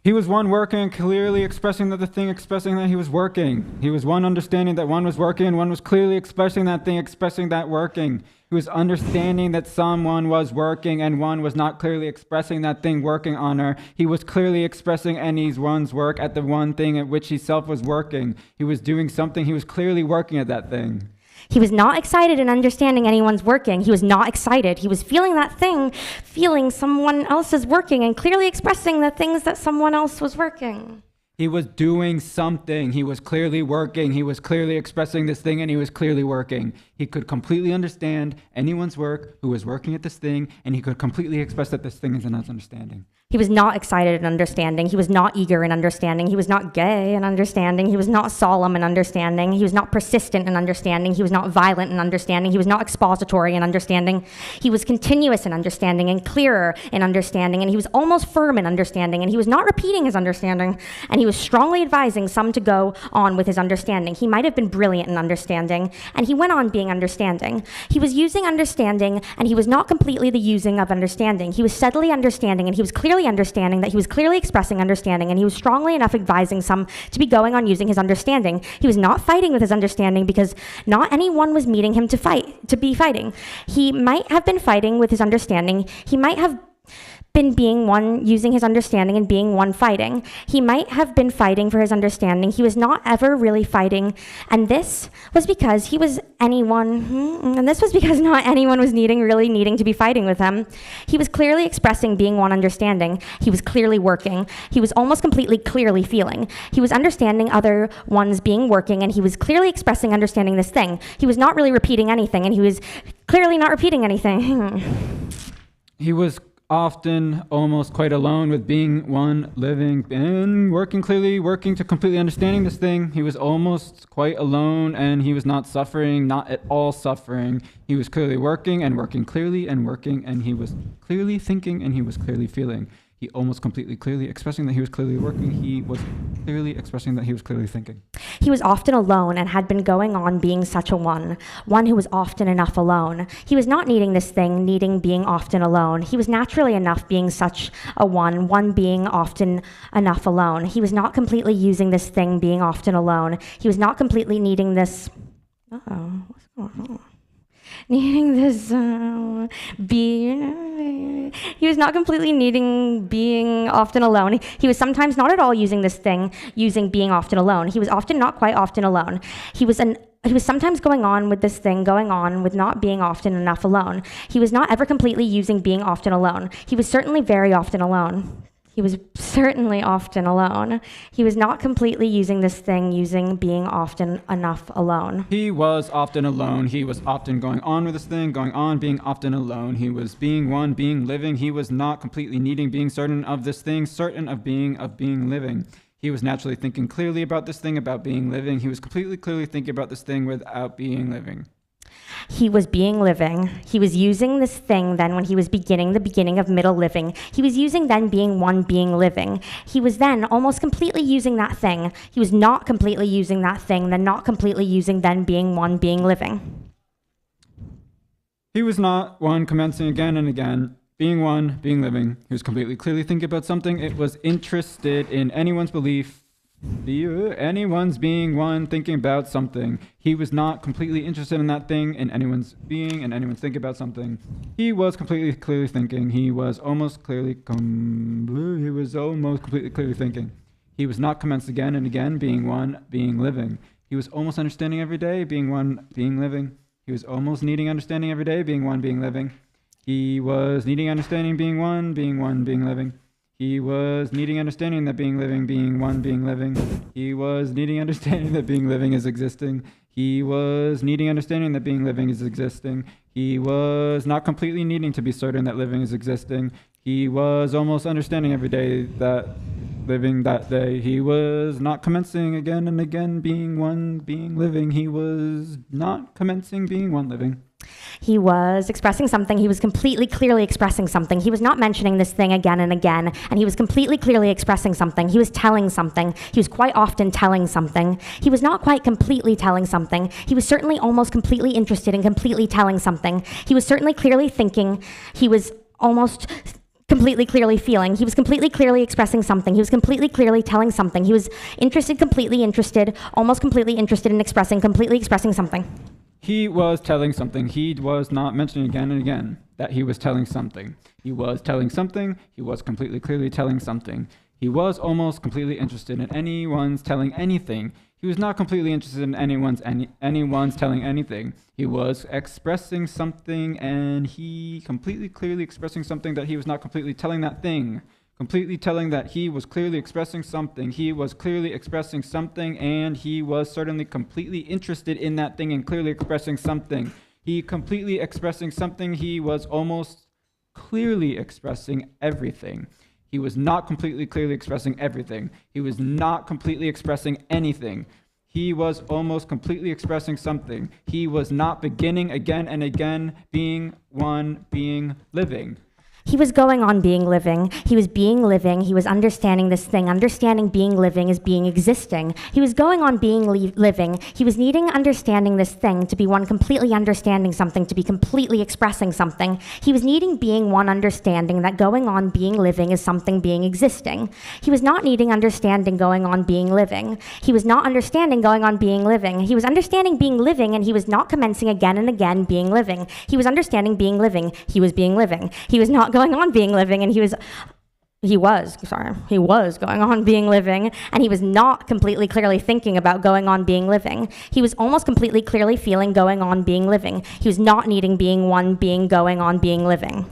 He was one working, clearly expressing that the thing, expressing that he was working. He was one understanding that one was working, and one was clearly expressing that thing, expressing that working. He was understanding that someone was working, and one was not clearly expressing that thing working on her. He was clearly expressing anyone's work at the one thing at which he self was working. He was doing something. He was clearly working at that thing. He was not excited in understanding anyone's working. He was not excited. He was feeling that thing, feeling someone else is working, and clearly expressing the things that someone else was working. He was doing something. He was clearly working. He was clearly expressing this thing, and he was clearly working. He could completely understand anyone's work who was working at this thing, and he could completely express that this thing is in his understanding. He was not excited in understanding. He was not eager in understanding. He was not gay in understanding. He was not solemn in understanding. He was not persistent in understanding. He was not violent in understanding. He was not expository in understanding. He was continuous in understanding and clearer in understanding, and he was almost firm in understanding, and he was not repeating his understanding, and he was strongly advising some to go on with his understanding. He might have been brilliant in understanding, and he went on being understanding. He was using understanding, and he was not completely the using of understanding. He was steadily understanding, and he was clearly understanding that he was clearly expressing understanding, and he was strongly enough advising some to be going on using his understanding. He was not fighting with his understanding because not anyone was meeting him to be fighting. He might have been fighting with his understanding. He might have been being one using his understanding and being one fighting. He might have been fighting for his understanding. He was not ever really fighting, and this was because he was not anyone was really needing to be fighting with him. He was clearly expressing being one understanding. He was clearly working. He was almost completely clearly feeling. He was understanding other ones being working, and he was clearly expressing understanding this thing. He was not really repeating anything, and he was clearly not repeating anything. He was often almost quite alone with being one living and working clearly, working to completely understanding this thing. He was almost quite alone, and he was not suffering, not at all suffering. He was clearly working and working clearly and working, and he was clearly thinking, and he was clearly feeling. He almost completely clearly expressing that he was clearly working. He was clearly expressing that he was clearly thinking. He was often alone and had been going on being such a one who was often enough alone. He was not needing this thing, needing being often alone. He was naturally enough being such a one being often enough alone. He was not completely using this thing, being often alone. He was not completely needing this. What's going on? Needing this he was not completely needing being often alone. He was sometimes not at all using this thing, using being often alone. He was often not quite often alone. He was sometimes going on with this thing, going on with not being often enough alone. He was not ever completely using being often alone. He was certainly very often alone. He was certainly often alone. He was not completely using this thing, using being often enough alone. He was often alone. He was often going on with this thing, going on, being often alone. He was being one, being living. He was not completely needing being certain of this thing, certain of being living. He was naturally thinking clearly about this thing, about being living. He was completely clearly thinking about this thing without being living. He was being living. He was using this thing then when he was beginning the beginning of middle living. He was using then being one being living. He was then almost completely using that thing. He was not completely using that thing, then not completely using then being one being living. He was not one commencing again and again, being one, being living. He was completely clearly thinking about something. It was interested in anyone's belief, anyone's being one, thinking about something. He was not completely interested in that thing, in anyone's being, and anyone's thinking about something. He was completely clearly thinking. He was almost completely clearly thinking. He was not commenced again and again, being one, being living. He was almost understanding every day, being one, being living. He was almost needing understanding every day, being one, being living. He was needing understanding, being one, being living. He was needing understanding that being living, being one, being living. He was needing understanding that being living is existing. He was needing understanding that being living is existing. He was not completely needing to be certain that living is existing. He was almost understanding every day that living that day. He was not commencing again and again, being one, being living. He was not commencing being one, living. He was expressing something. He was completely clearly expressing something. He was not mentioning this thing again and again, and he was completely clearly expressing something. He was telling something. He was quite often telling something. He was not quite completely telling something. He was certainly almost completely interested in completely telling something. He was certainly clearly thinking. He was almost completely clearly feeling. He was completely clearly expressing something. He was completely clearly telling something. He was interested, completely interested, almost completely interested in expressing, completely expressing something. He was telling something. He was not mentioning again and again that he was telling something. He was telling something. He was completely clearly telling something. He was almost completely interested in anyone's telling anything. He was not completely interested in anyone's telling anything. He was expressing something, and he completely clearly expressing something that he was not completely telling that thing. Completely telling that he was clearly expressing something. He was clearly expressing something, and he was certainly completely interested in that thing and clearly expressing something. He completely expressing something. He was almost clearly expressing everything. He was not completely clearly expressing everything. He was not completely expressing anything. He was almost completely expressing something. He was not beginning again and again, being one, being living. He was going on being living. He was being living. He was understanding this thing. Understanding being living is being existing. He was going on being living. He was needing understanding this thing to be one completely understanding something, to be completely expressing something. He was needing being one understanding that going on being living is something being existing. He was not needing understanding going on being living. He was not understanding going on being living. He was understanding being living, and he was not commencing again and again being living. He was understanding being living. He was being living. He was not going on being living, and he was going on being living, and he was not completely clearly thinking about going on being living. He was almost completely clearly feeling going on being living. He was not needing being one, being going on being living.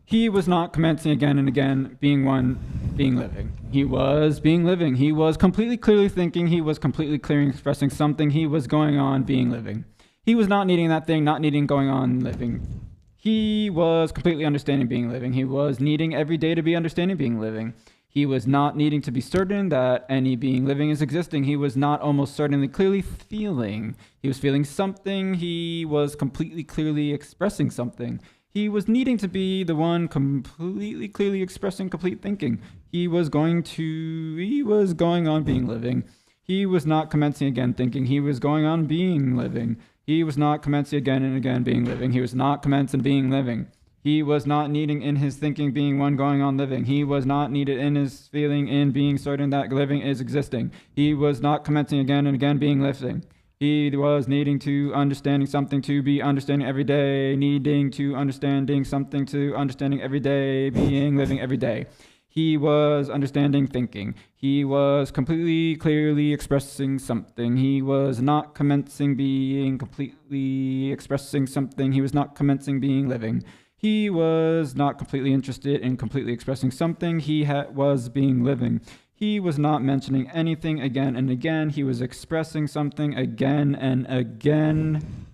He was not commencing again and again, being one, being living. He was being living. He was completely clearly thinking. He was completely clearly expressing something. He was going on being living. He was not needing that thing, not needing going on living. He was completely understanding being living. He was needing every day to be understanding being living. He was not needing to be certain that any being living is existing. He was not almost certainly clearly feeling. He was feeling something. He was completely clearly expressing something. He was needing to be the one completely clearly expressing complete thinking. He was going on being living. He was not commencing again thinking. He was going on being living. He was not commencing again and again being living. He was not commencing being living. He was not needing in his thinking being one going on living. He was not needed in his feeling in being certain that living is existing. He was not commencing again and again being living. He was needing to understanding something to be understanding every day, needing to understanding something to understanding every day, being living every day. He was understanding thinking. He was completely clearly expressing something. He was not commencing being completely expressing something. He was not commencing being living. He was not completely interested in completely expressing something. He was being living. He was not mentioning anything again and again. He was expressing something again and again,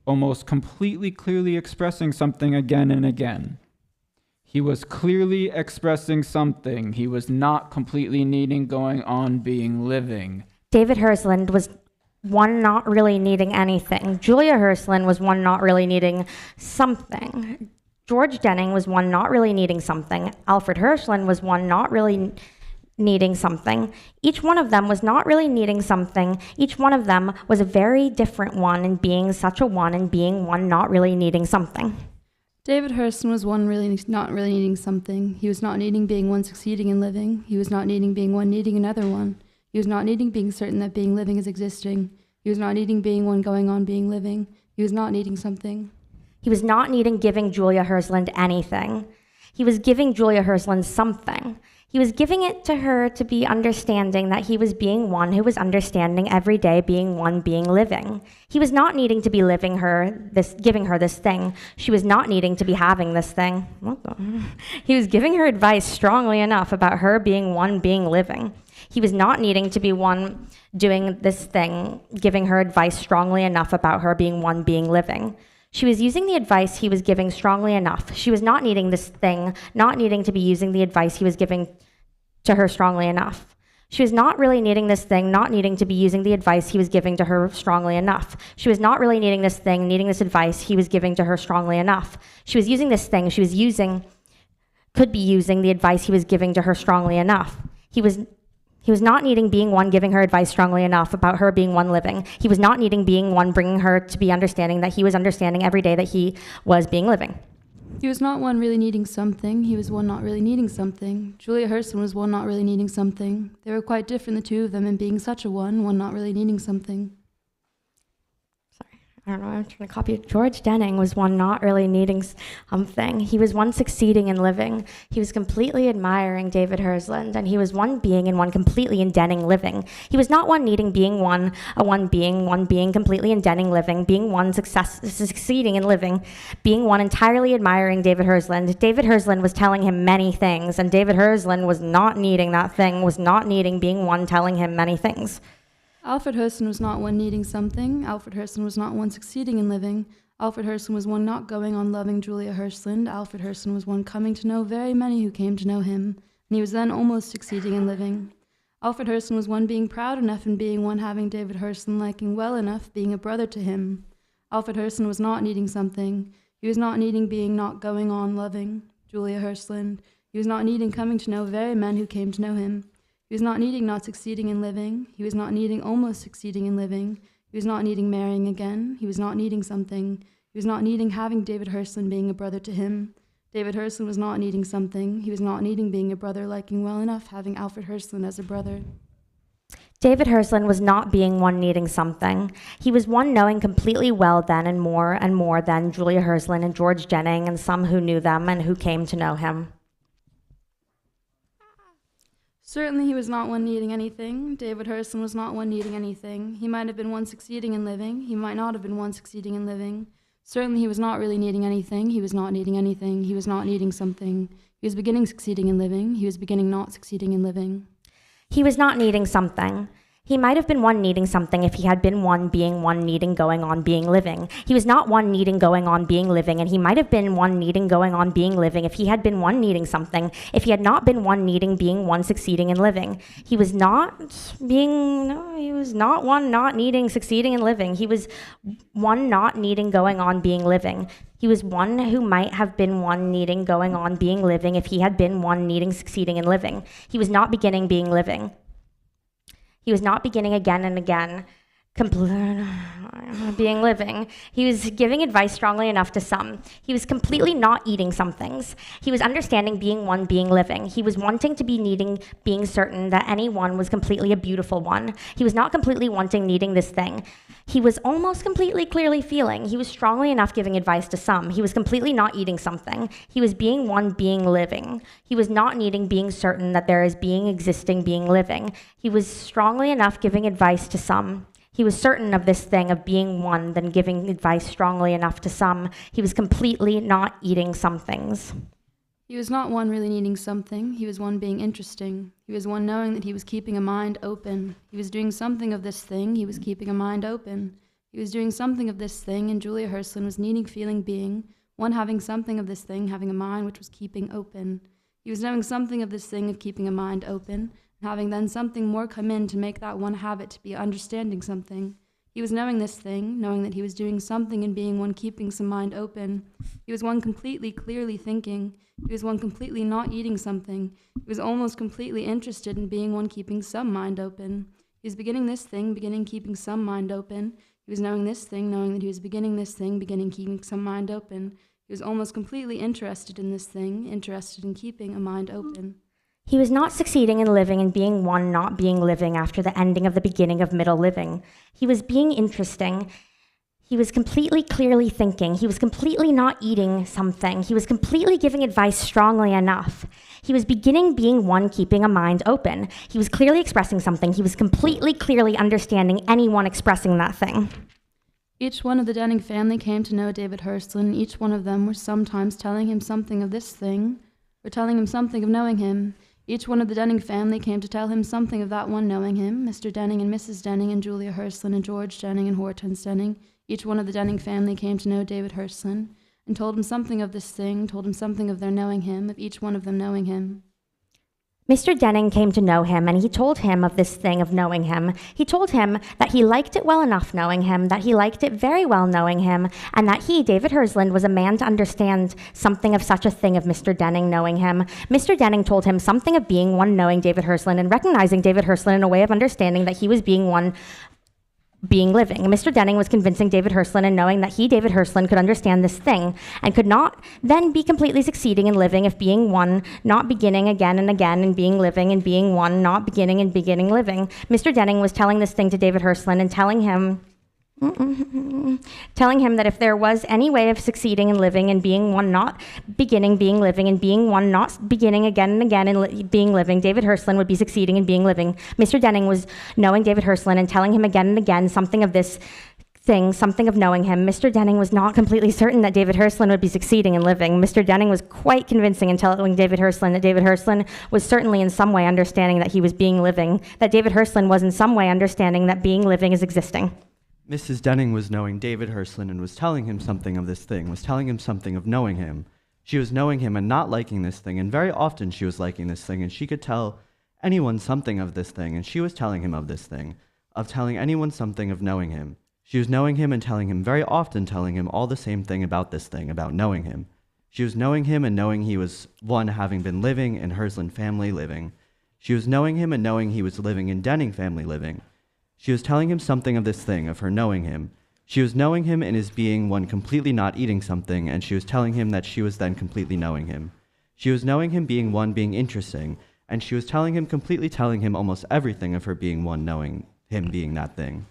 almost completely clearly expressing something again and again. He was clearly expressing something. He was not completely needing going on being living. David Hersland was one not really needing anything. Julia Hersland was one not really needing something. George Denning was one not really needing something. Alfred Hersland was one not really needing something. Each one of them was not really needing something. Each one of them was a very different one in being such a one and being one not really needing something. David Hurston was one not really needing something. He was not needing being one succeeding in living. He was not needing being one needing another one. He was not needing being certain that being living is existing. He was not needing being one going on being living. He was not needing something. He was not needing giving Julia Hersland anything. He was giving Julia Hersland something. He was giving it to her to be understanding that he was being one who was understanding every day, being one, being living. He was not needing to be giving her this thing. She was not needing to be having this thing. He was giving her advice strongly enough about her being one, being living. He was not needing to be one doing this thing, giving her advice strongly enough about her being one, being living. She was using the advice he was giving strongly enough. She was not needing this thing, not needing to be using the advice he was giving to her strongly enough. She was not really needing this thing, not needing to be using the advice he was giving to her strongly enough. She was not really needing this thing, needing this advice he was giving to her strongly enough. She was using this thing, could be using the advice he was giving to her strongly enough. He was not needing being one giving her advice strongly enough about her being one living. He was not needing being one bringing her to be understanding that he was understanding every day that he was being living. He was not one really needing something. He was one not really needing something. Julia Hurston was one not really needing something. They were quite different, the two of them, in being such a one not really needing something. I don't know, I'm trying to copy it. George Denning was one not really needing something. He was one succeeding in living. He was completely admiring David Hersland, and he was one being and one completely in Denning living. He was not one needing being one being completely in Denning living, being one succeeding in living, being one entirely admiring David Hersland. David Hersland was telling him many things, and David Hersland was not needing that thing, was not needing being one telling him many things. Alfred Hurston was not one needing something. Alfred Hurston was not one succeeding in living. Alfred Hurston was one not going on loving Julia Hersland. Alfred Hurston was one coming to know very many who came to know him, and he was then almost succeeding in living. Alfred Hurston was one being proud enough and being one having David Hurston liking well enough, being a brother to him. Alfred Hurston was not needing something. He was not needing being not going on loving Julia Hersland. He was not needing coming to know very men who came to know him. He was not needing not succeeding in living. He was not needing almost succeeding in living. He was not needing marrying again. He was not needing something. He was not needing having David Hurston being a brother to him. David Hurston was not needing something. He was not needing being a brother liking well enough having Alfred Hurston as a brother. David Hersland was not being one needing something. He was one knowing completely well then and more than Julia Hersland and George Denning and some who knew them and who came to know him. Certainly he was not one needing anything. David Hurston was not one needing anything. He might have been one succeeding in living. He might not have been one succeeding in living. Certainly he was not really needing anything. He was not needing anything. He was not needing something. He was beginning succeeding in living. He was beginning not succeeding in living. He was not needing something. He might have been one needing something if he had been one being one needing going on being living. He was not one needing going on being living, and he might have been one needing going on being living if he had been one needing something, if he had not been one needing being one succeeding in living. He was not one not needing succeeding in living. He was one not needing going on being living. He was one who might have been one needing going on being living if he had been one needing succeeding in living. He was not beginning being living. He was not beginning again and again, being living. He was giving advice strongly enough to some. He was completely not eating some things. He was understanding being one, being living. He was wanting to be needing, being certain that any one was completely a beautiful one. He was not completely wanting, needing this thing. He was almost completely clearly feeling. He was strongly enough giving advice to some. He was completely not eating something. He was being one, being living. He was not needing, being certain that there is being, existing, being living. He was strongly enough giving advice to some. He was certain of this thing of being one, then giving advice strongly enough to some. He was completely not eating some things. He was not one really needing something. He was one being interesting. He was one knowing that he was keeping a mind open. He was doing something of this thing. He was keeping a mind open. He was doing something of this thing, and Julia Hersland was needing, feeling, being, one having something of this thing, having a mind which was keeping open. He was knowing something of this thing of keeping a mind open, and having then something more come in to make that one habit to be understanding something. He was knowing this thing, knowing that he was doing something and being one keeping some mind open. He was one completely clearly thinking. He was one completely not eating something. He was almost completely interested in being one keeping some mind open. He was beginning this thing, beginning keeping some mind open. He was knowing this thing, knowing that he was beginning this thing, beginning keeping some mind open. He was almost completely interested in this thing, interested in keeping a mind open. He was not succeeding in living and being one, not being living after the ending of the beginning of middle living. He was being interesting. He was completely clearly thinking. He was completely not eating something. He was completely giving advice strongly enough. He was beginning being one, keeping a mind open. He was clearly expressing something. He was completely clearly understanding anyone expressing that thing. Each one of the Denning family came to know David Hurstlin. Each one of them were sometimes telling him something of this thing, or telling him something of knowing him. Each one of the Denning family came to tell him something of that one knowing him, Mr. Denning and Mrs. Denning and Julia Hurstlin and George Denning and Hortense Denning. Each one of the Denning family came to know David Hurstlin and told him something of this thing, told him something of their knowing him, of each one of them knowing him. Mr. Denning came to know him, and he told him of this thing of knowing him. He told him that he liked it well enough knowing him, that he liked it very well knowing him, and that he, David Hurstlin, was a man to understand something of such a thing of Mr. Denning knowing him. Mr. Denning told him something of being one knowing David Hurstlin and recognizing David Hurstlin in a way of understanding that he was being one being living. Mr. Denning was convincing David Hurstlin and knowing that he, David Hurstlin, could understand this thing and could not then be completely succeeding in living if being one, not beginning again and again and being living and being one, not beginning and beginning living. Mr. Denning was telling this thing to David Hurstlin and telling him that if there was any way of succeeding in living and being one, not beginning, being living, and being one, not beginning again and again and being living, David Hurstlin would be succeeding in being living. Mr. Denning was knowing David Hurstlin and telling him again and again something of this thing, something of knowing him. Mr. Denning was not completely certain that David Hurstlin would be succeeding in living. Mr. Denning was quite convincing in telling David Hurstlin that David Hurstlin was certainly in some way understanding that he was being living, that David Hurstlin was in some way understanding that being living is existing. Mrs. Denning was knowing David Hurstlin and was telling him something of this thing, was telling him something of knowing him. She was knowing him and not liking this thing, and very often she was liking this thing, and she could tell anyone something of this thing, and she was telling him of this thing, of telling anyone something of knowing him. She was knowing him and telling him, very often telling him all the same thing about this thing, about knowing him. She was knowing him and knowing he was one having been living in Hurstlin family living. She was knowing him and knowing he was living in Denning family living. She was telling him something of this thing, of her knowing him. She was knowing him in his being one completely not eating something, and she was telling him that she was then completely knowing him. She was knowing him being one being interesting, and she was completely telling him almost everything of her being one knowing him being that thing.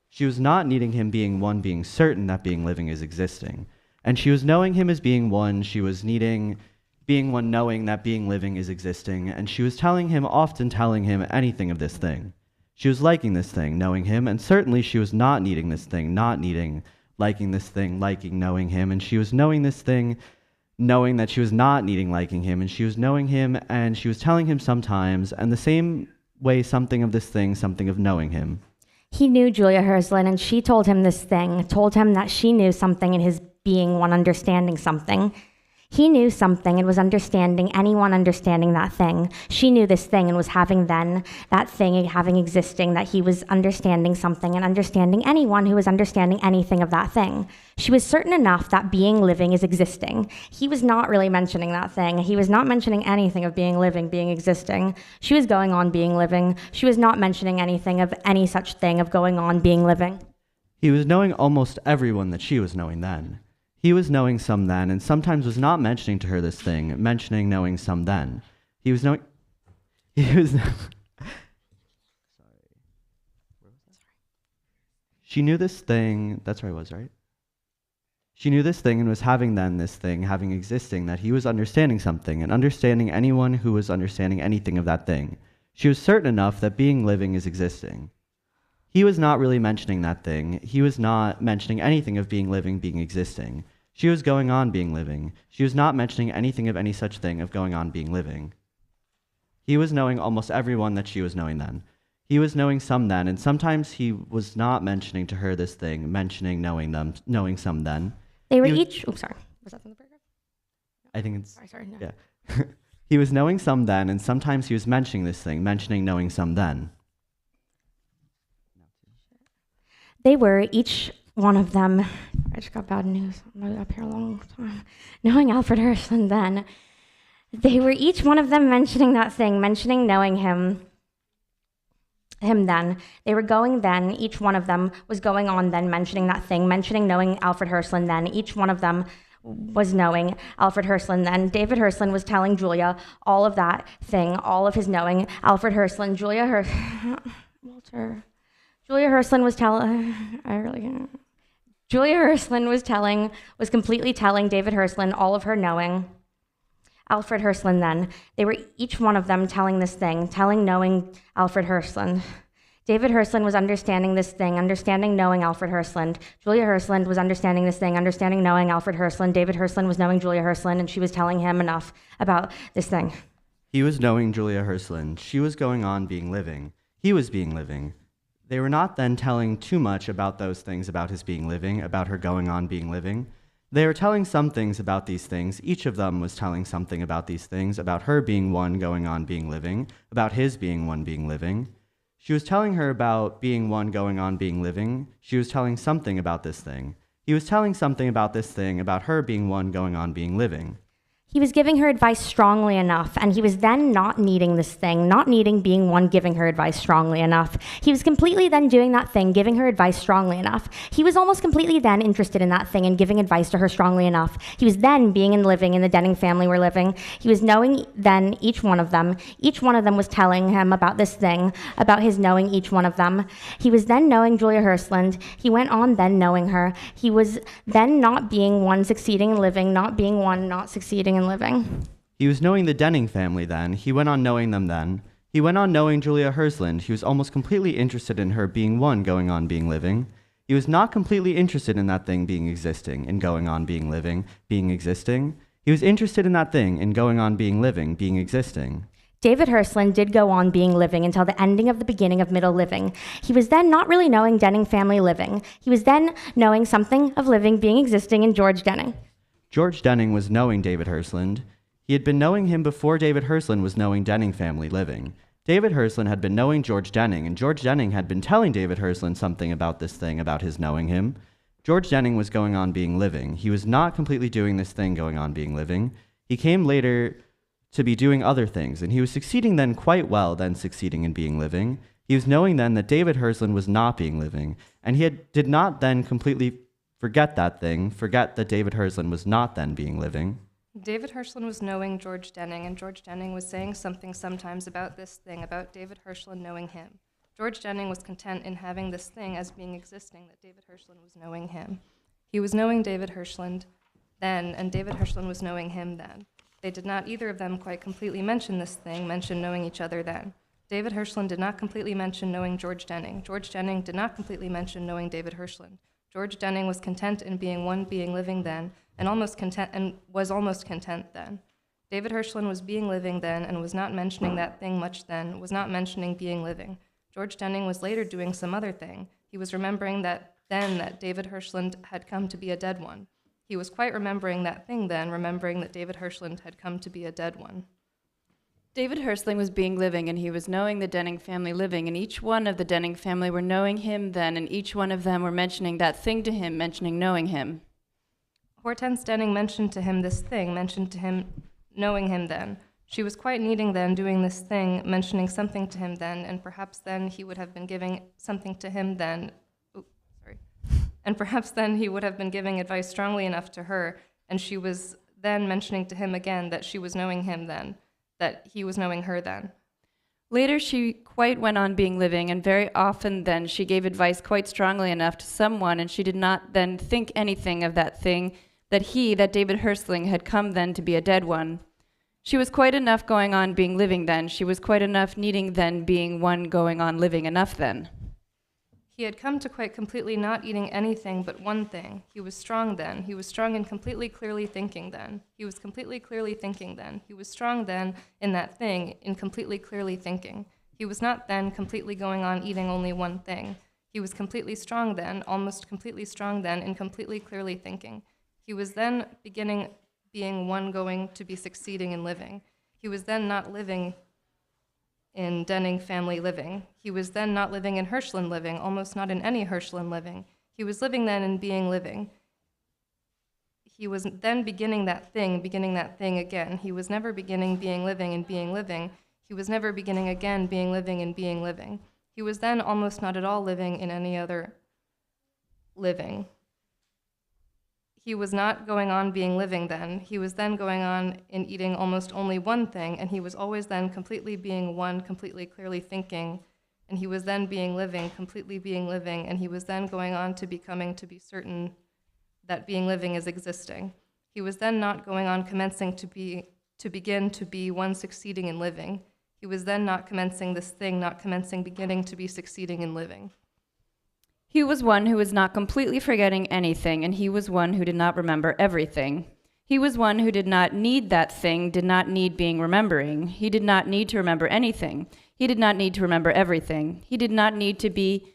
She was not needing him being one being certain that being living is existing. And she was knowing him as being one, she was needing being one knowing that being living is existing, and she was often telling him anything of this thing. She was liking this thing, knowing him, and certainly she was not needing this thing, not needing, liking this thing, liking, knowing him, and she was knowing this thing, knowing that she was not needing liking him, and she was knowing him, and she was telling him sometimes, and the same way something of this thing, something of knowing him. He knew Julia Hurstlin, and she told him this thing, told him that she knew something in his being one understanding something. He knew something and was understanding anyone understanding that thing. She knew this thing and was having then that thing having existing, that he was understanding something and understanding anyone who was understanding anything of that thing. She was certain enough that being living is existing. He was not really mentioning that thing. He was not mentioning anything of being living, being existing. She was going on being living. She was not mentioning anything of any such thing of going on being living. He was knowing almost everyone that she was knowing then. He was knowing some then, and sometimes was not mentioning to her this thing, mentioning knowing some then. He was knowing... She knew this thing... That's where I was, right? She knew this thing and was having then this thing, having existing, that he was understanding something, and understanding anyone who was understanding anything of that thing. She was certain enough that being living is existing. He was not really mentioning that thing. He was not mentioning anything of being living, being existing. She was going on being living. She was not mentioning anything of any such thing of going on being living. He was knowing almost everyone that she was knowing then. He was knowing some then, and sometimes he was not mentioning to her this thing, mentioning knowing them, knowing some then. They were each... Oh, sorry. Was that from the paragraph? I think it's... Sorry, no. Yeah. He was knowing some then, and sometimes he was mentioning this thing, mentioning knowing some then. They were each one of them, I just got bad news, I'm gonna be up here a long time, knowing Alfred Hirschland then, they were each one of them mentioning that thing, mentioning knowing him then. They were going then, each one of them was going on then, mentioning that thing, mentioning knowing Alfred Hirschland then. Each one of them was knowing Alfred Hirschland then. David Hirschland was telling Julia all of that thing, all of his knowing. Alfred Hirschland, Walter. Julia Hirschland was telling, Julia Hirschland was completely telling David Hirschland all of her knowing. Alfred Hirschland then. They were each one of them telling this thing, knowing Alfred Hirschland. David Hirschland was understanding this thing, understanding knowing Alfred Hirschland. Julia Hirschland was understanding this thing, understanding knowing Alfred Hirschland. David Hirschland was knowing Julia Hirschland, and she was telling him enough about this thing. He was knowing Julia Hirschland. She was going on being living. He was being living. They were not then telling too much about those things about his being living, about her going on being living. They were telling some things about these things. Each of them was telling something about these things, about her being one going on being living, about his being one being living. She was telling her about being one going on being living. She was telling something about this thing. He was telling something about this thing, about her being one going on being living. He was giving her advice strongly enough, and he was then not needing this thing, not needing being one giving her advice strongly enough. He was completely then doing that thing, giving her advice strongly enough. He was almost completely then interested in that thing and giving advice to her strongly enough. He was then being and living in the Denning family were living. He was knowing then each one of them. Each one of them was telling him about this thing, about his knowing each one of them. He was then knowing Julia Hirschland. He went on then knowing her. He was then not being one succeeding in living, not being one not succeeding in living. He was knowing the Denning family then. He went on knowing them then. He went on knowing Julia Hirschland. He was almost completely interested in her being one going on being living. He was not completely interested in that thing being existing, in going on being living, being existing. He was interested in that thing, in going on being living, being existing. David Hirschland did go on being living until the ending of the beginning of middle living. He was then not really knowing Denning family living. He was then knowing something of living, being existing in George Denning. George Denning was knowing David Hirschland. He had been knowing him before David Hirschland was knowing Denning family living. David Hirschland had been knowing George Denning, and George Denning had been telling David Hirschland something about this thing, about his knowing him. George Denning was going on being living. He was not completely doing this thing going on being living. He came later to be doing other things, and he was succeeding then quite well, then succeeding in being living. He was knowing then that David Hirschland was not being living, and he did not then completely forget that thing, forget that David Hirschland was not then being living. David Hirschland was knowing George Denning, and George Denning was saying something sometimes about this thing, about David Hirschland knowing him. George Denning was content in having this thing as being existing, that David Hirschland was knowing him. He was knowing David Hirschland then, and David Hirschland was knowing him then. They did not either of them quite completely mention this thing, mention knowing each other then. David Hirschland did not completely mention knowing George Denning. George Denning did not completely mention knowing David Hirschland. George Denning was content in being one being living then, and was almost content then. David Hirschland was being living then and was not mentioning that thing much then, was not mentioning being living. George Denning was later doing some other thing. He was remembering that then that David Hirschland had come to be a dead one. He was quite remembering that thing then, remembering that David Hirschland had come to be a dead one. David Hirschland was being living, and he was knowing the Denning family living, and each one of the Denning family were knowing him then, and each one of them were mentioning that thing to him, mentioning knowing him. Hortense Denning mentioned to him this thing, mentioned to him knowing him then. She was quite needing then doing this thing, mentioning something to him then, and perhaps then he would have been giving something to him then. And perhaps then he would have been giving advice strongly enough to her, and she was then mentioning to him again that she was knowing him then, that he was knowing her then. Later, she quite went on being living, and very often then she gave advice quite strongly enough to someone, and she did not then think anything of that thing, that David Hirschland, had come then to be a dead one. She was quite enough going on being living then. She was quite enough needing then being one going on living enough then. He had come to quite completely not eating anything but one thing. He was strong then. He was strong in completely clearly thinking then. He was completely clearly thinking then. He was strong then in that thing, in completely clearly thinking. He was not then completely going on eating only one thing. He was completely strong then, almost completely strong then, in completely clearly thinking. He was then beginning being one going to be succeeding in living. He was then not living in Denning family living. He was then not living in Hirschland living, almost not in any Hirschland living. He was living then in being living. He was then beginning that thing again. He was never beginning being living and being living. He was never beginning again being living and being living. He was then almost not at all living in any other living. He was not going on being living then. He was then going on in eating almost only one thing, and he was always then completely being one, completely clearly thinking, and he was then being living, completely being living, and he was then going on to becoming to be certain that being living is existing. He was then not going on commencing to begin to be one succeeding in living. He was then not commencing this thing, not commencing beginning to be succeeding in living. He was one who was not completely forgetting anything, and he was one who did not remember everything. He was one who did not need that thing, did not need being remembering. He did not need to remember anything. He did not need to remember everything. He did not need to be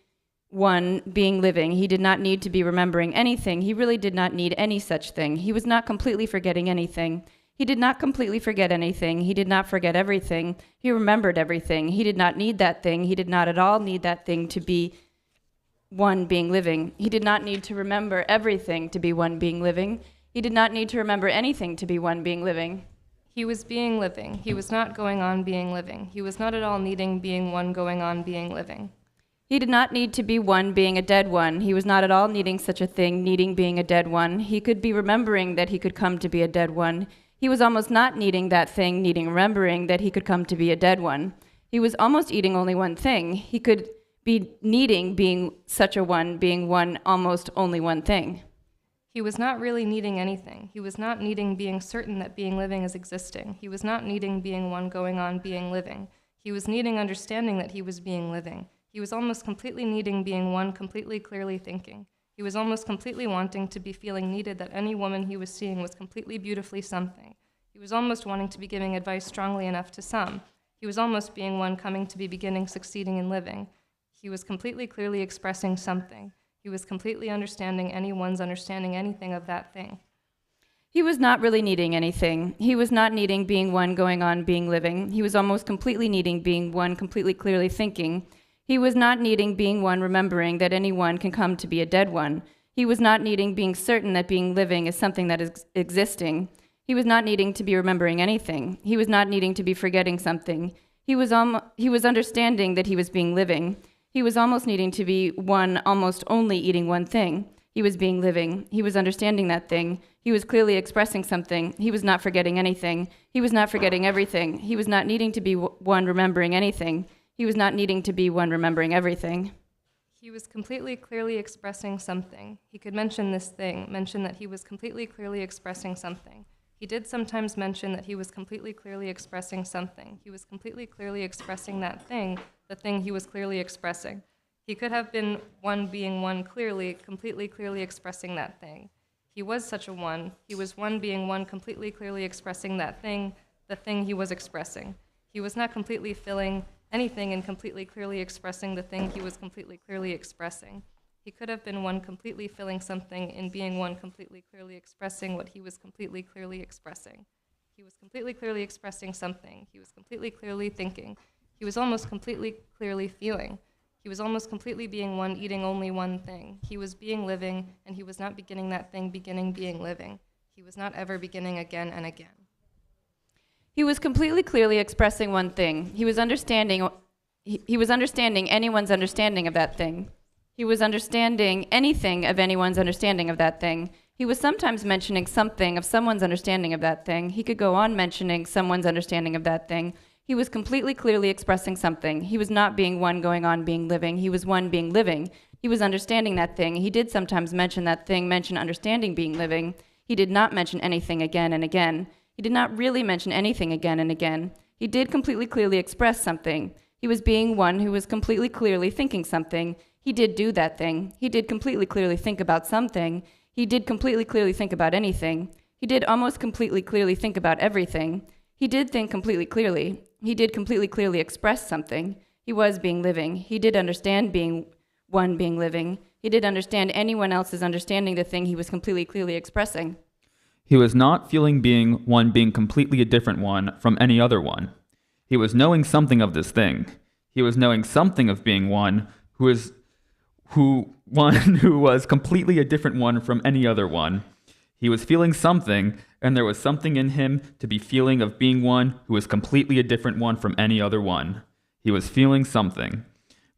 one being living. He did not need to be remembering anything. He really did not need any such thing. He was not completely forgetting anything. He did not completely forget anything. He did not forget everything. He remembered everything. He did not need that thing. He did not at all need that thing to be one being living. He did not need to remember everything to be one being living. He did not need to remember anything to be one being living. He was being living. He was not going on being living. He was not at all needing being one going on being living. He did not need to be one being a dead one. He was not at all needing such a thing, needing being a dead one. He could be remembering that he could come to be a dead one. He was almost not needing that thing, needing remembering that he could come to be a dead one. He was almost eating only one thing. He could be needing being such a one, being one, almost only one thing. He was not really needing anything. He was not needing being certain that being living is existing. He was not needing being one going on being living. He was needing understanding that he was being living. He was almost completely needing being one, completely clearly thinking. He was almost completely wanting to be feeling needed that any woman he was seeing was completely beautifully something. He was almost wanting to be giving advice strongly enough to some. He was almost being one coming to be beginning succeeding in living. He was completely clearly expressing something. He was completely understanding anyone's understanding anything of that thing. He was not really needing anything. He was not needing being one going on being living. He was almost completely needing being one completely clearly thinking. He was not needing being one remembering that anyone can come to be a dead one. He was not needing being certain that being living is something that is existing. He was not needing to be remembering anything. He was not needing to be forgetting something. He was understanding that he was being living. He was almost needing to be one, almost only eating one thing. He was being living. He was understanding that thing. He was clearly expressing something. He was not forgetting anything. He was not forgetting everything. He was not needing to be one remembering anything. He was not needing to be one remembering everything. He was completely clearly expressing something. He could mention this thing, mention that he was completely clearly expressing something. He did sometimes mention that he was completely clearly expressing something. He was completely clearly expressing that thing, the thing he was clearly expressing. He could have been one being one clearly, completely clearly expressing that thing. He was such a one. He was one being one completely clearly expressing that thing, the thing he was expressing. He was not completely filling anything and completely clearly expressing the thing he was completely clearly expressing. He could have been one completely filling something in being one completely clearly expressing what he was completely clearly expressing. He was completely clearly expressing something. He was completely clearly thinking. He was almost completely clearly feeling. He was almost completely being one, eating only one thing. He was being living, and he was not beginning that thing, beginning being living. He was not ever beginning again and again. He was completely clearly expressing one thing. He was understanding anyone's understanding of that thing. He was understanding anything of anyone's understanding of that thing. He was sometimes mentioning something of someone's understanding of that thing. He could go on mentioning someone's understanding of that thing. He was completely clearly expressing something. He was not being one going on being living. He was one being living. He was understanding that thing. He did sometimes mention that thing, mention understanding being living. He did not mention anything again and again. He did not really mention anything again and again. He did completely clearly express something. He was being one who was completely clearly thinking something. He did do that thing. He did completely clearly think about something. He did completely clearly think about anything. He did almost completely clearly think about everything. He did think completely clearly. He did completely clearly express something. He was being living. He did understand being one being living. He did understand anyone else's understanding the thing he was completely clearly expressing. He was not feeling being one being completely a different one from any other one. He was knowing something of this thing. He was knowing something of being one who was completely a different one from any other one. He was feeling something, and there was something in him to be feeling of being one who was completely a different one from any other one. He was feeling something.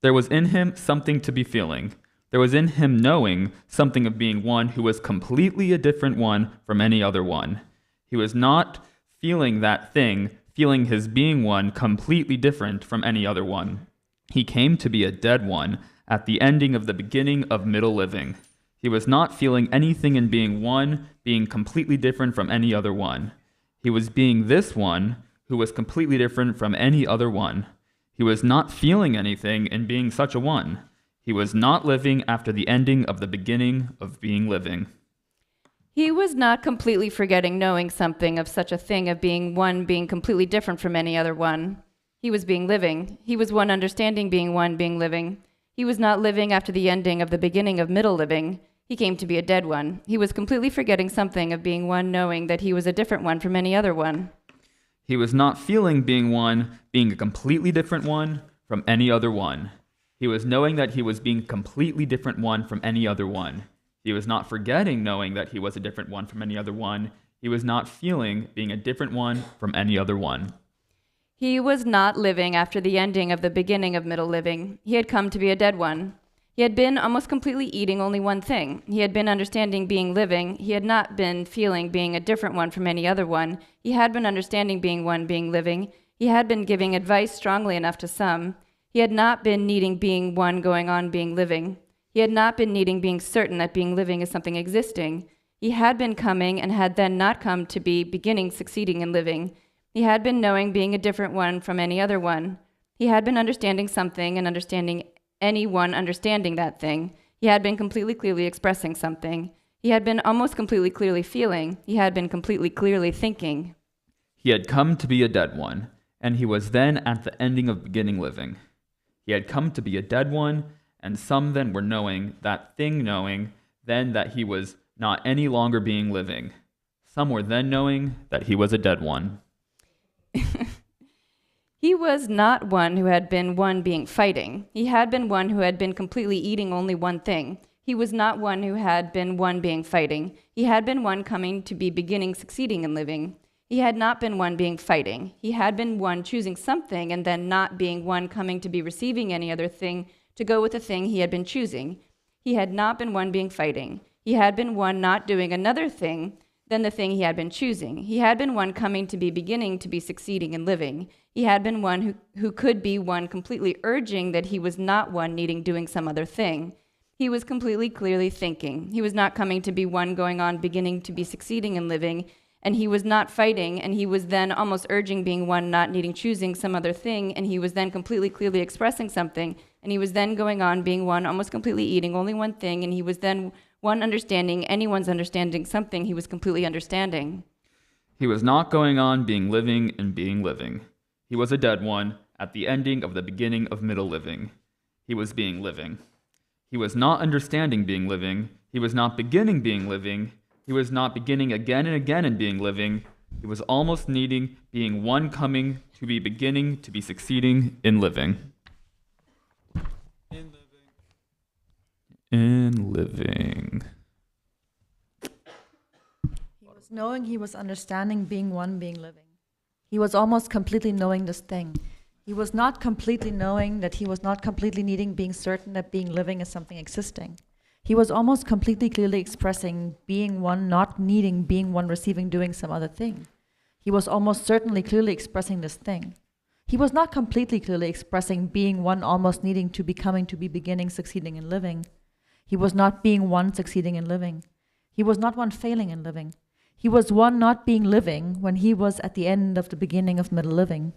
There was in him something to be feeling. There was in him knowing something of being one who was completely a different one from any other one. He was not feeling that thing, feeling his being one completely different from any other one. He came to be a dead one at the ending of the beginning of middle living. He was not feeling anything in being one, being completely different from any other one. He was being this one who was completely different from any other one. He was not feeling anything in being such a one. He was not living after the ending of the beginning of being living. He was not completely forgetting knowing something of such a thing of being one being completely different from any other one. He was being living. He was one understanding being one being living. He was not living after the ending of the beginning of middle living. He came to be a dead one. He was completely forgetting something of being one knowing that he was a different one from any other one. He was not feeling being one, being a completely different one from any other one. He was knowing that he was being a completely different one from any other one. He was not forgetting knowing that he was a different one from any other one. He was not feeling being a different one from any other one. He was not living after the ending of the beginning of middle living. He had come to be a dead one. He had been almost completely eating only one thing. He had been understanding being living. He had not been feeling being a different one from any other one. He had been understanding being one being living. He had been giving advice strongly enough to some. He had not been needing being one going on being living. He had not been needing being certain that being living is something existing. He had been coming and had then not come to be beginning succeeding in living. He had been knowing being a different one from any other one. He had been understanding something and understanding anyone understanding that thing. He had been completely clearly expressing something. He had been almost completely clearly feeling. He had been completely clearly thinking. He had come to be a dead one, and he was then at the ending of beginning living. He had come to be a dead one, and some then were knowing, that thing knowing, then that he was not any longer being living. Some were then knowing that he was a dead one. He was not one who had been one being fighting. He had been one who had been completely eating only one thing. He was not one who had been one being fighting. He had been one coming to be beginning succeeding in living. He had not been one being fighting. He had been one choosing something and then not being one coming to be receiving any other thing to go with the thing he had been choosing. He had not been one being fighting. He had been one not doing another thing than the thing he had been choosing. He had been one coming to be beginning to be succeeding in living. He had been one who could be one completely urging that he was not one needing doing some other thing. He was completely clearly thinking. He was not coming to be one going on beginning to be succeeding in living, and he was not fighting, and he was then almost urging being one not needing choosing some other thing, and he was then completely clearly expressing something, and he was then going on being one almost completely eating only one thing, and he was then one understanding anyone's understanding something he was completely understanding. He was not going on being living and being living. He was a dead one at the ending of the beginning of middle living. He was being living. He was not understanding being living. He was not beginning being living. He was not beginning again and again in being living. He was almost needing being one coming to be beginning to be succeeding in living. In living. He was knowing, he was understanding being one being living. He was almost completely knowing this thing. He was not completely knowing that he was not completely needing being certain that being living is something existing. He was almost completely clearly expressing being one, not needing being one, receiving, doing some other thing. He was almost certainly clearly expressing this thing. He was not completely clearly expressing being one, almost needing to be coming to be beginning, succeeding in living. He was not being one succeeding in living. He was not one failing in living. He was one not being living when he was at the end of the beginning of middle living.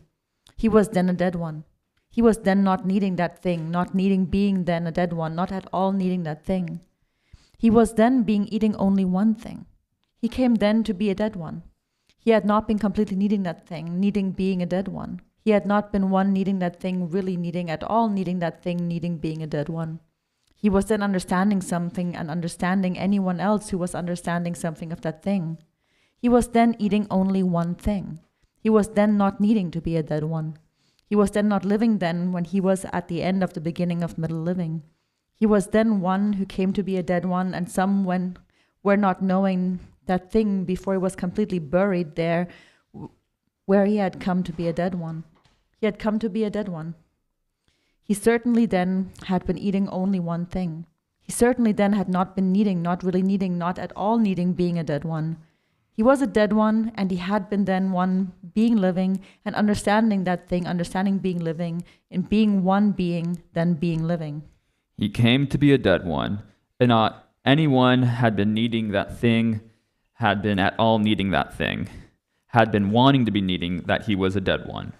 He was then a dead one. He was then not needing that thing, not needing being then a dead one, not at all needing that thing. He was then being eating only one thing. He came then to be a dead one. He had not been completely needing that thing, needing being a dead one. He had not been one needing that thing, really needing at all needing that thing, needing being a dead one. He was then understanding something and understanding anyone else who was understanding something of that thing. He was then eating only one thing. He was then not needing to be a dead one. He was then not living then when he was at the end of the beginning of middle living. He was then one who came to be a dead one, and some when were not knowing that thing before he was completely buried there where he had come to be a dead one. He had come to be a dead one. He certainly then had been eating only one thing. He certainly then had not been needing, not really needing, not at all needing being a dead one. He was a dead one, and he had been then one being living, and understanding that thing, understanding being living, and being one being, then being living. He came to be a dead one, and not anyone had been needing that thing, had been at all needing that thing, had been wanting to be needing that he was a dead one.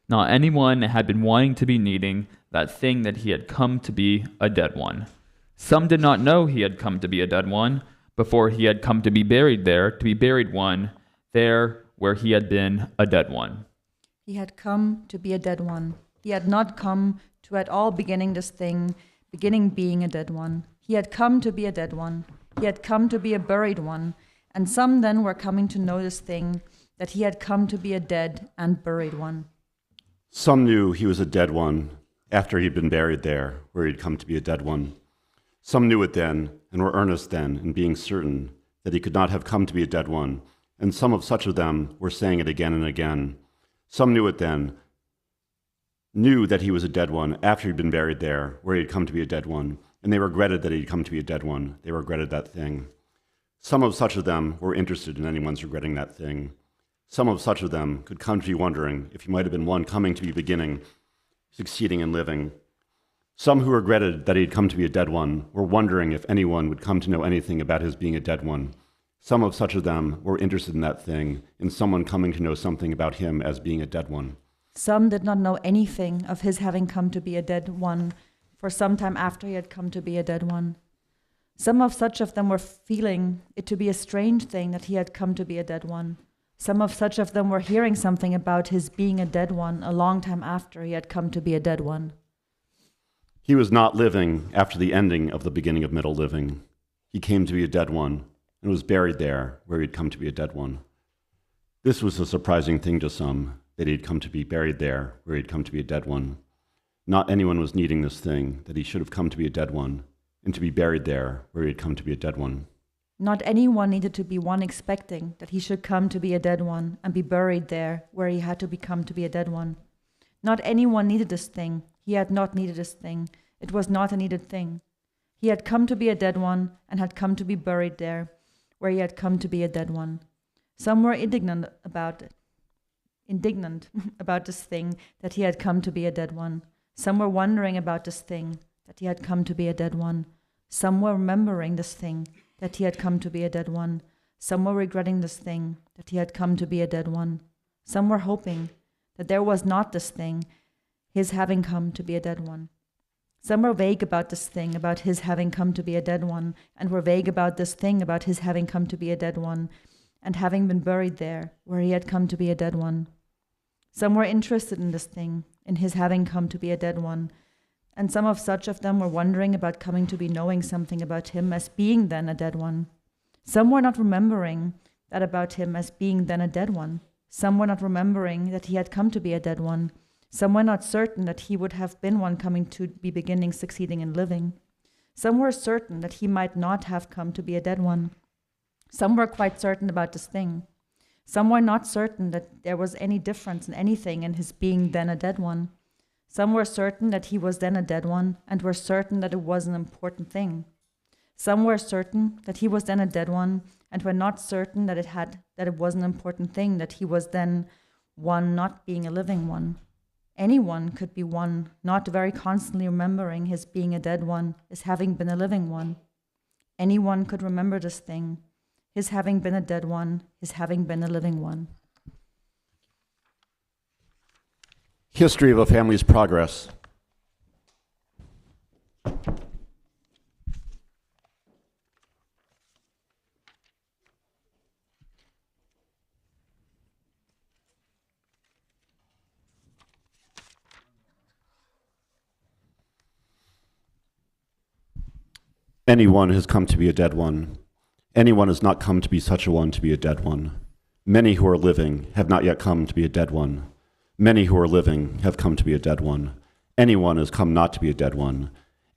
Not anyone had been wanting to be needing that thing that he had come to be a dead one. Some did not know he had come to be a dead one before he had come to be buried there, to be buried one, there where he had been a dead one. He had come to be a dead one. He had not come to at all beginning this thing, beginning being a dead one. He had come to be a dead one. He had come to be a buried one. And some then were coming to know this thing, that he had come to be a dead and buried one. Some knew he was a dead one after he'd been buried there, where he'd come to be a dead one. Some knew it then, and were earnest then in being certain that he could not have come to be a dead one, and some of such of them were saying it again and again. Some knew it then, knew that he was a dead one after he'd been buried there, where he'd come to be a dead one, and they regretted that he'd come to be a dead one. They regretted that thing. Some of such of them were interested in anyone's regretting that thing. Some of such of them could come to be wondering if he might have been one coming to be beginning, succeeding and living. Some who regretted that he had come to be a dead one were wondering if anyone would come to know anything about his being a dead one. Some of such of them were interested in that thing, in someone coming to know something about him as being a dead one. Some did not know anything of his having come to be a dead one for some time after he had come to be a dead one. Some of such of them were feeling it to be a strange thing that he had come to be a dead one. Some of such of them were hearing something about his being a dead one a long time after he had come to be a dead one. He was not living after the ending of the beginning of middle living. He came to be a dead one and was buried there where he'd come to be a dead one. This was a surprising thing to some, that he'd come to be buried there where he'd come to be a dead one. Not anyone was needing this thing, that he should have come to be a dead one, and to be buried there where he'd come to be a dead one. Not anyone needed to be one expecting that he should come to be a dead one and be buried there where he had to become to be a dead one. Not anyone needed this thing. He had not needed this thing. It was not a needed thing. He had come to be a dead one and had come to be buried there where he had come to be a dead one. Some were indignant about this thing, that he had come to be a dead one. Some were wondering about this thing, that he had come to be a dead one. Some were remembering this thing, that he had come to be a dead one. Some were regretting this thing, that he had come to be a dead one. Some were hoping that there was not this thing, his having come to be a dead one. Some were vague about this thing, about his having come to be a dead one, and were vague about this thing, about his having come to be a dead one, and having been buried there, where he had come to be a dead one. Some were interested in this thing, in his having come to be a dead one, and some of such of them were wondering about coming to be knowing something about him as being then a dead one. Some were not remembering that about him as being then a dead one. Some were not remembering that he had come to be a dead one. Some were not certain that he would have been one coming to be beginning, succeeding, and living. Some were certain that he might not have come to be a dead one. Some were quite certain about this thing. Some were not certain that there was any difference in anything in his being then a dead one. Some were certain that he was then a dead one, and were certain that it was an important thing. Some were certain that he was then a dead one, and were not certain that it was an important thing, that he was then one not being a living one. Anyone could be one, not very constantly remembering his being a dead one, as having been a living one. Anyone could remember this thing, his having been a dead one, his having been a living one. History of a family's progress. Anyone has come to be a dead one. Anyone has not come to be such a one to be a dead one. Many who are living have not yet come to be a dead one. Many who are living have come to be a dead one. Anyone has come not to be a dead one.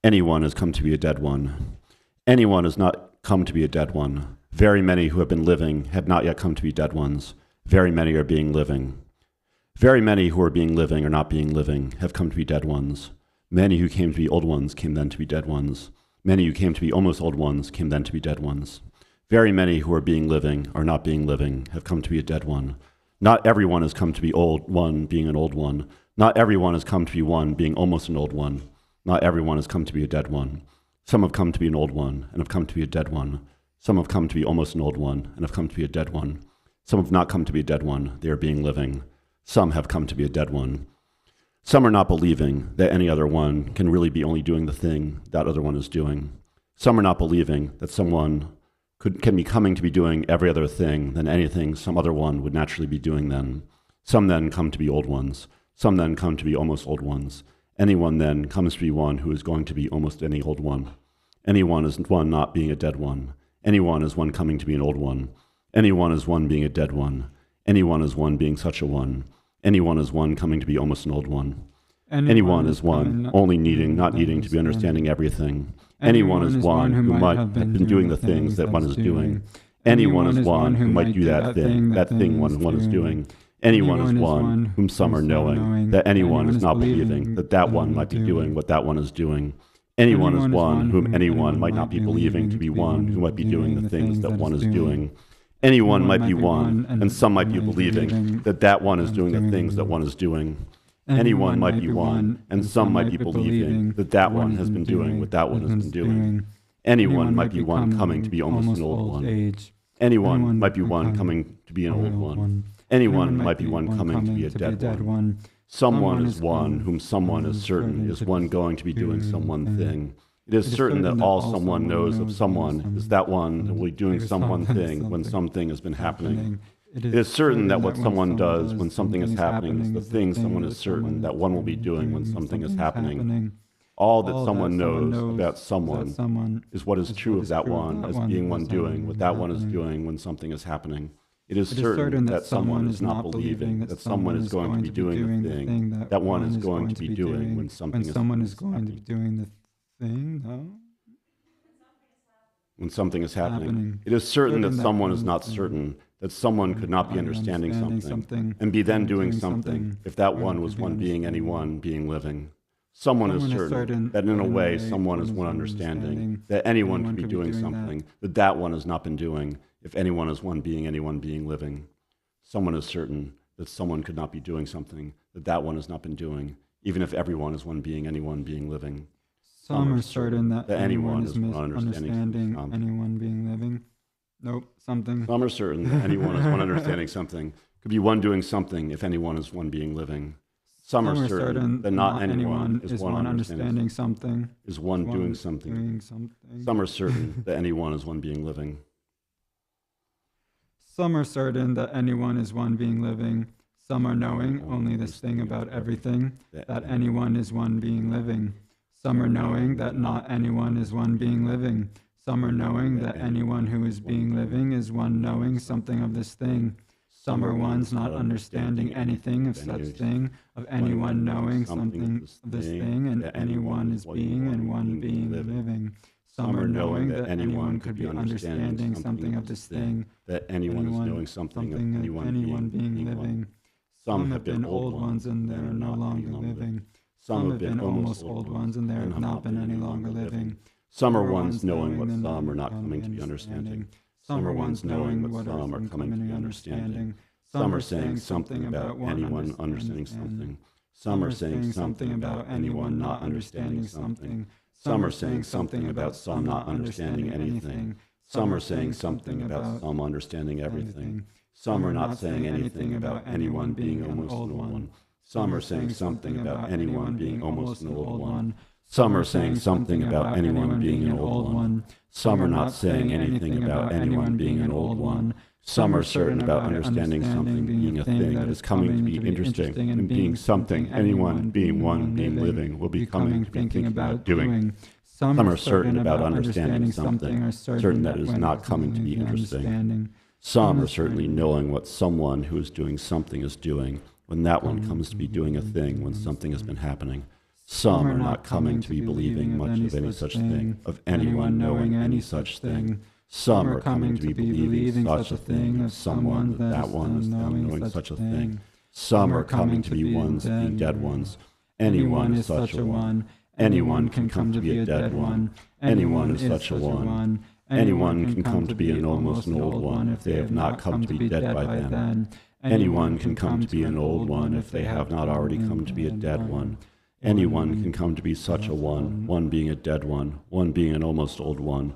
Anyone has come to be a dead one. Anyone has not come to be a dead one. Very many who have been living have not yet come to be dead ones. Very many are being living. Very many who are being living or not being living have come to be dead ones. Many who came to be old ones came then to be dead ones. Many who came to be almost old ones came then to be dead ones. Very many who are being living or not being living have come to be a dead one. Not everyone has come to be old one being an old one. Not everyone has come to be one being almost an old one. Not everyone has come to be a dead one. Some have come to be an old one and have come to be a dead one. Some have come to be almost an old one and have come to be a dead one. Some have not come to be a dead one. They are being living. Some have come to be a dead one. Some are not believing that any other one can really be only doing the thing that other one is doing. Some are not believing that someone can be coming to be doing every other thing than anything some other one would naturally be doing then. Some then come to be old ones. Some then come to be almost old ones. Anyone then comes to be one who is going to be almost any old one. Anyone is one not being a dead one. Anyone is one coming to be an old one. Anyone is one being a dead one. Anyone is one being such a one. Anyone is one coming to be almost an old one. Anyone is one only needing, not needing to be understanding everything. Anyone is one who might have been doing the things that one is doing. Anyone is one who might do that thing one is doing. Anyone is one whom some are knowing, that anyone is not believing that one might be doing what that one is doing. Anyone is one whom anyone might not be believing to be one who might be doing the things that one is doing. Anyone might be one, and some might be believing that one is doing the things that one is doing. Anyone might be one, and some might be believing that one has been doing what that one has been doing. Anyone might be one coming to be almost an old one. Anyone might be one coming to be an old one. Anyone might be one coming to be a dead one. Someone is one whom someone is certain is one going to be doing some one thing. It is certain that all someone knows of someone is that one that will be doing some one thing when something has been happening. It is certain that what someone does when something is happening is the thing someone is certain that one will be doing when something is happening. All that someone knows about someone is what is true of that one as being one doing what that one is doing when something is happening. It is certain that someone is not believing that someone is going to be doing the thing that one is going to be doing when something is going to be doing the thing, no? When something is happening. It is certain that someone is not certain that someone could not be understanding something and be then doing something if that one was one being anyone being living. Someone is certain that in a way someone is one understanding that anyone can be doing something that one has not been doing if anyone is one being anyone being living. Someone is certain that someone could not be doing something that one has not been doing, even if everyone is one being anyone being living. Some are certain that anyone is one understanding anyone being living. Nope, something. Some are certain that anyone is one understanding something. Could be one doing something if anyone is one being living. Some are certain that not anyone is one understanding something. Is one doing something. Some are certain that anyone is one being living. Some are certain that anyone is one being living. Some are knowing only this thing about everything, that anyone is one being living. Some are knowing that not anyone is one being living. Some are knowing that anyone who is being living is one knowing something of this thing. Some are ones not understanding anything of such thing, of anyone knowing something of this thing, and anyone is being and one being living. Some are knowing that anyone could be understanding something of this thing, that anyone is knowing something of anyone being living. Some have been old ones and they are no longer living. Some have been almost old ones and they have not been any longer living. Some are ones knowing what some are not coming to be understanding. Some are ones knowing what some are coming to be understanding. Some are saying something about anyone understanding something. Some are saying something about anyone not understanding something. Some are saying something about some not understanding anything. Some are saying something about some understanding everything. Some are not saying anything about anyone being almost an old one. Some are saying something about anyone being almost an old one. Some are saying something about anyone being an old one. Some are not saying anything about anyone being an old one. Some are certain about understanding something being a thing that is coming to be interesting and being something anyone being one being living will be coming to be thinking about doing. Some are certain about understanding something, certain that it is not coming to be interesting. Some are certainly knowing what someone who is doing something is doing, when that one comes to be doing a thing, when something has been happening. Some are not coming to be believing much of any such thing, of anyone knowing any such thing. Some are coming to be believing such a thing of someone, that one is them knowing such a thing. Some are coming to be ones being dead ones. Anyone is such a one. Anyone can come to be a dead one. Anyone is such a one. Anyone can come to be an almost an old one if they have not come to be dead by then. Anyone can come to be an old one if they have not already come to be a dead one. Anyone can come to be such a one, one being a dead one being an almost old one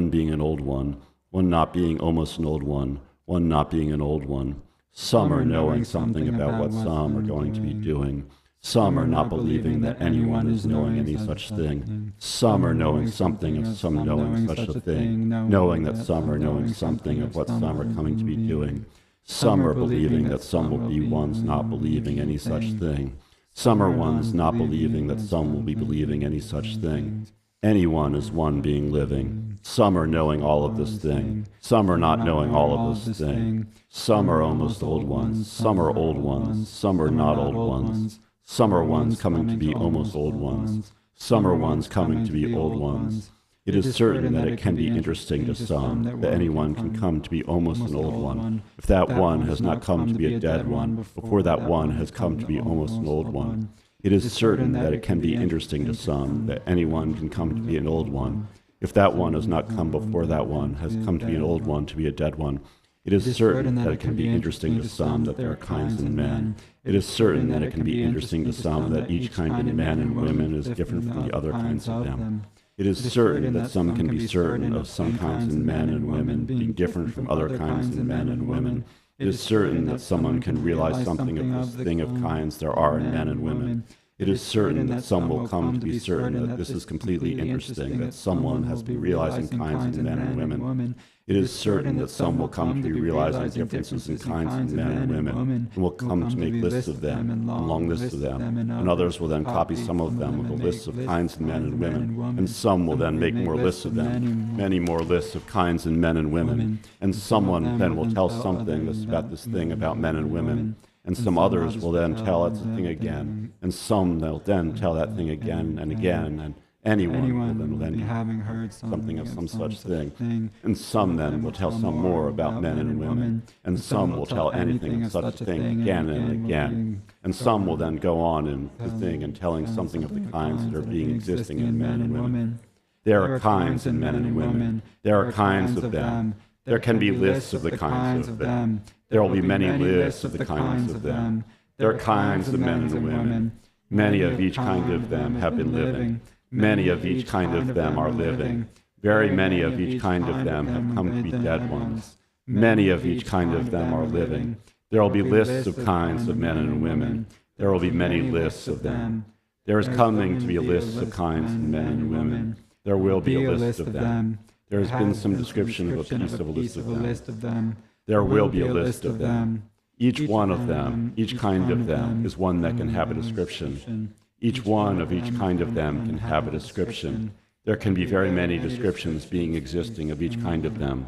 being an old one not being almost an old one not being an old one. Some are knowing something about what some are going to be doing. Some are not believing that anyone is knowing any such thing. Some are knowing something of some knowing such a thing, knowing that some are knowing something of what some are coming to be doing. Some are believing that some will be ones not believing any such thing. Some are ones not believing that some will be believing any such thing. Anyone is one being living. Some are knowing all of this thing. Some are not knowing all of this thing. Some are almost old ones. Some are old ones. Some are not old ones. Some are ones coming to be almost old ones. Some are ones coming to be old ones. It is certain that it can be interesting to some that anyone can come to be almost an old one, if that one has not come to be a dead one before that one has come to be almost an old one. It is certain that it can be interesting to some that anyone can come to be an old one, if that one has not come before that one has come to be an old one to be a dead one. It is certain that it can be interesting to some that there are kinds in men. It is certain that it can be interesting to some that each kind of man and women is different from the other kinds of them. It is certain that some can be certain of some kinds in men and women being different from other kinds in men and women. It is certain that someone can realize something of this thing of kinds there are in men and women. It is certain that some will come to be certain that this is completely interesting, that someone has been realizing kinds in men and women. It is certain that some will come to be realizing differences in kinds in men and women, and will come to make lists of them, and long lists of them, and others will then copy some of them of the lists of kinds in men and women, and some will then make more lists of them, many more lists of kinds in men and women, and someone then will tell something about this thing about men and women, and some others will then tell it thing again, and some will then tell that thing again and again, and anyone will then having heard something of some such thing, and some then will tell some more about men and women, and some will tell anything of such a thing again and again, and some will then go on in the thing and telling something of the kinds that are being existing in men and women. There are kinds in men and women. There are kinds of them. There can be lists of the kinds of them. There will be many lists of the kinds of them. There are kinds of men and women. Many of each kind of them have been living. Many of each kind of them are living. Very many of each kind of them have come to be dead ones. Many of each kind of them are living. There will be lists of kinds of men and women. There will be many lists of them. There is coming to be a list of kinds of men and women. There will be a list of them. There has been some description of a piece of a list of them. There will be a list of them. Each one of them, each kind of them, is one that can have a description. Each one of each kind of them can have a description. There can be very many descriptions being existing of each kind of them.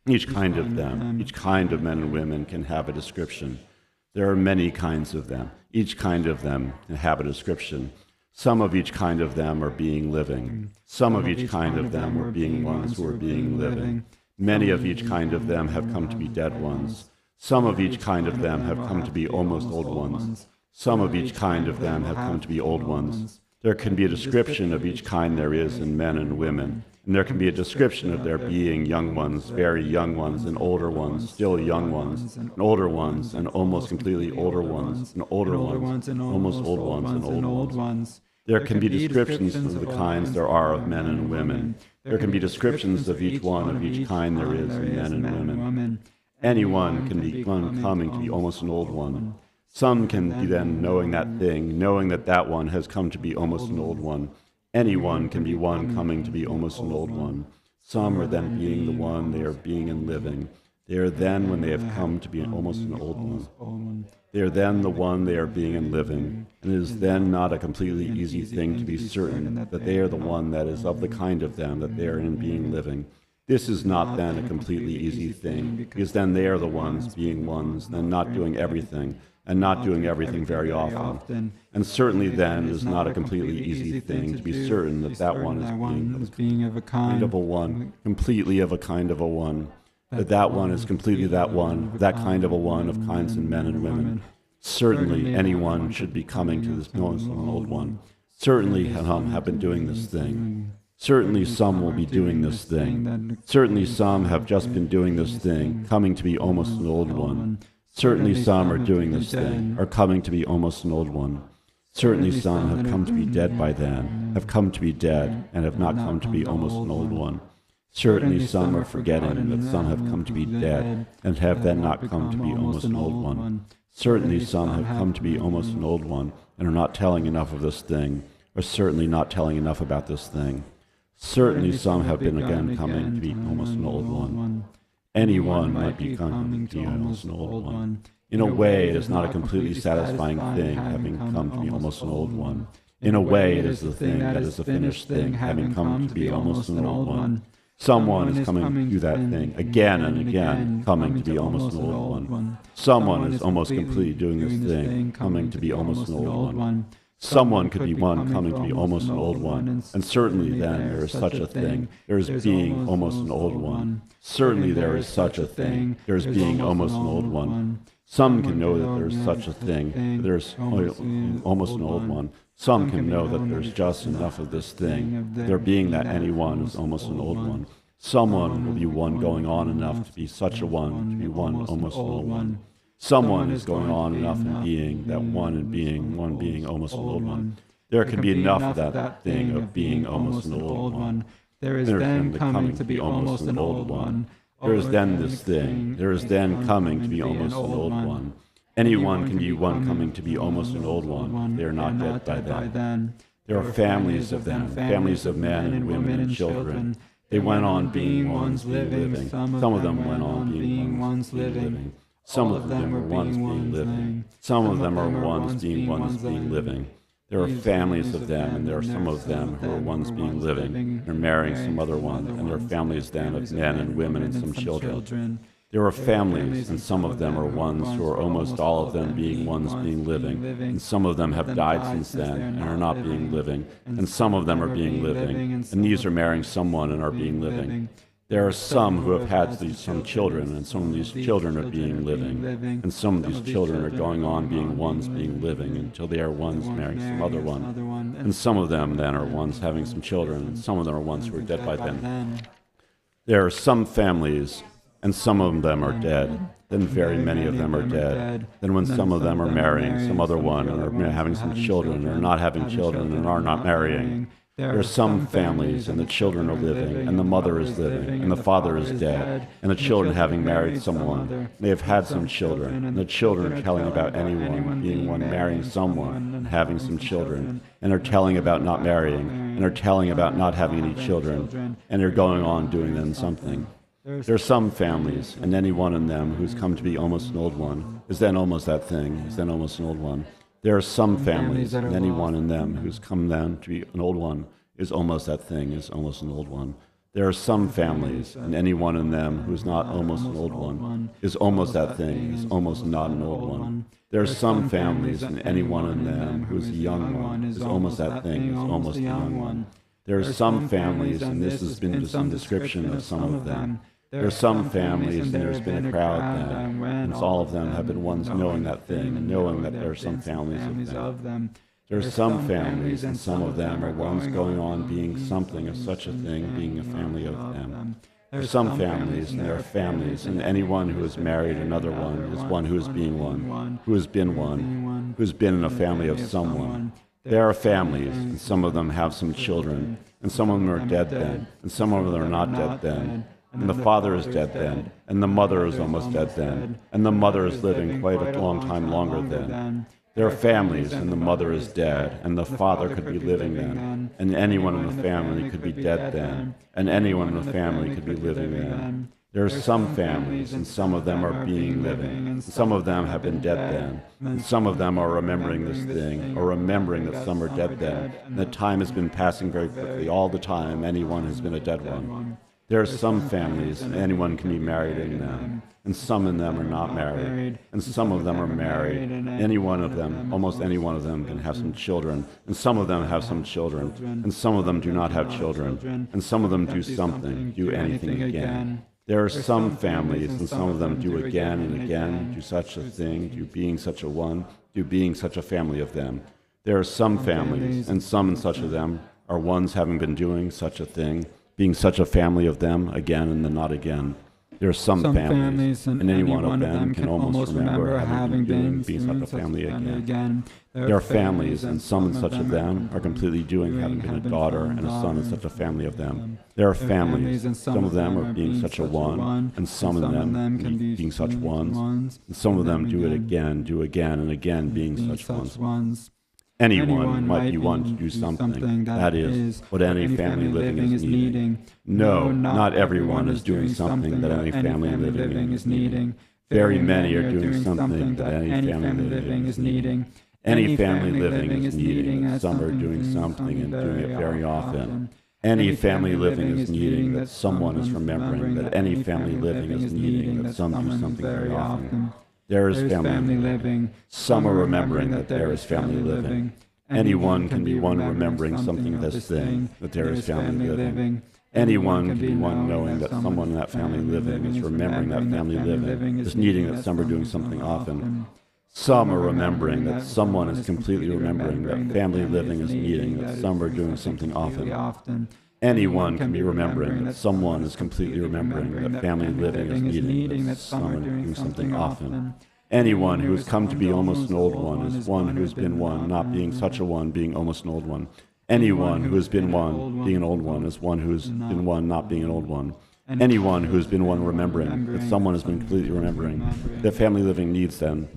Each kind of them, each kind of men and women can have a description. There are many kinds of them. Each kind of them can have a description. Some of each kind of them are being living. Some of each kind of them are being ones who are being living. Many of each kind of them have come to be dead ones. Some of each kind of them have come to be almost old ones. Some of each kind of them have come to be old ones. There can be a description of each kind there is in men and women, and there can be a description of there being young ones, very young ones, and older ones, still young ones, and older ones, and almost completely older ones, and older ones, and almost old ones, and old ones. There can be descriptions of the kinds there are of men and women. There can be descriptions of each one of each kind there is in men and women. Anyone can be one coming to be almost an old one. Some can be then knowing that thing, knowing that that one has come to be almost an old one. Anyone can be one coming to be almost an old one. Some are then being the one they are being and living. They are then when they have come to be almost an old one. They are then the one they are being and living. And it is then not a completely easy thing to be certain that they are the one that is of the kind of them that they are in being living. This is not then a completely easy thing, because then they are the ones being ones, then not doing everything. and not doing everything very often. And certainly then it is not a completely easy thing to be certain that that one is being of a kind of a one, completely of a kind of a one, that one is completely that one, that kind of a one of kinds in men and women. Certainly anyone should be coming to this knowing an old one. Certainly some have been doing this thing. Certainly some will be doing this thing. Certainly some have just been doing this thing, coming to be almost an old one. Certainly some are doing this thing, are coming to be almost an old one. Certainly some have come to be dead by then, have come to be dead, and have not come to be almost an old one. Certainly some are forgetting that some have come to be dead, and have then not come to be almost an old one. Certainly some have come to be almost an old one, and are not telling enough of this thing, or certainly not telling enough about this thing. Certainly some have been again coming to be almost an old one. Anyone might be coming to be almost an old one. In a way, it is not a completely satisfying thing, having come to be almost an old one. In a way, it is the thing that is a finished thing, having come to be almost an old one. Someone is coming to do that thing again and again, coming to be almost an old one. Someone is almost completely doing this thing, coming to be almost an old one. Someone could be one coming to be almost an old one, and certainly then there is such a thing. There is being almost an old one. Certainly there is such a thing. There is being almost an old one. Some can know that there is such a thing. There is almost an old one. Some can know that there is just enough of this thing. There being that any one is almost an old one. Someone will be one going on enough to be such a one, to be one almost an old one. Someone is going on enough in being that one being almost an old one. There can be enough of that thing of being almost an old one. There is then coming to be almost an old one. There is then this thing. There is then coming to be almost an old one. Anyone can be one coming to be almost an old one. They are not dead by then. There are families of them, families of men and women and children. They went on being ones being living. Some of them went on being ones living. Some of them were ones being living. Some of them are ones being living. There are families of them, and there are some of them who are ones being living. They're marrying some other one, and there are families then of men and women and some children. There are families, and some of them are ones who are almost all of them being ones being living, and some of them have died since then and are not being living, and some of them are being living, and these are marrying someone and are being living. There are some who have had some children, and some of these children are being living, and some of these children are going on being ones being living until they are ones marrying some other one. And some of them then are ones having some children, and some of them are ones who are dead by then. There are some families, and some of them are dead. Then very many of them are dead. Then when some of them are marrying some other one, and are having some children, or not having children, and are not marrying, there are some families, and the children are living, and the mother is living, and the father is dead, and the children having married someone. They have had some children, and the children are telling about anyone being one marrying someone and having some children, and are telling about not marrying, and are telling about not having any children, and are going on doing then something. There are some families, and any one in them who's come to be almost an old one is then almost that thing, is then almost an old one. There are some families, and any one in them who's come then to be an old one is almost that thing, is almost an old one. There are some families, and any one in them who's not almost an old one is almost that thing, is almost not an old one. There are some families, and any one in them who's a young one is almost that thing, is almost a young one. There are some families, and this has been some description of some of them. There are some families, and there's been a crowd then, and all of them have been ones knowing that thing, and knowing that there are some families of them. There are some families, and some of them are ones going on being something of such a thing, being a family of them. There are some families, and there are families, and anyone who has married another one is one who is being one, who has been one, who has been in a family of someone. There are families, and some of them have some children, and some of them are dead then, and some of them are not dead then. And the father is dead then, and the mother is almost dead then, and the mother is living quite a long time longer then. There are families, and the mother is dead, and the father could be living then, and anyone in the family could be dead then, and anyone in the family could be living then. There are some families, and some of them are being living, and some of them have been dead then, and some of them are remembering this thing, or remembering that some are dead then, and that time has been passing very quickly all the time anyone has been a dead one. There are some families, and anyone can be married in them, and some in them are not married, and some of them are married. Any one of them, almost any one of them, can have some children, and some of them have some children, and some of them do not have children, and some of them do something, do anything again. There are some families, and some of them do again and again, do such a thing, do being such a one, do being such a family of them. There are some families, and some and such of them are ones having been doing such a thing, being such a family of them again and then not again. There are some families, and any one of them can almost remember having been being such a family again. There are families, and some and such of them are completely doing having been a daughter and a son in such a family of them. There are families, and some of them are being such a one, and some of them can be being such ones, and some of them do it again, do again and again being such ones. Anyone might be one to do something. That is what any family living is needing. No, not everyone is doing something that any family living is needing. Very many are doing something that any family living is needing. Any family living is needing. Some are doing something and doing it very often. Any family living is needing that someone is remembering that any family living is needing that some do something very often. There is family living. Some are remembering that there is family living. Anyone can be one remembering something of this thing, that there is family living. Anyone can be one knowing that someone in that family living is remembering that family living, is needing that some are doing something often. Some are remembering that someone is completely remembering that family living is needing that some are doing something often. Anyone can be remembering that someone is completely remembering that family living is needing that some are doing something often. Anyone who has come to be almost an old one is one who has been one, not being such a one, being almost an old one. Anyone who has been one, being an old one, is one who has been one, not being an old one. Anyone who has been one remembering that someone has been completely remembering that family living needs them,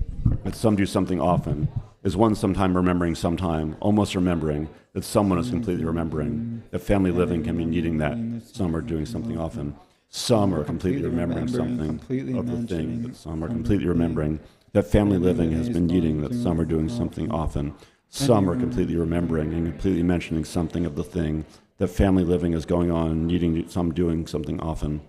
that some do something often, is one sometime remembering sometime, almost remembering that someone is completely remembering that family living can be needing that some are doing something often. Some are completely remembering something of the thing that some are completely remembering that family living has been needing that some are doing something often. Some are completely remembering and completely mentioning something of the thing that family living is going on and needing some doing something often.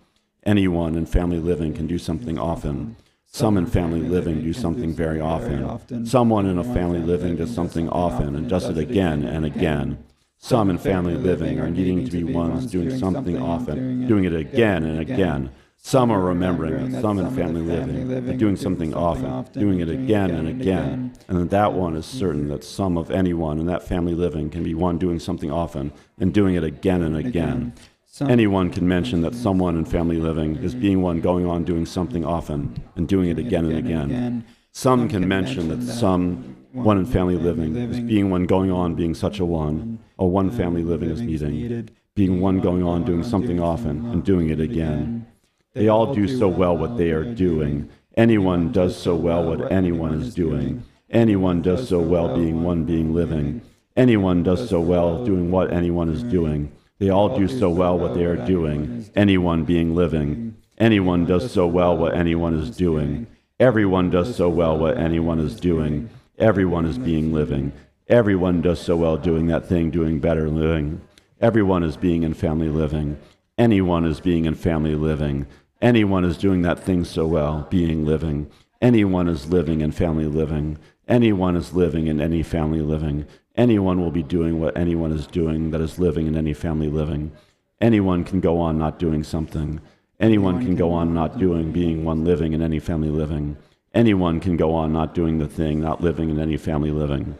Anyone in family living can do something often. Some in family living do something very often. Someone in a family living does something often and does it again and again. Some in family living are needing to be ones doing something often, doing it again and again. Some are remembering that some in family living are doing something often, doing it again and again. And that one is certain that some of anyone in that family living can be one doing something often and doing it again and again. Anyone can mention that someone in family living is being one going on doing something often and doing it again and again. Some can mention that one in family living is being one going on being such a one family living is needing, being one going on doing something often and doing it again. They all do so well what they are doing. Anyone does so well what anyone is doing. Anyone does so well being one being living. Anyone does so well doing what anyone is doing. They all do so well what they are doing, anyone being living. Anyone does so well what anyone is doing. Everyone does so well what anyone is doing. Everyone is being living. Everyone does so well doing that thing, doing better living. Everyone is being in family living. Anyone is being in family living. Anyone is doing that thing so well, being living. Anyone is living in family living. Anyone is living in any family living. Anyone will be doing what anyone is doing that is living in any family living. Anyone can go on not doing something. Anyone can go on not doing being one living in any family living. Anyone can go on not doing the thing, not living in any family living.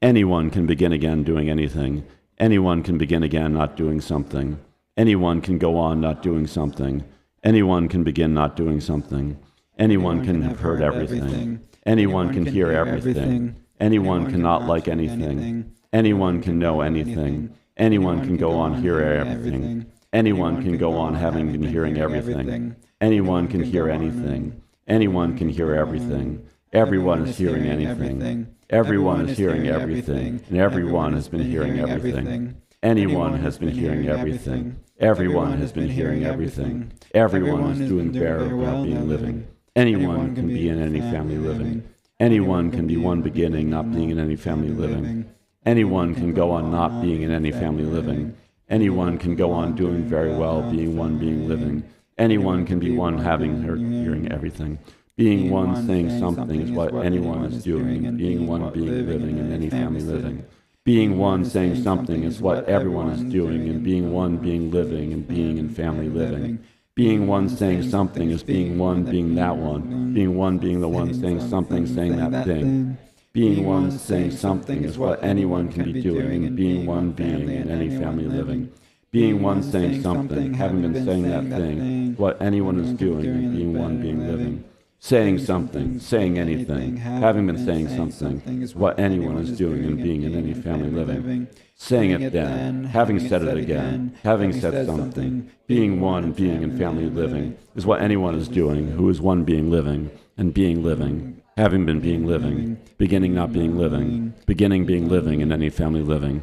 Anyone can begin again doing anything. Anyone can begin again not doing something. Anyone can go on not doing something. Anyone can begin not doing something. Anyone can have heard everything. Anyone can hear everything. Anyone cannot like anything. Anyone can know anything. Anyone can go on hearing everything. Anyone can go on having been hearing everything. Anyone can hear anything. Anyone can hear everything. Everyone is hearing anything. Everyone is hearing everything. And everyone has been hearing everything. Anyone has been hearing everything. Everyone has been hearing everything. Everyone is doing very well being living. Anyone can be in any family living. Anyone can be one beginning, not being in any family living. Anyone can go on not being in any family living. Anyone can go on doing very well, being one, being living. Anyone can be one, having, hearing everything. Being one, saying something is what anyone is doing, and being one, being living in any family living. Being one, saying something is what everyone is doing, and being one, being living, and being in family living. Being one, saying something is being one, being that one. Being one, being the one, saying something, saying that thing. Being one, saying something is what anyone can be doing, and being one, being in any family living. Being one, saying something, having been saying that thing, what anyone is doing, and being one, being living. Saying something, saying anything, having been saying something, what anyone is doing and being in any family living. Saying it then, having said it again, having said something, being one, being in family living, is what anyone is doing, who is one being living, and being living, having been being living, beginning not being living, beginning being living in any family living.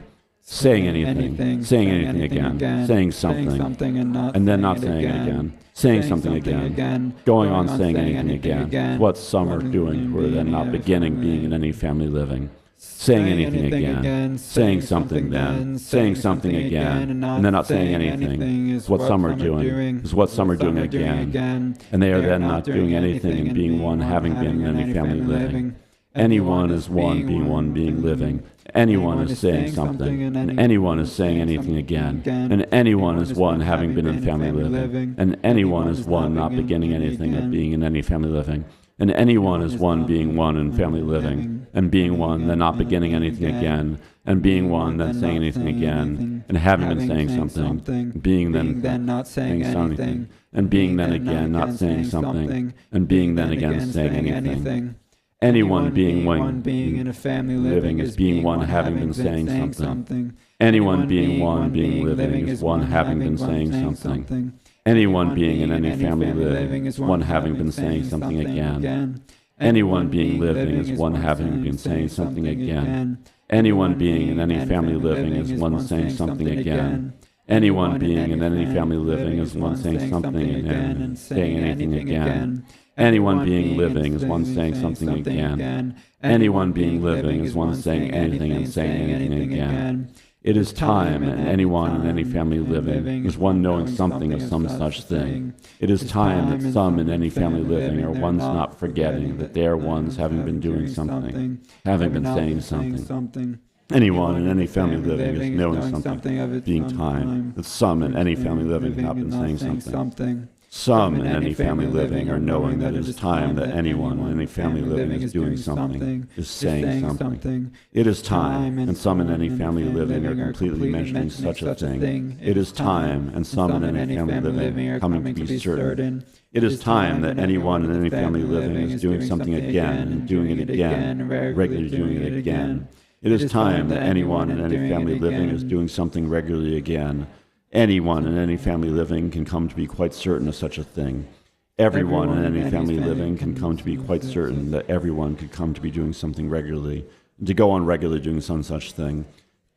Saying anything again, saying something, and then not saying it again, saying something again, going on saying anything again, what some are doing who are then not beginning being in any family living. Saying anything again, saying something then, saying something again, and then not saying anything, is what some are doing, is what some are doing again, and they are then not doing anything and being one, having been in any family living. Anyone is one, being living. Anyone is saying something, and anyone is saying anything again, and anyone is one, having been in family living, and anyone is one, not beginning anything or being in any family living, and anyone is one, being one in family living, and being one, then not beginning anything again, and being one, then saying anything again, and having been saying something, being then not saying anything, and being then again not saying something, and being then again saying anything. Anyone being one, being in a family living, is being one, having been saying something. Anyone being one, being living, is one, having been saying something. Anyone being in any family living is one, having been saying something again. Anyone being living is one, having been saying something again. Anyone being in any family living is one, saying something again. Anyone being in any family living is one, saying something again and saying anything again. Anyone being living is one, saying something again. Anyone being living is one, saying anything and saying anything again. It is time, and anyone in any family living is one knowing something of some such thing. It is time that some in any family living are ones not forgetting that they are ones having been doing something, having been saying something. Anyone in any family living is knowing something of it being time that some in any family living have been saying something. Some in any family living are knowing that it is time that anyone in any family living is doing something, is saying something. It is time, and some in any family living are completely mentioning such a thing. It is time, and some in any family living are coming to be certain. It is time that anyone in any family living is doing something again, and doing it again, regularly doing it again. It is time that anyone in any family living is doing something regularly again. Anyone in any family living can come to be quite certain of such a thing. Everyone in any family living can come to be quite certain that everyone could come to be doing something regularly, and to go on regularly doing some such thing.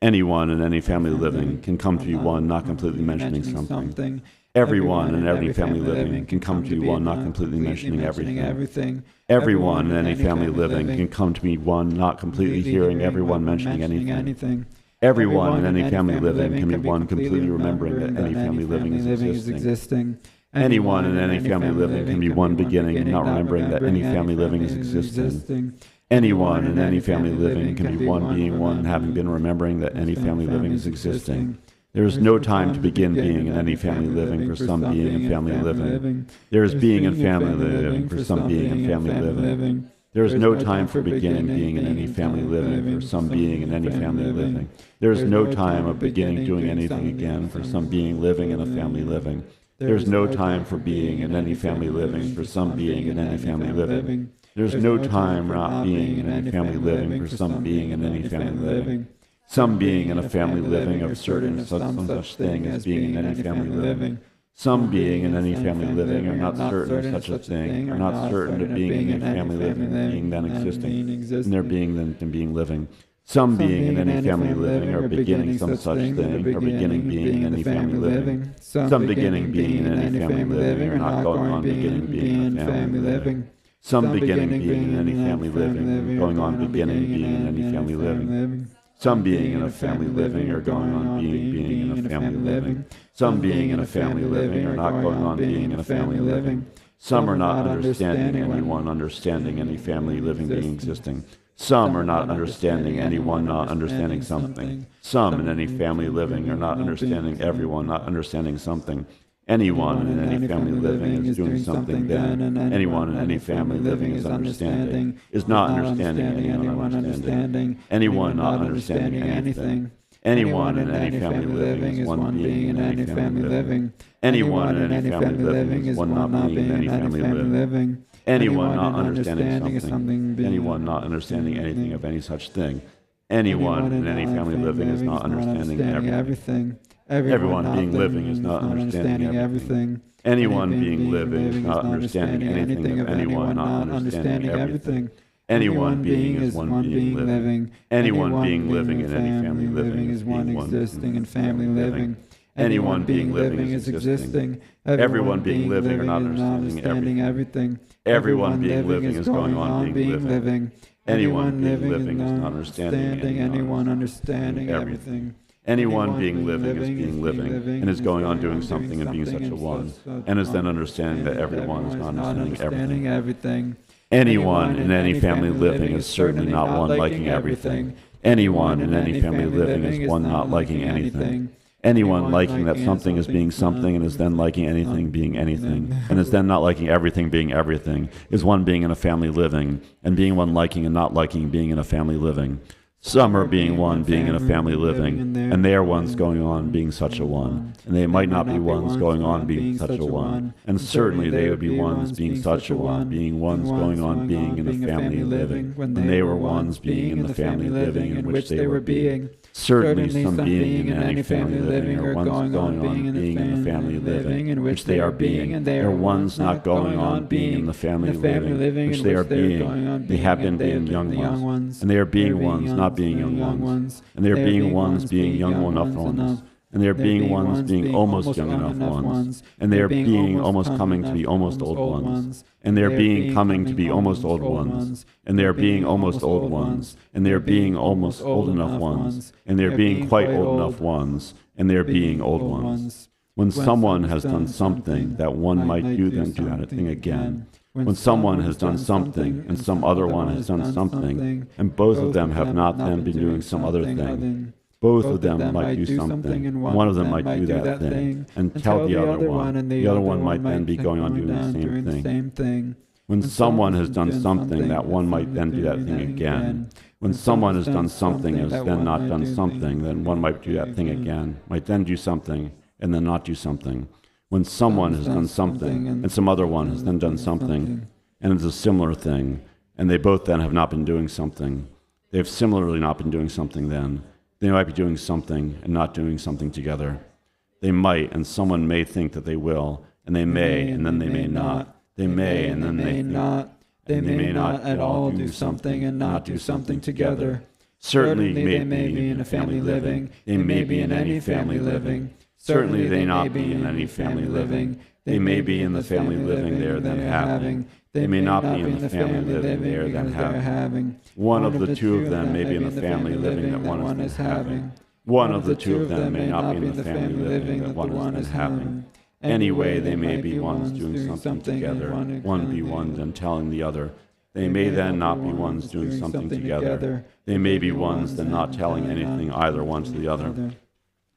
Anyone in any family living can come to be one not completely mentioning something. Everyone in every family living can come to be one not completely mentioning everything. Everyone in any family living can come to be one not completely hearing everyone mentioning anything. Everyone in any family living can be one completely remembering that any family living is existing. Anyone in any family living can be one beginning not remembering that any family living is existing. Anyone in any family living can be one being one having been remembering that any family living is existing. There is no time to begin being in any family living for some being in family living. There is being in family living for some being in family living. There is no time for beginning being in any family living for some being in any family living. There is no time of beginning doing anything again for some being living in a family living. There is no time for being in any family living for some being in any family living. There is no time not being in any family living for some being in any family living. Some being in a family living of certain such thing as being in any family living. Some being in any family living are not certain of such a thing, are not certain of being in any family living, being then existing, and their being then being living. Some being in any family living are beginning some such thing, or beginning being in any family living. Some beginning being in any family living are not going on beginning being in family living. Some beginning being in any family living, going on beginning being in any family living. Some being in a family living or going on being in a family living. Some being in a family living or not going on being in a family living. Some are not understanding anyone understanding any family living being existing. Some are not understanding anyone not understanding something. Some in any family living are not understanding everyone not understanding something. Anyone in any family living is doing something then. Anyone in any family living is understanding, is not understanding anyone understanding. Anyone not understanding anything. Anyone in any family living is one being in any family living. Anyone in any family living is one not being in any family living. Anyone not understanding something. Anyone not understanding anything of any such thing. Anyone in any family living is not understanding everything. Everyone being living is not understanding everything. Anyone being living is not understanding anything of anyone not understanding everything. Anyone being is one being living. Anyone being living in any family living is one existing in family living. Anyone being living is existing. Everyone being living or not understanding everything. Everyone being living is going on being living. Anyone being living is not understanding anyone understanding everything. Anyone being living is being living and is going on doing something and being such a one, and is then understanding that everyone is not understanding everything. Anyone in any family living is certainly not one liking everything. Anyone in any family living is one not liking anything. Anyone liking that something is being something and is then liking anything being anything, and is then not liking everything being everything, is one being in a family living, and being one liking and not liking being in a family living. Some are being one being in a family living, and they are ones going on being such a one, and they might not be ones going on being such a one, and certainly they would be ones being such a one, being ones going on being in a family living, when they were ones being in the family living in which they were being. Certainly some being in any family living are ones going on being in the family living in which they are being, and they are ones not going on being in the family living which they are being. They have been being young ones, and they are being ones not being young ones, and they are being ones being young enough ones, and they are being ones being almost young enough ones, and they are being almost coming to be almost old ones, and they are being coming to be almost old ones, and they are being almost old ones, and they are being almost old enough ones, and they are being quite old enough ones, and they are being old ones. When someone has done something that one might do them do that thing again. When someone has done something, and some other one has done something, and both of them have not then been doing some other thing. Both of them might do something, and one of them might do that thing, and tell the other one, and the other one might then be going on doing the same thing. When someone has done something, that one might then do that thing again. When someone has done something and has then not done something, then one might do that thing again, might then do something, and then not do something. When someone has done something, and some other one has then done something, and it's a similar thing, and they both then have not been doing something, they have similarly not been doing something then, they might be doing something and not doing something together. They might, and someone may think that they will, and they may, and then they may not. They may, and then they not. They may not at all do something and not do something together. Certainly they may be in a family living. They may be in any family living. Certainly they not be in any family living. They may be in the family living they are then having. They may not be in the family living they are then having. One of the two of them may be in the family living that one is having. One of the two of them may not be in the family living that one is having. Anyway, they may be ones doing something together, one be one then telling the other. They may then not be ones doing something together. They may be ones then not telling anything either one to the other.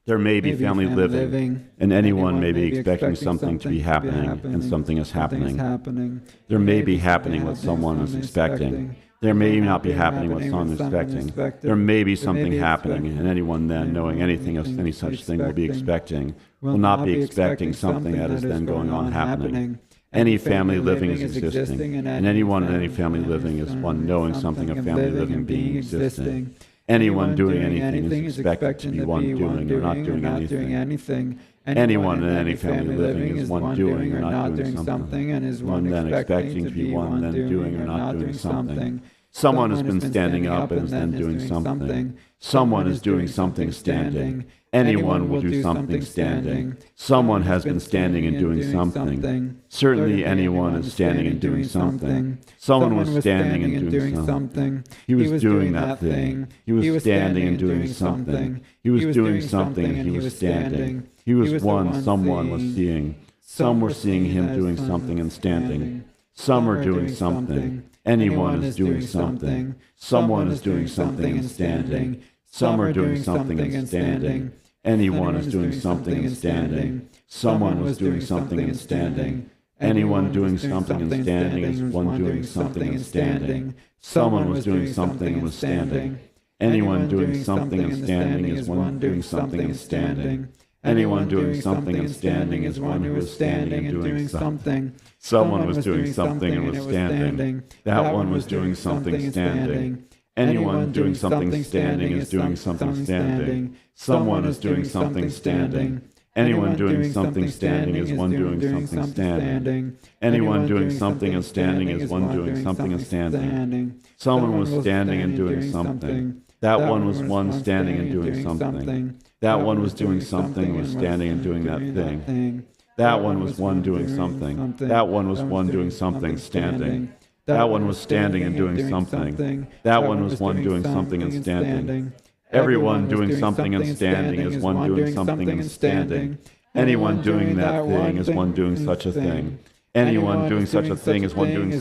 There may be family living, and anyone may be expecting something to be happening, and something is happening. There may be happening what someone is expecting. There may not be happening what someone is expecting. There may be something happening, and anyone then, knowing anything of any such thing will be expecting, will not be expecting something that is then going on happening. Any family living is existing, and anyone in any family living is one knowing something of family living being existing. Anyone doing anything is expected to be one doing or not doing anything. Anyone in any family living is one doing or not doing something, and is one then expecting to be one then doing or not doing something. Someone has been standing up and is then doing something. Someone is doing something standing. Anyone will do something standing. Someone has been standing and doing something. Certainly anyone is standing and doing something. Someone was standing and doing something. He was doing that thing. He was standing and doing something. He was doing something and he was standing. He was one someone was seeing. Some were seeing him doing something and standing. Some are doing something. Anyone is doing something. Someone is doing something and standing. Some are doing something and standing. Anyone is doing something and standing. Someone was doing something and standing. Anyone doing something and standing is one doing something and standing. Someone was doing something and was standing. Anyone doing something and standing is one doing something and standing. Anyone doing something and standing is one who is standing and doing something. Someone was doing something and was standing. That one was doing something standing. Anyone doing something standing is doing something standing. Someone is doing something standing. Anyone doing something standing is one doing something standing. Anyone doing something and standing is one doing something and standing. Someone was standing and doing something. That one was one standing and doing something. That one was doing something and was standing and doing that thing. That one was one doing something. That one was one doing something standing. That one was standing and doing something. That one was one doing something and standing. Everyone doing something and standing is one doing something and standing. Anyone doing that thing is one doing such a thing. Anyone doing such a thing is one doing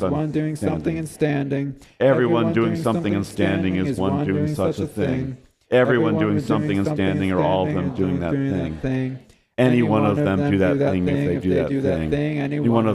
something and standing. Everyone doing something and standing is one doing such a thing. Everyone doing something and standing are all of them doing that thing. Any one of them do that thing if they do that thing. Any one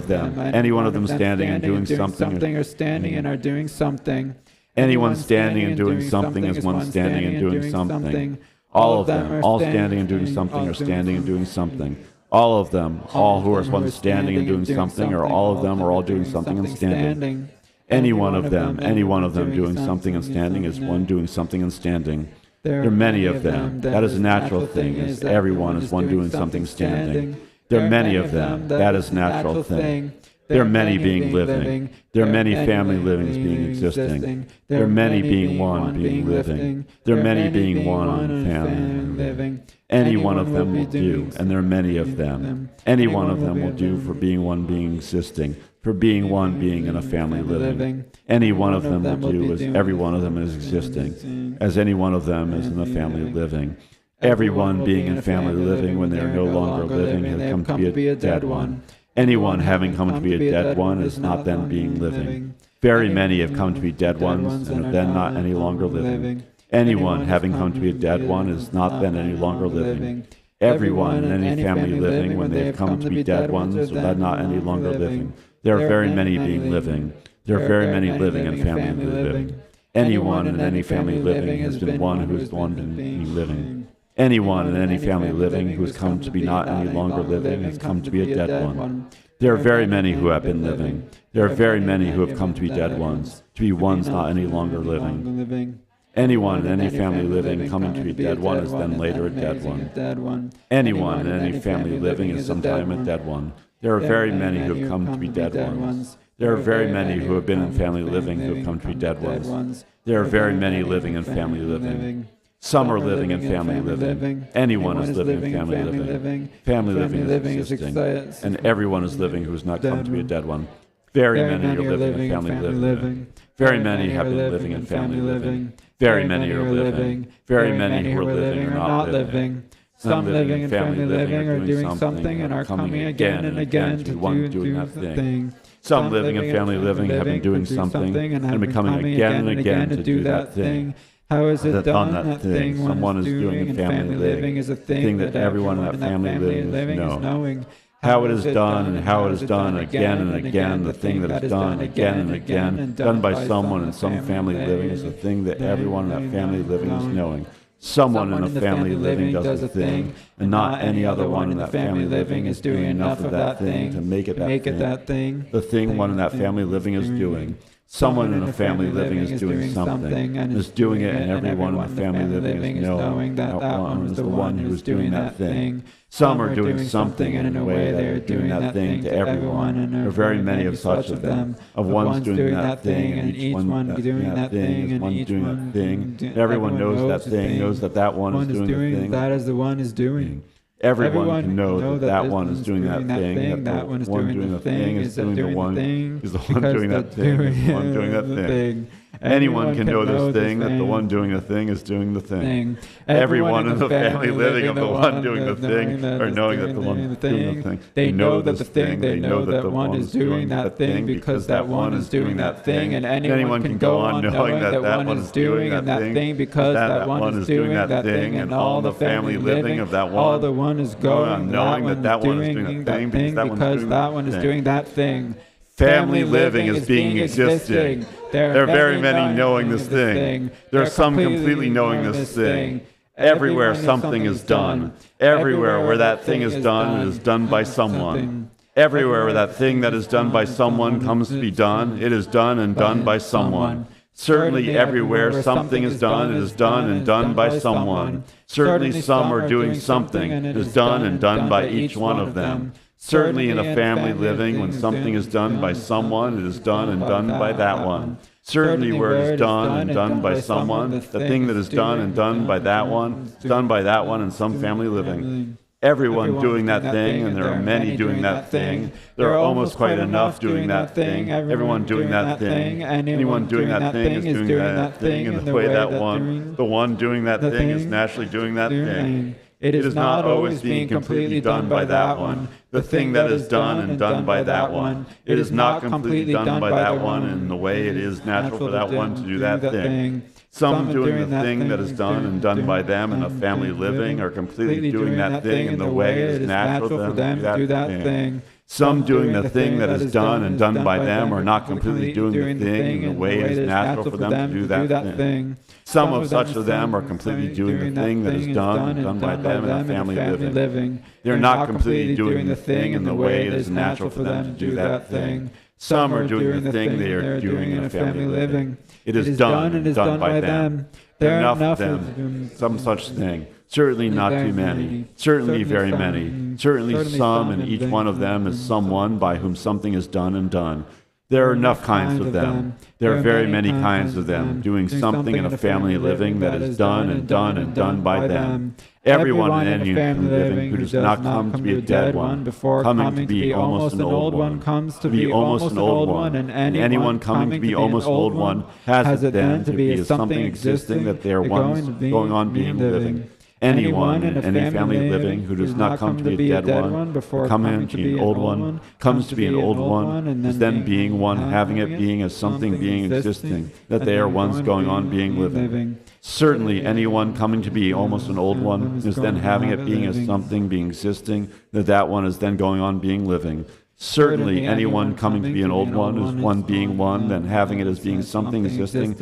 of them standing and doing something or standing and are doing something. Anyone standing and doing something is one standing and doing something. All of them, all standing and doing something or standing and doing something. All of them, all who are one standing and doing something, or all of them are all doing something and standing. Any one of them doing something and standing is one doing something and standing. There are many of them. That is a natural thing, is everyone is one doing something standing. There are many of them. That is a natural thing. There are many being living. There are many family livings being existing. There are many being one being living. There are many being one family living. Any one of them will do, and there are many of them. Any one of them will do for being one being existing, for being one being in a family living. Any one of them will do as every one of them is existing, as any one of them is in a family living. Everyone being in family living when they are no longer living has come to be a dead one. Anyone having come to be a dead one is not then being living. Very many have come to be dead ones and are then not any longer living. Anyone having come to be a dead one is not then any longer living. Everyone in any family living when they have come to be dead ones are then not any longer living. There are very many being living. There are very many living and family living. Anyone in any family living has been one who is one being living. Anyone in any family living who has come to be not any longer living has come to be a dead one. There are very many who have been living. There are very many who have come to be dead ones, to be ones not any longer living. Anyone in any family living coming to be dead one is then later a dead one. Anyone in any family living is sometime a dead one. There are very many who have come to be dead ones. There are very many who have been in family living who have come to be dead ones. There are very many living in family living. Some are living in family living. Anyone is living in family living. Family living is existing. And everyone is living who has not come to be a dead one. Very many are living in family living. Very many have been living in family living. Very many are living. Very many who are living are not living. Some living in family living are doing something and are coming again and again to one doing that thing. Some living in family living have been doing something and becoming again and again to do that thing. How is it done, that thing? Someone is doing in family living is a thing that everyone in that family living is knowing. How it is done and how it is done again and again, the thing that is done again and again, done by someone in some family living is the thing that everyone in that family living is knowing. Someone in a family living does a thing, and not any other one in that family living is doing enough of that thing to make it that thing. The thing one in that family living is doing. Someone in a family living is doing something, and is doing it, and everyone in the family living is knowing that one is the one who is doing that thing. Some are doing something, and in a way they are doing that thing to everyone, and there are very many of such of them, of ones doing that thing, and each one doing that thing, and one doing that thing. Everyone knows that thing, knows that that one is doing the thing. That is the one is doing. Everyone can know that that one is doing that thing, that one is doing the thing, is doing the one, is the one doing that thing, is the one doing that thing. Anyone can know this thing, that the one doing the thing is doing the thing. Everyone in the family living of the one doing the thing, or knowing that the one doing the thing. They know that the thing, they know that the one is doing that thing because that one is doing that thing, and anyone can go on knowing that that one is doing that thing because that one is doing that thing, and all the family living of that one, all the one is going on knowing that that one is doing that thing because that one is doing that thing. Family living is being existing. There are very many knowing this thing. There are some completely knowing this thing. Everywhere something is done. Everywhere where that thing is done, it is done by someone. Everywhere where that thing that is done by someone comes to be done, it is done and done by someone. Certainly everywhere something is done, it is done and done by someone. Certainly some are doing something, it is done and done by each one of them. Certainly in a family living, when something is done by someone, it is done and done by that one. Certainly where it is done and done by someone, the thing that is done and done by that one, is done by that one in some family living. Everyone doing that thing, and there are many doing that thing. There are almost quite enough doing that thing. Everyone doing that thing. Anyone doing that thing is doing that thing in the way that one, the one doing that thing is naturally doing that thing. It is not always being completely done by that one, the thing that is done and done by that one. It is not completely done by that one in the way it is natural for that one to do that thing. Some doing the thing that is done and done by them in a family living are completely doing that thing in the way it is natural for them to do that thing. Some doing the thing that is done and done by them are not completely doing the thing in the way it is natural for them to do that thing. Some of such of them are completely doing the thing that is done and done by them in a family living. They are not completely doing the thing in the way it is natural for them to do that thing. Some are doing the thing they are doing in a family living. It is done and done by them. There are enough of them, some such thing. Certainly not too many. Certainly very many. Certainly some, and each one of them is someone by whom something is done and done. There are enough kinds of them. There are very many kinds of them, doing something in a family living that is done and done and done by them. Everyone in any family living who does not come to be a dead one, before coming to be almost an old one, comes to be almost an old one, and anyone coming to be almost an old one has it then to be something existing that they are once going on being living. Anyone in any family living who does not come to be a dead one before coming to be an old one, comes to be an old one, is then being one, having it being as something being existing, that they are once going on being living. Certainly anyone coming to be almost an old one is then having it being as something being existing, that that one is then going on being living. Certainly anyone coming to be an old one is one being one, then having it as being something existing,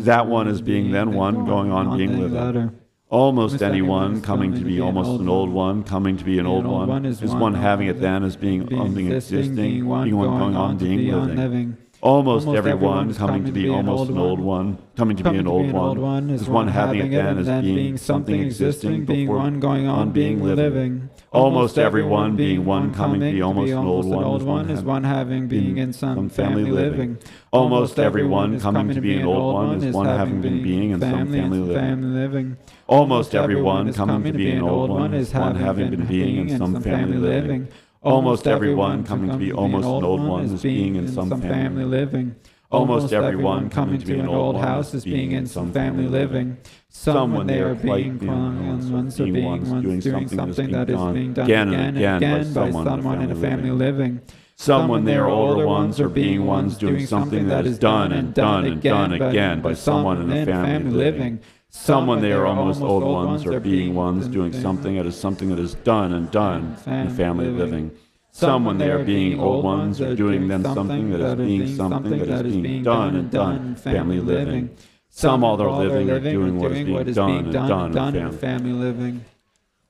that one is being then one going on being living. Almost anyone coming to be almost an old one, coming to be an old one, is one having it then as being something existing, being one going on being living. Almost everyone coming to be almost an old one, coming to be an old one, is one having it then as being something existing before one going on being living. Almost everyone being one coming to be almost an old one is one having being in some family living. Almost everyone coming to be an old one is one having been being in some family living. Almost everyone coming to be an old one is one having been being in some family living. Almost everyone coming to be almost an old one is being in some family living. Almost everyone coming to be an old house is being in some family living. Some, when they are being ones, are being ones doing something that is being done again and again by someone in a family living. Some, when they are older ones, are being ones doing something that is done and done and done again by someone in a family living. Some, when they are almost old ones, are being ones doing something that is done and done in family living. Some, when they are being old ones, are doing then something that is being something that is being done and done in family living. Some, all their living, are doing what is being done and done in family living.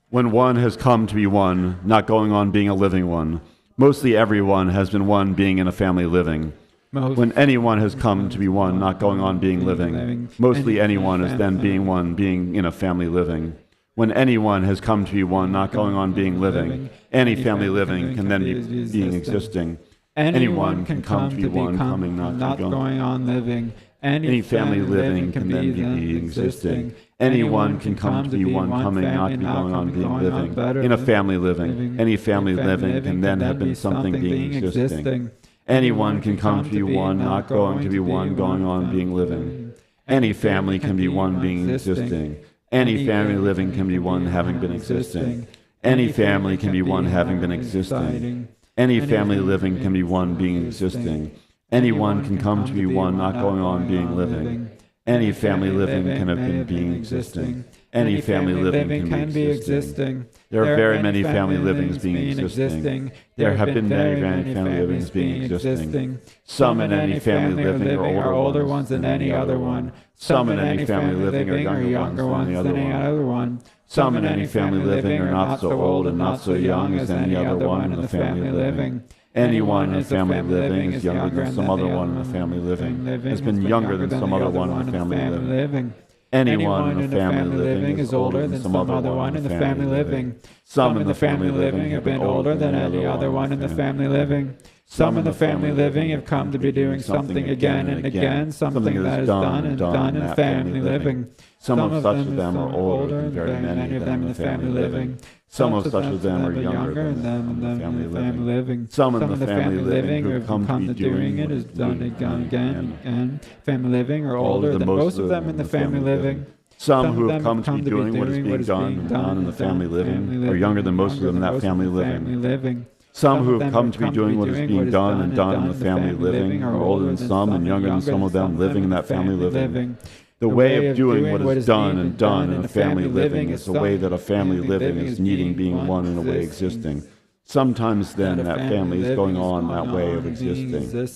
When one has come to be one, not going on being a living one, mostly everyone has been one being in a family living. When anyone has come to be one, not going on being living, mostly anyone is then being one being in a family living. When anyone has come to be one, not going on being living, any family living can then be being existing. Anyone can come to be one, coming, not going on living. Any family living can then be being existing. Anyone can come to be one, coming, not be going on being living. In a family living, any family living can then have been something being existing. Anyone can come to be one, not going to be one, going on being living. Any family can be one being existing. Any family living can be one having been existing. Any family can be one having been existing. Any family living can be one being existing. Anyone can come to be one not going on being living. Any family living can have been being existing. Any family living can be existing. There are very many family livings being existing. There have been very many family livings being existing. Some in any family living are older ones than any other one. Some in any family living are younger ones than any other one. Some in any family living are not so old and not so young as any other one in the family living. Anyone in the family living is younger than some other one in the family living, has been younger than some other one in the family living. Anyone in the family living is older than some other one in the family living. Some in the family living have been older than any other one in the family living. Some in the family living have come to be doing something again and again, something that is done and done in family living. Some of such of them are older than very many of them in the family living. Some of such of them are younger than the family living. Some in the family living who have come to be doing it is done again and family living are older than most of them in the family living. Some who have come to be doing what is being done in the family living are younger than most of them in that family living. Some who have come to be doing what is being done in the family living are older than some and younger than some of them living in that family living. The way of doing what is done in a family living is the way that a family living is needing being one in a way existing. Sometimes then that family is going on that way of existing.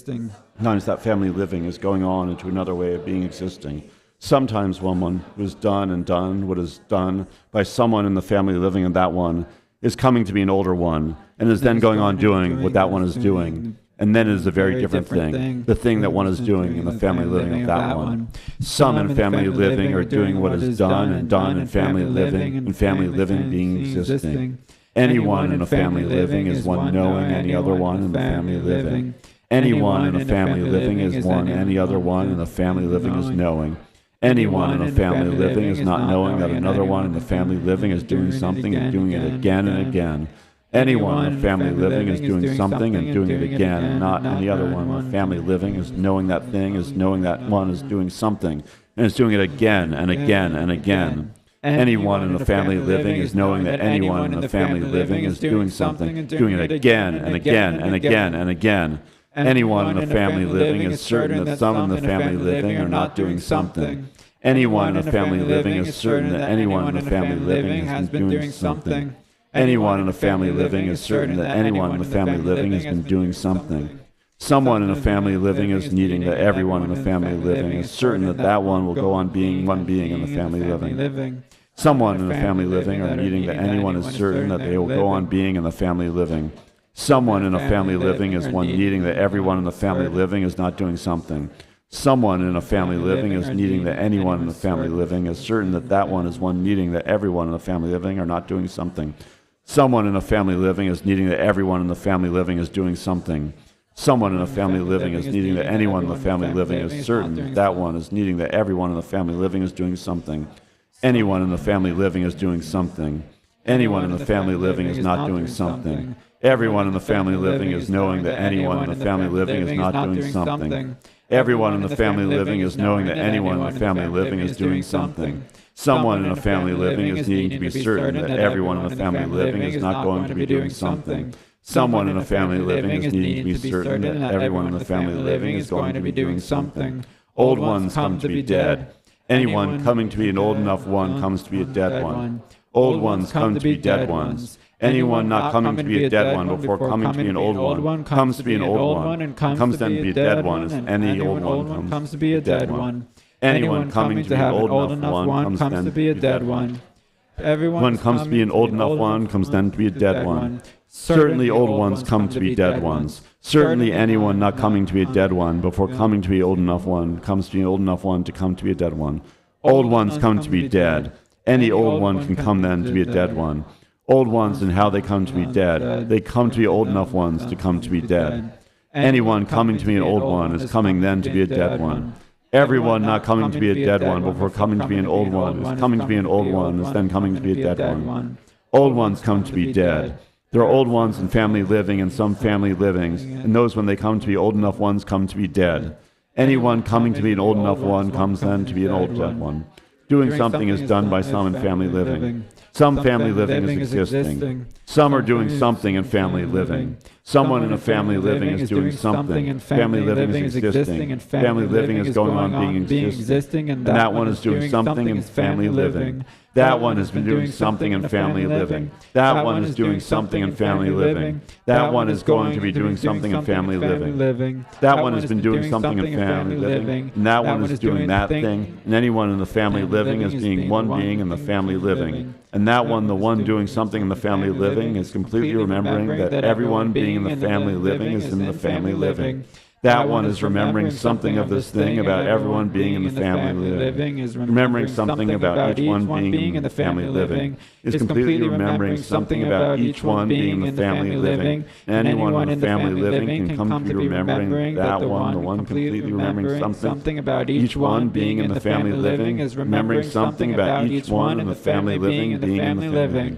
Sometimes that family living is going on into another way of being existing. Sometimes one who has done what is done by someone in the family living in that one is coming to be an older one and is then going on doing what that one is doing. And then it is a very different thing, the thing that one is doing in the family living of that one. Some in family living are doing what is done in family living being existing. Anyone in a family living is one knowing any other one in the family living. Anyone in a family living is one any other one in the family living is knowing. Anyone in a family living is not knowing that another one in the family living is doing something and doing it again and again. Anyone in a family living is doing something and doing it again, and not any other one in a family living is knowing that thing, is knowing that one is doing something, and is doing it again and again and again. Anyone in a family living is knowing that anyone in the family living is doing something and doing it again and again and again and again. Anyone in a family living is certain that some in the family living are not doing something. Anyone in a family living is certain that anyone in the family living has been doing something. Anyone in a family living is certain that anyone in the family living has been doing something. Someone in a family living is needing that everyone in the family living is certain that that one will go on being one being in the family living. Someone in a family living are needing that anyone is certain that they will go on being in the family living. Someone in a family living is one needing that everyone in the family living is not doing something. Someone in a family living is needing that anyone in the family living is certain that that one is one needing that everyone in the family living are not doing something. Someone in a family living is needing that everyone in the family living is doing something. Someone in a family living is needing that anyone in the family living is certain that that one is needing that everyone in the family living is doing something. Anyone in the family living is doing something. Anyone in the family living is not doing something. Everyone in the family living is knowing that anyone in the family living is not doing something. Everyone in the family living is knowing that anyone in the family living is doing something. Someone in a family living is needing to be certain that everyone in the family living is not going to be doing something. Someone in a family living is needing to be certain that everyone in the family living is going to be doing something. Old ones come to be dead. Anyone coming to be an old enough one comes to be a dead one. Old ones come to be dead ones. Anyone not coming to be a dead one before coming to be an old one comes to be an old one and comes then to be a dead one as any old one comes to be a dead one. Anyone coming to be an old enough one comes to be a dead one. Everyone comes to be an old enough one comes then to be a dead one. Certainly old ones come to be dead ones. Certainly anyone not coming to be a dead one before coming to be old enough one comes to be an old enough one to come to be a dead one. Old ones come to be dead. Any old one can come then to be a dead one. Old ones and how they come to be dead. They come to be old enough ones to come to be dead. Anyone coming to be an old one is coming then to be a dead one. Everyone not coming to be a dead one before coming to be an old one is coming to be an old one is then coming to be a dead one. Old ones come to be dead. There are old ones in family living and some family livings, and those when they come to be old enough ones come to be dead. Anyone coming to be an old enough one comes then to be an old dead one. Doing something is done by some in family living. Some family living is existing. Some are doing something in family living. Someone in a family living is doing something. Family living is existing. Family living is going on being existing. And that one is doing something in family living. That one has been doing something in family living. That one is doing something in family living. That one is going to be doing something in family living. That one has been doing something in family living. And that one is doing that thing. And anyone in the family living is being one being in the family living. And that one, the one doing something in the family living, is completely remembering that everyone being in the family living is in the family living. That one is remembering something of this thing about everyone being in the family living, is remembering something about each one being in the family living, is completely remembering something about each one being in the family living. Anyone in the family living can come to be remembering that one, the one completely remembering something about each one being in the family living, is remembering something about each one in the family living being in the family living.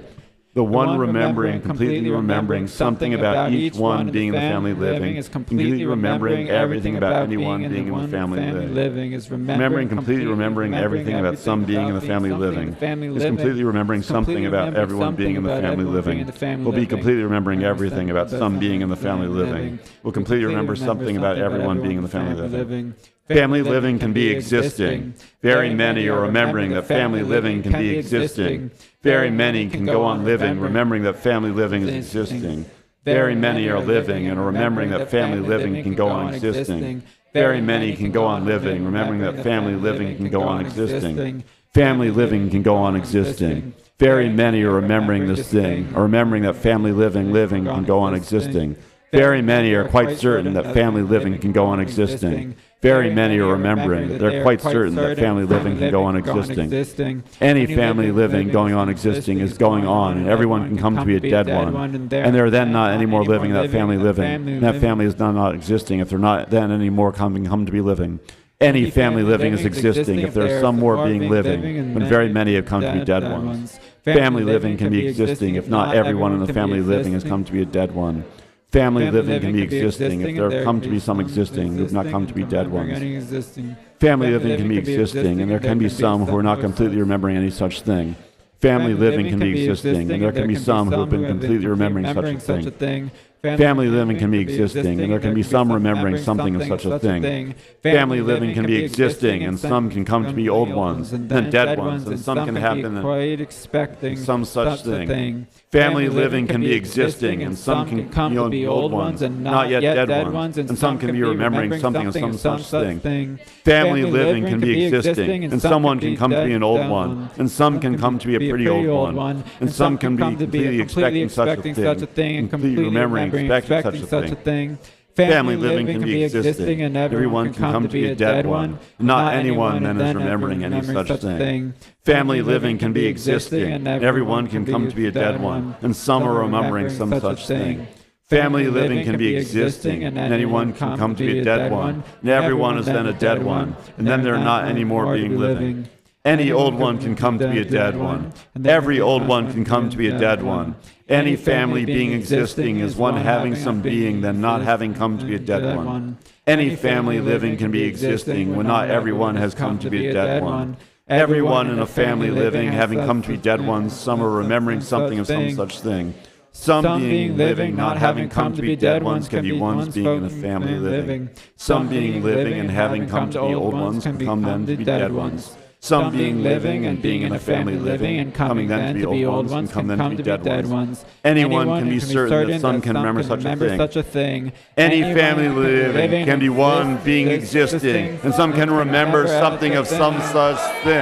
The one remembering, completely remembering something about each one being in the family living is completely remembering everything about anyone being in the family living. Is remembering, completely remembering everything about some being in the family living. Is completely remembering something about everyone being in the family living. Will be completely remembering everything about some being in the family living. Will completely remember something about everyone being in the family living. Family living can be existing. Very many are remembering that family living can be existing. Very many can go on living, remembering that family living is existing. Very many are living and are remembering that family living can go on existing. Very many can go on living, remembering that family living can go on existing. Family living can go on existing. Very many are remembering this thing, or remembering that family living can go on existing. Very many are quite certain that family living can go on existing. Very many are remembering that they're quite certain that family living can go on existing. Any family living going on existing is going on, and everyone can come to be a dead one. And they're then not anymore living that family living. And that family is not existing if they're not then anymore come to be living. Any family living is existing if there's some more being living, when very many have come to be dead ones. Family living can be existing if not everyone in the family living has come to be a dead one. Family living can be existing if there have come to be some existing who have not come to be dead ones. Family living can be existing, and there can be some who are not completely remembering any such thing. Family living can be existing, and there can be some who have been completely remembering such a thing. Family living can be existing, and there can be some remembering something of such a thing. Family living can be existing, and some can come to be old ones, then dead ones, and some can happen in some such thing. Family living can be existing, and some can come to be old ones, and not yet dead ones, and some can be remembering something of some such thing. Family living can be existing, and someone can come to be an old one, and some can come to be a pretty old one, and some can be completely expecting such a thing, and completely remembering expecting such a thing. Family living can be existing, and everyone can come to be a dead one. Not anyone then is remembering any such thing. Family living can be existing, and everyone can come to be a dead one, and some are remembering some such thing. Family living can be existing, and anyone can come to be a dead one, and everyone is then a dead one, and then they're not any more being living. Any old one can come to be a dead one. Every old one can come to be a dead one. Any family being existing is one having some being, then not having come to be a dead one. Any family living can be existing when not everyone has come to be a dead one. Everyone in a family living having come to be dead ones, some are remembering something of some such thing. Some being living, not having come to be dead ones, can be ones being in a family living. Some being living and having come to be old ones can come then to be dead ones. Some being living and being in a family living and coming then to be old ones can come then to be dead ones. Anyone can be certain that some can remember such a thing. Any family living can be one being existing, and some can remember something of some such thing.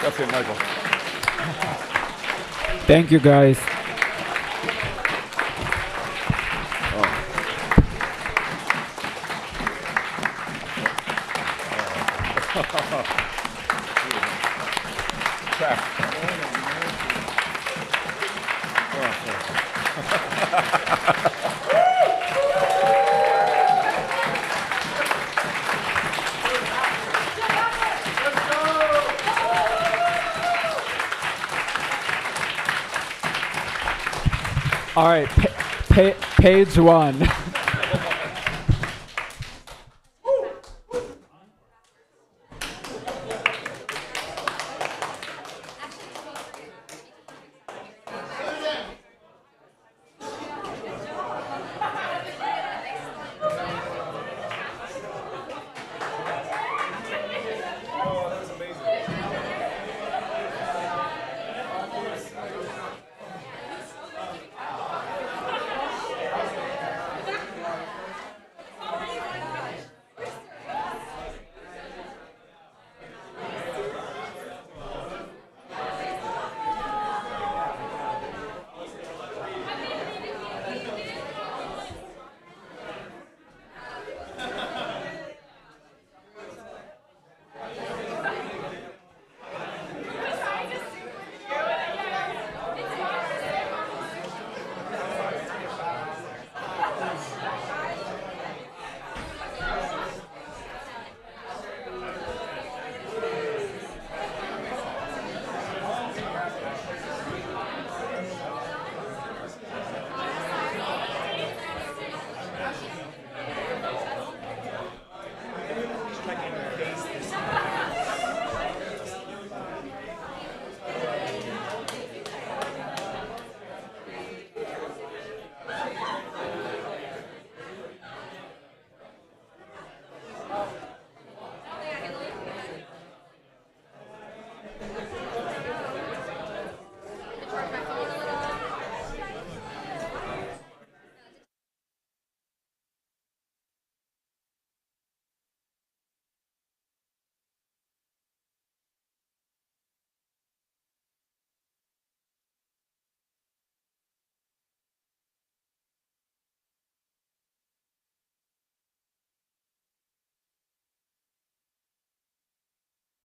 That's it, Michael. Thank you, guys. All right, page one.